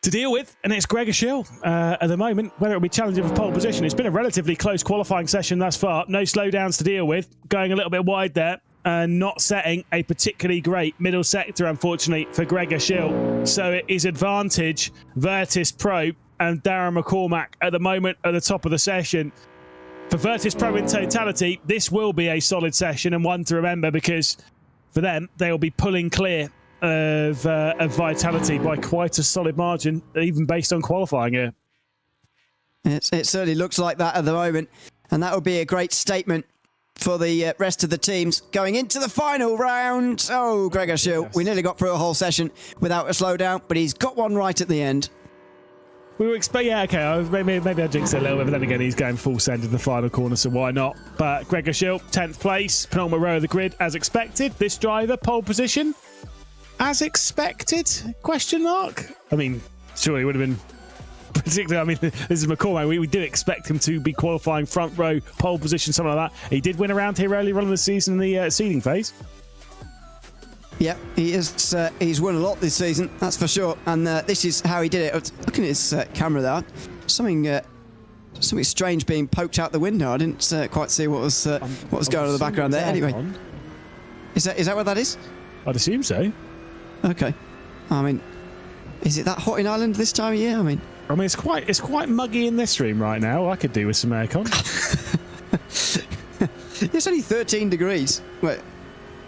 deal with, and it's Gregor Schill at the moment, whether it'll be challenging for pole position. It's been a relatively close qualifying session thus far. No slowdowns to deal with, going a little bit wide there, and not setting a particularly great middle sector, unfortunately, for Gregor Schill. So it is advantage Virtus Pro and Darren McCormack at the moment at the top of the session. For Virtus Pro in totality, this will be a solid session and one to remember, because for them, they will be pulling clear of Vitality by quite a solid margin, even based on qualifying here. It certainly looks like that at the moment, and that would be a great statement for the rest of the teams going into the final round. Oh, Gregor Schill, we nearly got through a whole session without a slowdown, but he's got one right at the end. we were expecting. Yeah, okay. Maybe I jinxed it a little bit, but then again, he's going full send in the final corner, so why not? But Gregor Schill, 10th place, penultimate row of the grid, as expected. This driver, pole position, as expected? Question mark. I mean, sure, he would have been. Particularly, I mean, this is McCormack. We do expect him to be qualifying front row, pole position, something like that. He did win around here earlier on in the season in the seeding phase. Yeah, he is. He's won a lot this season, that's for sure. And this is how he did it. Looking at his camera there, something strange being poked out the window. I didn't quite see what was going on in the background there. Anyway, is that what that is? I'd assume so. Okay. I mean, is it that hot in Ireland this time of year? I mean, it's quite muggy in this room right now. I could do with some aircon. It's only 13 degrees. Wait.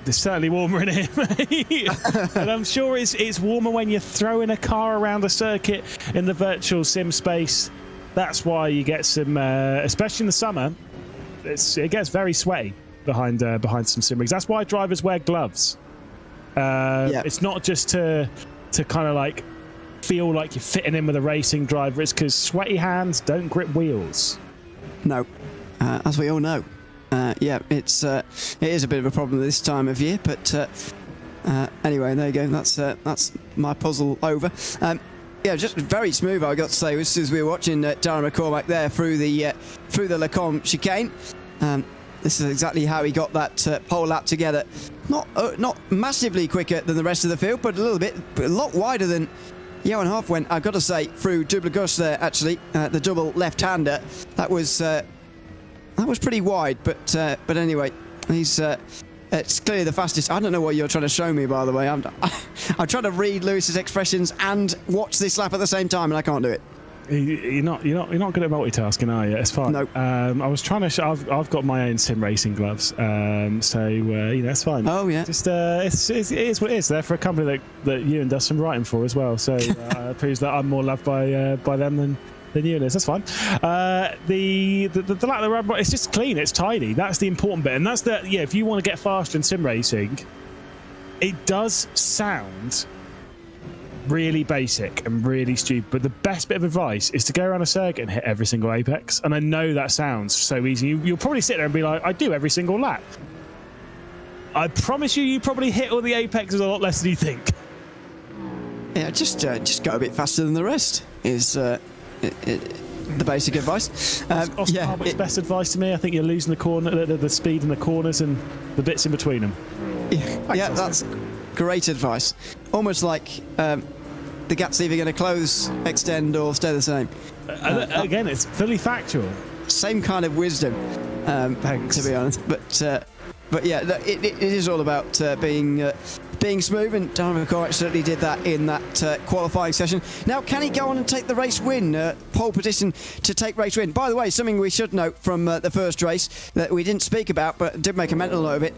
It's certainly warmer in here, mate. And I'm sure it's warmer when you're throwing a car around the circuit in the virtual sim space. That's why you get some, especially in the summer, it gets very sweaty behind some sim rigs. That's why drivers wear gloves. It's not just to kind of like feel like you're fitting in with a racing driver. It's because sweaty hands don't grip wheels. No, as we all know. It is a bit of a problem this time of year, but anyway, there you go. That's my puzzle over. Just very smooth, I got to say, as we were watching Darren McCormack there through the Lecombe chicane. This is exactly how he got that pole lap together. Not massively quicker than the rest of the field, but a lot wider than Johan Hoff went. I've got to say, through Double Gush there, actually, the double left-hander. That was pretty wide, but anyway, he's it's clearly the fastest. I don't know what you're trying to show me, by the way. I'm trying to read Lewis's expressions and watch this lap at the same time, and I can't do it. You're not good at multitasking, are you? It's fine. No. I was trying to. I've got my own sim racing gloves, so it's fine. Oh yeah. Just it is what it is. They're for a company that Ewan does some writing for as well. So it proves that I'm more loved by them than Ewan is. That's fine. The lap of the rubber, it's just clean. It's tidy. That's the important bit, and that's if you want to get faster in sim racing, it does sound really basic and really stupid, but the best bit of advice is to go around a circuit and hit every single apex. And I know that sounds so easy. You'll probably sit there and be like, I do every single lap. I promise you probably hit all the apexes a lot less than you think. Yeah, just go a bit faster than the rest is the basic advice. Oscar Harbutt's best advice to me. I think you're losing the corner, the speed in the corners and the bits in between them. Yeah, that's great advice. Almost like the gap's either going to close, extend, or stay the same. Again, it's fully factual. Same kind of wisdom, Thanks. to be honest. But yeah, it is all about being smooth, and Darren McCormack certainly did that in that qualifying session. Now, can he go on and take the race win? Pole position to take race win. By the way, something we should note from the first race that we didn't speak about, but did make a mental note of it.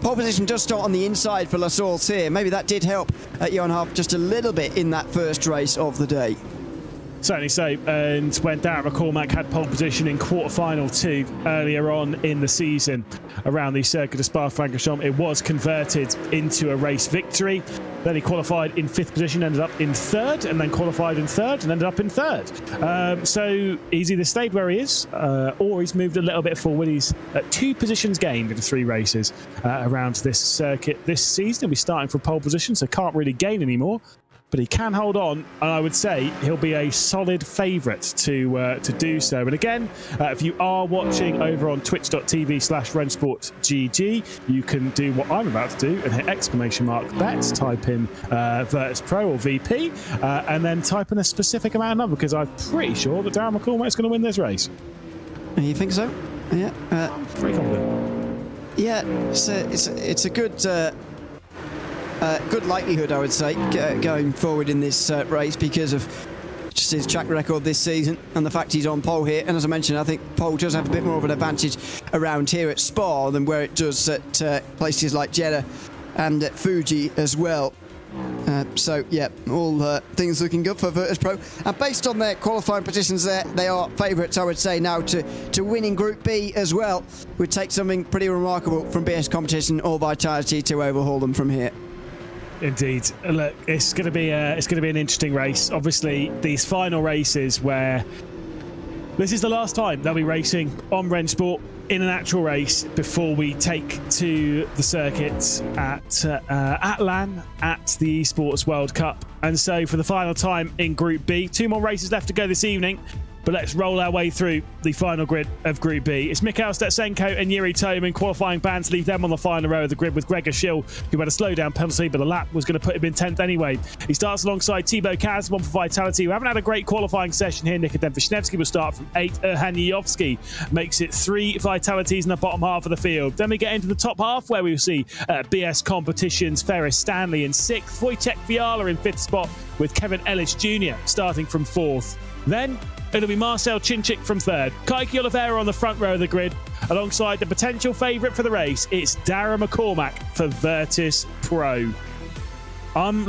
Pole position does start on the inside for La Salle here. Maybe that did help Johan Hoff just a little bit in that first race of the day. Certainly so. And when Darren McCormack had pole position in quarter-final 2 earlier on in the season around the Circuit de Spa-Francorchamps, it was converted into a race victory. Then he qualified in 5th position, ended up in 3rd, and then qualified in 3rd and ended up in 3rd. So he's either stayed where he is or he's moved a little bit forward. He's at 2 positions gained in 3 races around this circuit this season. He'll be starting from pole position, so can't really gain anymore. But he can hold on, and I would say he'll be a solid favourite to do so. And again, if you are watching over on twitch.tv/RENNSPORTGG, you can do what I'm about to do and hit !bet, type in Virtus Pro or VP, and then type in a specific amount of number, because I'm pretty sure that Darren McCormack's going to win this race. You think so? Yeah. I'm pretty confident. Yeah, it's a good... good likelihood, I would say, going forward in this race because of just his track record this season and the fact he's on pole here. And as I mentioned, I think pole does have a bit more of an advantage around here at Spa than where it does at places like Jeddah and at Fuji as well. So, yeah, all things looking good for Virtus Pro. And based on their qualifying positions there, they are favourites, I would say, now to win in Group B as well. Would take something pretty remarkable from BS Competition or Vitality to overhaul them from here. Indeed. Look, it's going to be an interesting race. Obviously, these final races where this is the last time they'll be racing on RENNSPORT in an actual race before we take to the circuits at LAN at the Esports World Cup. And so for the final time in Group B, 2 more races left to go this evening. But let's roll our way through the final grid of Group B. It's Mikhail Stetsenko and Yuri Toman qualifying ban to leave them on the final row of the grid with Gregor Schill, who had a slowdown penalty, but the lap was going to put him in 10th anyway. He starts alongside Thibaut Kazmon for Vitality, who haven't had a great qualifying session here. Nikodem Vishnevsky will start from 8. Hanyovsky makes it 3 Vitalities in the bottom half of the field. Then we get into the top half, where we will see BS Competitions, Ferris Stanley in 6th, Wojciech Fiala in 5th spot, with Kevin Ellis Jr. starting from 4th. Then it'll be Marcel Cinchik from 3rd. Kaiki Oliveira on the front row of the grid, alongside the potential favourite for the race. It's Dara McCormack for Virtus Pro. I'm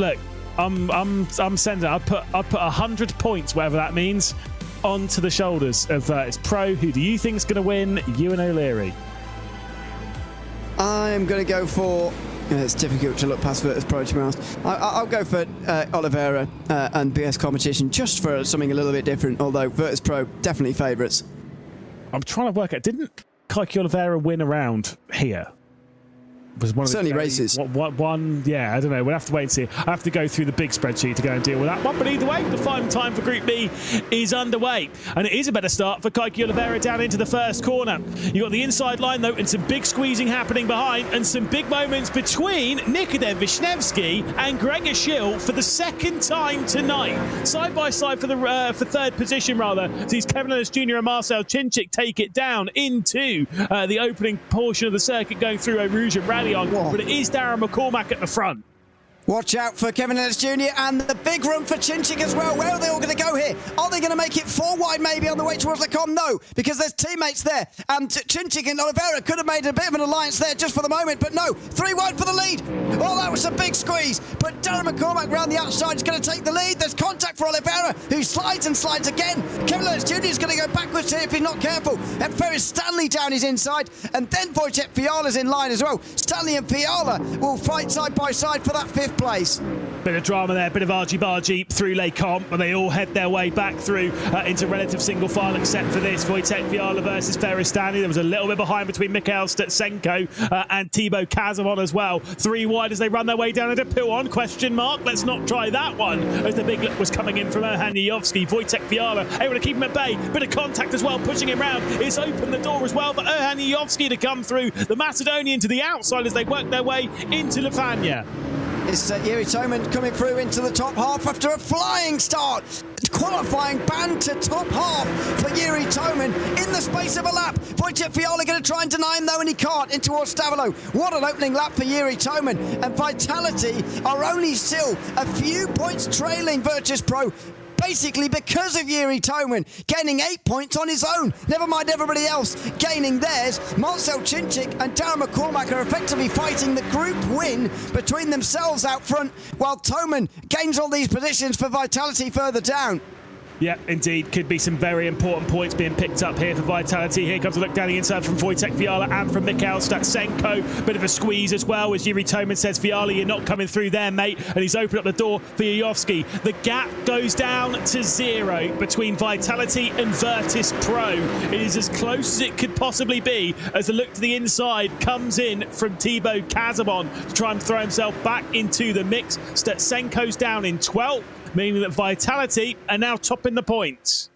sending. I'll put 100 points, whatever that means, onto the shoulders of Virtus Pro. Who do you think is going to win? Ewan O'Leary. I'm going to go for... It's difficult to look past Virtus Pro, to be honest. I'll go for Oliveira and BS Competition, just for something a little bit different, although Virtus Pro, definitely favourites. I'm trying to work out, didn't Kaiki Oliveira win around here? Was one of certainly races. One, yeah, I don't know. We'll have to wait and see. I have to go through the big spreadsheet to go and deal with that one. But either way, the final time for Group B is underway. And it is a better start for Kaiki Oliveira down into the first corner. You've got the inside line, though, and some big squeezing happening behind, and some big moments between Nikodem Vishnevsky and Gregor Schill for the second time tonight. Side by side for third position, rather. Sees Kevin Ellis Jr. and Marcel Cinchik take it down into the opening portion of the circuit going through Eau Rouge and Rally on, but it is Darren McCormack at the front. Watch out for Kevin Ellis Jr. and the big run for Cinchik as well. Where are they all going to go here? Are they going to make it 4 wide maybe on the way towards Lecom? No, because there's teammates there. And Cinchik and Oliveira could have made a bit of an alliance there just for the moment, but no, 3 wide for the lead. Oh, that was a big squeeze. But Darren McCormack round the outside is going to take the lead. There's contact for Oliveira, who slides and slides again. Kevin Ellis Jr. is going to go backwards here if he's not careful. And Ferris Stanley down his inside. And then Wojciech Fiala's in line as well. Stanley and Fiala will fight side by side for that 5th place. Bit of drama there, bit of argy-bargy through Les Comps, but they all head their way back through into relative single file, except for this Wojciech Fiala versus Ferris Stanley. There was a little bit behind between Mikhail Stetsenko and Thibaut Kazmon as well. 3 wide as they run their way down into Puon, question mark. Let's not try that one, as the big look was coming in from Hanyovsky. Wojciech Fiala able to keep him at bay. Bit of contact as well, pushing him round. It's opened the door as well for Hanyovsky to come through. The Macedonian to the outside as they work their way into Lefania. It's Yuri Toman coming through into the top half after a flying start. Qualifying band to top half for Yuri Toman in the space of a lap. Wojciech Fiala going to try and deny him though, and he can't, in towards Stavilo. What an opening lap for Yuri Toman. And Vitality are only still a few points trailing Virtus Pro, basically because of Yuri Toman gaining 8 points on his own. Never mind everybody else gaining theirs. Marcel Cinchik and Darren McCormack are effectively fighting the group win between themselves out front, while Toman gains all these positions for Vitality further down. Yeah, indeed. Could be some very important points being picked up here for Vitality. Here comes a look down the inside from Wojciech Fiala and from Mikhail Stetsenko. Bit of a squeeze as well, as Yuri Toman says, Fiala, you're not coming through there, mate. And he's opened up the door for Yayovsky. The gap goes down to 0 between Vitality and Virtus Pro. It is as close as it could possibly be, as the look to the inside comes in from Thibaut Kazmon to try and throw himself back into the mix. Stetsenko's down in 12th. Meaning that Vitality are now topping the points.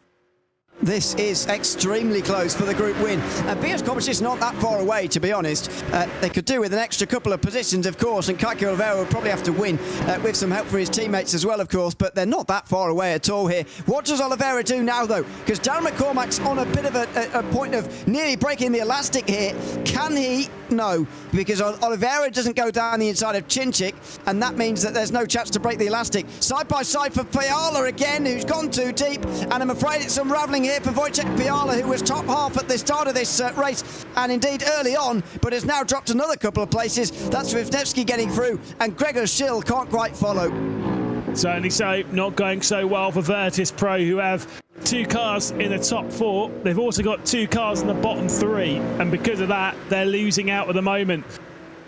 This is extremely close for the group win. BS Competition not that far away, to be honest. They could do with an extra couple of positions, of course, and Kaiki Oliveira will probably have to win with some help for his teammates as well, of course, but they're not that far away at all here. What does Oliveira do now, though? Because Darren McCormack's on a bit of a point of nearly breaking the elastic here. Can he? No, because Oliveira doesn't go down the inside of Cinchik, and that means that there's no chance to break the elastic. Side by side for Fiala again, who's gone too deep, and I'm afraid it's unravelling here for Wojciech Fiala, who was top half at the start of this race, and indeed early on, but has now dropped another couple of places. That's Vishnevsky getting through, and Gregor Schill can't quite follow. Certainly so, not going so well for Virtus Pro, who have 2 cars in the top 4. They've also got 2 cars in the bottom 3, and because of that, they're losing out at the moment.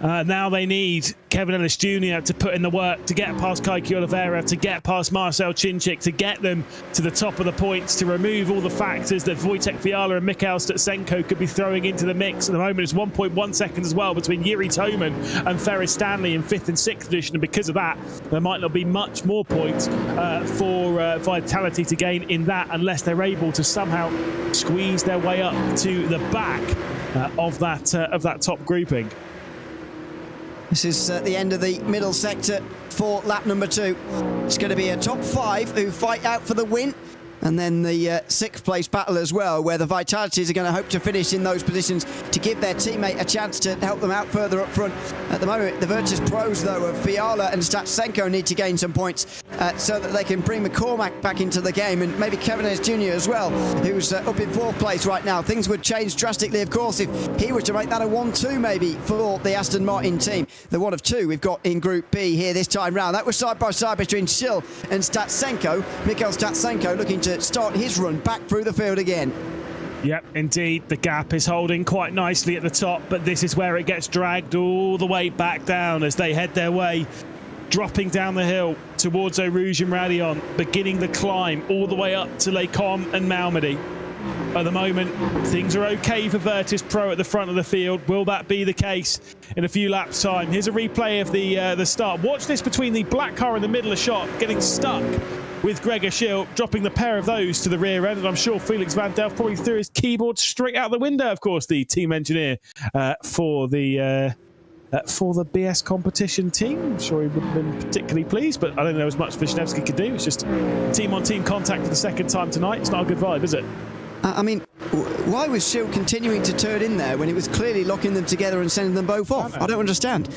Now they need Kevin Ellis Jr. to put in the work to get past Kaiki Oliveira, to get past Marcel Chinchik, to get them to the top of the points, to remove all the factors that Wojtek Fiala and Mikhail Stutsenko could be throwing into the mix. At the moment, it's 1.1 seconds as well between Yuri Toman and Ferris Stanley in 5th and 6th position. And because of that, there might not be much more points for Vitality to gain in that unless they're able to somehow squeeze their way up to the back of that top grouping. This is the end of the middle sector for lap number 2. It's going to be a top 5 who fight out for the win. And then the 6th place battle as well, where the Vitalities are going to hope to finish in those positions to give their teammate a chance to help them out further up front. At the moment, the Virtus Pros, though, of Fiala and Statsenko need to gain some points so that they can bring McCormack back into the game, and maybe Kevin Hayes Jr. as well, who's up in 4th place right now. Things would change drastically, of course, if he were to make that a 1-2 maybe for the Aston Martin team. The one of 2 we've got in Group B here this time round. That was side by side between Schill and Statsenko. Mikhail Statsenko looking to start his run back through the field again. Yep, indeed, the gap is holding quite nicely at the top, but this is where it gets dragged all the way back down as they head their way, dropping down the hill towards Eau Rouge and Radion, beginning the climb all the way up to Les Combes and Malmedy. At the moment, things are okay for Virtus Pro at the front of the field. Will that be the case in a few laps' time? Here's a replay of the start. Watch this between the black car in the middle of shot, getting stuck with Gregor Schill, dropping the pair of those to the rear end. And I'm sure Felix Van Delft probably threw his keyboard straight out the window, of course, the team engineer for the BS competition team. I'm sure he wouldn't have been particularly pleased, but I don't know as much Wisniewski could do. It's just team-on-team contact for the second time tonight. It's not a good vibe, is it? I mean, why was Schill continuing to turn in there when it was clearly locking them together and sending them both off? I don't understand.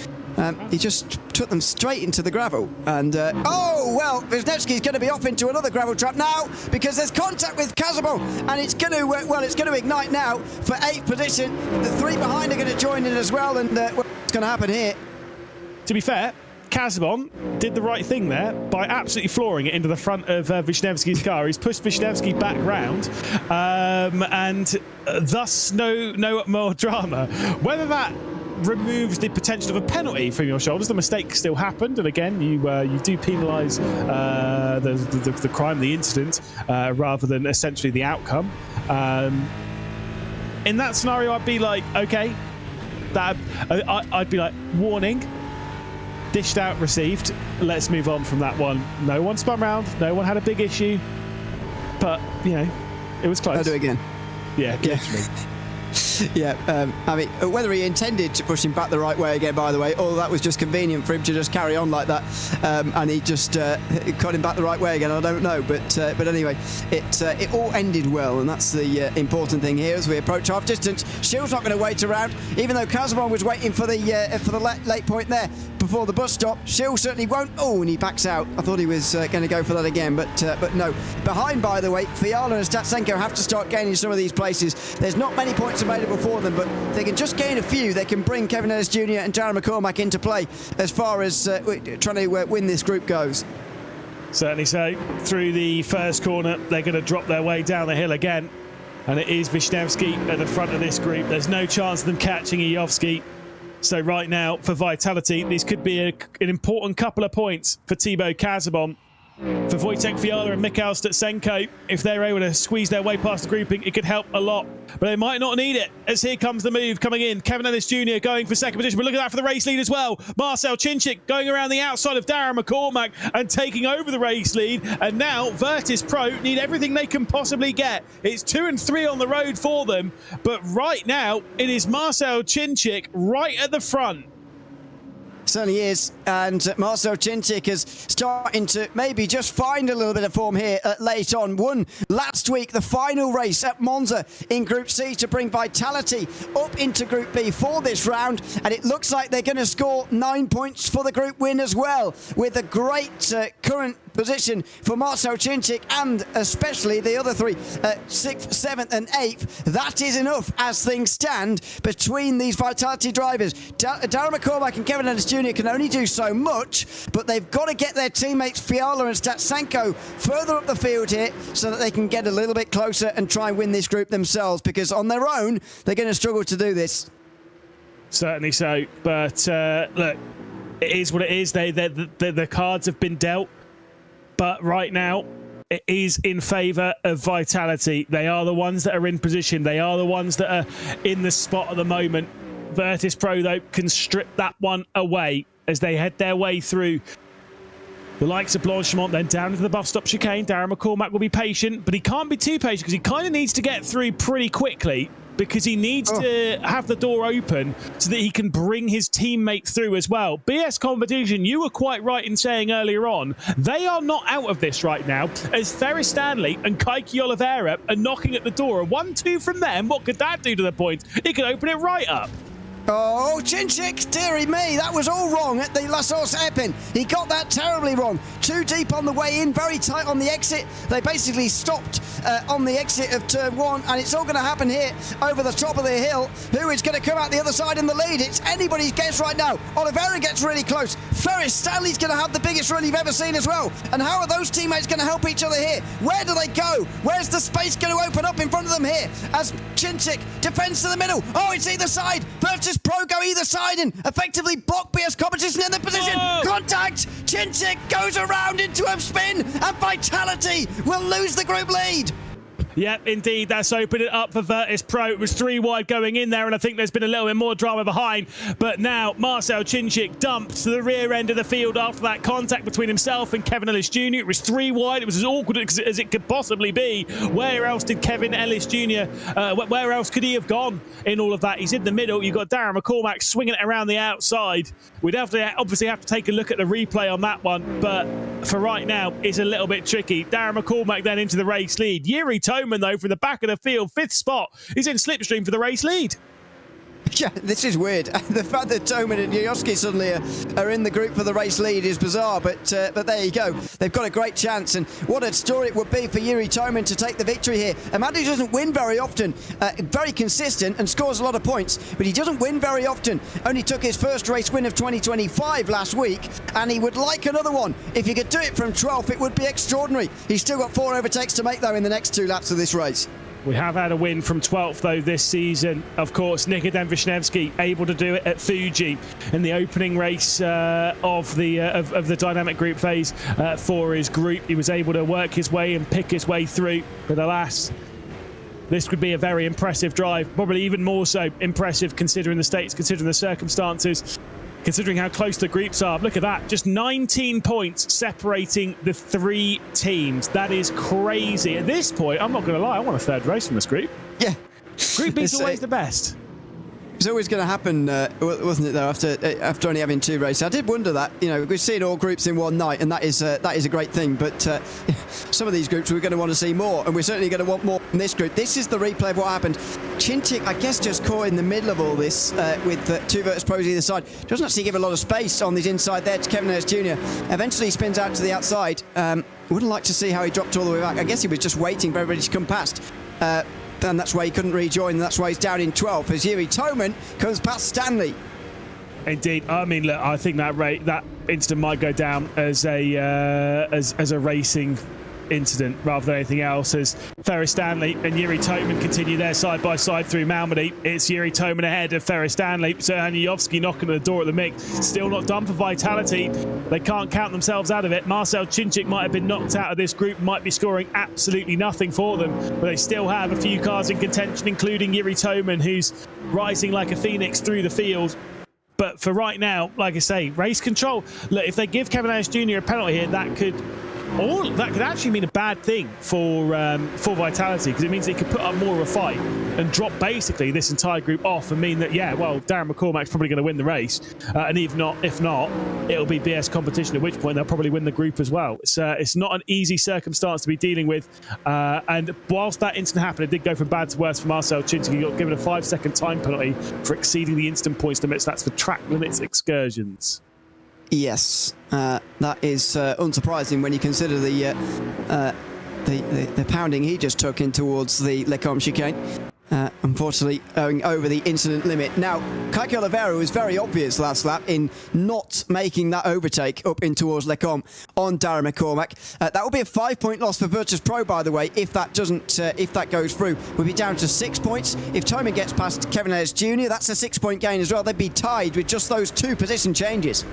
He just took them straight into the gravel. And, oh, well, Wisniewski's going to be off into another gravel trap now because there's contact with Casabon. And it's going to, it's going to ignite now for 8th position. The 3 behind are going to join in as well. And what's going to happen here? To be fair, Casabon did the right thing there by absolutely flooring it into the front of Wisniewski's car. He's pushed Wisniewski back round, and thus no more drama. Whether that removes the potential of a penalty from your shoulders, the mistake still happened, and again, you do penalise the crime, the incident, rather than essentially the outcome. In that scenario, I'd be like, okay, I'd be like, warning. Dished out, received. Let's move on from that one. No one spun round. No one had a big issue. But, you know, it was close. I'll do it again. Yeah, literally. Yeah, I mean, whether he intended to push him back the right way again, by the way, or that was just convenient for him to just carry on like that, and he just cut him back the right way again, I don't know. But anyway, it all ended well, and that's the important thing here as we approach half distance. Schill's not going to wait around, even though Casabon was waiting for the late point there before the bus stop. Schill certainly won't. Oh, and he backs out. I thought he was going to go for that again, but no. Behind, by the way, Fiala and Statsenko have to start gaining some of these places. There's not many points available for them, but if they can just gain a few, they can bring Kevin Ellis Jr. and Darren McCormack into play as far as trying to win this group goes. Certainly so. Through the first corner, they're going to drop their way down the hill again, and it is Wisniewski at the front of this group. There's no chance of them catching Ijovski. So right now, for Vitality, this could be an important couple of points for Thibaut Casabon. For Wojtek Fiala and Mikhail Stutsenko, if they're able to squeeze their way past the grouping, it could help a lot. But they might not need it, as here comes the move coming in. Kevin Ellis Jr. going for second position, but look at that for the race lead as well. Marcel Chinchik going around the outside of Darren McCormack and taking over the race lead. And now Virtus Pro need everything they can possibly get. It's 2 and 3 on the road for them, but right now it is Marcel Chinchik right at the front. Certainly is, and Marcel Chinchik is starting to maybe just find a little bit of form here late on. Won last week the final race at Monza in Group C to bring Vitality up into Group B for this round, and it looks like they're going to score 9 points for the group win as well, with a great current position for Marcel Chinchik and especially the other 3, 6th, 7th and 8th. That is enough as things stand between these Vitality drivers. Darren McCormack and Kevin Ellis Jr. can only do so much, but they've got to get their teammates Fiala and Statsenko further up the field here so that they can get a little bit closer and try and win this group themselves, because on their own they're going to struggle to do this. Certainly so. But look, it is what it is. The cards have been dealt. But right now, it is in favour of Vitality. They are the ones that are in position. They are the ones that are in the spot at the moment. Virtus.pro, though, can strip that one away as they head their way through the likes of Blanchimont, then down into the bus stop chicane. Darren McCormack will be patient, but he can't be too patient because he kind of needs to get through pretty quickly because he needs to have the door open so that he can bring his teammate through as well. BS Competition, you were quite right in saying earlier on, they are not out of this right now as Ferris Stanley and Kaiki Oliveira are knocking at the door. A 1-2 from them, what could that do to the point? It could open it right up. Oh, Chinchik, dearie me, that was all wrong at the La Source hairpin. He got that terribly wrong. Too deep on the way in, very tight on the exit. They basically stopped on the exit of turn 1, and it's all going to happen here over the top of the hill. Who is going to come out the other side in the lead? It's anybody's guess right now. Oliveira gets really close. Ferris Stanley's going to have the biggest run you've ever seen as well. And how are those teammates going to help each other here? Where do they go? Where's the space going to open up in front of them here? As Chinchik defends to the middle. Oh, it's either side. Virtus.pro go either side and effectively block BS Competition in the position. Contact! Chinchik goes around into a spin and Vitality will lose the group lead. Yep, indeed, that's opened it up for Virtus.pro. It was 3 wide going in there, and I think there's been a little bit more drama behind. But now Marcel Chinchik dumped to the rear end of the field after that contact between himself and Kevin Ellis Jr. It was 3 wide. It was as awkward as it could possibly be. Where else did Kevin Ellis Jr., where else could he have gone in all of that? He's in the middle. You've got Darren McCormack swinging it around the outside. We'd obviously have to take a look at the replay on that one, but for right now, it's a little bit tricky. Darren McCormack then into the race lead. Yuri Toman, though, from the back of the field, 5th spot. He's in slipstream for the race lead. Yeah, this is weird. The fact that Toman and Yoyoski suddenly are in the group for the race lead is bizarre, but there you go. They've got a great chance, and what a story it would be for Yuri Toman to take the victory here. Amadi doesn't win very often, very consistent and scores a lot of points, but he doesn't win very often. Only took his first race win of 2025 last week, and he would like another one. If he could do it from 12th, it would be extraordinary. He's still got 4 overtakes to make, though, in the next 2 laps of this race. We have had a win from 12th, though, this season. Of course, Nikodem Vishnevsky able to do it at Fuji in the opening race of the dynamic group phase for his group. He was able to work his way and pick his way through, but alas, this could be a very impressive drive, probably even more so impressive considering the states, considering the circumstances, considering how close the groups are. Look at that, just 19 points separating the 3 teams. That is crazy. At this point, I'm not going to lie, I want a 3rd race from this group. Yeah. Group B's always the best. It's always going to happen, wasn't it, though, after only having 2 races. I did wonder that. You know, we've seen all groups in one night, and that is a great thing. But some of these groups we're going to want to see more, and we're certainly going to want more from this group. This is the replay of what happened. Chinchik, I guess, just caught in the middle of all this with 2 Virtus.pros either side. Doesn't actually give a lot of space on his inside there to Kevin Ellis Jr. Eventually he spins out to the outside. Wouldn't like to see how he dropped all the way back. I guess he was just waiting for everybody to come past. And that's why he couldn't rejoin, and that's why he's down in 12th as Yuri Toman comes past Stanley. Indeed, I mean, look, I think that incident might go down as a racing incident rather than anything else, as Ferris Stanley and Yuri Toman continue their side by side through Malmedy. It's Yuri Toman ahead of Ferris Stanley. Serhan Yovsky knocking at the door at the mix. Still not done for Vitality. They can't count themselves out of it. Marcel Chinchik might have been knocked out of this group, might be scoring absolutely nothing for them, but they still have a few cars in contention, including Yuri Toman, who's rising like a phoenix through the field. But for right now, like I say, race control. Look, if they give Kevin Ellis Jr. a penalty here, that could actually mean a bad thing for Vitality, because it means they could put up more of a fight and drop basically this entire group off and mean that, yeah, well, Darren McCormack's probably going to win the race, and if not, it'll be BS Competition, at which point they'll probably win the group as well. It's not an easy circumstance to be dealing with, and whilst that incident happened, it did go from bad to worse for Marcel Chinchik. He got given a 5-second time penalty for exceeding the instant points limits. That's for track limits excursions. Yes, that is unsurprising when you consider the pounding he just took in towards the Lecombe chicane. Unfortunately, going over the incident limit. Now, Kaiki Oliveira was very obvious last lap in not making that overtake up in towards Lecombe on Darren McCormack. That will be a 5-point loss for Virtus Pro, by the way, if that doesn't, if that goes through. We'll be down to 6 points. If Toman gets past Kevin Ellis Jr., that's a 6-point gain as well. They'd be tied with just those 2 position changes.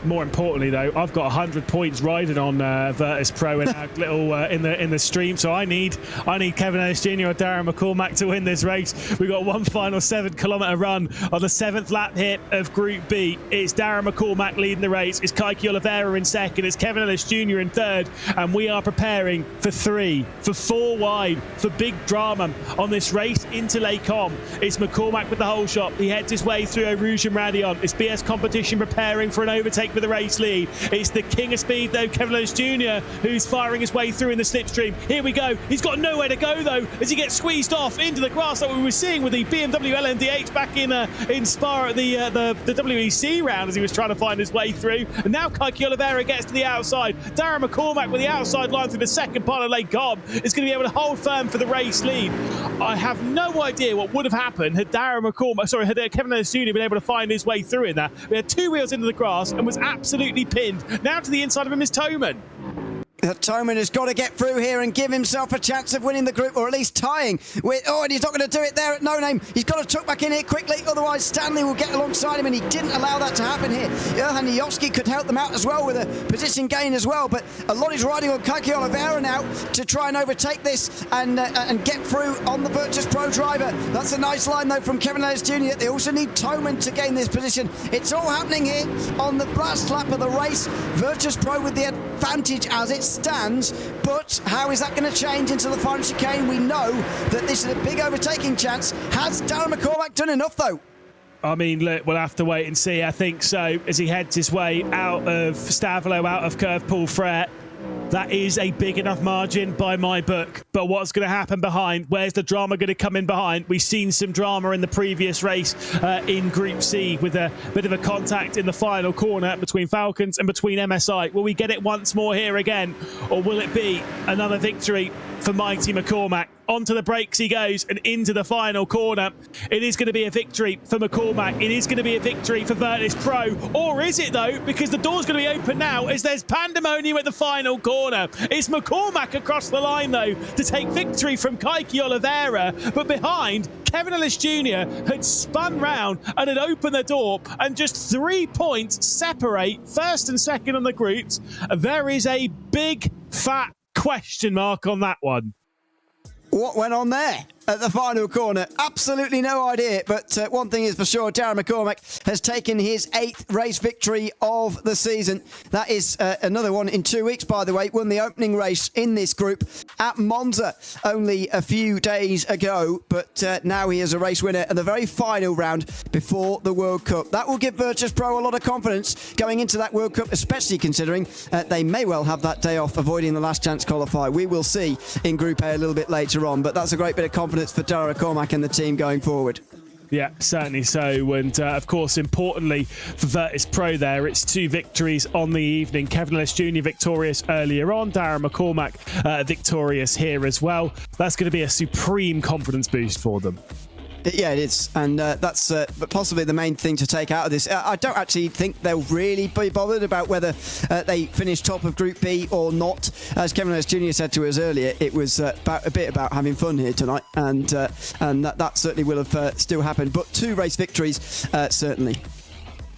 More importantly, though, I've got 100 points riding on Virtus Pro in our little in the stream, so I need Kevin Ellis Jr. or Darren McCormack to win this race. We've got one final 7-kilometre run on the 7th lap hit of Group B. It's Darren McCormack leading the race. It's Kaiki Oliveira in second. It's Kevin Ellis Jr. in third, and we are preparing for 4 wide, for big drama on this race into Lecombe. It's McCormack with the whole shot. He heads his way through Rouge and Radion. It's BS Competition preparing for an overtake with the race lead. It's the king of speed, though, Kevin Ellis Jr., who's firing his way through in the slipstream. Here we go. He's got nowhere to go, though, as he gets squeezed off into the grass like we were seeing with the BMW LMDH back in Spa at the WEC round as he was trying to find his way through. And now Kaiki Oliveira gets to the outside. Darren McCormack with the outside line through the second part of Lecombe is going to be able to hold firm for the race lead. I have no idea what would have happened had Kevin Ellis Jr. been able to find his way through in that. We had 2 wheels into the grass and was absolutely pinned. Now to the inside of him is Toman. Toman has got to get through here and give himself a chance of winning the group, or at least tying with... Oh, and he's not going to do it there at No Name. He's got to tuck back in here quickly, otherwise Stanley will get alongside him, and he didn't allow that to happen here. Johan Nijowski could help them out as well with a position gain as well, but a lot is riding on Kaiki Oliveira now to try and overtake this and get through on the Virtus Pro driver. That's a nice line, though, from Kevin Ellis Jr. They also need Toman to gain this position. It's all happening here on the last lap of the race. Virtus Pro with the advantage as it stands, but how is that going to change into the final chicane? We know that this is a big overtaking chance. Has Darren McCormack done enough, though? I mean, look, we'll have to wait and see. I think so, as he heads his way out of Stavelo, out of Curve Paul Frere. That is a big enough margin by my book. But what's going to happen behind? Where's the drama going to come in behind? We've seen some drama in the previous race in Group C with a bit of a contact in the final corner between Falcons and between MSI. Will we get it once more here again? Or will it be another victory for Mighty McCormack? Onto the brakes he goes and into the final corner. It is going to be a victory for McCormack. It is going to be a victory for Virtus Pro. Or is it, though? Because the door's going to be open now as there's pandemonium at the final corner. It's McCormack across the line, though, to take victory from Kaiki Oliveira. But behind, Kevin Ellis Jr. had spun round and had opened the door, and just 3 points separate first and second on the groups. There is a big, fat question mark on that one. What went on there at the final corner? Absolutely no idea. But one thing is for sure, Darren McCormack has taken his 8th race victory of the season. That is another one in 2 weeks, by the way. Won the opening race in this group at Monza only a few days ago. But now he is a race winner at the very final round before the World Cup. That will give Virtus Pro a lot of confidence going into that World Cup, especially considering they may well have that day off, avoiding the last chance qualifier. We will see in Group A a little bit later on, but that's a great bit of confidence for Darren McCormack and the team going forward. Yeah, certainly so. And of course, importantly for Virtus Pro there, it's 2 victories on the evening. Kevin Ellis Jr. victorious earlier on. Darren McCormack victorious here as well. That's going to be a supreme confidence boost for them. Yeah, it is, and that's possibly the main thing to take out of this. I don't actually think they'll really be bothered about whether they finish top of Group B or not. As Kevin Ellis Jr. said to us earlier, it was a bit about having fun here tonight, and that certainly will have still happened. But 2 race victories, certainly.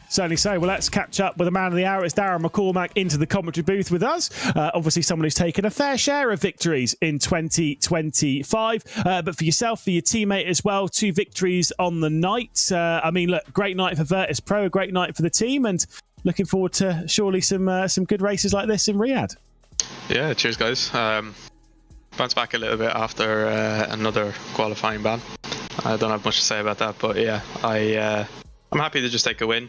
Certainly so. Well, let's catch up with the man of the hour. It's Darren McCormack into the commentary booth with us. Obviously, someone who's taken a fair share of victories in 2025. But for yourself, for your teammate as well, 2 victories on the night. I mean, look, great night for Virtus Pro, a great night for the team, and looking forward to surely some good races like this in Riyadh. Yeah, cheers, guys. Bounce back a little bit after another qualifying ban. I don't have much to say about that, but yeah, I'm happy to just take a win.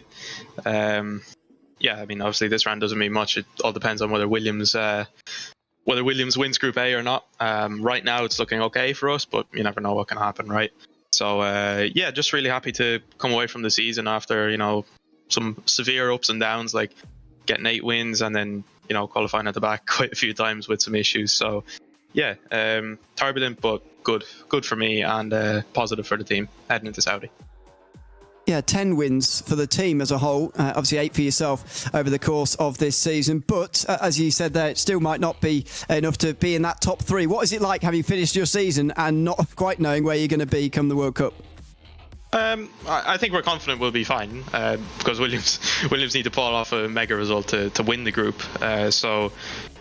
Yeah, I mean, obviously this round doesn't mean much. It all depends on whether Williams wins Group A or not. Right now it's looking okay for us, but you never know what can happen, right? So yeah, just really happy to come away from the season after, you know, some severe ups and downs, like getting 8 wins and then, you know, qualifying at the back quite a few times with some issues. So yeah, turbulent but good for me, and positive for the team heading into Saudi. Yeah, 10 wins for the team as a whole. Obviously 8 for yourself over the course of this season. But as you said there, it still might not be enough to be in that top 3. What is it like having finished your season and not quite knowing where you're going to be come the World Cup? I think we're confident we'll be fine because Williams need to pull off a mega result to win the group. So,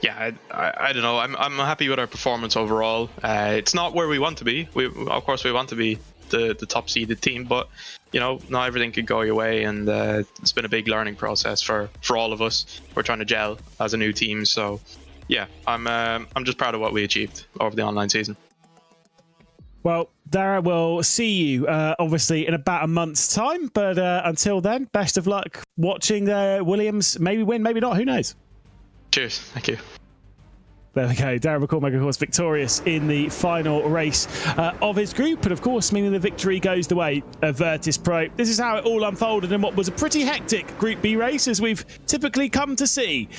yeah, I don't know. I'm happy with our performance overall. It's not where we want to be. Of course, we want to be the top seeded team, but you know, not everything could go your way, and it's been a big learning process for all of us. We're trying to gel as a new team, so yeah, I'm just proud of what we achieved over the online season. Well, Dara, we'll see you obviously in about a month's time, but until then, best of luck watching Williams maybe win, maybe not, who knows. Cheers, thank you. There we go. Darren McCormack, of course, victorious in the final race of his group, and of course, meaning the victory goes the way of Virtus Pro. This is how it all unfolded in what was a pretty hectic Group B race, as we've typically come to see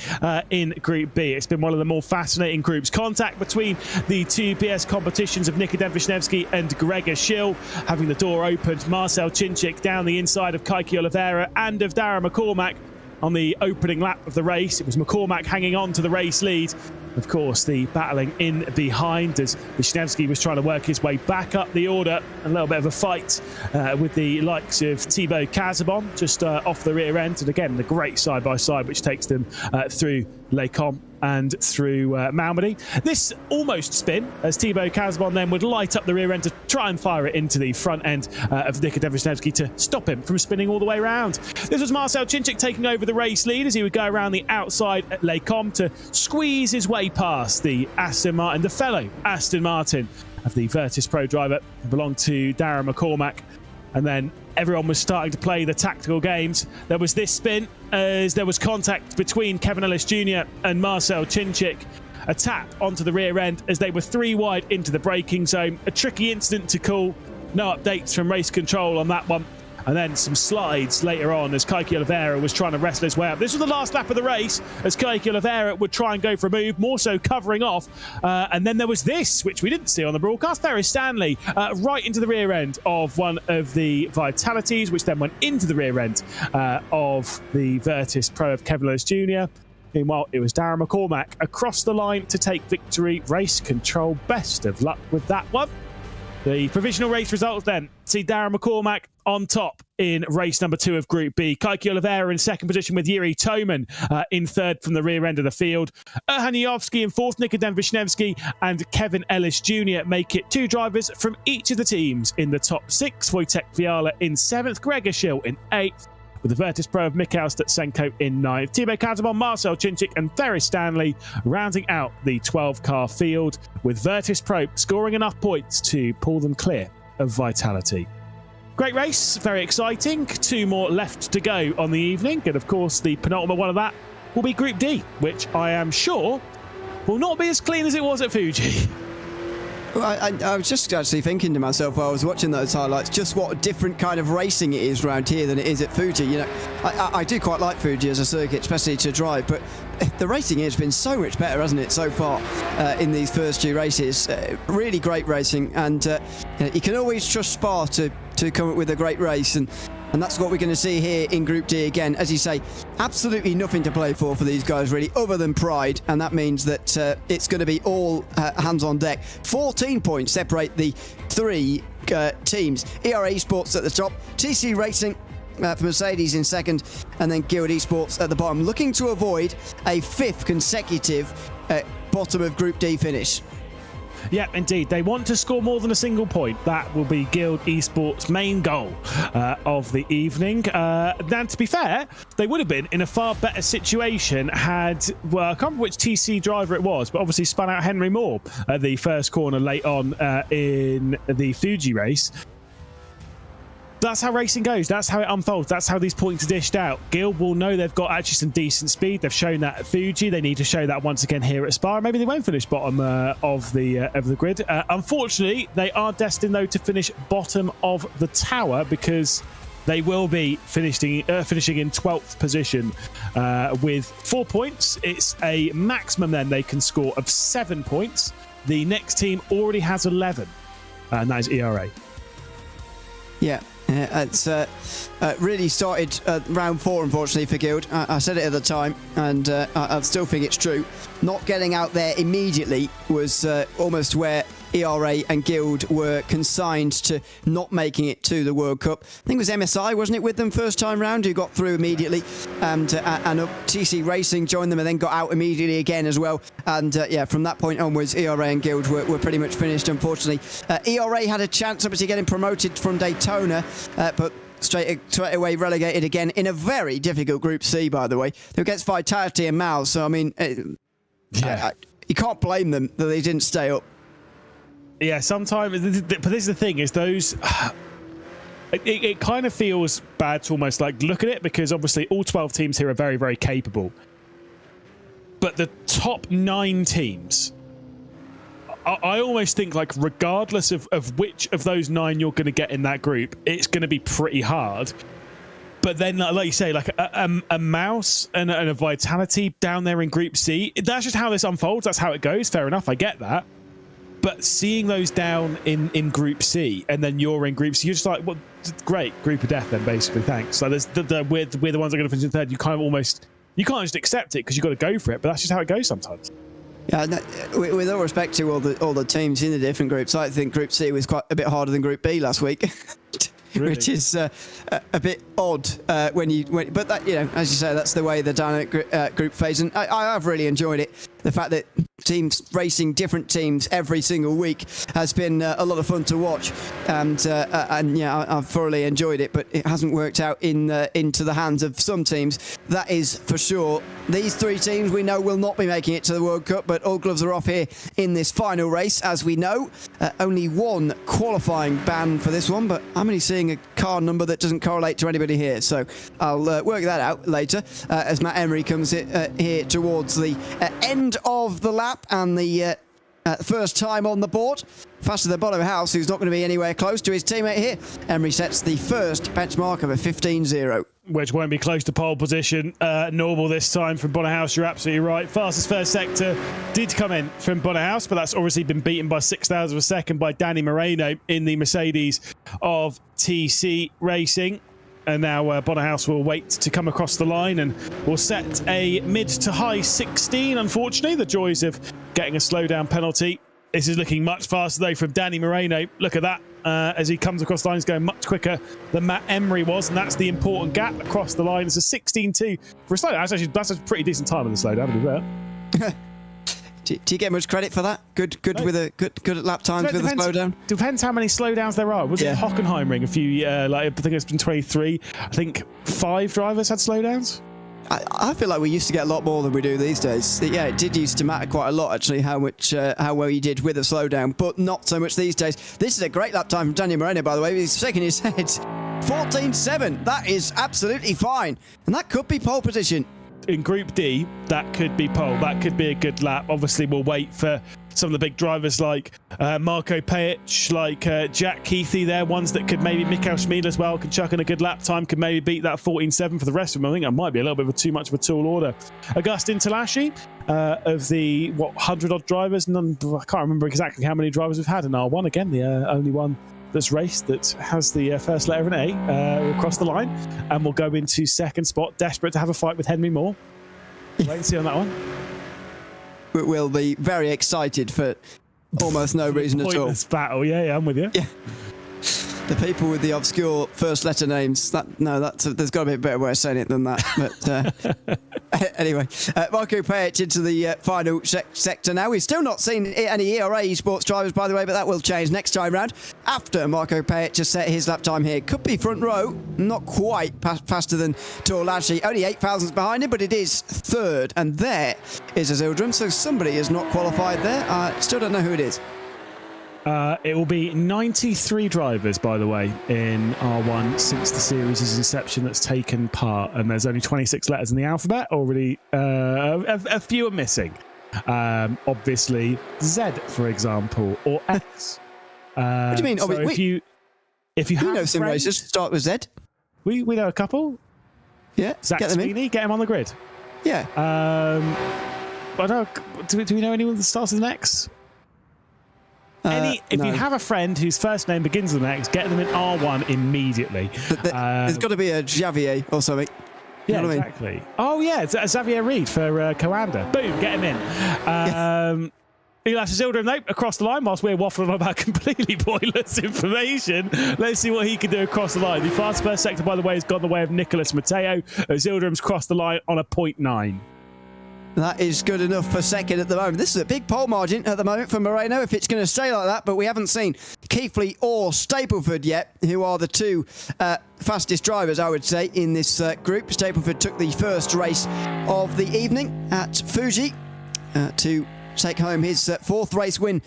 in Group B. It's been one of the more fascinating groups. Contact between the two PS competitions of Nikodem Wisniewski and Gregor Schill, having the door opened. Marcel Cinczyk down the inside of Kaiki Oliveira and of Darren McCormack on the opening lap of the race. It was McCormack hanging on to the race lead. Of course, the battling in behind as Wisniewski was trying to work his way back up the order. A little bit of a fight with the likes of Thibaut Casabon just off the rear end. And again, the great side-by-side which takes them through Les Combes and through Malmedy. This almost spin as Thibaut Casabon then would light up the rear end to try and fire it into the front end of Nikodem Wisniewski to stop him from spinning all the way around. This was Marcel Cinczyk taking over the race lead as he would go around the outside at Les Combes to squeeze his way past the Aston Martin, the fellow Aston Martin of the Virtus Pro driver who belonged to Darren McCormack. And then everyone was starting to play the tactical games. There was this spin as there was contact between Kevin Ellis Jr. and Marcel Cinczyk. A tap onto the rear end as they were 3 wide into the braking zone. A tricky incident to call. No updates from race control on that one. And then some slides later on as Kaiki Oliveira was trying to wrestle his way up. This was the last lap of the race as Kaiki Oliveira would try and go for a move, more so covering off. And then there was this, which we didn't see on the broadcast. Ferris Stanley right into the rear end of one of the Vitalities, which then went into the rear end of the Virtus Pro of Kevin Lewis Jr. Meanwhile, it was Darren McCormack across the line to take victory. Race control, best of luck with that one. The provisional race results then see Darren McCormack on top in race number 2 of Group B. Kaiki Oliveira in second position with Yuri Toman in third from the rear end of the field. Erhan Yovski in fourth, Nikodem Wisniewski and Kevin Ellis Jr. make it 2 drivers from each of the teams in the top 6. Wojtek Fiala in 7th, Gregor Schill in 8th, with the Virtus Pro of Mikhail Stutsenko in 9th. Thibaut Casabon, Marcel Cinczyk and Ferris Stanley rounding out the 12-car field, with Virtus Pro scoring enough points to pull them clear of Vitality. Great race, very exciting. 2 more left to go on the evening, and of course the penultimate one of that will be Group D, which I am sure will not be as clean as it was at Fuji. Well, I was just actually thinking to myself while I was watching those highlights, just what a different kind of racing it is around here than it is at Fuji. You know, I do quite like Fuji as a circuit, especially to drive, but the racing here has been so much better, hasn't it, so far in these first 2 races. Really great racing, and you can always trust Spa to come up with a great race, and that's what we're going to see here in Group D again. As you say, absolutely nothing to play for these guys, really, other than pride. And that means that it's going to be all hands on deck. 14 points separate the 3 teams. ERA Esports at the top, TC Racing for Mercedes in second, and then Guild Esports at the bottom, looking to avoid a 5th consecutive bottom of Group D finish. Yeah, indeed. They want to score more than a single point. That will be Guild Esports' main goal of the evening. And to be fair, they would have been in a far better situation had, well, I can't remember which TC driver it was, but obviously spun out Henry Moore at the first corner late on in the Fuji race. That's how racing goes. That's how it unfolds. That's how these points are dished out. Guild will know they've got actually some decent speed. They've shown that at Fuji. They need to show that once again here at Spa. Maybe they won't finish bottom of the grid. Unfortunately, they are destined though to finish bottom of the tower because they will be finishing in 12th position with 4 points. It's a maximum then they can score of 7 points. The next team already has 11, and that is ERA. Yeah, it's really started round 4, unfortunately, for Guild. I said it at the time, and I still think it's true. Not getting out there immediately was almost where ERA and Guild were consigned to not making it to the World Cup. I think it was MSI, wasn't it, with them first time round, who got through immediately, and TC Racing joined them and then got out immediately again as well. And yeah, from that point onwards, ERA and Guild were pretty much finished, unfortunately. ERA had a chance, obviously, getting promoted from Daytona, but straight away relegated again in a very difficult Group C, by the way. They're against Vitality and Mal, so I mean, you can't blame them that they didn't stay up. Yeah, sometimes, but this is the thing, is those... It kind of feels bad to almost like look at it, because obviously all 12 teams here are very, very capable. But the top 9 teams, I almost think, like, regardless of which of those 9 you're going to get in that group, it's going to be pretty hard. But then, like you say, like a Mouse and a Vitality down there in Group C, that's just how this unfolds. That's how it goes. Fair enough, I get that. But seeing those down in Group C, and then you're in Group C, you're just like, well, great, group of death then, basically, thanks. So there's we're the ones that are going to finish in third. You kind of almost, you can't just accept it because you've got to go for it, but that's just how it goes sometimes. Yeah, with all respect to all the teams in the different groups, I think Group C was quite a bit harder than Group B last week. Really? Which is a bit odd but that, you know, as you say, that's the way the dynamic group phase, and I have really enjoyed it. The fact that teams racing different teams every single week has been a lot of fun to watch, and yeah, I've thoroughly enjoyed it. But it hasn't worked out into the hands of some teams. That is for sure. These 3 teams we know will not be making it to the World Cup, but all gloves are off here in this final race, as we know. Only 1 qualifying ban for this one, but I'm only seeing a car number that doesn't correlate to anybody here, so I'll work that out later as Matt Emery comes here towards the end of the lap, and the first time on the board. Faster than bottom house, who's not going to be anywhere close to his teammate here. Emery sets the first benchmark of a 15.0. Which won't be close to pole position. Normal this time from Bonnerhouse, you're absolutely right. Fastest first sector did come in from Bonnerhouse, but that's obviously been beaten by 6,000 of a second by Danny Moreno in the Mercedes of TC Racing. And now Bonnerhouse will wait to come across the line and will set a mid to high 16, unfortunately. The joys of getting a slowdown penalty. This is looking much faster, though, from Danny Moreno. Look at that. As he comes across the line, he's going much quicker than Matt Emery was, and that's the important gap across the line. It's a 16.2 for a slowdown. That's a pretty decent time on the slowdown, to be fair. Do you get much credit for that? Good with a good at lap times with a slowdown. Depends how many slowdowns there are. Was it Hockenheimring a few? I think it's been 23. I think 5 drivers had slowdowns. I feel like we used to get a lot more than we do these days. Yeah, it did used to matter quite a lot, actually, how well you did with a slowdown, but not so much these days. This is a great lap time from Daniel Moreno, by the way. He's shaking his head. 14.7. That is absolutely fine, and that could be pole position. In Group D, that could be pole. That could be a good lap. Obviously, we'll wait for some of the big drivers like Marko Pejic, like Jack Keithy there, ones that could maybe, Mikael Schmid as well, could chuck in a good lap time, could maybe beat that 14.7 for the rest of them. I think that might be a little bit of too much of a tall order. Agustin Talashi, of the, 100-odd drivers, I can't remember exactly how many drivers we've had in R1. Again, the only one that's raced that has the first letter of an A across the line, and we'll go into second spot, desperate to have a fight with Henry Moore. Wait and see on that one. We'll be very excited for almost no reason at all. Pointless battle, yeah, I'm with you. Yeah. The people with the obscure first letter names, there's got to be a better way of saying it than that. But anyway, Marko Pejic into the final sector now. We've still not seen any ERA Esports drivers, by the way, but that will change next time round. After Marko Pejic has set his lap time here, could be front row, not quite faster than Torlashi. Only 8 thousandths behind him, but it is third. And there is Azildrum, so somebody is not qualified there. I still don't know who it is. It will be 93 drivers, by the way, in R1 since the series' inception that's taken part, and there's only 26 letters in the alphabet already. A few are missing. Obviously, Z, for example, or X. What do you mean? So if you have know some racers start with Z. We know a couple. Yeah, Zach Sweeney, get him on the grid. Yeah. I don't. Do we know anyone that starts with an X? If you have a friend whose first name begins with an X, get them in R1 immediately. There's got to be a Javier or something. You Yeah, know what I mean? exactly. Oh, yeah, it's Xavier Reed for Coanda. Boom, get him in. Elias Zildrum, nope, across the line whilst we're waffling on about completely pointless information. Let's see what he can do across the line. The fast first sector, by the way, has gone the way of Nicholas Matteo. Zildrum's crossed the line on a 0.9. That is good enough for second at the moment. This is a big pole margin at the moment for Moreno if it's going to stay like that, but we haven't seen Keithley or Stapleford yet, who are the two fastest drivers, I would say, in this group. Stapleford took the first race of the evening at Fuji to take home his fourth race win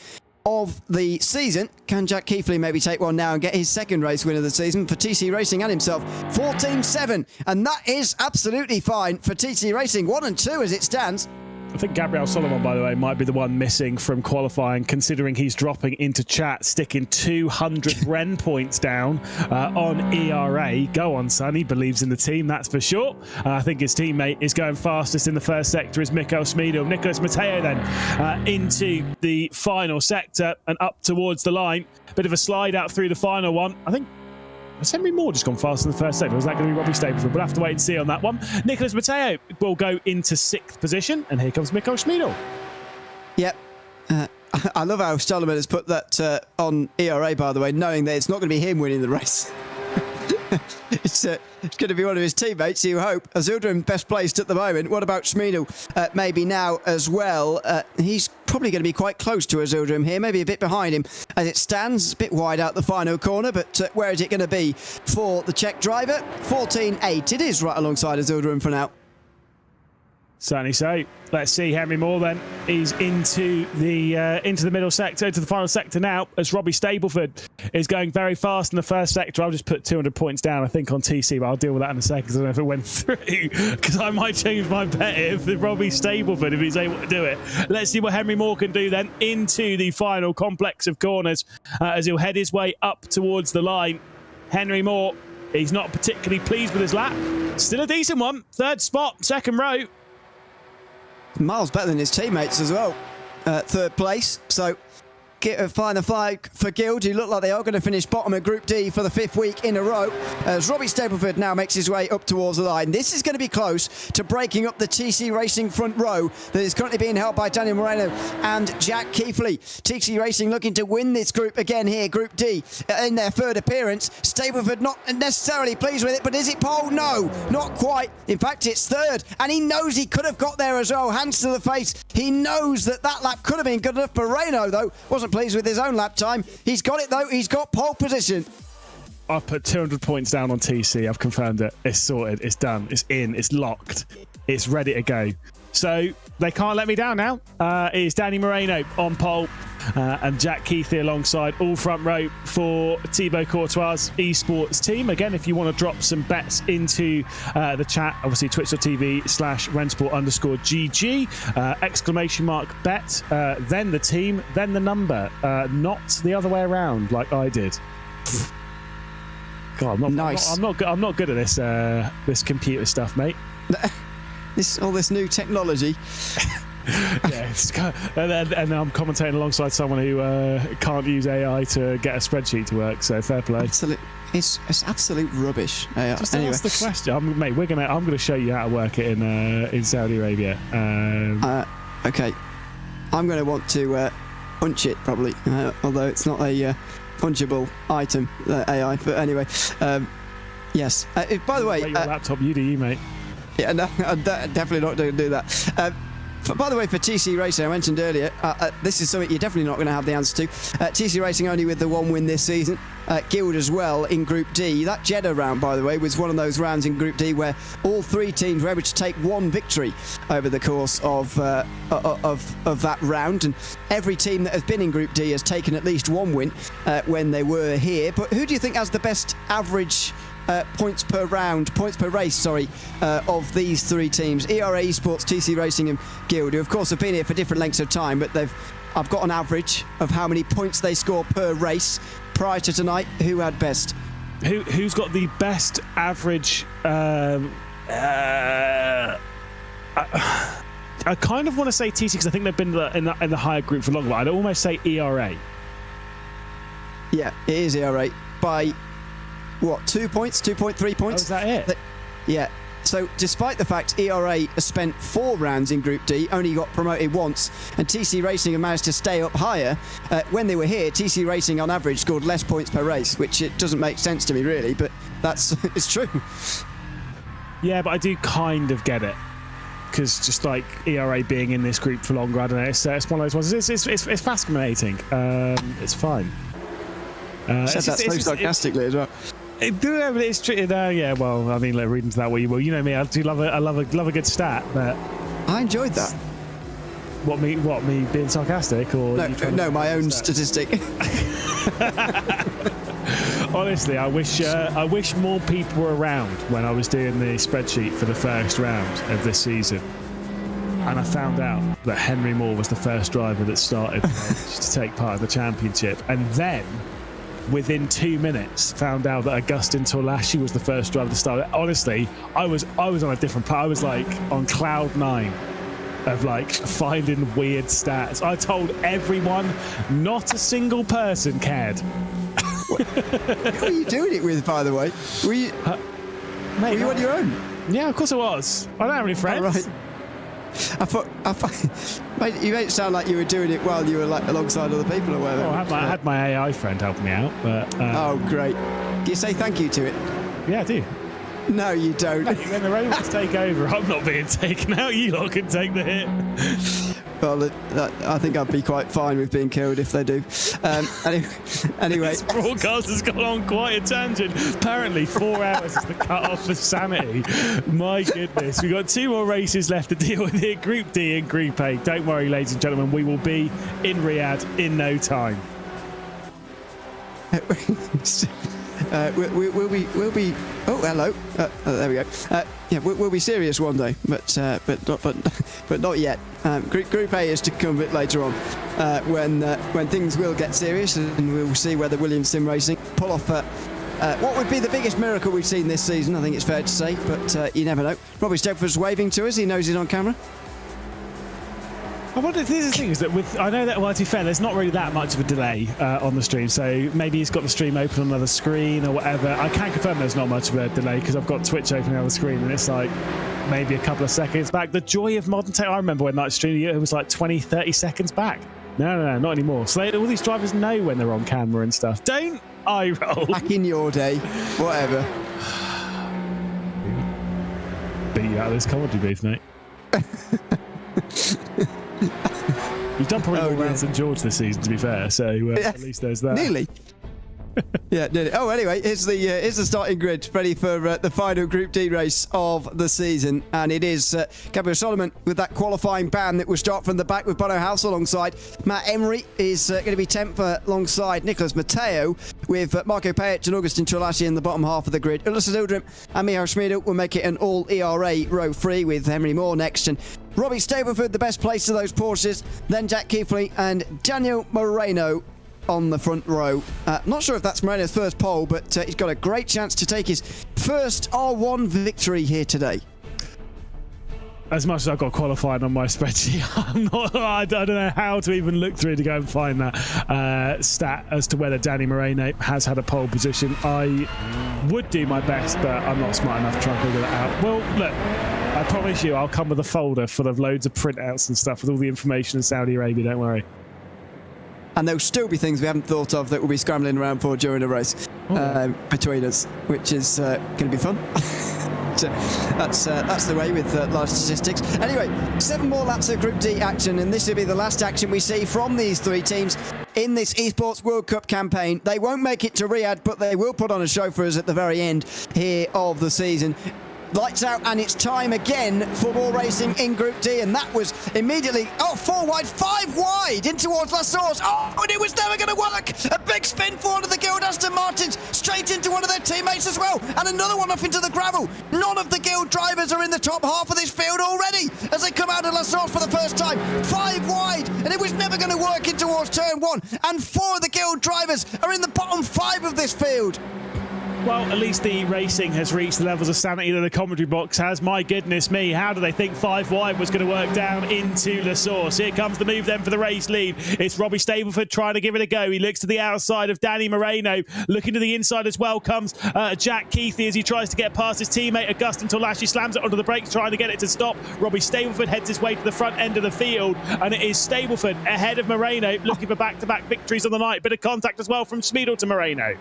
of the season. Can Jack Keithley maybe take one now and get his second race win of the season for TC Racing and himself? 14.7, and that is absolutely fine for TC Racing. 1 and 2 as it stands. I think Gabriel Solomon, by the way, might be the one missing from qualifying, considering he's dropping into chat, sticking 200 Ren points down on ERA. Go on, son. He believes in the team, that's for sure. I think his teammate is going fastest in the first sector is Mikko Smedel. Nicholas Matteo then into the final sector and up towards the line. Bit of a slide out through the final one. I think has Henry Moore just gone fast in the first sector? Or is that going to be Robbie Stapleford? We'll have to wait and see on that one. Nicholas Matteo will go into 6th position, and here comes Mikko Schmidl. Yep. I love how Stollerman has put that on ERA, by the way, knowing that it's not going to be him winning the race. It's going to be one of his teammates, you hope. Azildrum best placed at the moment. What about Schmidl? Maybe now as well. He's probably going to be quite close to Azildrum here, maybe a bit behind him as it stands. It's a bit wide out the final corner, but where is it going to be for the Czech driver? 14.8. It is right alongside Azildrum for now. Certainly so. Let's see Henry Moore then. He's into the middle sector, to the final sector now, as Robbie Stapleford is going very fast in the first sector. I'll just put 200 points down, I think, on TC, but I'll deal with that in a second because I don't know if it went through, because I might change my bet if Robbie Stapleford, if he's able to do it. Let's see what Henry Moore can do then into the final complex of corners as he'll head his way up towards the line. Henry Moore, he's not particularly pleased with his lap. Still a decent one. 3rd spot, 2nd row. Miles better than his teammates as well. 3rd place. So flying the flag for Guild, who look like they are going to finish bottom of Group D for the 5th week in a row, as Robbie Stapleford now makes his way up towards the line. This is going to be close to breaking up the TC Racing front row that is currently being held by Daniel Moreno and Jack Keithley. TC Racing looking to win this group again here, Group D, in their 3rd appearance. Stapleford not necessarily pleased with it, but is it pole? No, not quite. In fact, it's 3rd, and he knows he could have got there as well. Hands to the face. He knows that lap could have been good enough. Moreno, though, wasn't pleased with his own lap time. He's got it though. He's got pole position. I've put 200 points down on TC. I've confirmed it. It's sorted. It's done. It's in. It's locked. It's ready to go. So they can't let me down now. It is Danny Moreno on pole and Jack Keithley alongside, all front row for Thibaut Courtois' esports team. Again, if you want to drop some bets into the chat, obviously twitch.tv/RENNSPORT_GG, exclamation mark bet, then the team, then the number, not the other way around like I did. God, I'm not good at this computer stuff, mate. All this new technology. Yeah, and then I'm commentating alongside someone who can't use AI to get a spreadsheet to work. So fair play. It's absolute rubbish. Just anyway. ask the question, mate. I'm going to show you how to work it in Saudi Arabia. Okay, I'm going to want to punch it probably, although it's not a punchable item, AI. But anyway, yes. By the way, your laptop, you do, mate. Yeah, no, I'm definitely not going to do that. By the way, for TC Racing, I mentioned earlier, this is something you're definitely not going to have the answer to. TC Racing only with the 1 win this season. Guild as well in Group D. That Jeddah round, by the way, was one of those rounds in Group D where all 3 teams were able to take 1 victory over the course of that round. And every team that has been in Group D has taken at least 1 win when they were here. But who do you think has the best average points per race, of these 3 teams? ERA Esports, TC Racing and Guild, who of course have been here for different lengths of time, but I've got an average of how many points they score per race. Prior to tonight, who had best? Who's got the best average? I Uh, kind of want to say TC because I think they've been in the higher group for longer, but I'd almost say ERA. Yeah, it is ERA by, what, 2 points? 2.3 points? Oh, is that it? Yeah. So despite the fact ERA has spent 4 rounds in Group D, only got promoted once, and TC Racing have managed to stay up higher, when they were here, TC Racing on average scored less points per race, which it doesn't make sense to me really, but it's true. Yeah, but I do kind of get it. Because just like ERA being in this group for longer, I don't know, it's one of those ones. It's fascinating. It's fine. Said that so sarcastically as well. It's true. Yeah, well, I mean, like, read into that what you will. You know me, I do love a good stat, but I enjoyed that. What me being sarcastic, or no, my own statistic. Honestly, I wish more people were around when I was doing the spreadsheet for the first round of this season, and I found out that Henry Moore was the first driver that started to take part in the championship, and then within 2 minutes found out that Augustin Torlaschi was the first driver to start. Honestly, I was on a different part. I was like on cloud 9 of like finding weird stats. I told everyone, not a single person cared. Who are you doing it with, by the way? Were you on your own? Yeah, of course I was. I don't have any friends. Oh, right. I thought mate, you made it sound like you were doing it while you were like alongside other people or whatever. Oh, I had my AI friend helping me out, but oh, great. Do you say thank you to it? Yeah, I do. No, you don't. When the robots take over, I'm not being taken out. You lot can take the hit. Well, I think I'd be quite fine with being killed if they do. Anyway. This broadcast has gone on quite a tangent. Apparently, 4 hours is the cut-off for sanity. My goodness. We've got 2 more races left to deal with here, Group D and Group A. Don't worry, ladies and gentlemen, we will be in Riyadh in no time. We'll be. Oh, hello. There we go. Yeah, we'll be serious one day, but not yet. Group A is to come a bit later on, when things will get serious, and we'll see whether Williams Sim Racing pull off what would be the biggest miracle we've seen this season. I think it's fair to say, but you never know. Robbie Stepford's waving to us. He knows he's on camera. I wonder if this is the thing is that I know that, well, to be fair, there's not really that much of a delay on the stream, so maybe he's got the stream open on another screen or whatever. I can confirm there's not much of a delay because I've got Twitch open on the screen and it's like maybe a couple of seconds back. The joy of modern tech. I remember when that stream, it was like 20-30 seconds back. No, not anymore. So all these drivers know when they're on camera and stuff. Don't eye roll. Back in your day, whatever. Beat you out of this comedy booth, mate. You've done probably more rounds than George this season, to be fair, so at least there's that. Nearly. Yeah, nearly. Oh, anyway, here's the starting grid ready for the final Group D race of the season, and it is Gabriel Solomon with that qualifying ban that will start from the back with Bono House alongside. Matt Emery is going to be 10th alongside Nicholas Matteo, with Marco Pajic and Augustin Torlaschi in the bottom half of the grid. Ulysse Ildrim and Michal Schmidl will make it an all ERA row 3 with Henry Moore next, and Robbie Stableford the best place of those Porsches, then Jack Keighley and Daniel Moreno on the front row. Not sure if that's Moreno's first pole, but he's got a great chance to take his first R1 victory here today. As much as I've got qualified on my spreadsheet, I don't know how to even look through to go and find that stat as to whether Danny Moreno has had a pole position. I would do my best, but I'm not smart enough to try and figure that out. Well, look, I promise you I'll come with a folder full of loads of printouts and stuff with all the information in Saudi Arabia, don't worry. And there'll still be things we haven't thought of that we'll be scrambling around for during the race between us, which is going to be fun. So that's the way with large statistics. Anyway, 7 more laps of Group D action, and this will be the last action we see from these 3 teams in this Esports World Cup campaign. They won't make it to Riyadh, but they will put on a show for us at the very end here of the season. Lights out, and it's time again for more racing in Group D, and that was immediately 4 wide, 5 wide in towards La Source. And it was never going to work. A big spin for one of the Guild Aston Martins, straight into one of their teammates as well, and another one off into the gravel. None of the Guild drivers are in the top half of this field already as they come out of La Source for the first time. 5 wide, and it was never never going to work in towards turn 1. And 4 of the Guild drivers are in the bottom 5 of this field. Well, at least the racing has reached the levels of sanity that the commentary box has. My goodness me, how do they think 5 wide was going to work down into La Source? Here comes the move then for the race lead. It's Robbie Stableford trying to give it a go. He looks to the outside of Danny Moreno. Looking to the inside as well comes Jack Keithley as he tries to get past his teammate Augustin Torlashi. Slams it onto the brakes, trying to get it to stop. Robbie Stableford heads his way to the front end of the field, and it is Stableford ahead of Moreno, looking for back-to-back victories on the night. Bit of contact as well from Smeedle to Moreno.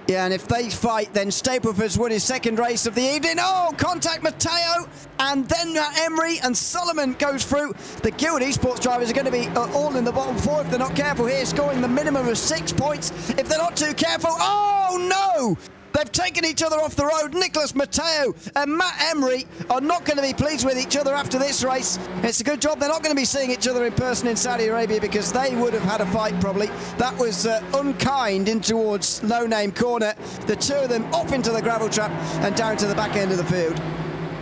Yeah, and if they fight, then Stableford's won his second race of the evening. Oh, contact Matteo, and then Emery and Solomon goes through. The Guild Esports drivers are going to be all in the bottom 4 if they're not careful here, scoring the minimum of 6 points. If they're not too careful, oh no! They've taken each other off the road. Nicholas Matteo and Matt Emery are not going to be pleased with each other after this race. It's a good job they're not going to be seeing each other in person in Saudi Arabia, because they would have had a fight probably. That was unkind in towards No Name Corner. The two of them off into the gravel trap and down to the back end of the field.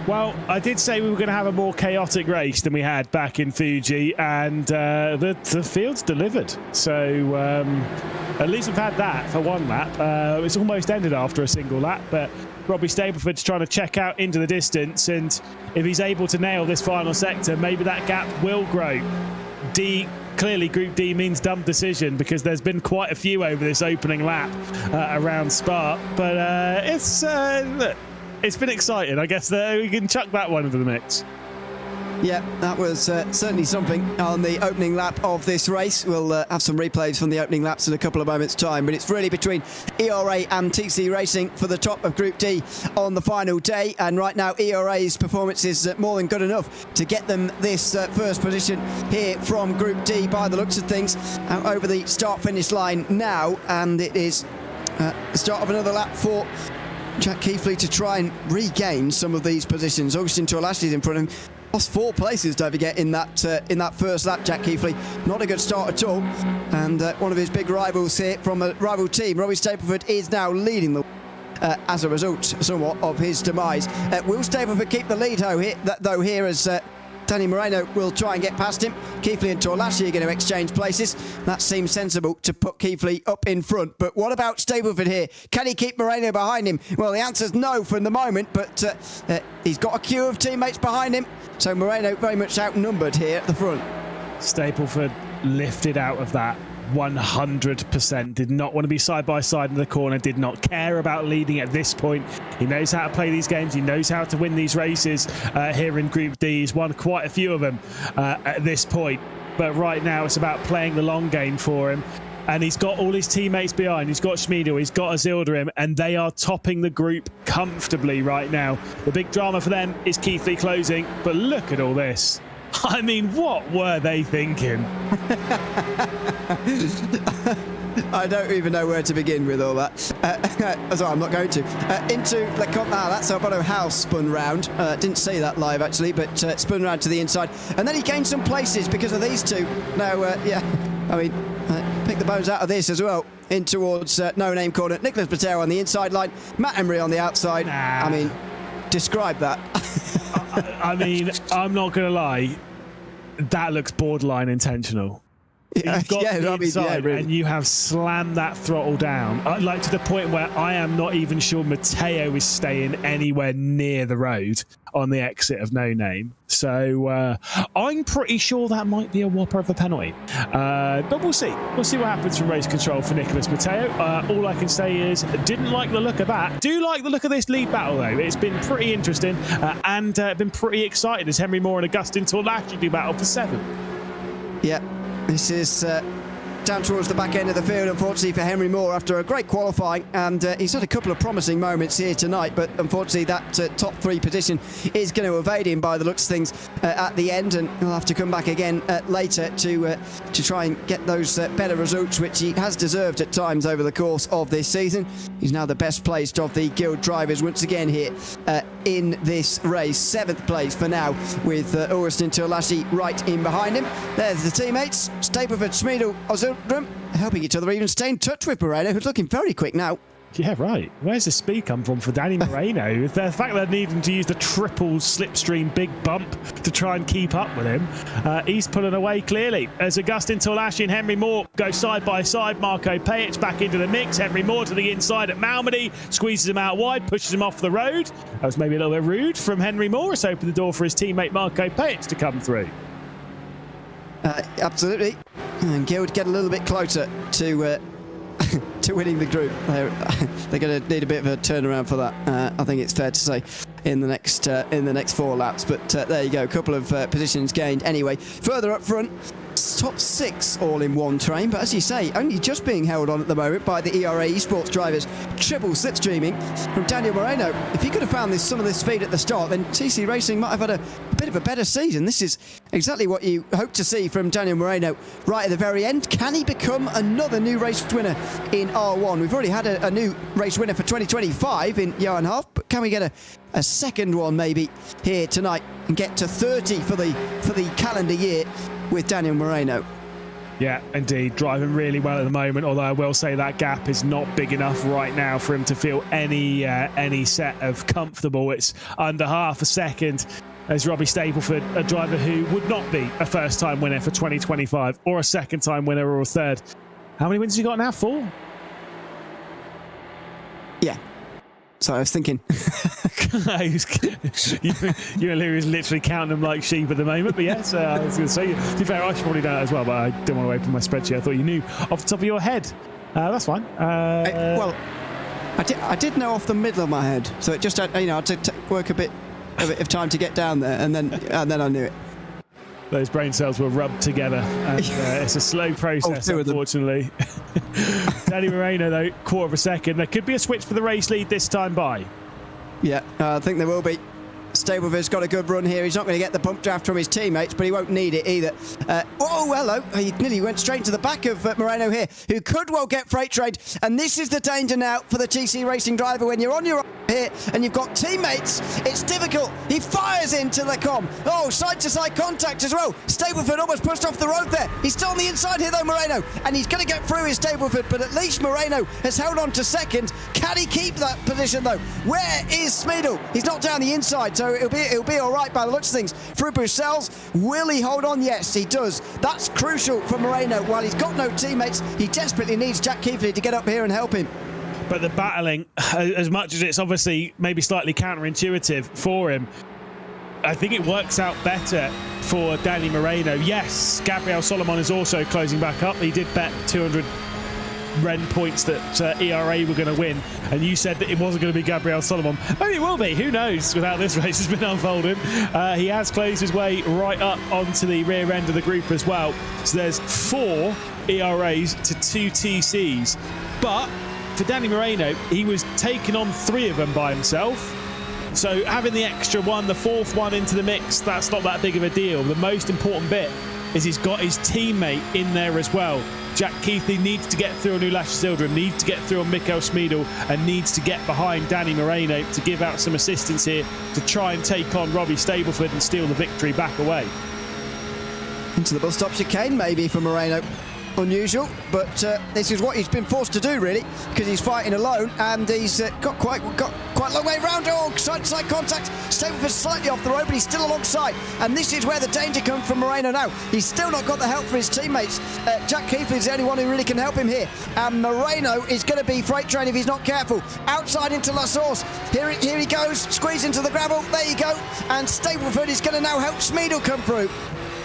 Well, I did say we were going to have a more chaotic race than we had back in Fuji, and the field's delivered. So at least we've had that for one lap. It's almost ended after a single lap, but Robbie Stableford's trying to check out into the distance, and if he's able to nail this final sector, maybe that gap will grow. Clearly, Group D means dumb decision, because there's been quite a few over this opening lap around Spa, but it's been exciting. I guess we can chuck that one into the mix. Yeah, that was certainly something on the opening lap of this race. We'll have some replays from the opening laps in a couple of moments' time, but it's really between ERA and TC Racing for the top of Group D on the final day, and right now ERA's performance is more than good enough to get them this first position here from Group D by the looks of things. Over the start-finish line now, and it is the start of another lap for Jack Keithley to try and regain some of these positions. Augustin Torlashi's in front of him. Lost 4 places, don't forget, in that first lap, Jack Keithley. Not a good start at all. And one of his big rivals here from a rival team, Robbie Stableford, is now leading the as a result, somewhat, of his demise. Will Stableford keep the lead, though, here as Danny Moreno will try and get past him. Keithley and Torlashi are going to exchange places. That seems sensible to put Keithley up in front. But what about Stableford here? Can he keep Moreno behind him? Well, the answer's no for the moment, but he's got a queue of teammates behind him. So Moreno very much outnumbered here at the front. Stableford lifted out of that 100%. Did not want to be side by side in the corner. Did not care about leading at this point. He knows how to play these games. He knows how to win these races here in Group D. He's won quite a few of them at this point. But right now it's about playing the long game for him. And he's got all his teammates behind. He's got Smeedle, he's got Azildarim, and they are topping the group comfortably right now. The big drama for them is Keithley closing, but look at all this. I mean, what were they thinking? I don't even know where to begin with all that. Sorry, I'm not going to. Into Le Comte. That's Alberto House spun round. Didn't see that live, actually, but spun round to the inside. And then he gained some places because of these two. Now, yeah, I mean, pick the bones out of this as well. In towards No Name Corner. Nicholas Patero on the inside line. Matt Emery on the outside. Nah. I mean, describe that. I mean, I'm not going to lie. That looks borderline intentional. You've got the inside, really. And you have slammed that throttle down, like to the point where I am not even sure Matteo is staying anywhere near the road on the exit of No Name. So I'm pretty sure that might be a whopper of a penalty. But we'll see. We'll see what happens from race control for Nicholas Matteo. All I can say is, didn't like the look of that. Do like the look of this lead battle, though. It's been pretty interesting and been pretty exciting as Henry Moore and Augustin Torlashi do battle for 7. Yeah. This is down towards the back end of the field, unfortunately, for Henry Moore after a great qualifying, and he's had a couple of promising moments here tonight, but unfortunately that top 3 position is going to evade him by the looks of things at the end, and he'll have to come back again later to try and get those better results, which he has deserved at times over the course of this season. He's now the best placed of the Guild drivers once again here in this race. 7th place for now, with Augustin Torlashi right in behind him. There's the teammates, Stableford, Smeedle, Ozildrum, helping each other, even stay in touch with Moreno, who's looking very quick now. Yeah, right. Where's the speed come from for Danny Moreno? The fact they're needing to use the triple slipstream big bump to try and keep up with him, he's pulling away clearly. As Augustin Torlashi and Henry Moore go side by side, Marco Pajic back into the mix. Henry Moore to the inside at Malmedy, squeezes him out wide, pushes him off the road. That was maybe a little bit rude from Henry Moore. It's opened the door for his teammate Marco Pajic to come through. Absolutely. And Guild get a little bit closer to to winning the group. They're going to need a bit of a turnaround for that. I think it's fair to say in the next 4 laps. But there you go, a couple of positions gained anyway. Further up front, top 6 all in one train, but as you say, only just being held on at the moment by the ERA Esports drivers. Triple slipstreaming from Daniel Moreno. If he could have found some of this speed at the start, then TC Racing might have had a bit of a better season. This is exactly what you hope to see from Daniel Moreno right at the very end. Can he become another new race winner in R1? We've already had a new race winner for 2025 in Johan Half, but can we get a second one maybe here tonight and get to 30 for the calendar year with Daniel Moreno? Yeah, indeed, driving really well at the moment, although I will say that gap is not big enough right now for him to feel any set of comfortable. It's under half a second as Robbie Stapleford, a driver who would not be a first-time winner for 2025 or a second-time winner or a third. How many wins have you got now? 4? Yeah. So I was thinking. you and Louis is literally counting them like sheep at the moment. But yes, I was going to say, to be fair, I should probably do that as well, but I didn't want to open my spreadsheet. I thought you knew off the top of your head. That's fine. Well, I did know off the middle of my head, so it just I had to work a bit of time to get down there, and then I knew it. Those brain cells were rubbed together, and it's a slow process, unfortunately. Danny Moreno, though, quarter of a second. There could be a switch for the race lead this time by. Yeah, I think there will be. Stableford's got a good run here. He's not going to get the bump draft from his teammates, but he won't need it either. Oh, hello. He nearly went straight into the back of Moreno here, who could well get freight trained. And this is the danger now for the TC Racing driver when you're on your own here and you've got teammates. It's difficult. He fires into Lecom. Oh, side-to-side contact as well. Stableford almost pushed off the road there. He's still on the inside here, though, Moreno. And he's going to get through his Stableford, but at least Moreno has held on to second. Can he keep that position, though? Where is Smeedle? He's not down the inside, so it'll be all right by the looks of things. Through Bruxelles, will he hold on? Yes, he does. That's crucial for Moreno. While he's got no teammates, he desperately needs Jack Keithley to get up here and help him. But the battling, as much as it's obviously maybe slightly counterintuitive for him, I think it works out better for Danny Moreno. Yes, Gabriel Solomon is also closing back up. He did bet 200 Ren points that ERA were going to win, and you said that it wasn't going to be Gabriel Solomon. Maybe it will be, who knows, without this race has been unfolding. He has closed his way right up onto the rear end of the group as well. So there's 4 ERAs to 2 TCs. But for Danny Moreno, he was taking on 3 of them by himself. So having the extra one, the 4th one into the mix, that's not that big of a deal. The most important bit is he's got his teammate in there as well. Jack Keithley needs to get through on Ulash Zildjian, needs to get through on Mikkel Smeedle, and needs to get behind Danny Moreno to give out some assistance here to try and take on Robbie Stableford and steal the victory back away. Into the bus stop chicane maybe for Moreno. Unusual, but this is what he's been forced to do really, because he's fighting alone and he's got quite a long way round. Oh, side-to-side contact. Stableford slightly off the road, but he's still alongside, and this is where the danger comes from Moreno now. He's still not got the help for his teammates. Jack Keithley is the only one who really can help him here, and Moreno is going to be freight train if he's not careful. Outside into La Source. Here he goes, squeeze into the gravel. There you go, and Stableford is going to now help Smeedle come through.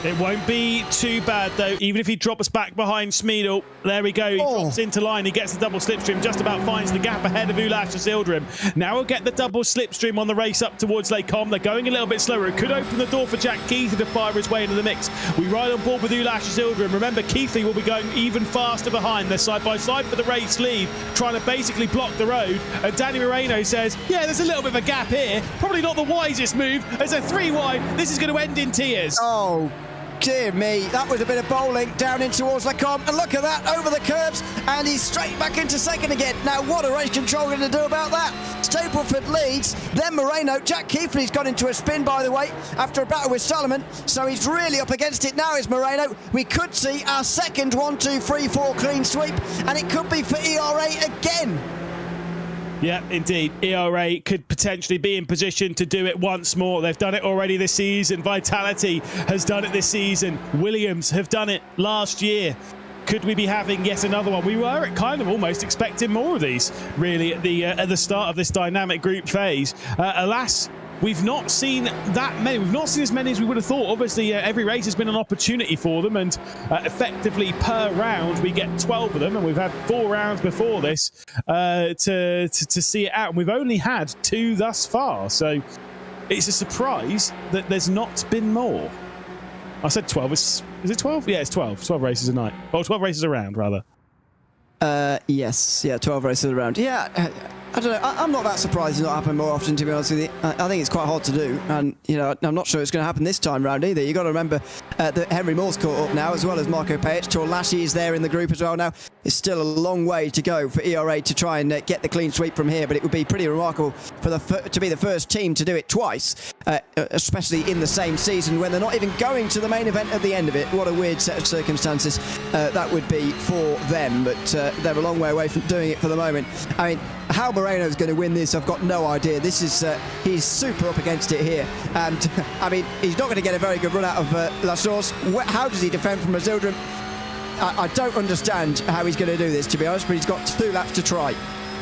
It won't be too bad, though, even if he drops back behind Smeedle. There we go. He drops into line. He gets the double slipstream, just about finds the gap ahead of Ulash Zildjian. Now he'll get the double slipstream on the race up towards Lake Com. They're going a little bit slower. It could open the door for Jack Keithley to fire his way into the mix. We ride on board with Ulash Zildjian. Remember, Keithley will be going even faster behind. They're side by side for the race lead, trying to basically block the road. And Danny Moreno says, yeah, there's a little bit of a gap here. Probably not the wisest move. There's a 3 wide. This is going to end in tears. Oh, dear me, that was a bit of bowling down in towards Lecom, and look at that, over the curbs, and he's straight back into second again. Now what are race control going to do about that? Stapleford leads, then Moreno. Jack Keithley's got into a spin, by the way, after a battle with Solomon, so he's really up against it now, is Moreno. We could see our second 1, 2, 3, 4 clean sweep, and it could be for ERA again. Yeah, indeed. ERA could potentially be in position to do it once more. They've done it already this season. Vitality has done it this season. Williams have done it last year. Could we be having yet another one? We were kind of almost expecting more of these, really, at the start of this dynamic group phase. Alas, we've not seen that many. We've not seen as many as we would have thought. Obviously, every race has been an opportunity for them, and effectively per round we get 12 of them, and we've had 4 rounds before this to see it out, and we've only had 2 thus far. So it's a surprise that there's not been more. I said 12. Is it 12? Yeah, it's 12. 12 races a night. Oh, 12 races a round, rather. Yes. Yeah, 12 races around. Yeah, I don't know. I'm not that surprised it's not happened more often, to be honest with you. I think it's quite hard to do. And, you know, I'm not sure it's going to happen this time round either. You've got to remember that Henry Moore's caught up now, as well as Marco Pajic. Torlashi is there in the group as well now. It's still a long way to go for ERA to try and get the clean sweep from here, but it would be pretty remarkable for to be the first team to do it twice, especially in the same season when they're not even going to the main event at the end of it. What a weird set of circumstances that would be for them, but they're a long way away from doing it for the moment. I mean, how Moreno's going to win this, I've got no idea. This is he's super up against it here, and I mean, he's not going to get a very good run out of La Source. How does he defend from Azildrim? I don't understand how he's going to do this, to be honest, but he's got 2 laps to try.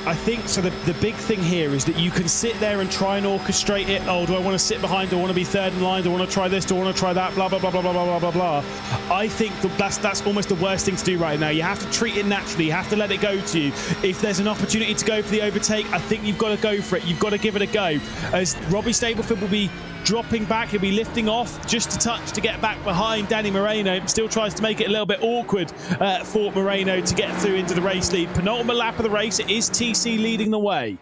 I think so. The big thing here is that you can sit there and try and orchestrate it. Oh, do I want to sit behind? Do I want to be third in line? Do I want to try this? Do I want to try that? Blah, blah, blah, blah, blah, blah, blah, blah. I think that's almost the worst thing to do right now. You have to treat it naturally. You have to let it go to you. If there's an opportunity to go for the overtake, I think you've got to go for it. You've got to give it a go. As Robbie Stableford will be dropping back, he'll be lifting off just a touch to get back behind Danny Moreno. Still tries to make it a little bit awkward for Moreno to get through into the race lead. Penultimate lap of the race, it is TC leading the way.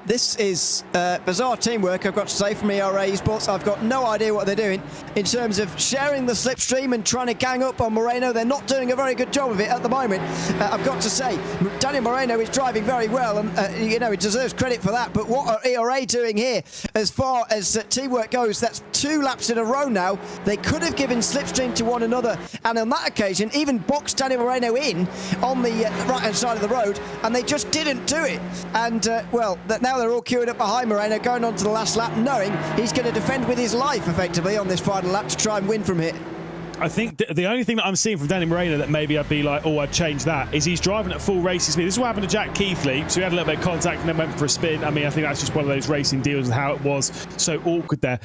This is bizarre teamwork, I've got to say, from ERA Esports. I've got no idea what they're doing in terms of sharing the slipstream and trying to gang up on Moreno. They're not doing a very good job of it at the moment, I've got to say. Daniel Moreno is driving very well, and you know, he deserves credit for that. But what are ERA doing here as far as teamwork goes? That's 2 laps in a row now. They could have given slipstream to one another, and on that occasion even boxed Daniel Moreno in on the right-hand side of the road, and they just didn't do it. And well, now they're all queued up behind Moreno, going on to the last lap, knowing he's going to defend with his life effectively on this final lap to try and win from here. I think the only thing that I'm seeing from Danny Moreno that maybe I'd be like, oh, I'd change that, is he's driving at full racing speed. This is what happened to Jack Keithley. So he had a little bit of contact and then went for a spin. I mean, I think that's just one of those racing deals and how it was so awkward there.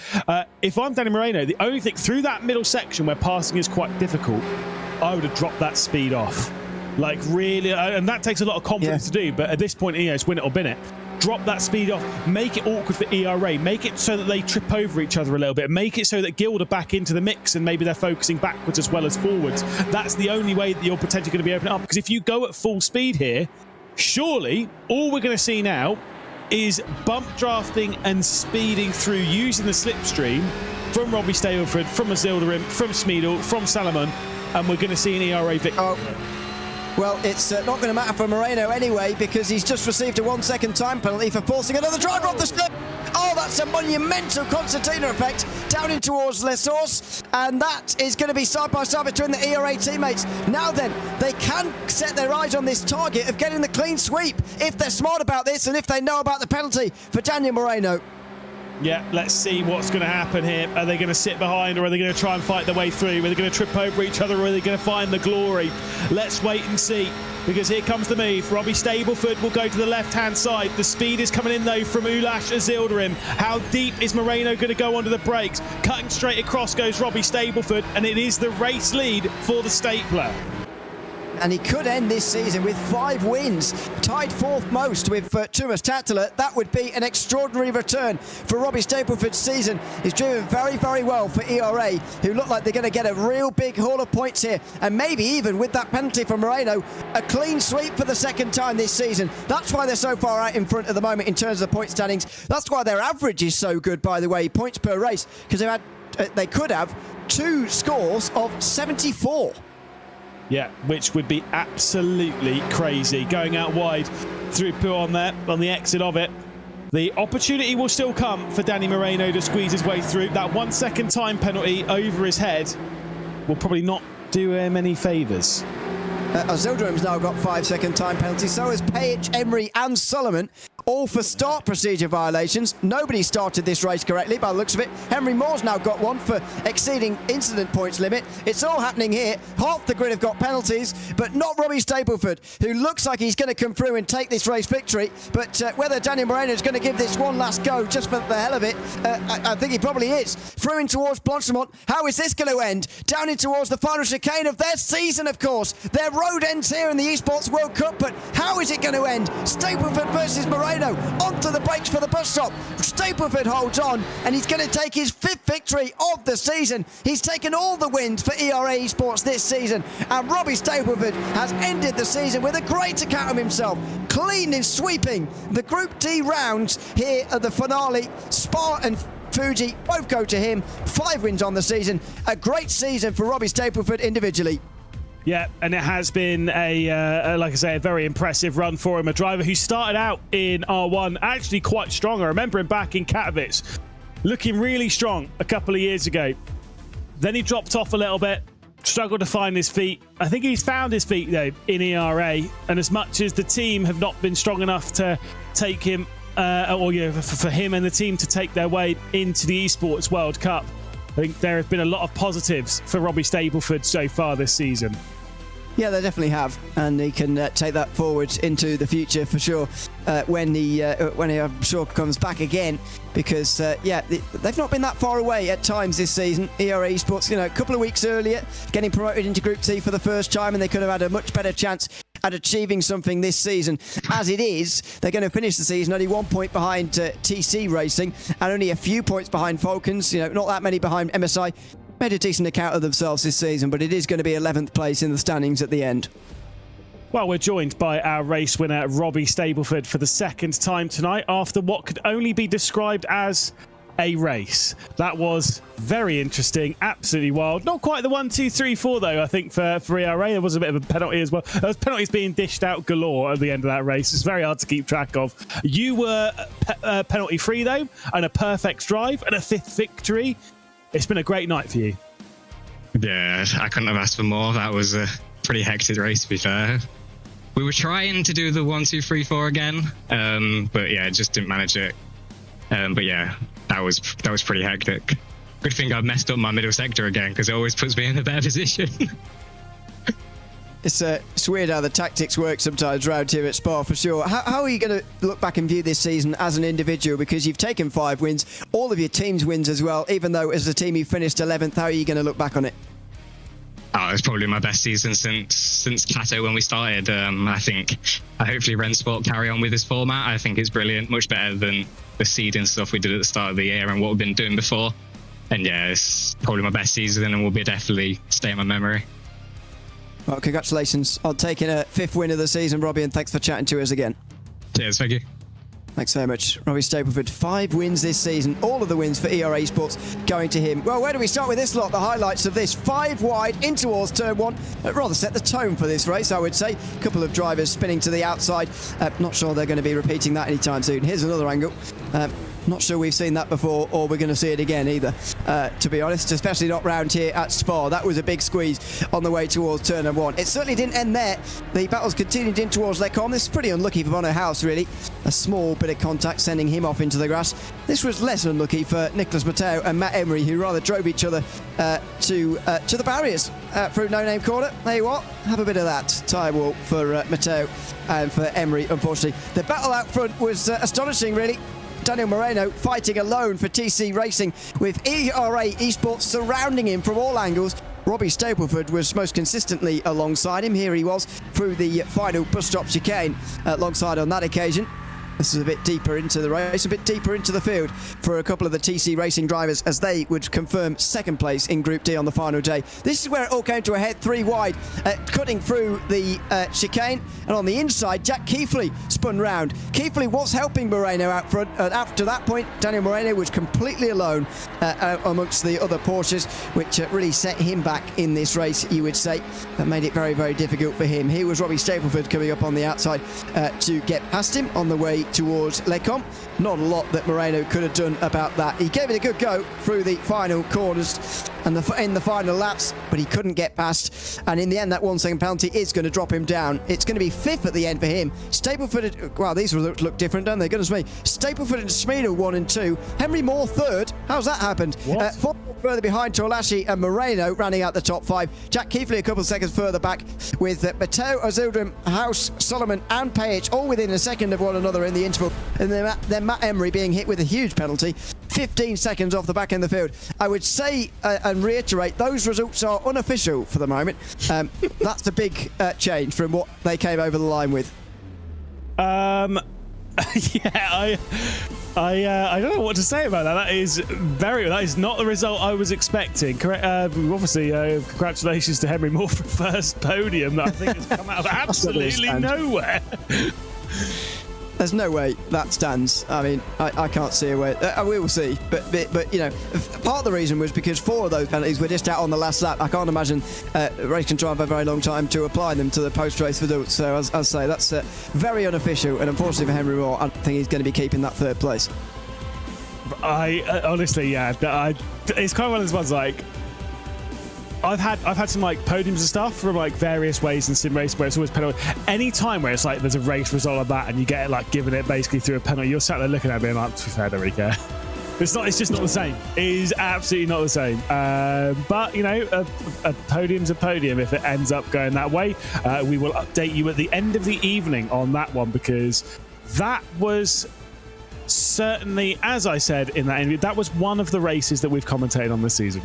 If I'm Danny Moreno, the only thing through that middle section where passing is quite difficult, I would have dropped that speed off. Like, really, and that takes a lot of confidence to do, but at this point, you know, it's win it or bin it. Drop that speed off, make it awkward for ERA, make it so that they trip over each other a little bit, make it so that Guild are back into the mix and maybe they're focusing backwards as well as forwards. That's the only way that you're potentially going to be opening up, because if you go at full speed here, surely all we're going to see now is bump drafting and speeding through using the slipstream from Robbie Stableford, from Azildarim, from Smeedle, from Salomon, and we're going to see an ERA victory. Well, it's not going to matter for Moreno anyway, because he's just received a 1-second time penalty for forcing another driver off the slip. Oh, that's a monumental concertina effect down in towards Les Source, and that is going to be side by side between the ERA teammates. Now then, they can set their eyes on this target of getting the clean sweep if they're smart about this and if they know about the penalty for Daniel Moreno. Yeah, let's see what's going to happen here. Are they going to sit behind, or are they going to try and fight their way through? Are they going to trip over each other, or are they going to find the glory? Let's wait and see, because here comes the move. Robbie Stableford will go to the left-hand side. The speed is coming in, though, from Ulash Azildarim. How deep is Moreno going to go onto the brakes? Cutting straight across goes Robbie Stableford, and it is the race lead for the Stapler. And he could end this season with 5 wins, tied 4th most with Tumas Tattler. That would be an extraordinary return for Robbie Stableford's season. He's driven very, very well for ERA, who look like they're going to get a real big haul of points here, and maybe even with that penalty from Moreno, a clean sweep for the 2nd time this season. That's why they're so far out in front at the moment in terms of the point standings. That's why their average is so good, by the way, points per race, because they could have 2 scores of 74. Yeah, which would be absolutely crazy. Going out wide through Puon there on the exit of it. The opportunity will still come for Danny Moreno to squeeze his way through. That 1-second time penalty over his head will probably not do him any favours. Zildjian's now got 5-second time penalties. So has Page, Emery and Solomon, all for start procedure violations. Nobody started this race correctly by the looks of it. Henry Moore's now got one for exceeding incident points limit. It's all happening here. Half the grid have got penalties, but not Robbie Stapleford, who looks like he's going to come through and take this race victory. But whether Daniel Moreno is going to give this one last go just for the hell of it, I think he probably is. Through in towards Blanchemont. How is this going to end? Down in towards the final chicane of their season, of course. Their road ends here in the Esports World Cup, but how is it going to end? Stapleford versus Moreno. Onto the brakes for the bus stop. Stapleford holds on, and he's going to take his 5th victory of the season. He's taken all the wins for ERA Esports this season, and Robbie Stapleford has ended the season with a great account of himself, clean in sweeping the Group D rounds here at the finale. Spa and Fuji both go to him. 5 wins on the season. A great season for Robbie Stapleford individually. Yeah, and it has been like I say, a very impressive run for him. A driver who started out in R1 actually quite strong. I remember him back in Katowice, looking really strong a couple of years ago. Then he dropped off a little bit, struggled to find his feet. I think he's found his feet, though, in ERA. And as much as the team have not been strong enough to take him, for him and the team to take their way into the Esports World Cup, I think there have been a lot of positives for Robbie Stapleford so far this season. Yeah, they definitely have, and he can take that forward into the future for sure when he I'm sure comes back again, because they've not been that far away at times this season. ERA Esports, a couple of weeks earlier, getting promoted into Group C for the first time, and they could have had a much better chance at achieving something this season. As it is, they're going to finish the season only 1 point behind TC Racing and only a few points behind Falcons. Not that many behind MSI. Made a decent account of themselves this season, but it is going to be 11th place in the standings at the end. Well, we're joined by our race winner, Robbie Stapleford, for the second time tonight after what could only be described as a race. That was very interesting, absolutely wild. Not quite the 1, 2, 3, 4 though. I think for ERA there was a bit of a penalty as well. There was penalties being dished out galore at the end of that race. It's very hard to keep track of. You were penalty free though, and a perfect drive and a 5th victory. It's been a great night for you. Yeah, I couldn't have asked for more. That was a pretty hectic race, to be fair. We were trying to do the 1, 2, 3, 4 again, but yeah, just didn't manage it. But yeah, that was pretty hectic. Good thing I messed up my middle sector again, because it always puts me in a better position. It's weird how the tactics work sometimes around here at Spa, for sure. How are you going to look back and view this season as an individual? Because you've taken 5 wins, all of your team's wins as well, even though as a team you finished 11th. How are you going to look back on it? Oh, it's probably my best season since Plateau when we started. I think hopefully RENNSPORT carry on with this format. I think it's brilliant, much better than the seeding stuff we did at the start of the year and what we've been doing before. And yeah, it's probably my best season and will be definitely stay in my memory. Well, congratulations on taking a 5th win of the season, Robbie, and thanks for chatting to us again. Cheers, thank you. Thanks very much. Robbie Stapleford, 5 wins this season. All of the wins for ERA Esports going to him. Well, where do we start with this lot? The highlights of this. 5 wide in towards turn 1. Rather set the tone for this race, I would say. A couple of drivers spinning to the outside. Not sure they're going to be repeating that anytime soon. Here's another angle. Not sure we've seen that before or we're going to see it again either, to be honest, especially not round here at Spa. That was a big squeeze on the way towards turn 1. It certainly didn't end there. The battles continued in towards Lecom. This is pretty unlucky for Bono House, really. A small bit of contact sending him off into the grass. This was less unlucky for Nicholas Mateo and Matt Emery, who rather drove each other to the barriers through No Name Corner. There you what, have a bit of that tyre wall for Mateo and for Emery, unfortunately. The battle out front was astonishing, really. Daniel Moreno fighting alone for TC Racing with ERA Esports surrounding him from all angles. Robbie Stapleford was most consistently alongside him. Here he was through the final bus stop chicane alongside on that occasion. This is a bit deeper into the race, a bit deeper into the field for a couple of the TC Racing drivers as they would confirm 2nd place in Group D on the final day. This is where it all came to a head, 3 wide, cutting through the chicane. And on the inside, Jack Keithley spun round. Keithley was helping Moreno out front. After that point, Daniel Moreno was completely alone amongst the other Porsches, which really set him back in this race, you would say. That made it very, very difficult for him. Here was Robbie Stapleford coming up on the outside to get past him on the way towards Lecom. not a lot that Moreno could have done about that. He gave it a good go through the final corners and in the final laps, but he couldn't get past. And in the end, that 1 second penalty is going to drop him down. It's going to be 5th at the end for him. Stapleford, wow, these results look different, don't they? Goodness me. Stapleford and Smino 1 and 2. Henry Moore 3rd. How's that happened? 4 further behind Torlashi and Moreno, rounding out the top 5. Jack Keithley a couple of seconds further back with Matteo Ozildrim, House, Solomon and Pajic all within a second of one another in the interval. And then Matt Emery being hit with a huge penalty, 15 seconds off the back end of the field. I would say and reiterate, those results are unofficial for the moment. That's a big change from what they came over the line with. Yeah, I don't know what to say about that. That is not the result I was expecting. Obviously, congratulations to Henry Moore for first podium that I think has come out of absolutely nowhere. There's no way that stands. I mean, I can't see a way. We will see. But you know, part of the reason was because 4 of those penalties were just out on the last lap. I can't imagine race control have a very long time to apply them to the post-race results. So as I say, that's very unofficial. And unfortunately for Henry Moore, I don't think he's going to be keeping that 3rd place. I honestly, yeah, it's kind of one of those ones like. I've had some like podiums and stuff from like various ways in sim race where it's always penalty. Any time where it's like there's a race result of that and you get it like given it basically through a penalty, you're sat there looking at it being like, to be fair, I don't really care. It's just not the same. It is absolutely not the same. But you know, a podium's a podium if it ends up going that way. We will update you at the end of the evening on that one, because that was certainly, as I said in that interview, that was one of the races that we've commentated on this season.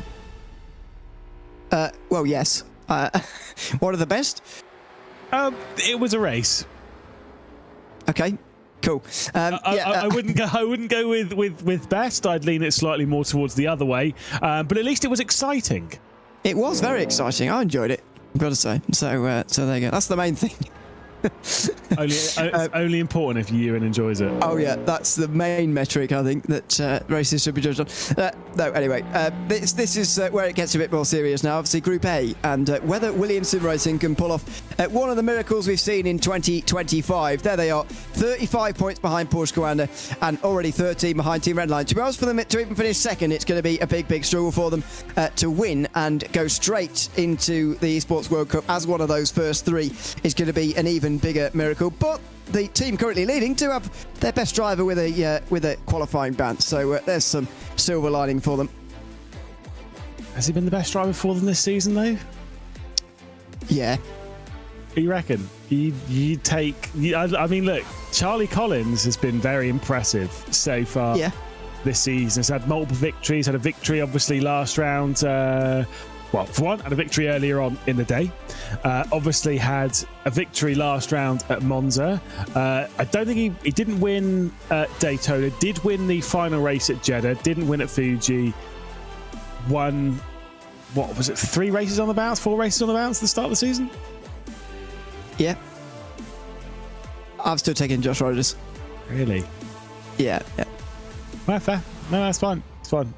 Well, yes. One of the best? It was a race. Okay, cool. I wouldn't go with best. I'd lean it slightly more towards the other way. But at least it was exciting. It was very exciting. I enjoyed it, I've got to say. So there you go. That's the main thing. only important if Ewan enjoys it. Oh yeah, that's the main metric I think that races should be judged on. No, anyway, this is where it gets a bit more serious now. Obviously, Group A, and whether Williams Sim Racing can pull off one of the miracles we've seen in 2025. There they are, 35 points behind Porsche Coanda and already 13 behind Team Redline. To be honest, for them to even finish second, it's going to be a big struggle for them to win and go straight into the Esports World Cup as one of those first 3 is going to be an even bigger miracle. But the team currently leading do have their best driver with a qualifying ban, so there's some silver lining for them. Has he been the best driver for them this season though? Yeah. You reckon? You take? I mean, look, Charlie Collins has been very impressive so far. Yeah. This season, he's had multiple victories. Had a victory, obviously, last round. Well, for one, had a victory earlier on in the day. Obviously had a victory last round at Monza. I don't think he didn't win at Daytona. Did win the final race at Jeddah. Didn't win at Fuji. Won, what was it, 3 races on the bounce? 4 races on the bounce at the start of the season? Yeah. I'm still taking Josh Rogers. Really? Yeah. Well, fair. No, that's fine. It's fine.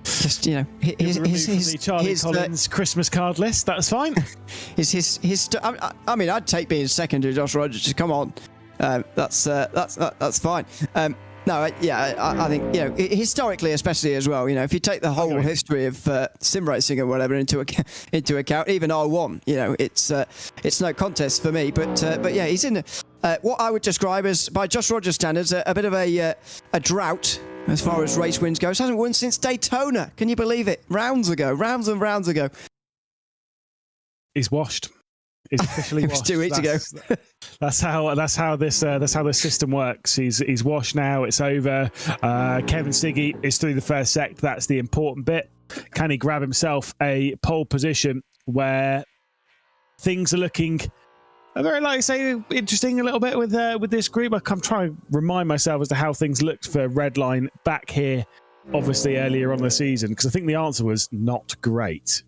Just, you know, his Charlie Collins Christmas card list. That's fine. I mean, I'd take being second to Josh Rogers. Just come on, that's fine. I think, you know, historically, especially as well, you know, if you take the whole history of sim racing or whatever into account, even R1, you know, it's no contest for me. But yeah, he's in what I would describe as, by Josh Rogers standards, a bit of a drought. As far as race wins goes, hasn't won since Daytona. Can you believe it? Rounds and rounds ago. He's washed. He's officially washed. 2 weeks ago. That's how this system works. He's washed now. It's over. Kevin Siggy is through the first sect. That's the important bit. Can he grab himself a pole position where things are looking very, like I say, interesting a little bit with this group? I'm trying to remind myself as to how things looked for Redline back here, obviously earlier on the season, because I think the answer was not great.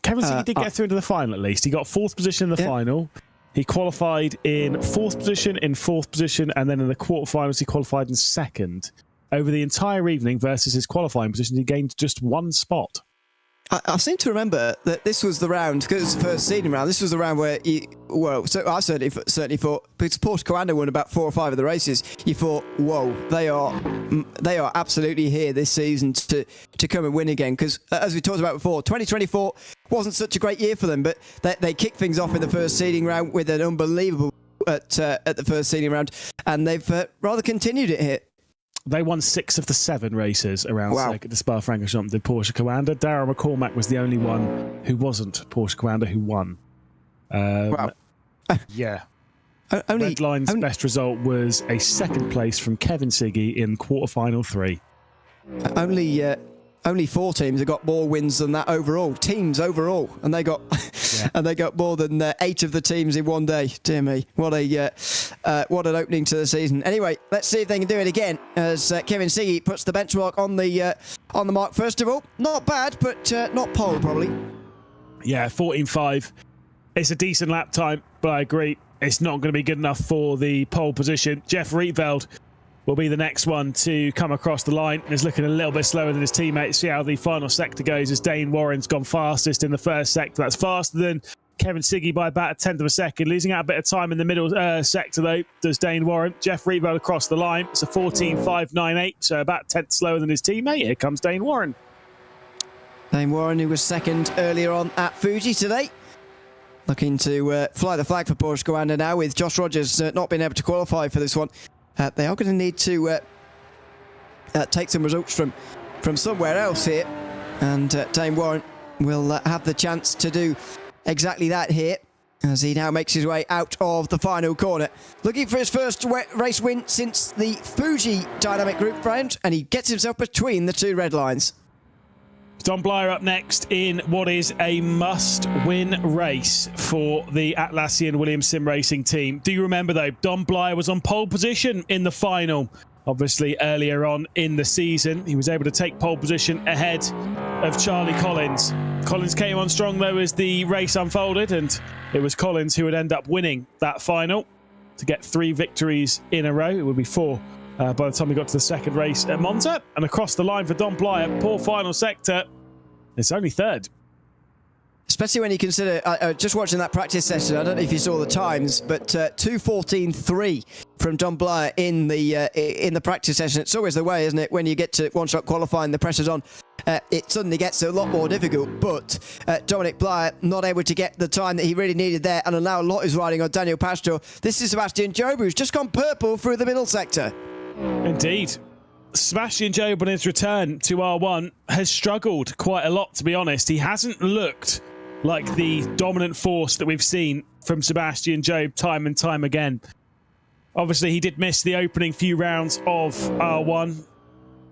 Kevin Siggy did get through into the final at least. He got 4th position in the final. He qualified in 4th position, and then in the quarterfinals he qualified in 2nd. Over the entire evening versus his qualifying position, he gained just 1 spot. I seem to remember that this was the round, because it was the first seeding round, this was the round where so I certainly thought, because Porsche Coanda won about 4 or 5 of the races, you thought, whoa, they are absolutely here this season to come and win again, because as we talked about before, 2024 wasn't such a great year for them, but they kicked things off in the first seeding round with an unbelievable at the first seeding round, and they've rather continued it here. They won 6 of the 7 races around Circuit de Spa-Francorchamps. Did Porsche Coanda. Darryl McCormack was the only one who wasn't Porsche Coanda who won. Wow. Yeah. Only Redline's best result was a 2nd place from Kevin Siggy in quarterfinal 3. Only 4 teams have got more wins than that overall. Teams overall, and they got and they got more than 8 of the teams in one day. Dear me, what an opening to the season. Anyway, let's see if they can do it again as Kevin Siggy puts the benchmark on the mark. First of all, not bad, but not pole probably. Yeah, 14.5. It's a decent lap time, but I agree it's not going to be good enough for the pole position. Jeff Rietveld will be the next one to come across the line. He's looking a little bit slower than his teammates. See how the final sector goes as Dane Warren's gone fastest in the first sector. That's faster than Kevin Siggy by about a 1/10 of a second. Losing out a bit of time in the middle sector, though, does Dane Warren. Jeff Rietveld across the line. It's a 14.598, so about a 1/10 slower than his teammate. Here comes Dane Warren. Dane Warren, who was second earlier on at Fuji today. Looking to fly the flag for Porsche Coanda now, with Josh Rogers not being able to qualify for this one. They are going to need to take some results from somewhere else here, and Dane Warren will have the chance to do exactly that here as he now makes his way out of the final corner, looking for his first race win since the Fuji Dynamic Group round, and he gets himself between the 2 red lines. Don Blyer up next in what is a must-win race for the Atlassian Williams Sim Racing team. Do you remember, though, Don Blyer was on pole position in the final, obviously earlier on in the season. He was able to take pole position ahead of Charlie Collins. Collins came on strong, though, as the race unfolded, and it was Collins who would end up winning that final to get 3 victories in a row. It would be 4 by the time we got to the second race at Monza. And across the line for Don Blyer, poor final sector. It's only 3rd. Especially when you consider, just watching that practice session, I don't know if you saw the times, but 2:14.3 from Don Blyer in the practice session. It's always the way, isn't it? When you get to one-shot qualifying, the pressure's on, it suddenly gets a lot more difficult. But Dominic Blyer not able to get the time that he really needed there, and now a lot is riding on Daniel Pastor. This is Sebastian Job, who's just gone purple through the middle sector. Indeed. Sebastian Job on his return to R1 has struggled quite a lot, to be honest. He hasn't looked like the dominant force that we've seen from Sebastian Job time and time again. Obviously, he did miss the opening few rounds of R1,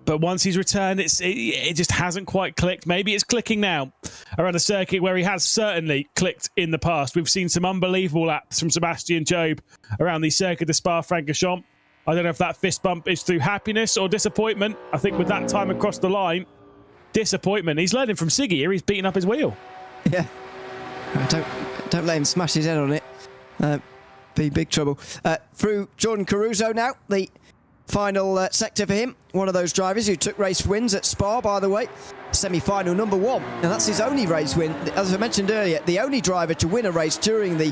but once he's returned, it just hasn't quite clicked. Maybe it's clicking now around a circuit where he has certainly clicked in the past. We've seen some unbelievable laps from Sebastian Job around the Circuit de Spa-Francorchamps. I don't know if that fist bump is through happiness or disappointment. I think with that time across the line, disappointment. He's learning from Siggy here. He's beating up his wheel. Yeah. Don't let him smash his head on it. Be big trouble. Through Jordan Caruso now, the final sector for him. One of those drivers who took race wins at Spa, by the way. Semi-final number 1, and that's his only race win. As I mentioned earlier, the only driver to win a race during the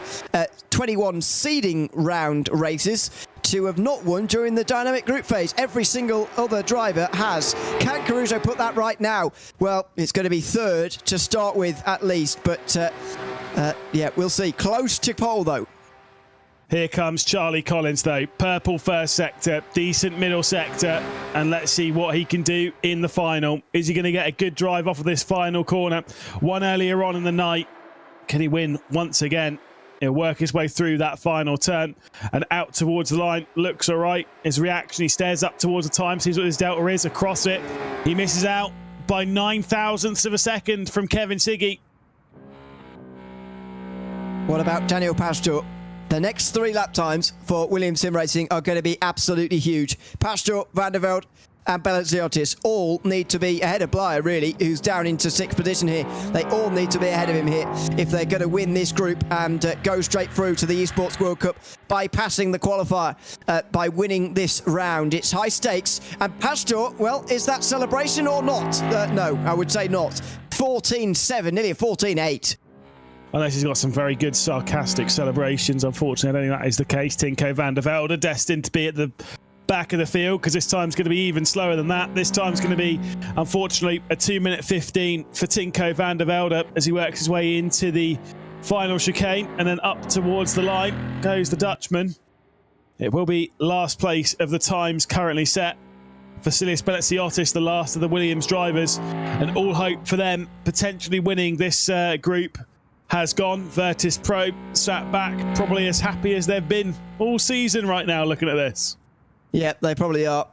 21 seeding round races to have not won during the dynamic group phase. Every single other driver has. Can Caruso put that right now? Well, it's going to be 3rd to start with at least, but yeah, we'll see. Close to pole though. Here comes Charlie Collins, though. Purple first sector, decent middle sector, and let's see what he can do in the final. Is he going to get a good drive off of this final corner? One earlier on in the night. Can he win once again? He'll work his way through that final turn and out towards the line. Looks all right. His reaction, he stares up towards the time, sees what his delta is across it. He misses out by 9,000ths of a second from Kevin Siggy. What about Daniel Pastor? The next 3 lap times for Williams Sim Racing are going to be absolutely huge. Pastor, Van der Velde, and Bellaziotis all need to be ahead of Blyer, really, who's down into 6th position here. They all need to be ahead of him here if they're going to win this group and go straight through to the Esports World Cup by passing the qualifier, by winning this round. It's high stakes, and Pastor, well, is that celebration or not? No, I would say not. 14-7, nearly a 14-8. Unless he's got some very good sarcastic celebrations. Unfortunately, I don't think that is the case. Tinko van der Velde destined to be at the back of the field, because this time's going to be even slower than that. This time's going to be, unfortunately, a 2-minute 15 for Tinko van der Velde as he works his way into the final chicane, and then up towards the line goes the Dutchman. It will be last place of the times currently set. Vasilius Bellaziotis, the last of the Williams drivers, and all hope for them potentially winning this group has gone. Virtus Pro sat back, probably as happy as they've been all season right now looking at this. Yeah, they probably are.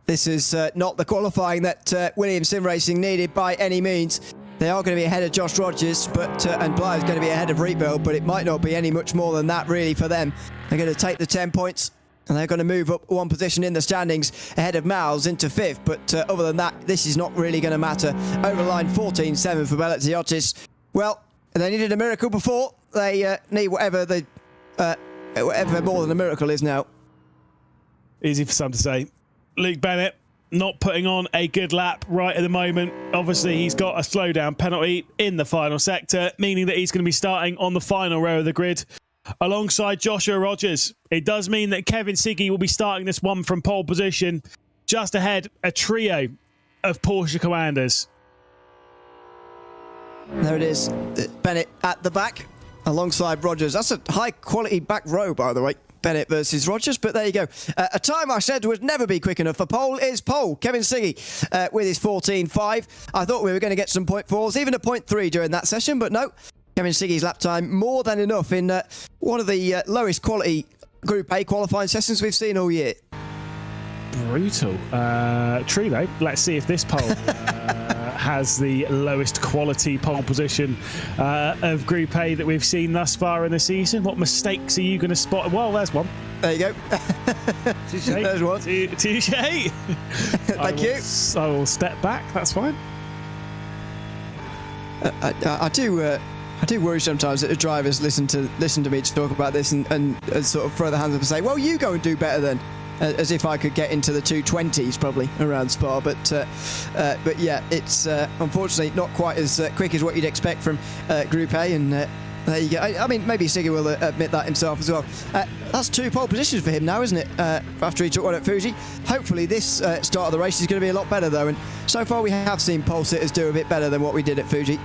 This is not the qualifying that Williams Sim Racing needed by any means. They are going to be ahead of Josh Rogers, but and Blythe's going to be ahead of Rebuild, but it might not be any much more than that really for them. They're going to take the 10 points, and they're going to move up one position in the standings ahead of Miles into 5th. But other than that, this is not really going to matter. Over line 14-7 for Bellaziotis. Well, they needed a miracle before. They need whatever more than a miracle is now. Easy for some to say. Luke Bennett not putting on a good lap right at the moment. Obviously, he's got a slowdown penalty in the final sector, meaning that he's going to be starting on the final row of the grid alongside Joshua Rogers. It does mean that Kevin Siggy will be starting this one from pole position, just ahead a trio of Porsche commanders. There it is. Bennett at the back alongside Rogers. That's a high quality back row, by the way. Bennett versus Rogers, but there you go. A time I said would never be quick enough for pole is pole. Kevin Siggy with his 14.5. I thought we were going to get some 0.4s, even a 0.3 during that session, but no. Kevin Siggy's lap time more than enough in one of the lowest quality Group A qualifying sessions we've seen all year. Brutal. True though. Let's see if this pole has the lowest quality pole position of Group A that we've seen thus far in the season. What mistakes are you going to spot? Well, there's one. There you go. Touche. There's one. Touche. Thank you. I will step back. That's fine. I do worry sometimes that the drivers listen to me to talk about this and sort of throw their hands up and say, well, you go and do better then. As if I could get into the 220s probably around Spa, but yeah, it's unfortunately not quite as quick as what you'd expect from Group A, and there you go. I mean, maybe Siggy will admit that himself as well. That's 2 pole positions for him now, isn't it? After he took one at Fuji. Hopefully this start of the race is going to be a lot better though, and so far we have seen pole sitters do a bit better than what we did at Fuji.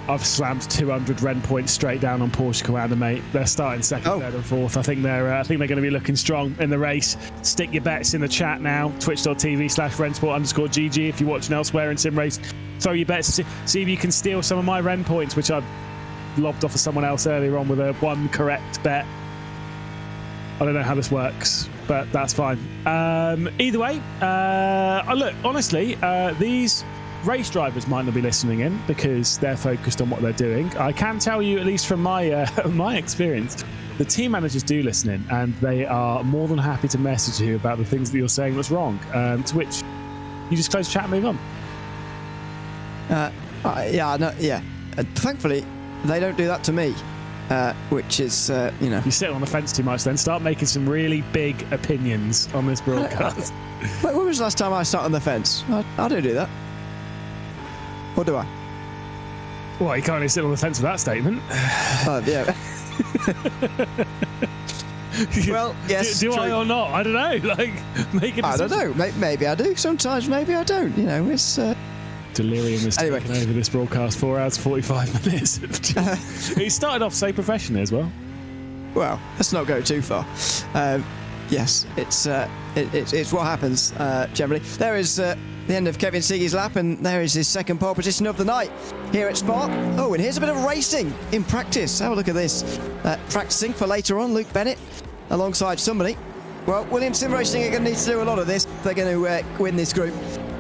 I've slammed 200 Ren points straight down on Porsche Commander, mate. They're starting second, third, and fourth. I think they're going to be looking strong in the race. Stick your bets in the chat now. Twitch.tv/RENNSPORT_GG if you're watching elsewhere in Sim Race. Throw your bets to see if you can steal some of my Ren points, which I lobbed off of someone else earlier on with a 1 correct bet. I don't know how this works, but that's fine. Either way, look, honestly, these race drivers might not be listening in because they're focused on what they're doing. I can tell you, at least from my my experience, the team managers do listen in, and they are more than happy to message you about the things that you're saying that's wrong. To which you just close chat and move on. Thankfully, they don't do that to me, which is You sit on the fence too much. Then start making some really big opinions on this broadcast. When was the last time I sat on the fence? I don't do that. Or do I? Well, you can't really sit on the fence with that statement. Yeah. Well, yes. Do I or not? I don't know. Like, make it. I don't know. Maybe I do. Sometimes, maybe I don't. You know, it's. Delirium is taking over this broadcast. 4 hours 45 minutes. He started off so professionally as well. Well, let's not go too far. Yes, it's what happens generally. There is the end of Kevin Siggy's lap, and there is his second pole position of the night here at Spa. Oh, and here's a bit of racing in practice. Have a look at this. Practicing for later on, Luke Bennett alongside somebody. Well, Williams Sim Racing are going to need to do a lot of this if they're going to win this group.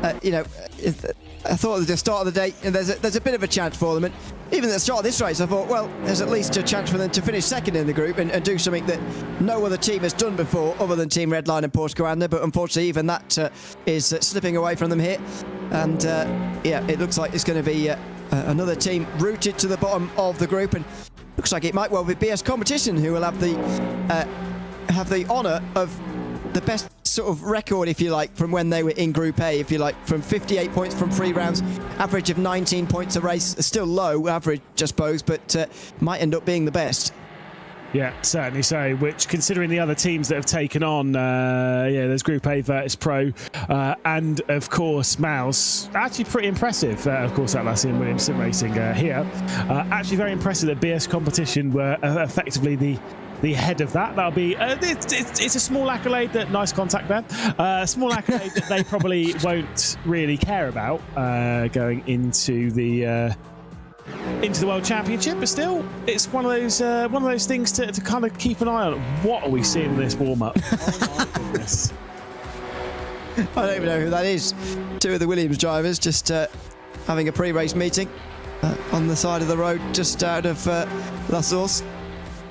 I thought at the start of the day there's a bit of a chance for them, and even at the start of this race I thought, well, there's at least a chance for them to finish second in the group and do something that no other team has done before other than Team Redline and Porsche Coanda, but unfortunately even that is slipping away from them here, and it looks like it's going to be another team rooted to the bottom of the group, and looks like it might well be BS Competition who will have the honour of the best sort of record, if you like, from when they were in Group A, if you like, from 58 points from 3 rounds, average of 19 points a race, still low average, I suppose, but might end up being the best. Yeah, certainly so, which, considering the other teams that have taken on, there's Group A, Virtus Pro, and, of course, Mouse. Actually pretty impressive, of course, Atlassian Williams Sim Racing here. Actually very impressive that BS Competition were effectively the head of that. That'll be it's a small accolade that nice contact there. Small accolade that they probably won't really care about going into the World Championship, but still, it's one of those things to kind of keep an eye on. What are we seeing in this warm up? Oh my goodness. I don't even know who that is. 2 of the Williams drivers just having a pre-race meeting on the side of the road, just out of La Source.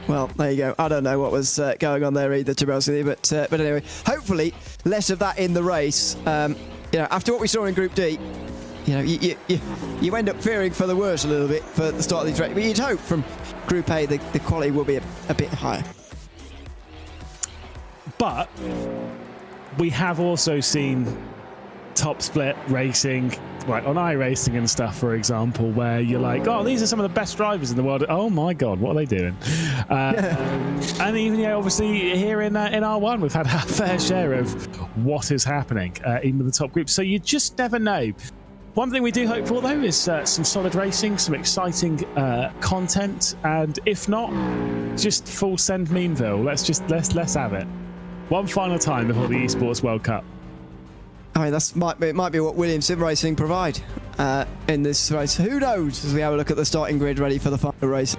Well, there you go. I don't know what was going on there either, to be honest with you. But anyway, hopefully less of that in the race. After what we saw in Group D, you end up fearing for the worst a little bit for the start of these races. But you'd hope from Group A the quality will be a bit higher. But we have also seen top split racing, like on iRacing and stuff, for example, where you're like, oh, these are some of the best drivers in the world. Oh my God, what are they doing? And even obviously here in R1, we've had our fair share of what is happening in the top groups. So you just never know. One thing we do hope for, though, is some solid racing, some exciting content, and if not, just full send Meanville. Let's have it one final time before the Esports World Cup. I mean, it might be what Williams Sim Racing provide in this race. Who knows, as we have a look at the starting grid ready for the final race.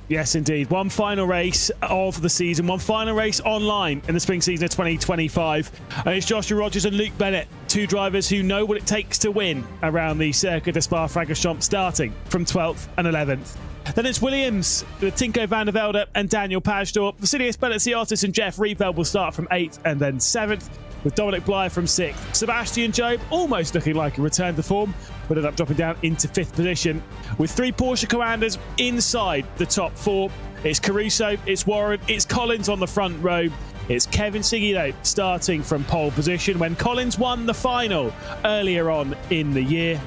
Yes, indeed. One final race of the season, one final race online in the spring season of 2025. And it's Joshua Rogers and Luke Bennett, 2 drivers who know what it takes to win around the Circuit de Spa-Francorchamps, starting from 12th and 11th. Then it's Williams with Tinko van der Velde and Daniel Pagdorp. Vasilius Benesiotis and Jeff Rieveld will start from 8th and then 7th, with Dominic Blyer from 6th. Sebastian Job almost looking like a return to form, but ended up dropping down into 5th position. With 3 Porsche Coanders inside the top 4. It's Caruso, it's Warren, it's Collins on the front row. It's Kevin Siggy, though, starting from pole position when Collins won the final earlier on in the year.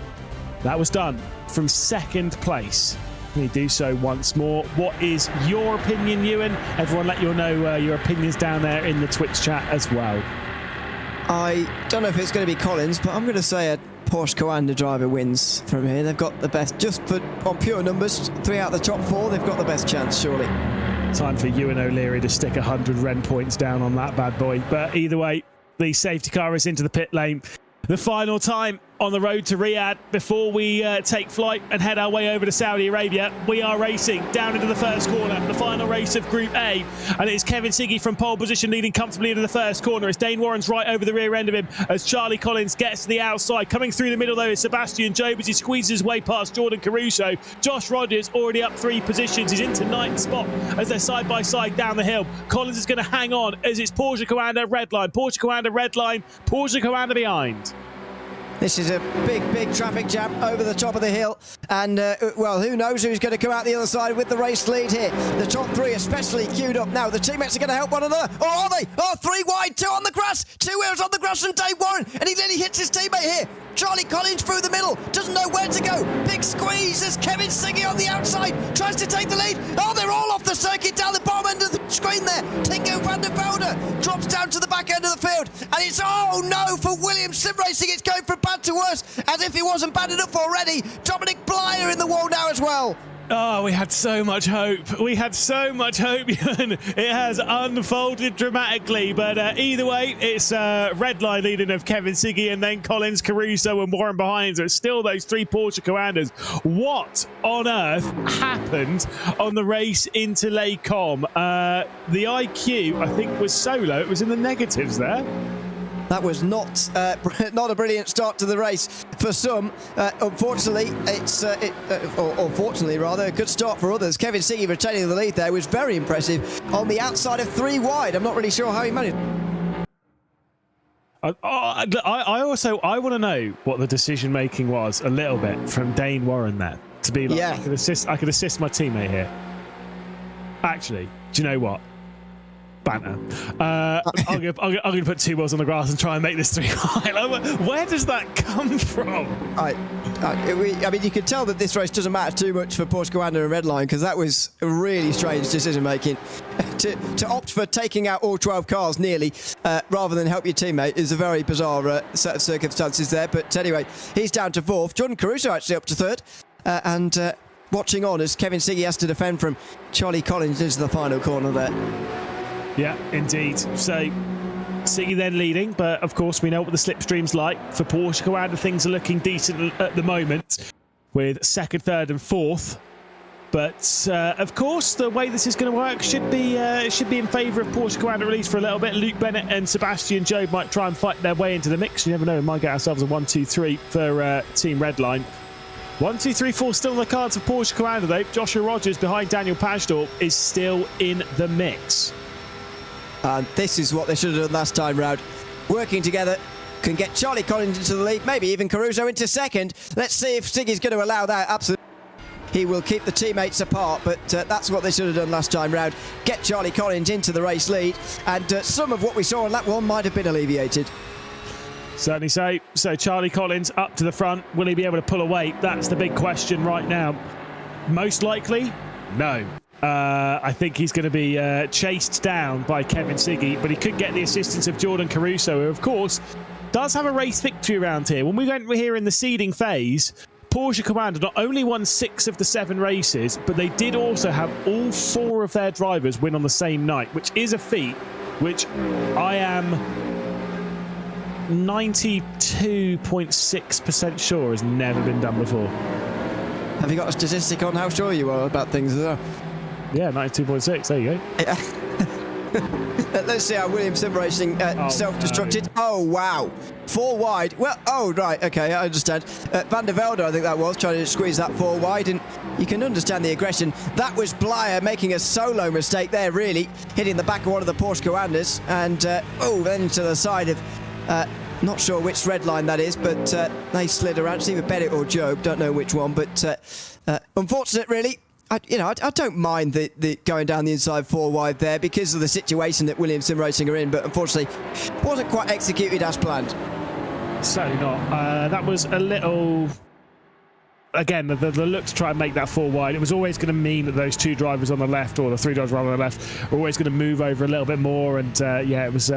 That was done from 2nd place. We do so once more. What is your opinion, Ewan? Everyone let you know your opinions down there in the Twitch chat as well. I don't know if it's going to be Collins, but I'm going to say a Porsche Coanda driver wins from here. They've got the best, on pure numbers, 3 out of the top 4, they've got the best chance, surely. Time for Ewan O'Leary to stick 100 Ren points down on that bad boy. But either way, the safety car is into the pit lane. The final time on the road to Riyadh before we take flight and head our way over to Saudi Arabia. We are racing down into the first corner, the final race of Group A, and it's Kevin Siggy from pole position leading comfortably into the first corner. It's Dane Warren's right over the rear end of him as Charlie Collins gets to the outside. Coming through the middle though is Sebastian Job as he squeezes his way past Jordan Caruso. Josh Rogers already up 3 positions. He's into 9th spot as they're side by side down the hill. Collins is going to hang on as it's Porsche Coanda Redline, Porsche Coanda Redline, Porsche Coanda behind. This is a big traffic jam over the top of the hill. And, well, who knows who's going to come out the other side with the race lead here. The top 3 especially queued up now. The teammates are going to help one another. Or are they? Oh, 3 wide, 2 on the grass. 2 wheels on the grass from Dave Warren. And he nearly hits his teammate here. Charlie Collins through the middle. Doesn't know where to go. Big squeeze as Kevin Siggy on the outside. Tries to take the lead. Oh, they're all off the circuit down the bottom end of the screen there. Tinko van der Velde drops down to the back end of the field. And it's, oh no, for Williams Sim Racing. It's going from bad to worse, as if he wasn't bad enough already. Dominic Blyer in the wall now as well. Oh, we had so much hope. We had so much hope. It has unfolded dramatically. But either way, it's Redline leading of Kevin Siggy and then Collins, Caruso and Warren behind. So it's still those 3 Porsche Coanders. What on earth happened on the race into Les Combes? The IQ, I think, was so low. It was in the negatives there. That was not not a brilliant start to the race for some. Unfortunately, or fortunately rather, a good start for others. Kevin Siggy retaining the lead there was very impressive on the outside of 3 wide. I'm not really sure how he managed. I want to know what the decision making was a little bit from Dane Warren there, to be like, Yeah. I could assist my teammate here. Actually, do you know what? Banter. I'm going to put 2 balls on the grass and try and make this 3 high. Like, where does that come from? I mean, you could tell that this race doesn't matter too much for Porsche Commander and Redline, because that was a really strange decision making. to opt for taking out all 12 cars nearly, rather than help your teammate, is a very bizarre set of circumstances there. But anyway, he's down to 4th. Jordan Caruso actually up to 3rd, and watching on as Kevin Siggy has to defend from Charlie Collins into the final corner there. Yeah, indeed. So Siggy then leading, but of course we know what the slipstream's like. For Porsche Commander, things are looking decent at the moment with 2nd, 3rd and 4th. But of course, the way this is going to work should be in favour of Porsche Commander, at least for a little bit. Luke Bennett and Sebastian Job might try and fight their way into the mix. You never know, we might get ourselves a 1-2-3 for Team Redline. 1, 2, 3, 4 still on the cards for Porsche Commander though. Joshua Rogers behind Daniel Pagdorp is still in the mix. And this is what they should have done last time round. Working together can get Charlie Collins into the lead, maybe even Caruso into 2nd. Let's see if Siggy's going to allow that. Absolutely. He will keep the teammates apart, but that's what they should have done last time round. Get Charlie Collins into the race lead, and some of what we saw in lap 1 might have been alleviated. Certainly so. So Charlie Collins up to the front. Will he be able to pull away? That's the big question right now. Most likely, no. I think he's going to be chased down by Kevin Siggy, but he could get the assistance of Jordan Caruso, who, of course, does have a race victory around here. When we went here in the seeding phase, Porsche Commander not only won 6 of the 7 races, but they did also have all 4 of their drivers win on the same night, which is a feat which I am 92.6% sure has never been done before. Have you got a statistic on how sure you are about things as well? Yeah, 92.6. There you go. Let's see how Williams Sim Racing self-destructed. No. Oh, wow. 4 wide. Well, oh, right. Okay, I understand. Van der Velde, I think that was, trying to squeeze that 4 wide. And you can understand the aggression. That was Blyer making a solo mistake there, really. Hitting the back of one of the Porsche Commanders. And, then to the side of... not sure which red line that is, but they slid around. It's either Bennett or Job. Don't know which one. But unfortunate, really. I don't mind the going down the inside 4 wide there because of the situation that Williams Sim Racing are in, but unfortunately wasn't quite executed as planned. Certainly not. That was a little... Again, the look to try and make that 4 wide, it was always going to mean that those 2 drivers on the left, or the 3 drivers on the left, were always going to move over a little bit more, and yeah, it was...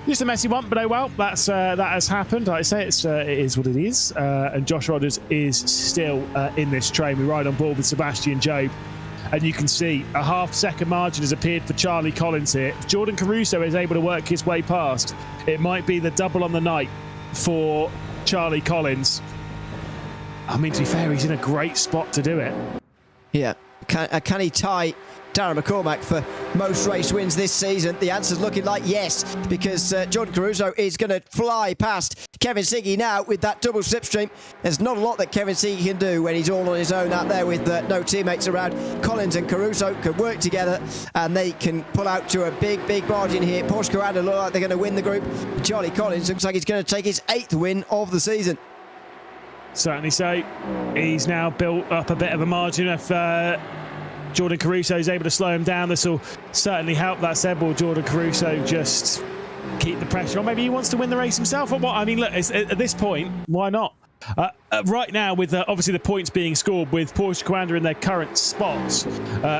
just a messy one, but oh well, that has happened. Like I say, it is what it is. And Josh Rogers is still in this train. We ride on board with Sebastian Job. And you can see a half-second margin has appeared for Charlie Collins here. If Jordan Caruso is able to work his way past, it might be the double on the night for Charlie Collins. I mean, to be fair, he's in a great spot to do it. Yeah. Can he tie Darren McCormack for most race wins this season? The answer's looking like yes, because Jordan Caruso is going to fly past Kevin Siggy now with that double slipstream. There's not a lot that Kevin Siggy can do when he's all on his own out there with no teammates around. Collins and Caruso can work together and they can pull out to a big margin here. Porsche Commander look like they're going to win the group. Charlie Collins looks like he's going to take his 8th win of the season. Certainly so. He's now built up a bit of a margin. If Jordan Caruso is able to slow him down, this will certainly help. That said, will Jordan Caruso just keep the pressure on? Maybe he wants to win the race himself or what? I mean, look, at this point, why not? Right now, with obviously the points being scored with Porsche Commander in their current spots,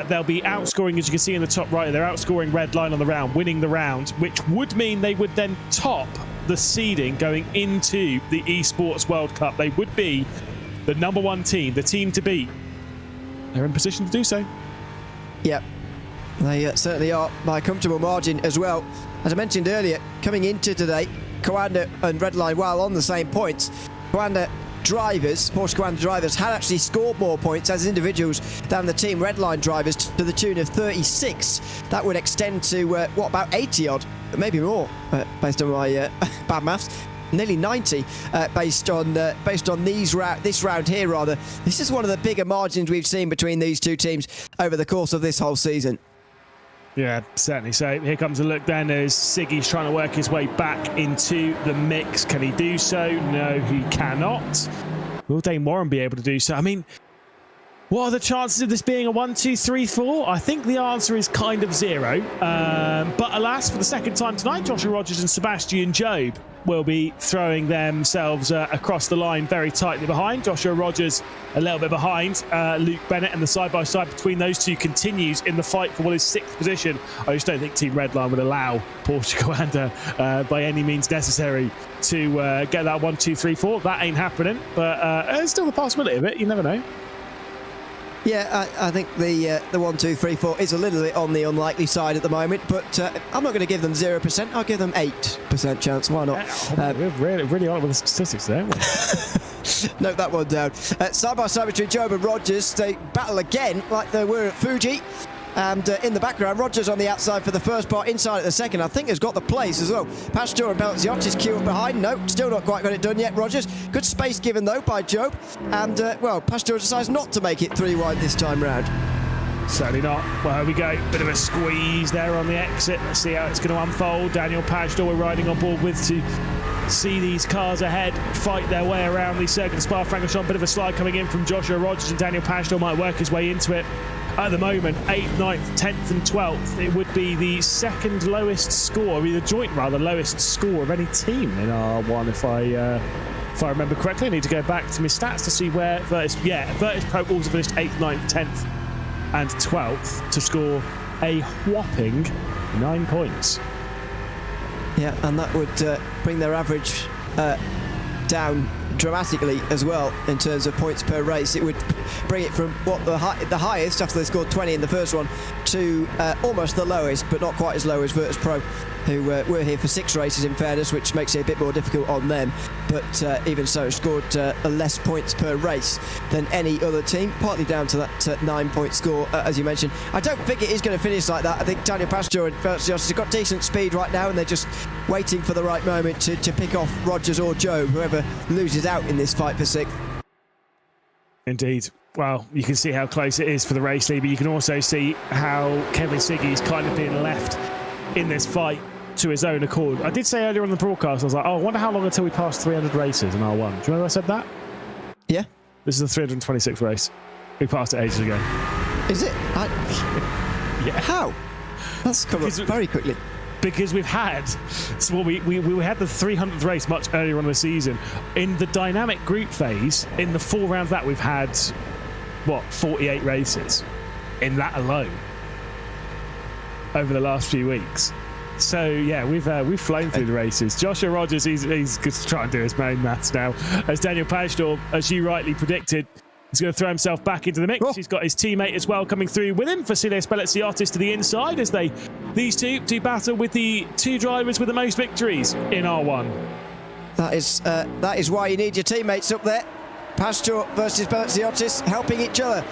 they'll be outscoring, as you can see in the top right, they're outscoring Redline on the round, winning the round, which would mean they would then top the seeding going into the Esports World Cup. They would be the #1 team, the team to beat. They're in position to do so. Yep, they certainly are by a comfortable margin as well. As I mentioned earlier, coming into today, Commander and Redline, while on the same points, Commander drivers, Porsche Commander drivers, had actually scored more points as individuals than the Team Redline drivers, to the tune of 36. That would extend to, about 80 odd maybe more, based on my bad maths. Nearly 90 based on this round here. Rather, this is one of the bigger margins we've seen between these two teams over the course of this whole season. Yeah, certainly. So here comes a look then as Siggy's trying to work his way back into the mix. Can he do so? No, he cannot. Will Dane Warren be able to do so? I mean, what are the chances of this being a 1, 2, 3, 4? I think the answer is kind of 0. But alas, for the second time tonight, Joshua Rogers and Sebastian Jobe will be throwing themselves across the line very tightly behind. Joshua Rogers a little bit behind. Luke Bennett, and the side-by-side between those two continues in the fight for what is 6th position. I just don't think Team Redline would allow Porsche Coanda by any means necessary to get that 1, 2, 3, 4. That ain't happening, but there's still the possibility of it. You never know. Yeah, I think the 1, 2, 3, 4 is a little bit on the unlikely side at the moment, but I'm not going to give them 0%. I'll give them 8% chance. Why not? We're really on with the statistics there. Note that one down. Side by side between Jobe and Rogers, they battle again like they were at Fuji. And in the background, Rogers on the outside for the first part, inside at the second. I think has got the place as well. Pastor and Belziotis queue up behind. No, still not quite got it done yet, Rogers. Good space given, though, by Jobe. And, well, Pastor decides not to make it 3 wide this time round. Certainly not. Well, here we go. Bit of a squeeze there on the exit. Let's see how it's going to unfold. Daniel Pagel we're riding on board with to see these cars ahead fight their way around the Circuit Spa-Francorchamps. Bit of a slide coming in from Joshua Rogers, and Daniel Pagel might work his way into it. At the moment, 8th, 9th, 10th and 12th, it would be the second lowest score, or the joint rather lowest score of any team in R1, if I remember correctly. I need to go back to my stats to see where Virtus Pro also finished 8th, 9th, 10th and 12th to score a whopping 9 points. Yeah, and that would bring their average down dramatically as well in terms of points per race. It would bring it from what the highest after they scored 20 in the first one to almost the lowest, but not quite as low as Virtus Pro, who were here for 6 races in fairness, which makes it a bit more difficult on them. But even so, scored less points per race than any other team, partly down to that 9-point score, as you mentioned. I don't think it is going to finish like that. I think Daniel Pastor and Felicios have got decent speed right now, and they're just waiting for the right moment to pick off Rogers or Joe, whoever loses out in this fight for 6th. Indeed. Well, you can see how close it is for the race lead, but you can also see how Kevin Siggy is kind of being left in this fight to his own accord. I did say earlier on the broadcast, I was like, oh, I wonder how long until we pass 300 races in R1. Do you remember I said that? Yeah. This is the 326th race. We passed it ages ago. Is it? Yeah. How? That's come up very quickly. Because we've had, so we had the 300th race much earlier on in the season. In the dynamic group phase, in the 4 rounds that we've had, 48 races in that alone over the last few weeks. So yeah, we've flown through the races. Joshua Rogers, he's going to try and do his main maths now. As Daniel Pagel, as you rightly predicted, he's going to throw himself back into the mix. He's got his teammate as well coming through with him, Vasilis Belziotis to the inside, as these two battle with the 2 drivers with the most victories in R1. That is why you need your teammates up there. Pastor versus Belziotis helping each other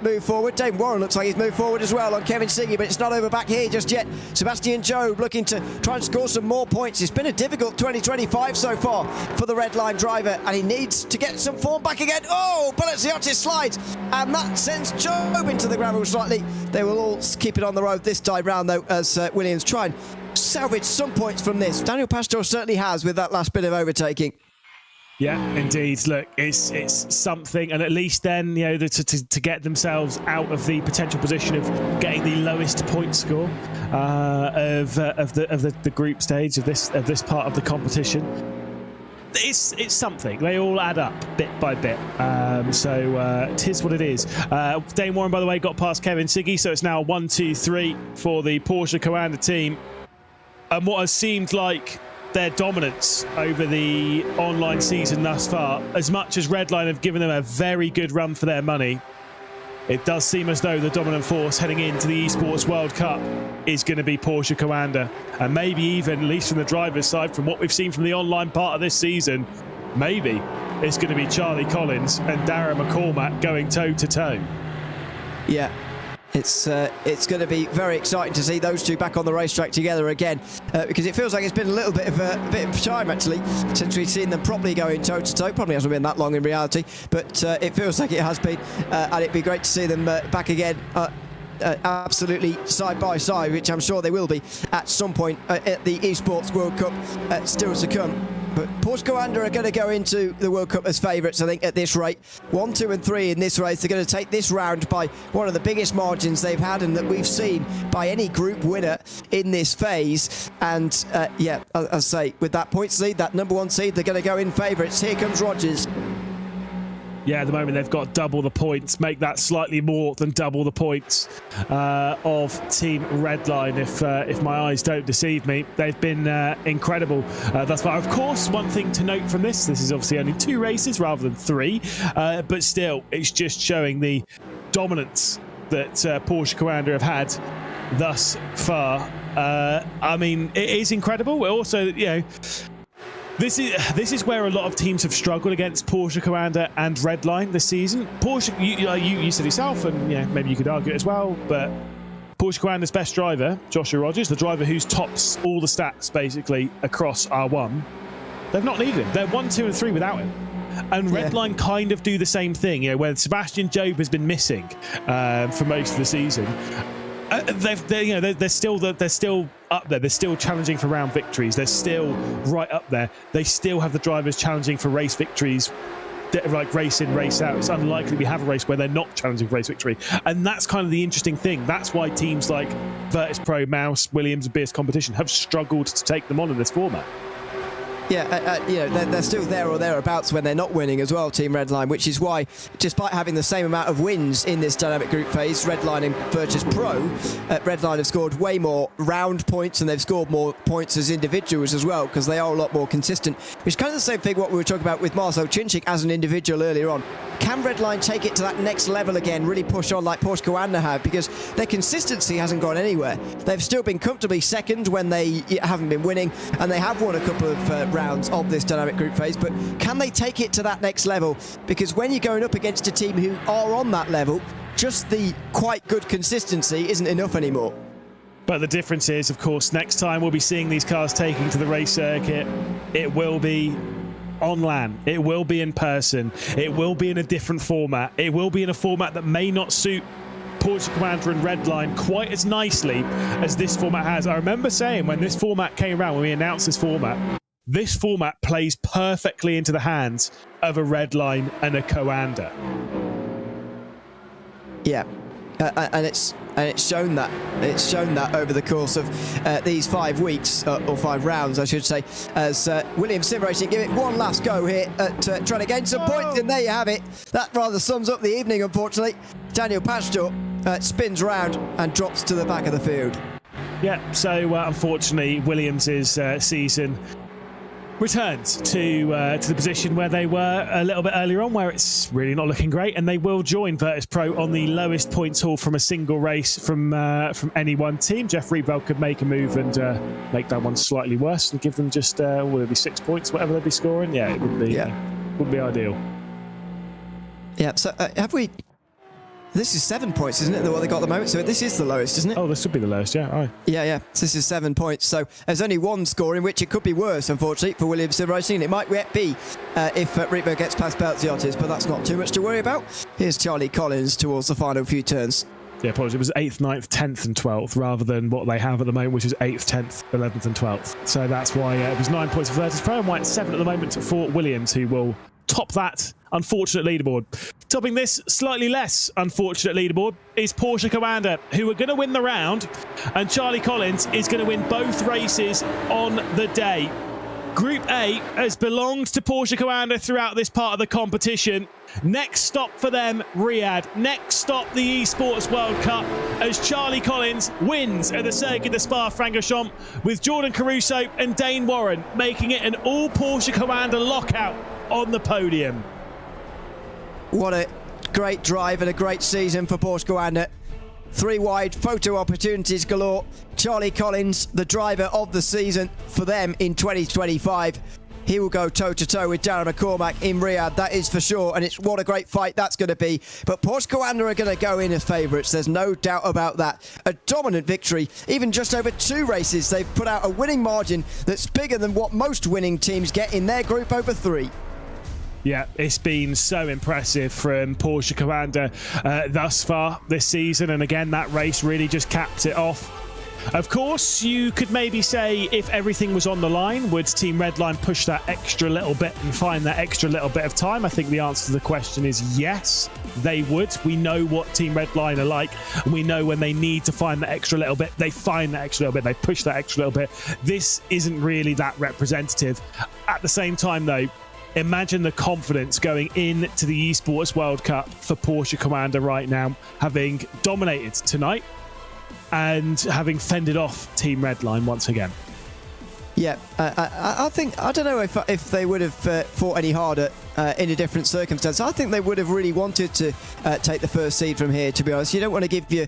move forward. Dane Warren looks like he's moved forward as well on Kevin Siggy, but it's not over back here just yet. Sebastian Jobe looking to try and score some more points. It's been a difficult 2025 so far for the red line driver, and he needs to get some form back again. Oh, Belziotis slides, and that sends Jobe into the gravel slightly. They will all keep it on the road this time round, though, as Williams try and salvage some points from this. Daniel Pastor certainly has with that last bit of overtaking. Yeah, indeed. Look, it's something, and at least then, you know, to get themselves out of the potential position of getting the lowest point score of the group stage of this part of the competition. It's something. They all add up bit by bit. So tis what it is. Dane Warren, by the way, got past Kevin Siggy, so it's now 1-2-3 for the Porsche Coanda team. And what has seemed like their dominance over the online season thus far, as much as Redline have given them a very good run for their money, it does seem as though the dominant force heading into the Esports World Cup is going to be Porsche Coanda. And maybe even, at least from the driver's side, from what we've seen from the online part of this season, maybe it's going to be Charlie Collins and Darren McCormack going toe-to-toe. Yeah. It's going to be very exciting to see those two back on the racetrack together again. because it feels like it's been a little bit of time actually since we've seen them properly going toe to toe. Probably hasn't been that long in reality, but it feels like it has been, and it'd be great to see them back again. Absolutely side by side, which I'm sure they will be at some point at the Esports World Cup still to come. But Porsche Coanda are going to go into the World Cup as favourites, I think, at this rate. 1, 2 and 3 in this race. They're going to take this round by one of the biggest margins they've had and that we've seen by any group winner in this phase. And yeah, as I say, with that points lead, that number 1 seed, they're going to go in favourites. Here comes Rogers. Yeah, at the moment they've got double the points, make that slightly more than double the points of Team Redline, if my eyes don't deceive me. They've been incredible thus far. Of course, one thing to note from this is obviously only 2 races rather than 3, but still, it's just showing the dominance that Porsche Coanda have had thus far. I mean, it is incredible. We're also, you know, This is where a lot of teams have struggled against Porsche Coanda and Redline this season. Porsche, you said yourself, and yeah, maybe you could argue it as well, but Porsche Coanda's best driver, Joshua Rogers, the driver who's tops all the stats basically across R1, they've not needed him. They're 1, 2 and 3 without him. And Redline kind of do the same thing, you know, when Sebastian Jobe has been missing for most of the season. They're still up there. They're still challenging for round victories. They're still right up there. They still have the drivers challenging for race victories, like race in, race out. It's unlikely we have a race where they're not challenging for race victory, and that's kind of the interesting thing. That's why teams like Virtus Pro, Mouse, Williams, and BS Competition have struggled to take them on in this format. Yeah, you know, they're still there or thereabouts when they're not winning as well, Team Redline, which is why, despite having the same amount of wins in this dynamic group phase, Redline and Virtus Pro, Redline have scored way more round points and they've scored more points as individuals as well, because they are a lot more consistent, which is kind of the same thing what we were talking about with Marcel Cinchik as an individual earlier on. Can Redline take it to that next level again, really push on like Porsche Coanda have, because their consistency hasn't gone anywhere. They've still been comfortably second when they haven't been winning, and they have won a couple of rounds of this dynamic group phase, but can they take it to that next level? Because when you're going up against a team who are on that level, just the quite good consistency isn't enough anymore. But the difference is, of course, next time we'll be seeing these cars taking to the race circuit, it will be on LAN, it will be in person, it will be in a different format, it will be in a format that may not suit Porsche Coanda and Redline quite as nicely as this format has. I remember saying when this format came around, when we announced this format plays perfectly into the hands of a Redline and a Coanda. Yeah, and it's shown that. It's shown that over the course of these 5 weeks, or 5 rounds, I should say, as Williams Sim Racing give it one last go here at trying to gain some points, and there you have it. That rather sums up the evening, unfortunately. Daniel Pastor spins round and drops to the back of the field. Yeah, so unfortunately, Williams' season returns to the position where they were a little bit earlier on, where it's really not looking great, and they will join Virtus Pro on the lowest points haul from a single race from any one team. Jeff Reedveld could make a move and make that one slightly worse and give them just will it be 6 points, whatever they'd be scoring. Yeah, it would be ideal. Yeah. So have we? This is 7 points, isn't it? What they got at the moment. So this is the lowest, isn't it? Oh, this would be the lowest, yeah. Aye. Yeah. So this is 7 points. So there's only one score in which it could be worse, unfortunately, for Williams Sim Racing. And it might yet be if Repo gets past Belziotis, but that's not too much to worry about. Here's Charlie Collins towards the final few turns. Yeah, apologies. It was 8th, 9th, 10th and 12th rather than what they have at the moment, which is 8th, 10th, 11th and 12th. So that's why it was 9 points for Virtus Pro and why it's 7 at the moment for Williams, who will top that unfortunate leaderboard. Topping this slightly less unfortunate leaderboard is Porsche Coanda, who are going to win the round, and Charlie Collins is going to win both races on the day. Group A has belonged to Porsche Coanda throughout this part of the competition. Next stop for them, Riyadh. Next stop, the Esports World Cup, as Charlie Collins wins at the Circuit de Spa-Francorchamps, with Jordan Caruso and Dane Warren making it an all Porsche Coanda lockout on the podium. What a great drive and a great season for Porsche Coanda. 3 wide, photo opportunities galore. Charlie Collins, the driver of the season for them in 2025. he will go toe-to-toe with Darren McCormack in Riyadh, that is for sure, and it's what a great fight that's going to be. But Porsche Coanda are going to go in as favourites, there's no doubt about that. A dominant victory, even just over 2 races, they've put out a winning margin that's bigger than what most winning teams get in their group over 3. Yeah, it's been so impressive from Porsche Coanda thus far this season, and again, that race really just capped it off. Of course, you could maybe say if everything was on the line, would Team Redline push that extra little bit and find that extra little bit of time? I think the answer to the question is yes, they would. We know what Team Redline are like, and we know when they need to find that extra little bit, they find that extra little bit, they push that extra little bit. This isn't really that representative. At the same time, though, imagine the confidence going into the Esports World Cup for Porsche Coanda right now, having dominated tonight and having fended off Team Redline once again. Yeah, I think, I don't know if they would have fought any harder in a different circumstance. I think they would have really wanted to take the first seed from here, to be honest. You don't want to give your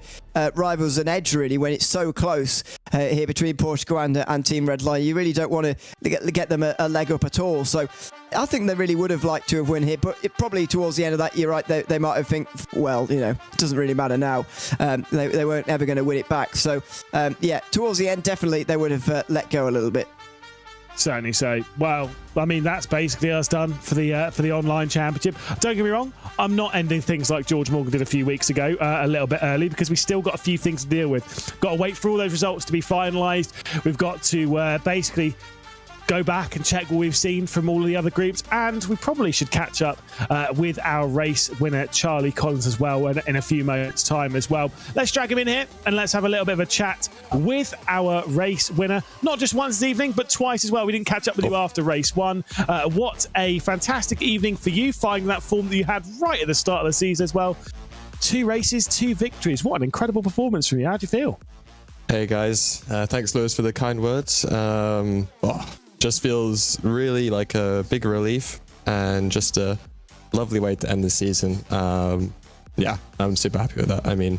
rivals an edge, really, when it's so close here between Porsche Coanda and Team Redline. You really don't want to get them a leg up at all. So I think they really would have liked to have won here, but probably towards the end of that, you're right, they might have think, well, you know, it doesn't really matter now. They weren't ever going to win it back. So, yeah, towards the end, definitely they would have let go a little bit. Certainly so. Well, I mean, that's basically us done for the online championship. Don't get me wrong, I'm not ending things like George Morgan did a few weeks ago a little bit early, because we still got a few things to deal with. Got to wait for all those results to be finalised. We've got to basically go back and check what we've seen from all of the other groups, and we probably should catch up with our race winner Charlie Collins as well in a few moments time as well. Let's drag him in here and let's have a little bit of a chat with our race winner, not just once this evening but twice as well. We didn't catch up with you after race 1. What a fantastic evening for you, finding that form that you had right at the start of the season as well. 2 races, 2 victories. What an incredible performance from you. How do you feel? Hey guys, thanks Lewis for the kind words. Just feels really like a big relief and just a lovely way to end the season. Yeah, I'm super happy with that. I mean,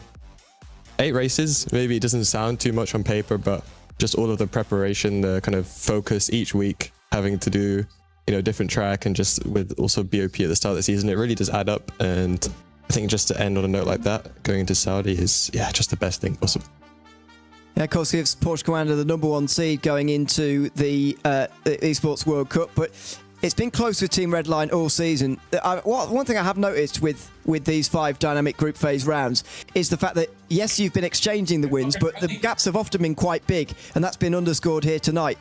8 races, maybe it doesn't sound too much on paper, but just all of the preparation, the kind of focus each week, having to do, you know, different track, and just with also BOP at the start of the season, it really does add up. And I think just to end on a note like that, going into Saudi is, yeah, just the best thing possible. Yeah, of course, gives Porsche Coanda the #1 seed going into the Esports World Cup, but it's been close with Team Redline all season. One thing I have noticed with these 5 dynamic group phase rounds is the fact that, yes, you've been exchanging the wins, but the gaps have often been quite big, and that's been underscored here tonight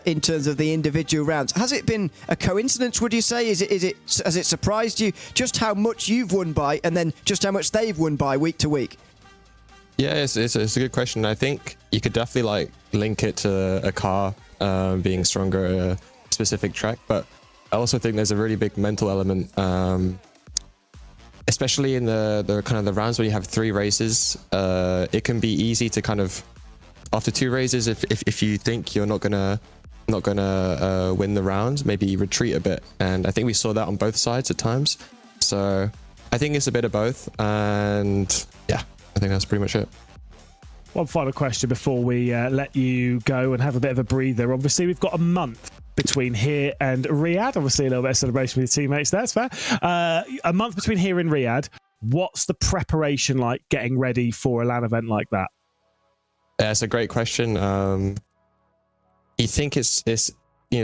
in terms of the individual rounds. Has it been a coincidence, would you say? Has it surprised you just how much you've won by, and then just how much they've won by week to week? Yeah, it's a good question. I think you could definitely like link it to a car being stronger at a specific track, but I also think there's a really big mental element, especially in the kind of the rounds where you have 3 races. It can be easy to kind of, after 2 races, if you think you're not gonna win the round, maybe retreat a bit, and I think we saw that on both sides at times. So I think it's a bit of both, and yeah, I think that's pretty much it. One final question before we let you go and have a bit of a breather. Obviously, we've got a month between here and Riyadh. Obviously, a little bit of celebration with your teammates. That's fair. A month between here and Riyadh. What's the preparation like getting ready for a LAN event like that? Yeah, it's a great question. You think it's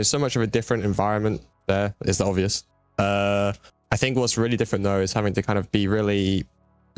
so much of a different environment there is obvious. I think what's really different though is having to kind of be really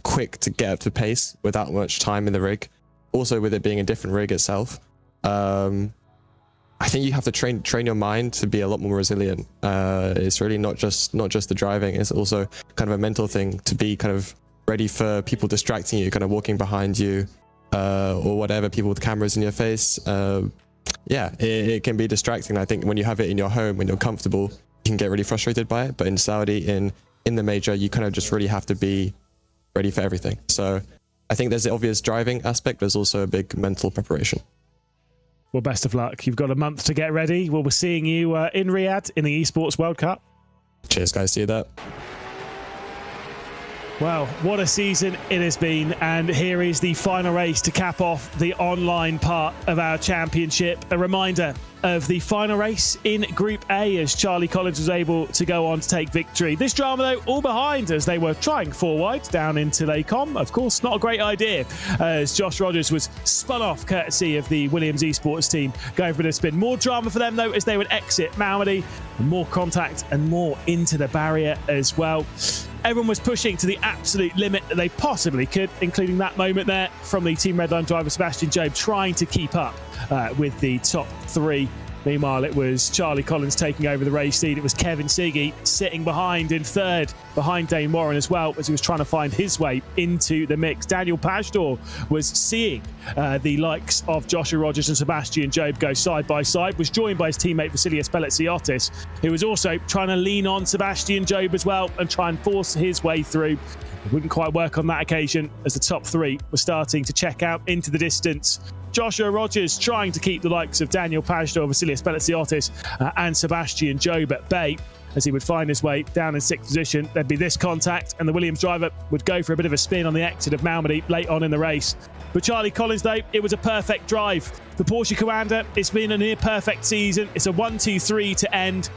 quick to get up to pace without much time in the rig. Also with it being a different rig itself. I think you have to train your mind to be a lot more resilient. It's really not just the driving, it's also kind of a mental thing to be kind of ready for people distracting you, kind of walking behind you, or whatever, people with cameras in your face. Yeah, it can be distracting. I think when you have it in your home, when you're comfortable, you can get really frustrated by it. But in Saudi, in the major, you kind of just really have to be ready for everything. So I think there's the obvious driving aspect. There's also a big mental preparation. Well, best of luck. You've got a month to get ready. Well, we're seeing you in Riyadh in the Esports World Cup. Cheers, guys. See you there. Well, what a season it has been, and here is the final race to cap off the online part of our championship. A reminder of the final race in Group A as Charlie Collins was able to go on to take victory. This drama, though, all behind as they were trying 4 wide down into Laycom. Of course, not a great idea as Josh Rogers was spun off courtesy of the Williams Esports team going for a spin. More drama for them, though, as they would exit Malmedy. More contact and more into the barrier as well. Everyone was pushing to the absolute limit that they possibly could, including that moment there from the Team Redline driver Sebastian Jobe trying to keep up with the top 3. Meanwhile, it was Charlie Collins taking over the race lead. It was Kevin Siggy sitting behind in 3rd, behind Dane Warren as well, as he was trying to find his way into the mix. Daniel Pajtor was seeing the likes of Joshua Rogers and Sebastian Jobe go side by side, was joined by his teammate Vasilios Belletsiotis, who was also trying to lean on Sebastian Jobe as well and try and force his way through. It wouldn't quite work on that occasion as the top 3 were starting to check out into the distance. Joshua Rogers trying to keep the likes of Daniel Pajtor, Vasilios Belletsiotis and Sebastian Jobe at bay as he would find his way down in 6th position. There'd be this contact and the Williams driver would go for a bit of a spin on the exit of Malmedy late on in the race. For Charlie Collins, though, it was a perfect drive. For Porsche Commander, it's been a near perfect season. It's a 1-2-3 to end.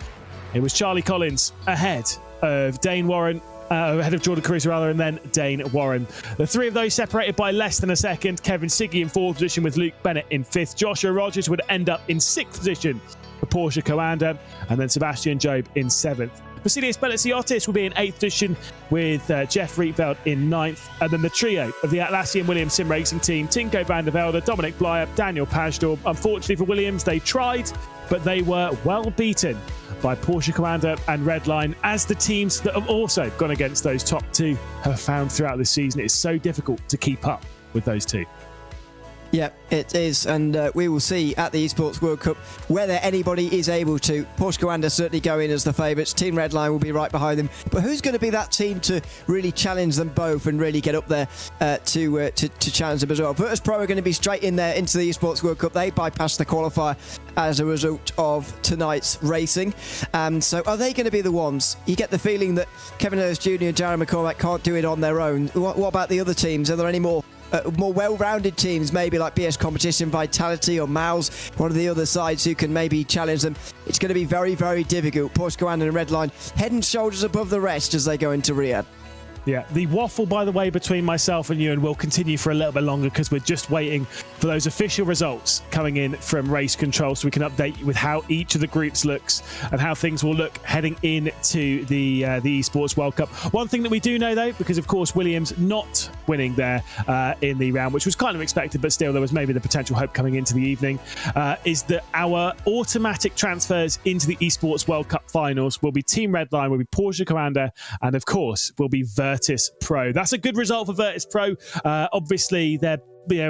It was Charlie Collins ahead of Dane Warren, ahead of Jordan Caruso rather, and then Dane Warren. The 3 of those separated by less than a second. Kevin Siggy in 4th position with Luke Bennett in 5th. Joshua Rogers would end up in 6th position for Porsche Commander, and then Sebastian Jobe in 7th. Vasilios Belletsiotis will be in 8th position with Jeff Rietveld in 9th. And then the trio of the Atlassian Williams Sim Racing team, Tinko van der Velde, Dominic Blyer, Daniel Pajtor. Unfortunately for Williams, they tried, but they were well beaten by Porsche Commander and Redline, as the teams that have also gone against those top 2 have found throughout this season. It's so difficult to keep up with those 2. Yeah, it is, and we will see at the Esports World Cup whether anybody is able to. Porsche Commander certainly go in as the favourites. Team Redline will be right behind them, but who's going to be that team to really challenge them both and really get up there to challenge them as well? Virtus Pro are going to be straight in there into the Esports World Cup. They bypassed the qualifier as a result of tonight's racing. So are they going to be the ones? You get the feeling that Kevin Hurst Jr. and Jared McCormack can't do it on their own. What about the other teams? Are there any more well-rounded teams, maybe like BS Competition, Vitality or Mouse, one of the other sides who can maybe challenge them? It's going to be very, very difficult. Porsche Commander and Redline head and shoulders above the rest as they go into Riyadh. Yeah, the waffle, by the way, between myself and you, and will continue for a little bit longer because we're just waiting for those official results coming in from Race Control so we can update you with how each of the groups looks and how things will look heading into the Esports World Cup. One thing that we do know, though, because of course Williams not winning there in the round, which was kind of expected, but still there was maybe the potential hope coming into the evening, is that our automatic transfers into the Esports World Cup finals will be Team Redline, will be Porsche Commander, and of course will be Virtus Pro. That's a good result for Virtus Pro. Obviously, they're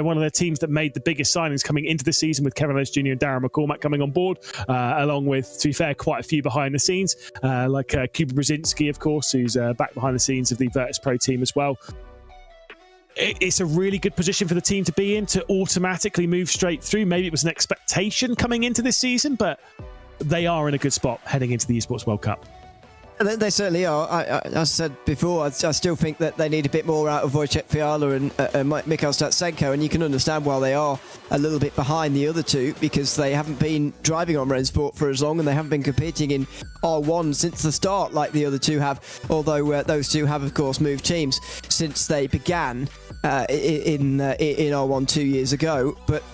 one of the teams that made the biggest signings coming into the season, with Kevin Hurst Jr. and Darren McCormack coming on board, along with, to be fair, quite a few behind the scenes, like Kuba Brzezinski, of course, who's back behind the scenes of the Virtus Pro team as well. It's a really good position for the team to be in, to automatically move straight through. Maybe it was an expectation coming into this season, but they are in a good spot heading into the Esports World Cup. They certainly are. As I said before, I still think that they need a bit more out of Wojciech Fiala and Mikhail Statsenko, and you can understand why they are a little bit behind the other two, because they haven't been driving on RENNSPORT for as long and they haven't been competing in R1 since the start like the other two have, although those two have, of course, moved teams since they began in R1 2 years ago. But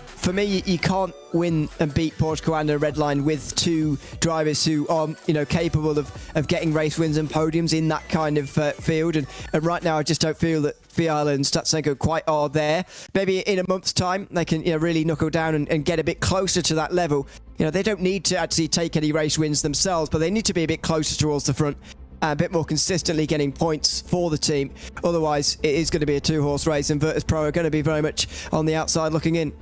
for me, you can't win and beat Porsche Commander and Redline with two drivers who are, capable of getting race wins and podiums in that kind of field. And right now, I just don't feel that Fiala and Statsenko quite are there. Maybe in a month's time, they can really knuckle down and get a bit closer to that level. They don't need to actually take any race wins themselves, but they need to be a bit closer towards the front, a bit more consistently getting points for the team. Otherwise, it is going to be a two-horse race, and Virtus Pro are going to be very much on the outside looking in.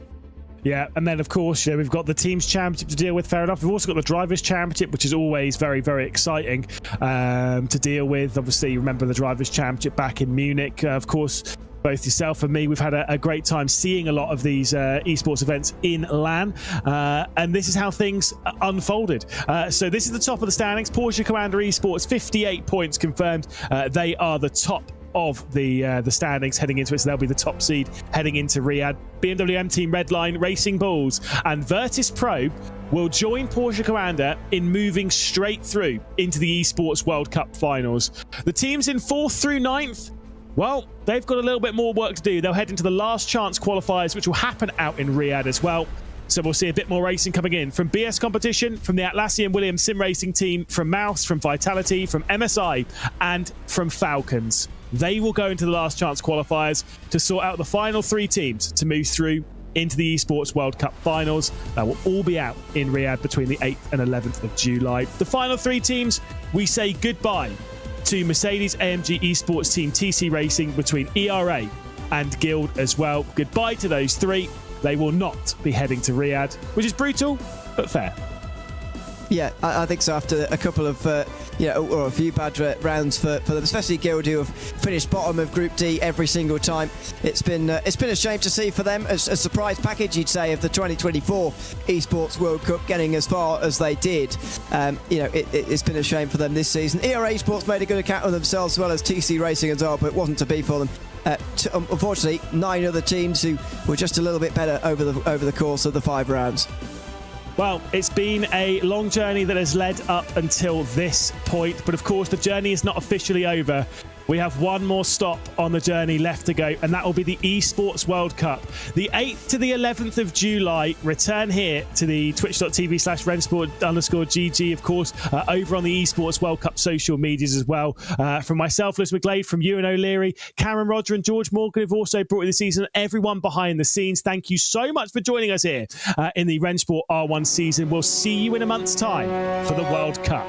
Yeah, and then of course, we've got the Teams Championship to deal with, fair enough. We've also got the Drivers' Championship, which is always very, very exciting to deal with. Obviously, remember the Drivers' Championship back in Munich. Of course, both yourself and me, we've had a great time seeing a lot of these esports events in LAN, and this is how things unfolded. So this is the top of the standings. Porsche Commander Esports, 58 points confirmed. They are the top of the standings heading into it, so they'll be the top seed heading into Riyadh. BMW M Team Redline, Racing Bulls and Virtus Pro will join Porsche Commander in moving straight through into the Esports World Cup finals. The teams in 4th through 9th, well, they've got a little bit more work to do. They'll head into the last chance qualifiers, which will happen out in Riyadh as well. So we'll see a bit more racing coming in from BS Competition, from the Atlassian Williams Sim Racing team, from Mouse, from Vitality, from MSI, and from Falcons. They will go into the last chance qualifiers to sort out the final 3 teams to move through into the Esports World Cup finals. That will all be out in Riyadh between the 8th and 11th of July. The final 3 teams, we say goodbye to Mercedes AMG Esports team TC Racing between ERA and Guild as well. Goodbye to those 3. They will not be heading to Riyadh, which is brutal, but fair. Yeah, I think so. After a couple of, or a few bad rounds for them, especially Guild, who have finished bottom of Group D every single time. It's been a shame to see for them. A surprise package, you'd say, of the 2024 Esports World Cup getting as far as they did. It's been a shame for them this season. ERA Esports made a good account of themselves, as well as TC Racing as well, but it wasn't to be for them. Unfortunately, 9 other teams who were just a little bit better over the course of the 5 rounds. Well, it's been a long journey that has led up until this point, but of course the journey is not officially over. We have one more stop on the journey left to go, and that will be the Esports World Cup. The 8th to the 11th of July, return here to the twitch.tv/RENNSPORT_GG, of course, over on the Esports World Cup social medias as well. From myself, Lewis McGlade, from Ewan O'Leary, Cameron Roger and George Morgan have also brought you the season. Everyone behind the scenes, thank you so much for joining us here in the RENNSPORT R1 season. We'll see you in a month's time for the World Cup.